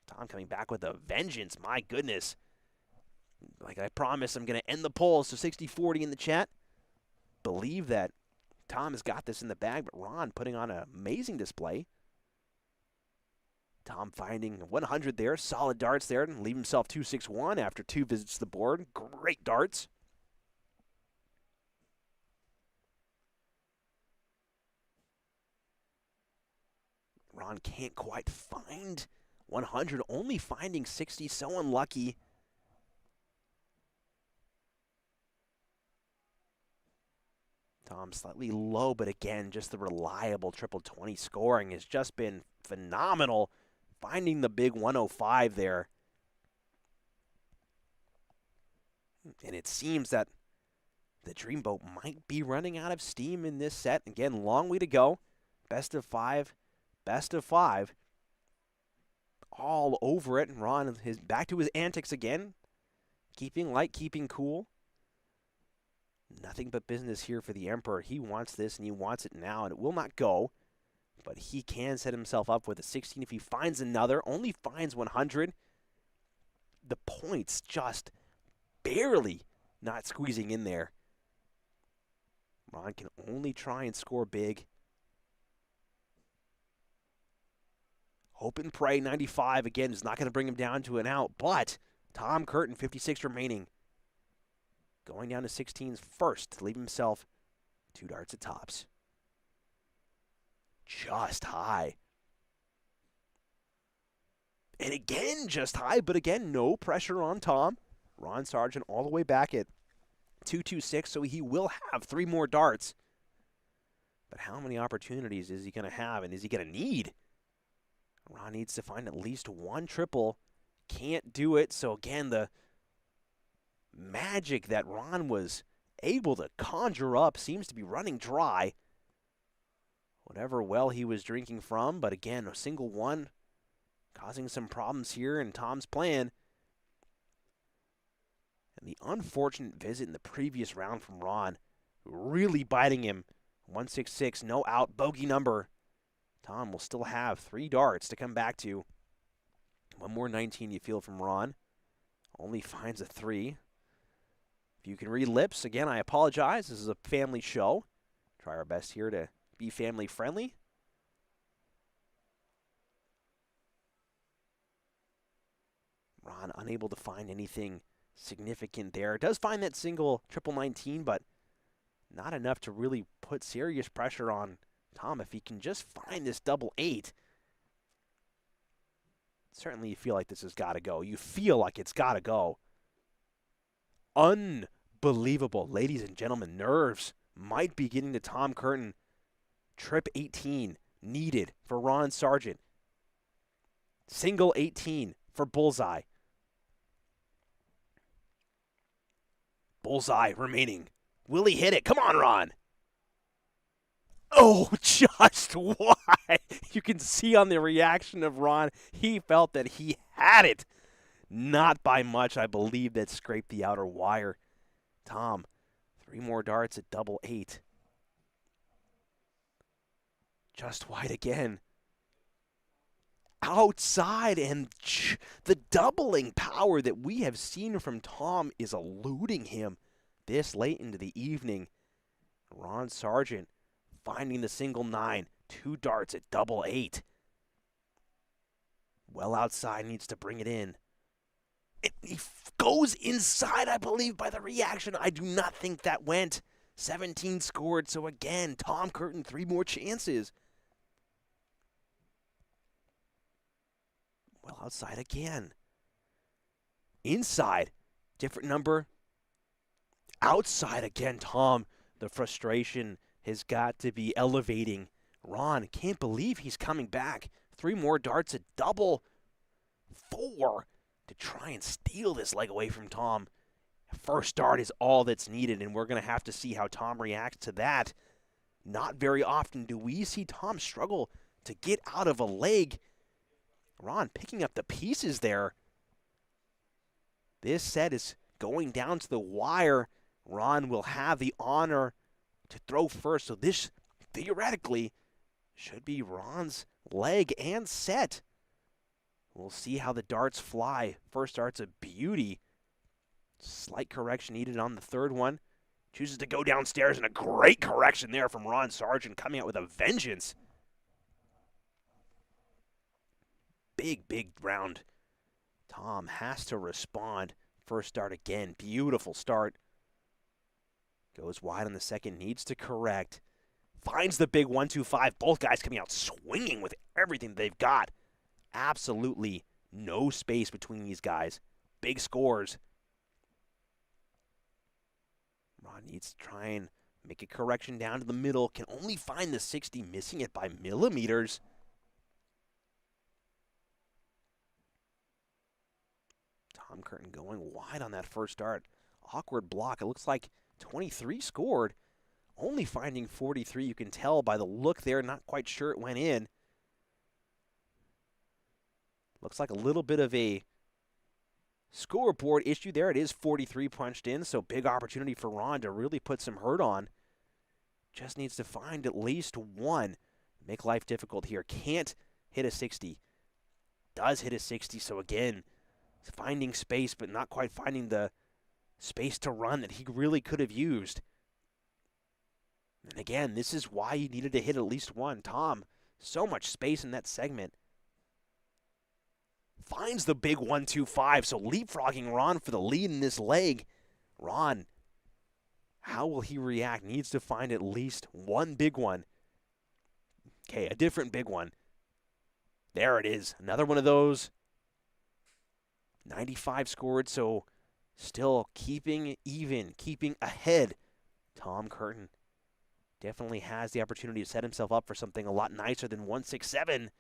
Tom coming back with a vengeance. My goodness. Like I promised, I'm going to end the poll, so 60-40 in the chat. Believe that Tom has got this in the bag, but Ron putting on an amazing display. Tom finding 100 there, solid darts there, and leave himself 261 after 2 visits to the board. Great darts. Ron can't quite find 100, only finding 60, so unlucky. Tom slightly low, but again, just the reliable triple 20 scoring has just been phenomenal. Finding the big 105 there. And it seems that the Dreamboat might be running out of steam in this set. Again, long way to go. Best of 5. Best of 5. All over it. And Ron is back to his antics again. Keeping light, keeping cool. Nothing but business here for the Emperor. He wants this, and he wants it now, and it will not go. But he can set himself up with a 16 if he finds another. Only finds 100. The points just barely not squeezing in there. Ron can only try and score big. Hope and pray, 95 again is not going to bring him down to an out, but Tom Curtin, 56 remaining. Going down to 16s first to leave himself 2 darts at tops. Just high. And again, just high, but again, no pressure on Tom. Ron Sargent all the way back at 226, so he will have 3 more darts. But how many opportunities is he going to have, and is he going to need? Ron needs to find at least 1 triple. Can't do it, so again, the magic that Ron was able to conjure up seems to be running dry. Whatever well he was drinking from, but again, a single 1 causing some problems here in Tom's plan. And the unfortunate visit in the previous round from Ron, really biting him. 166, no out, bogey number. Tom will still have 3 darts to come back to. 1 more 19 you feel from Ron. Only finds a 3. If you can read lips, again, I apologize. This is a family show. Try our best here to be family friendly. Ron unable to find anything significant there. Does find that single triple 19, but not enough to really put serious pressure on Tom. If he can just find this double 8, certainly you feel like this has got to go. You feel like it's got to go. Unbelievable. Ladies and gentlemen, nerves might be getting to Tom Curtin. Trip 18 needed for Ron Sargent. Single 18 for Bullseye. Bullseye remaining. Will he hit it? Come on, Ron. Oh, just why? You can see on the reaction of Ron, he felt that he had it. Not by much, I believe, that scraped the outer wire. Tom, 3 more darts at double 8. Just wide again. Outside, and the doubling power that we have seen from Tom is eluding him this late into the evening. Ron Sargent finding the single 9. 2 darts at double 8. Well outside, needs to bring it in. He goes inside, I believe, by the reaction. I do not think that went. 17 scored, so again, Tom Curtin, 3 more chances. Well outside again. Inside, different number. Outside again, Tom. The frustration has got to be elevating. Ron can't believe he's coming back. 3 more darts at double 4 to try and steal this leg away from Tom. First dart is all that's needed, and we're going to have to see how Tom reacts to that. Not very often do we see Tom struggle to get out of a leg. Ron picking up the pieces there. This set is going down to the wire. Ron will have the honor to throw first, so this theoretically should be Ron's leg and set. We'll see how the darts fly. First dart's a beauty. Slight correction needed on the third one. Chooses to go downstairs, and a great correction there from Ron Sargent, coming out with a vengeance. Big round. Tom has to respond. First dart again. Beautiful start. Goes wide on the second. Needs to correct. Finds the big 1-2-5. Both guys coming out swinging with everything they've got. Absolutely no space between these guys. Big scores. Ron needs to try and make a correction down to the middle. Can only find the 60, missing it by millimeters. Tom Curtin going wide on that first dart. Awkward block. It looks like 23 scored. Only finding 43. You can tell by the look there. Not quite sure it went in. Looks like a little bit of a scoreboard issue there. It is 43 punched in, so big opportunity for Ron to really put some hurt on. Just needs to find at least one. Make life difficult here. Can't hit a 60. Does hit a 60, so again, finding space, but not quite finding the space to run that he really could have used. And again, this is why he needed to hit at least one. Tom, so much space in that segment. Finds the big 1-2-5, so leapfrogging Ron for the lead in this leg. Ron, how will he react? Needs to find at least one big one. Okay, a different big one. There it is. Another one of those. 95 scored, so still keeping even, keeping ahead. Tom Curtin definitely has the opportunity to set himself up for something a lot nicer than 167.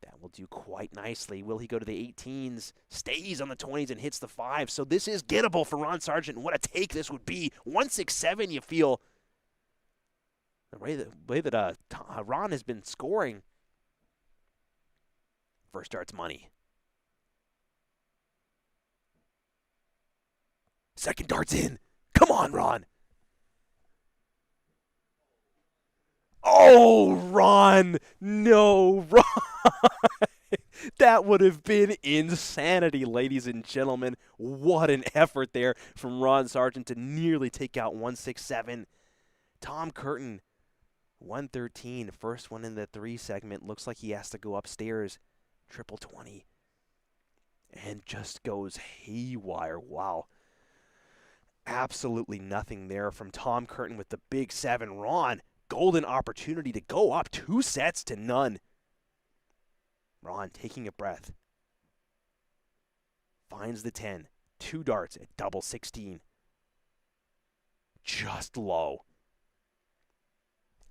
That will do quite nicely. Will he go to the 18s? Stays on the 20s and hits the 5. So this is gettable for Ron Sargent. What a take this would be. 167, you feel. The way that Ron has been scoring. First dart's money. Second dart's in. Come on, Ron. Oh, Ron. No, Ron. That would have been insanity, ladies and gentlemen. What an effort there from Ron Sargent to nearly take out 167. Tom Curtin, 113. First one in the 3 segment. Looks like he has to go upstairs. Triple 20. And just goes haywire. Wow. Absolutely nothing there from Tom Curtin with the big 7. Ron, golden opportunity to go up 2 sets to none. Ron taking a breath. Finds the 10. 2 darts at double 16. Just low.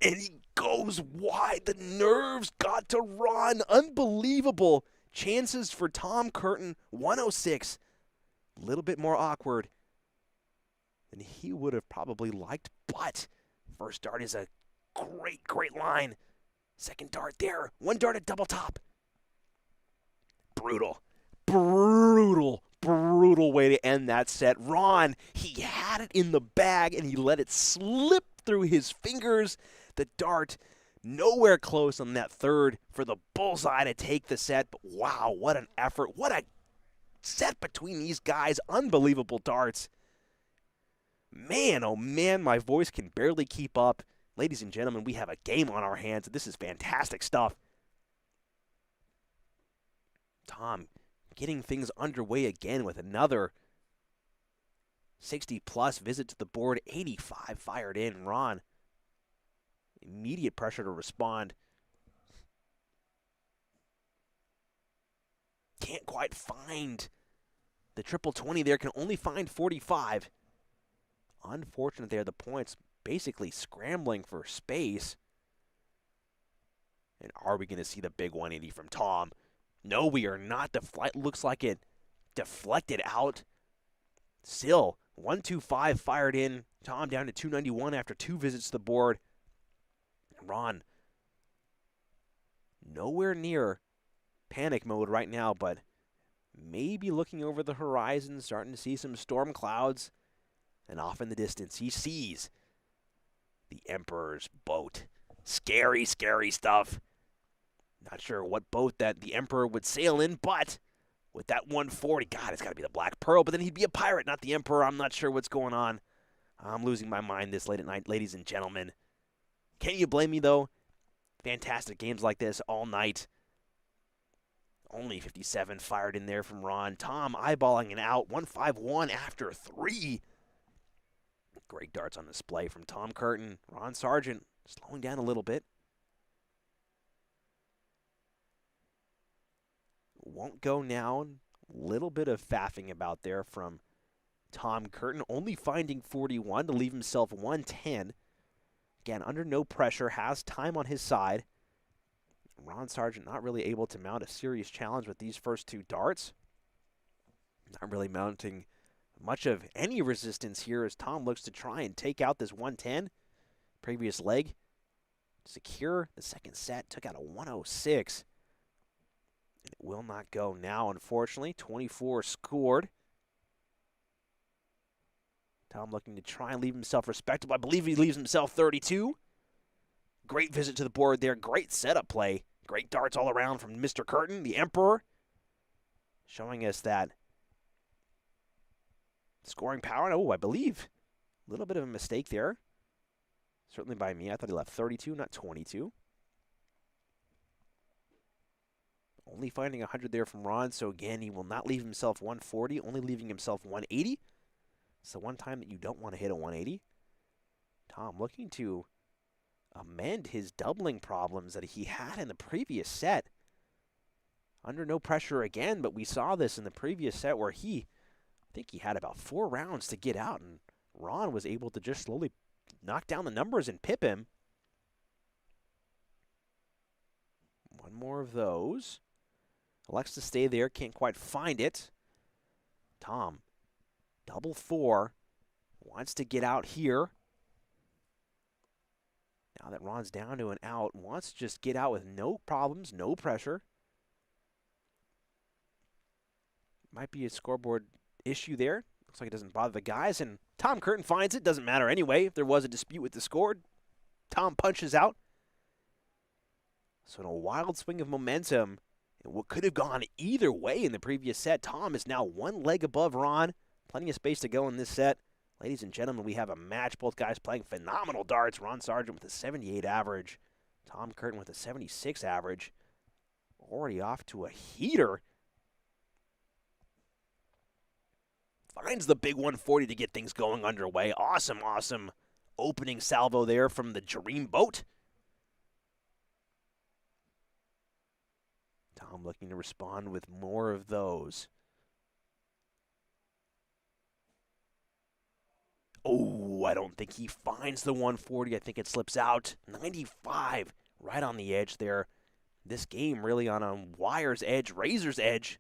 And he goes wide. The nerves got to Ron. Unbelievable. Chances for Tom Curtin, 106. A little bit more awkward than he would have probably liked, but first dart is a great line. Second dart there. One dart at double top. Brutal way to end that set. Ron, he had it in the bag and he let it slip through his fingers. The dart nowhere close on that third for the bullseye to take the set. But wow, what an effort. What a set between these guys. Unbelievable darts. Man, oh man, my voice can barely keep up. Ladies and gentlemen, we have a game on our hands. This is fantastic stuff. Tom getting things underway again with another 60-plus visit to the board. 85 fired in. Ron, immediate pressure to respond. Can't quite find the triple 20 there. Can only find 45. Unfortunate there. The points basically scrambling for space. And are we going to see the big 180 from Tom? No, we are not. The flight looks like it deflected out. Still, 125 fired in. Tom down to 291 after 2 visits to the board. Ron, nowhere near panic mode right now, but maybe looking over the horizon, starting to see some storm clouds. And off in the distance, he sees the Emperor's boat. Scary stuff. Not sure what boat that the Emperor would sail in, but with that 140, God, it's got to be the Black Pearl. But then he'd be a pirate, not the Emperor. I'm not sure what's going on. I'm losing my mind this late at night, ladies and gentlemen. Can you blame me, though? Fantastic games like this all night. Only 57 fired in there from Ron. Tom eyeballing an out. 151 after 3. Great darts on display from Tom Curtin. Ron Sargent slowing down a little bit. Won't go now. Little bit of faffing about there from Tom Curtin. Only finding 41 to leave himself 110. Again, under no pressure. Has time on his side. Ron Sargent not really able to mount a serious challenge with these first 2 darts. Not really mounting much of any resistance here as Tom looks to try and take out this 110. Previous leg. Secure the second set. Took out a 106. And it will not go now, unfortunately. 24 scored. Tom looking to try and leave himself respectable. I believe he leaves himself 32. Great visit to the board there. Great setup play. Great darts all around from Mr. Curtin, the Emperor. Showing us that scoring power. Oh, I believe a little bit of a mistake there. Certainly by me. I thought he left 32, not 22. Only finding 100 there from Ron. So again, he will not leave himself 140, only leaving himself 180. It's the one time that you don't want to hit a 180. Tom looking to amend his doubling problems that he had in the previous set. Under no pressure again, but we saw this in the previous set where I think he had about 4 rounds to get out, and Ron was able to just slowly knock down the numbers and pip him. One more of those. Elects to stay there, can't quite find it. Tom, double 4, wants to get out here. Now that Ron's down to an out, wants to just get out with no problems, no pressure. Might be a scoreboard issue there. Looks like it doesn't bother the guys, and Tom Curtin finds it. Doesn't matter anyway. If there was a dispute with the score, Tom punches out. So in a wild swing of momentum, and what could have gone either way in the previous set, Tom is now 1 leg above Ron. Plenty of space to go in this set. Ladies and gentlemen, we have a match. Both guys playing phenomenal darts. Ron Sargent with a 78 average. Tom Curtin with a 76 average. Already off to a heater. Finds the big 140 to get things going underway. Awesome opening salvo there from the Dream Boat. Tom looking to respond with more of those. Oh, I don't think he finds the 140. I think it slips out. 95, right on the edge there. This game really on a wire's edge, razor's edge.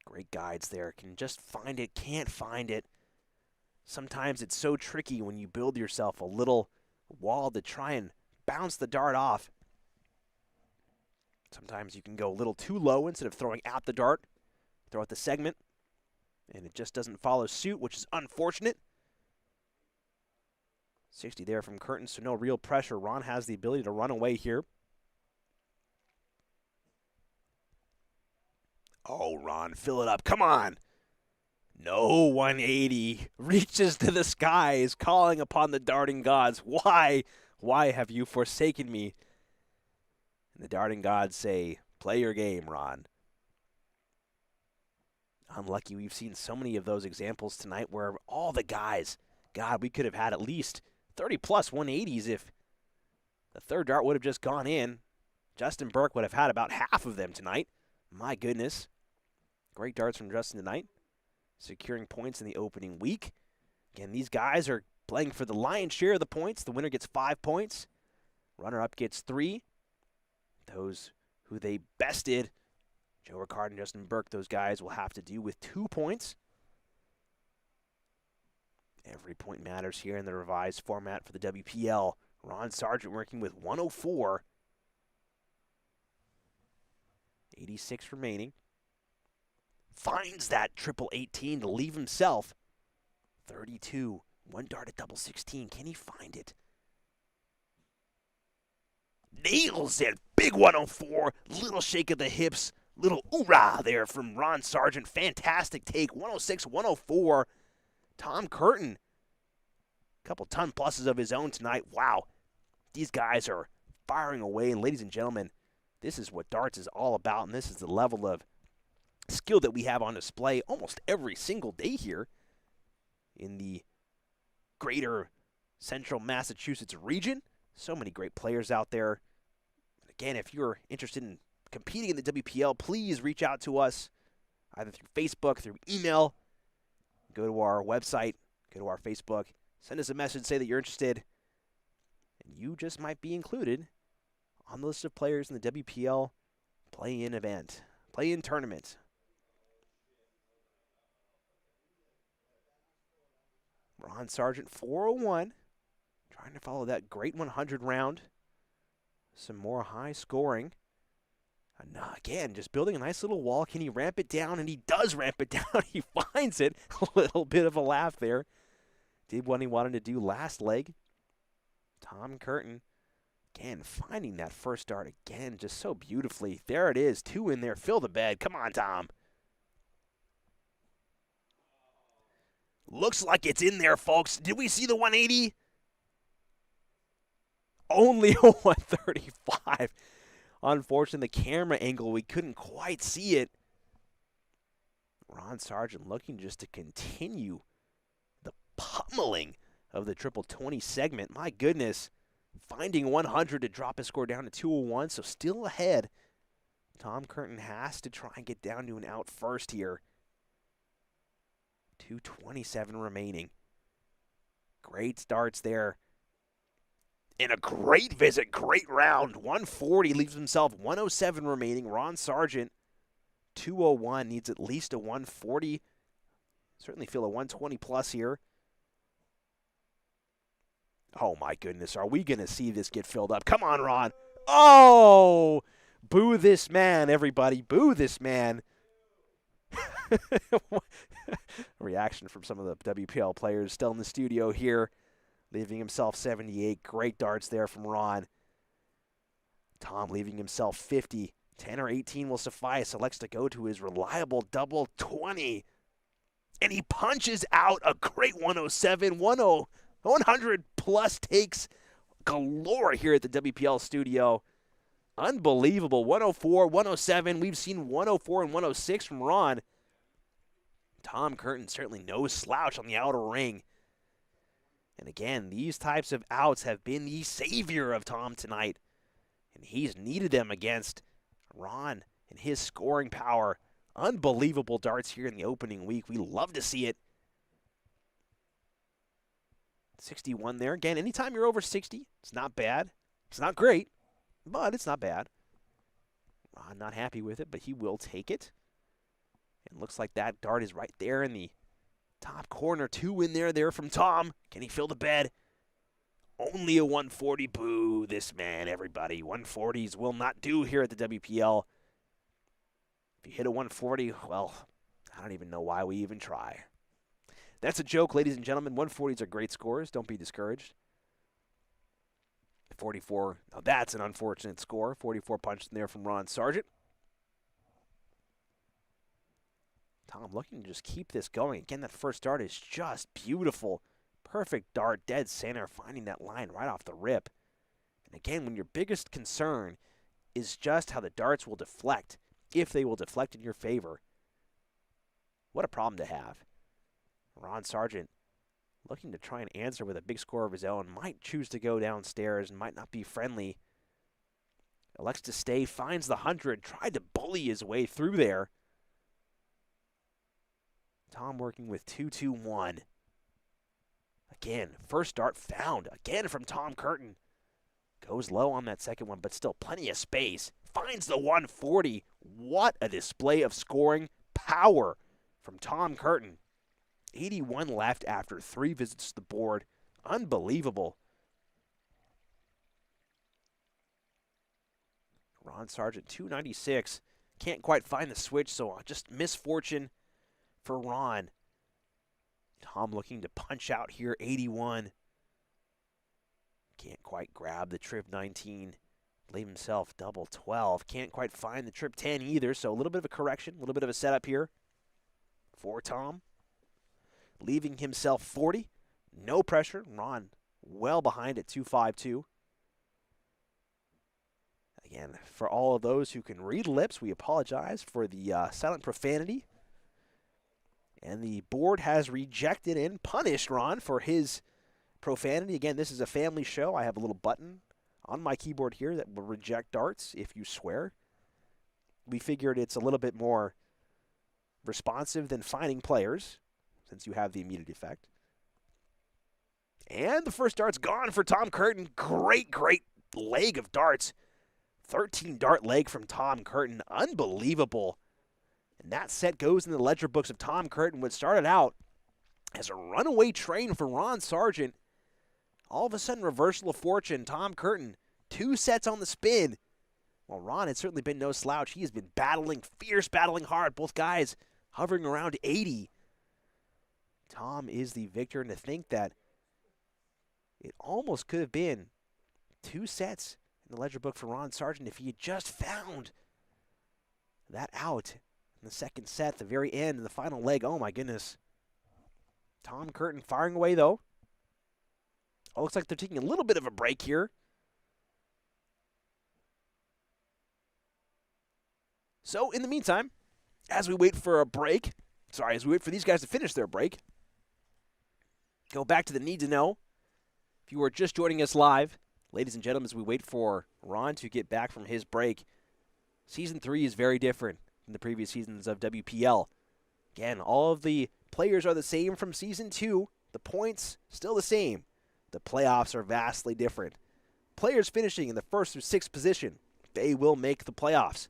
Great guides there. Can just find it, can't find it. Sometimes it's so tricky when you build yourself a little wall to try and bounce the dart off. Sometimes you can go a little too low instead of throwing at the dart, throw at the segment, and it just doesn't follow suit, which is unfortunate. 60 there from Curtin, so no real pressure. Ron has the ability to run away here. Oh, Ron, fill it up. Come on. No 180. Reaches to the skies, calling upon the darting gods. Why? Why have you forsaken me? And the darting gods say, play your game, Ron. Unlucky. We've seen so many of those examples tonight where all the guys, God, we could have had at least 30-plus 180s if the third dart would have just gone in. Justin Burke would have had about half of them tonight. My goodness. Great darts from Justin tonight, securing points in the opening week. Again, these guys are playing for the lion's share of the points. The winner gets 5 points. Runner-up gets 3. Those who they bested, Joe Ricard and Justin Burke, those guys will have to do with 2 points. Every point matters here in the revised format for the WPL. Ron Sargent working with 104. 86 remaining. Finds that triple 18 to leave himself 32. 1 dart at double 16. Can he find it? Nails it. Big 104. Little shake of the hips. Little oorah there from Ron Sargent. Fantastic take. 106, 104. Tom Curtin. Couple ton pluses of his own tonight. Wow. These guys are firing away. And ladies and gentlemen, this is what darts is all about. And this is the level of skill that we have on display almost every single day here in the greater central Massachusetts region. So many great players out there. Again, if you're interested in competing in the WPL, please reach out to us either through Facebook, through email. Go to our website, go to our Facebook, send us a message, say that you're interested, and you just might be included on the list of players in the WPL play-in event, play-in tournament. Ron Sargent, 401, trying to follow that great 100 round. Some more high scoring. And again, just building a nice little wall. Can he ramp it down? And he does ramp it down. He finds it. A little bit of a laugh there. Did what he wanted to do last leg. Tom Curtin, again, finding that first dart again, just so beautifully. There it is. 2 in there. Fill the bed. Come on, Tom. Looks like it's in there, folks. Did we see the 180? Only a 135. Unfortunately, the camera angle, we couldn't quite see it. Ron Sargent looking just to continue the pummeling of the triple 20 segment. My goodness. Finding 100 to drop his score down to 201, so still ahead. Tom Curtin has to try and get down to an out first here. 2:27 remaining. Great starts there. And a great visit, great round. 140 leaves himself 107 remaining. Ron Sargent, 201, needs at least a 140. Certainly feel a 120 plus here. Oh my goodness, are we going to see this get filled up? Come on, Ron. Oh! Boo this man, everybody. Boo this man. Reaction from some of the WPL players still in the studio here. Leaving himself 78. Great darts there from Ron. Tom leaving himself 50. 10 or 18 will suffice. Elects to go to his reliable double 20. And he punches out a great 107. 100 plus takes galore here at the WPL studio. Unbelievable. 104, 107. We've seen 104 and 106 from Ron. Tom Curtin certainly no slouch on the outer ring. And again, these types of outs have been the savior of Tom tonight. And he's needed them against Ron and his scoring power. Unbelievable darts here in the opening week. We love to see it. 61 there. Again, anytime you're over 60, it's not bad. It's not great, but it's not bad. Ron not happy with it, but he will take it. And looks like that dart is right there in the top corner. 2 in there from Tom. Can he fill the bed? Only a 140. Boo this man, everybody. 140s will not do here at the WPL. If you hit a 140, well, I don't even know why we even try. That's a joke, ladies and gentlemen. 140s are great scores. Don't be discouraged. 44. Now that's an unfortunate score. 44 punches in there from Ron Sargent. Tom looking to just keep this going. Again, that first dart is just beautiful. Perfect dart, dead center, finding that line right off the rip. And again, when your biggest concern is just how the darts will deflect, if they will deflect in your favor, what a problem to have. Ron Sargent looking to try and answer with a big score of his own. Might choose to go downstairs and might not be friendly. Elects to stay, finds the 100, tried to bully his way through there. Tom working with 2-2-1. Again, first dart found. Again from Tom Curtin. Goes low on that second one, but still plenty of space. Finds the 140. What a display of scoring power from Tom Curtin. 81 left after 3 visits to the board. Unbelievable. Ron Sargent, 296. Can't quite find the switch, so just misfortune for Ron. Tom looking to punch out here, 81. Can't quite grab the trip 19. Leave himself double 12. Can't quite find the trip 10 either, so a little bit of a correction, a little bit of a setup here for Tom. Leaving himself 40. No pressure. Ron well behind at 252. Again, for all of those who can read lips, we apologize for the silent profanity. And the board has rejected and punished Ron for his profanity. Again, this is a family show. I have a little button on my keyboard here that will reject darts if you swear. We figured it's a little bit more responsive than fining players, since you have the immediate effect. And the first dart's gone for Tom Curtin. Great leg of darts. 13 dart leg from Tom Curtin. Unbelievable. And that set goes in the ledger books of Tom Curtin, which started out as a runaway train for Ron Sargent. All of a sudden, reversal of fortune. Tom Curtin, 2 sets on the spin. Well, Ron has certainly been no slouch. He has been battling hard. Both guys hovering around 80. Tom is the victor, and to think that it almost could have been 2 sets in the ledger book for Ron Sargent if he had just found that out in the second set, the very end, in the final leg. Oh, my goodness. Tom Curtin firing away, though. Oh, looks like they're taking a little bit of a break here. So, in the meantime, as we wait for these guys to finish their break, go back to the need to know. If you are just joining us live, ladies and gentlemen, as we wait for Ron to get back from his break, Season 3 is very different than the previous seasons of WPL. Again, all of the players are the same from Season 2. The points, still the same. The playoffs are vastly different. Players finishing in the 1st through 6th position, they will make the playoffs.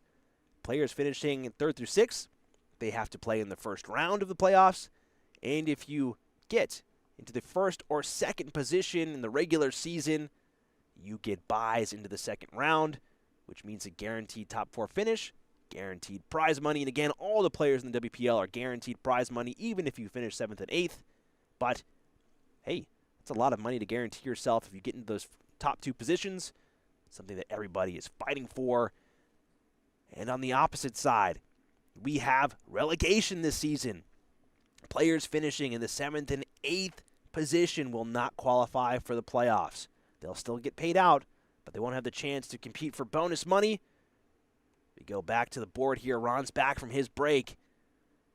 Players finishing in 3rd through 6th, they have to play in the first round of the playoffs. And if you get into the 1st or 2nd position in the regular season, you get buys into the 2nd round, which means a guaranteed top 4 finish, guaranteed prize money. And again, all the players in the WPL are guaranteed prize money, even if you finish 7th and 8th. But, hey, that's a lot of money to guarantee yourself if you get into those top 2 positions, something that everybody is fighting for. And on the opposite side, we have relegation this season. Players finishing in the 7th and 8th position will not qualify for the playoffs. They'll still get paid out, but they won't have the chance to compete for bonus money. We go back to the board here. Ron's back from his break.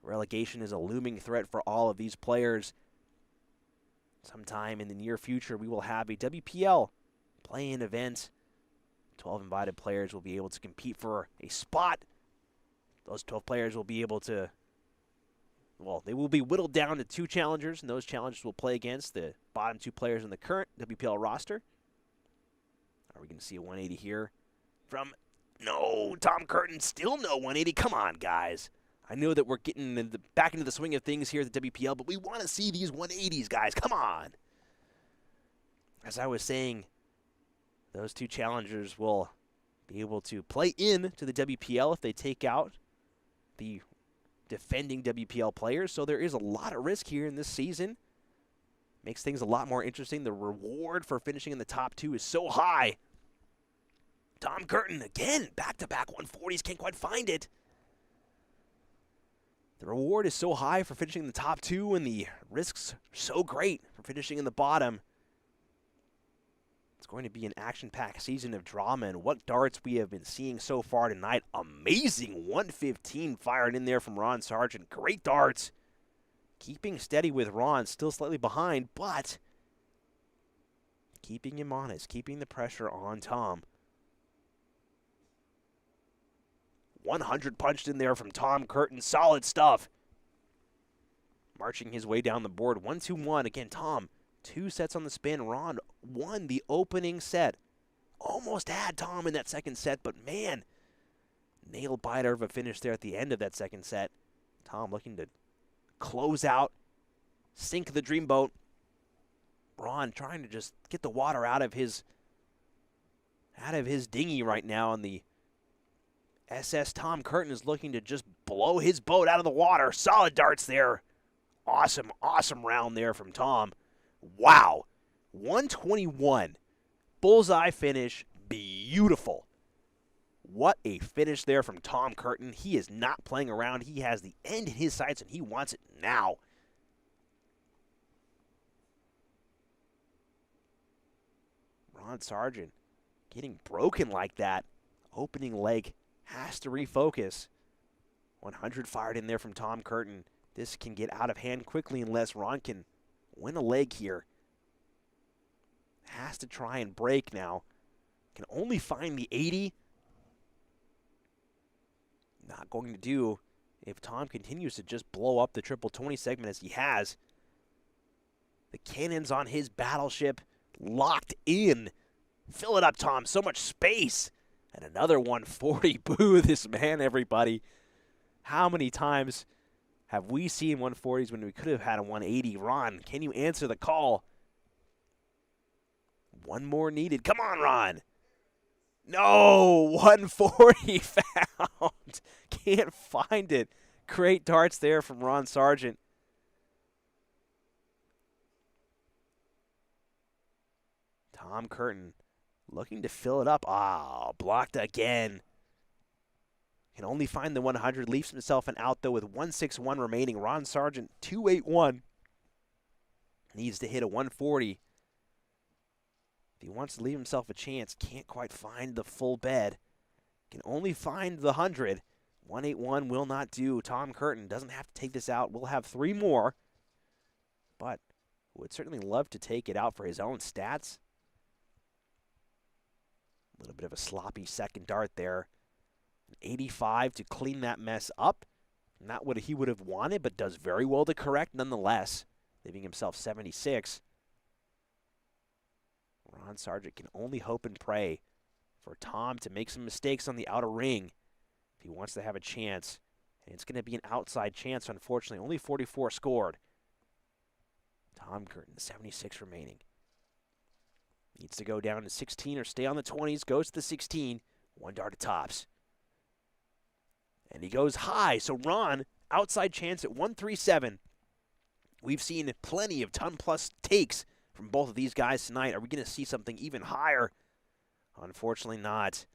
Relegation is a looming threat for all of these players. Sometime in the near future, we will have a WPL play-in event. 12 invited players will be able to compete for a spot. Those 12 players will be able to, well, they will be whittled down to 2 challengers, and those challengers will play against the bottom 2 players in the current WPL roster. Are we going to see a 180 here from, no, Tom Curtin, still no 180. Come on, guys. I know that we're getting back into the swing of things here at the WPL, but we want to see these 180s, guys. Come on. As I was saying, those two challengers will be able to play in to the WPL if they take out the defending WPL players. So there is a lot of risk here in this season. Makes things a lot more interesting. The reward for finishing in the top 2 is so high. Tom Curtin, again, back-to-back 140s, can't quite find it. The reward is so high for finishing in the top 2, and the risks are so great for finishing in the bottom. It's going to be an action-packed season of drama, and what darts we have been seeing so far tonight. Amazing 115 fired in there from Ron Sargent. Great darts. Keeping steady with Ron, still slightly behind, but keeping him honest, keeping the pressure on Tom. 100 punched in there from Tom Curtin. Solid stuff. Marching his way down the board. 1-2-1. Again, Tom, 2 sets on the spin. Ron won the opening set. Almost had Tom in that second set, but man, nail-biter of a finish there at the end of that second set. Tom looking to close out, sink the dreamboat. Ron trying to just get the water out of his dinghy right now, and the SS Tom Curtin is looking to just blow his boat out of the water. Solid darts there. Awesome, awesome round there from Tom. Wow. 121. Bullseye finish. Beautiful. What a finish there from Tom Curtin. He is not playing around. He has the end in his sights, and he wants it now. Ron Sargent getting broken like that. Opening leg has to refocus. 100 fired in there from Tom Curtin. This can get out of hand quickly unless Ron can win a leg here. Has to try and break now. Can only find the 80. Not going to do if Tom continues to just blow up the triple 20 segment as he has. The cannons on his battleship locked in. Fill it up, Tom. So much space. And another 140. Boo this man, everybody. How many times have we seen 140s when we could have had a 180? Ron, can you answer the call? One more needed. Come on, Ron. No, 140 found. Can't find it. Great darts there from Ron Sargent. Tom Curtin looking to fill it up. Ah, blocked again. Can only find the 100. Leaves himself an out, though, with 161 remaining. Ron Sargent, 281. Needs to hit a 140. If he wants to leave himself a chance, can't quite find the full bed. Can only find the 100. 181 will not do. Tom Curtin doesn't have to take this out. We'll have 3 more. But would certainly love to take it out for his own stats. A little bit of a sloppy second dart there. An 85 to clean that mess up. Not what he would have wanted, but does very well to correct nonetheless. Leaving himself 76. Ron Sargent can only hope and pray for Tom to make some mistakes on the outer ring if he wants to have a chance. And it's going to be an outside chance, unfortunately. Only 44 scored. Tom Curtin, 76 remaining. Needs to go down to 16 or stay on the 20s. Goes to the 16. 1 dart at tops. And he goes high. So Ron, outside chance at 137. We've seen plenty of ton-plus takes from both of these guys tonight. Are we going to see something even higher? Unfortunately not.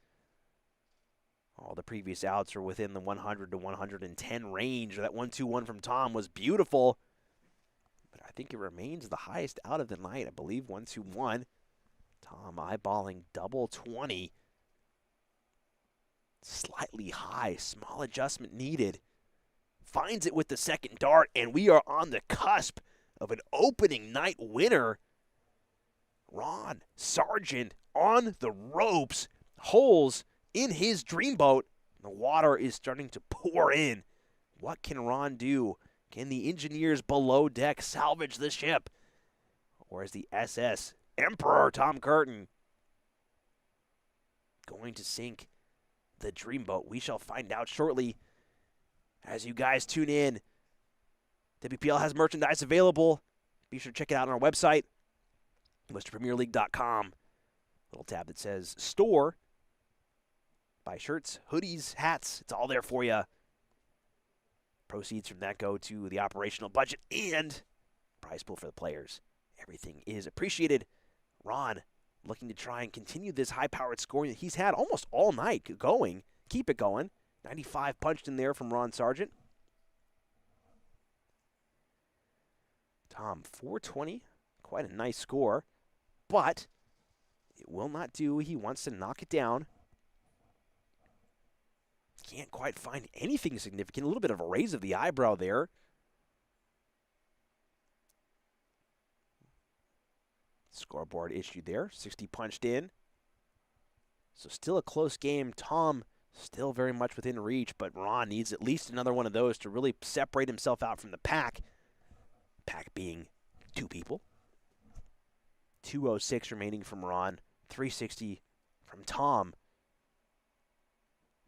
All the previous outs are within the 100 to 110 range. That 1-2-1 from Tom was beautiful. But I think it remains the highest out of the night. I believe 1-2-1. Tom eyeballing double 20. Slightly high. Small adjustment needed. Finds it with the second dart, and we are on the cusp of an opening night winner. Ron Sargent on the ropes. Holes in his dreamboat. The water is starting to pour in. What can Ron do? Can the engineers below deck salvage the ship? Or is the SS Emperor Tom Curtin going to sink the dreamboat? We shall find out shortly as you guys tune in. WPL has merchandise available. Be sure to check it out on our website, WorcesterPremierLeague.com. Little tab that says Store. Buy shirts, hoodies, hats. It's all there for you. Proceeds from that go to the operational budget and prize pool for the players. Everything is appreciated. Ron looking to try and continue this high-powered scoring that he's had almost all night going. Keep it going. 95 punched in there from Ron Sargent. Tom, 420. Quite a nice score. But it will not do. He wants to knock it down. Can't quite find anything significant. A little bit of a raise of the eyebrow there. Scoreboard issued there. 60 punched in. So still a close game. Tom still very much within reach, but Ron needs at least another one of those to really separate himself out from the pack. Pack being two people. 206 remaining from Ron. 360 from Tom.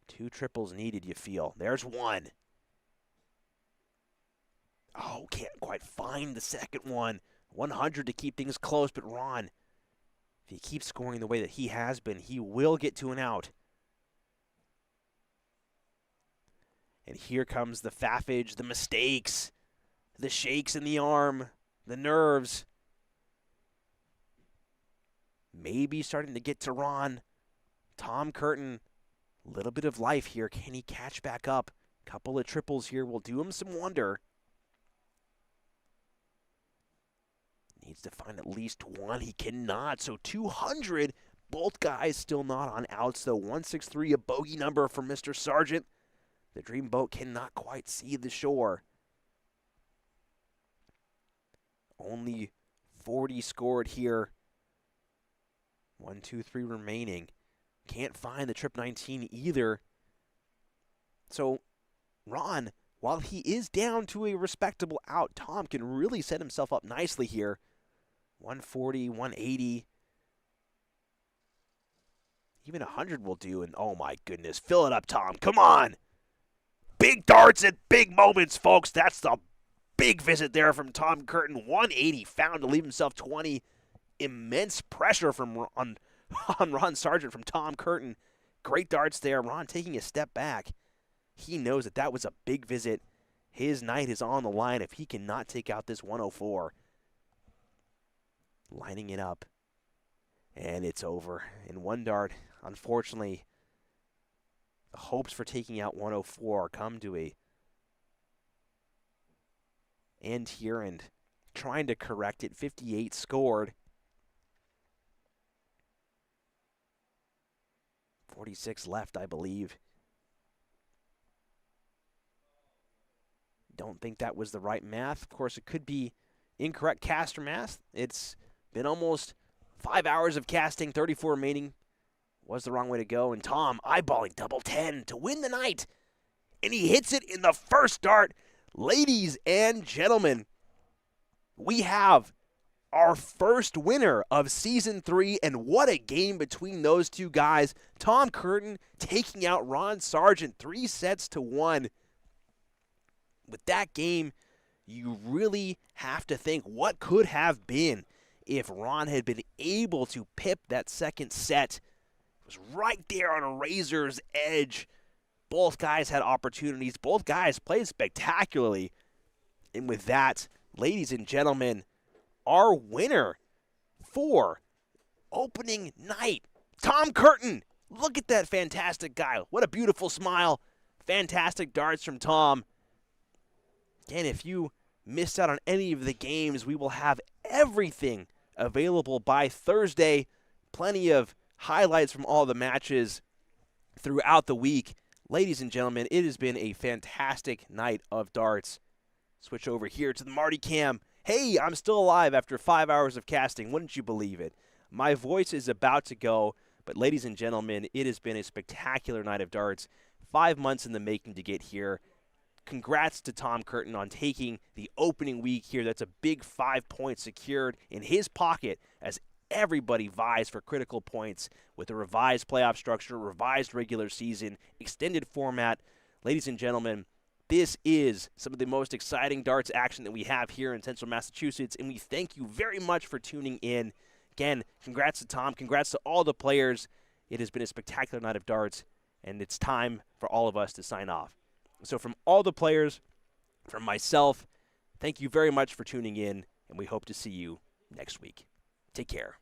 Two triples needed, you feel. There's one. Oh, can't quite find the second one. 100 to keep things close, but Ron, if he keeps scoring the way that he has been, he will get to an out. And here comes the faffage, the mistakes, the shakes in the arm, the nerves. Maybe starting to get to Ron. Tom Curtin, a little bit of life here. Can he catch back up? Couple of triples here will do him some wonder. Needs to find at least one. He cannot. So 200. Both guys still not on outs, though. 163, a bogey number for Mr. Sargent. The Dreamboat cannot quite see the shore. Only 40 scored here. 1, 2, 3 remaining. Can't find the trip 19 either. So Ron, while he is down to a respectable out, Tom can really set himself up nicely here. 140, 180. Even 100 will do, and oh my goodness, fill it up, Tom. Come on. Big darts at big moments, folks. That's the big visit there from Tom Curtin. 180 found to leave himself 20. Immense pressure from on Ron Sargent from Tom Curtin. Great darts there. Ron taking a step back. He knows that that was a big visit. His night is on the line if he cannot take out this 104. Lining it up. And it's over. In one dart, unfortunately, the hopes for taking out 104 come to a end here, and trying to correct it. 58 scored. 46 left, I believe. Don't think that was the right math. Of course, it could be incorrect caster math. It's been almost 5 hours of casting, 34 remaining. Was the wrong way to go. And Tom eyeballing double 10 to win the night. And he hits it in the first dart. Ladies and gentlemen, we have our first winner of Season 3, and what a game between those two guys. Tom Curtin taking out Ron Sargent 3-1. With that game, you really have to think what could have been if Ron had been able to pip that second set. It was right there on a razor's edge. Both guys had opportunities. Both guys played spectacularly. And with that, ladies and gentlemen, our winner for opening night, Tom Curtin. Look at that fantastic guy. What a beautiful smile. Fantastic darts from Tom. Again, if you missed out on any of the games, we will have everything available by Thursday. Plenty of highlights from all the matches throughout the week. Ladies and gentlemen, it has been a fantastic night of darts. Switch over here to the Marty cam. Hey, I'm still alive after 5 hours of casting. Wouldn't you believe it? My voice is about to go, but ladies and gentlemen, it has been a spectacular night of darts. 5 months in the making to get here. Congrats to Tom Curtin on taking the opening week here. That's a big 5 points secured in his pocket as everybody vies for critical points with a revised playoff structure, revised regular season, extended format. Ladies and gentlemen, This is some of the most exciting darts action that we have here in Central Massachusetts, and we thank you very much for tuning in. Again, congrats to Tom. Congrats to all the players. It has been a spectacular night of darts, and it's time for all of us to sign off. So from all the players, from myself, thank you very much for tuning in, and we hope to see you next week. Take care.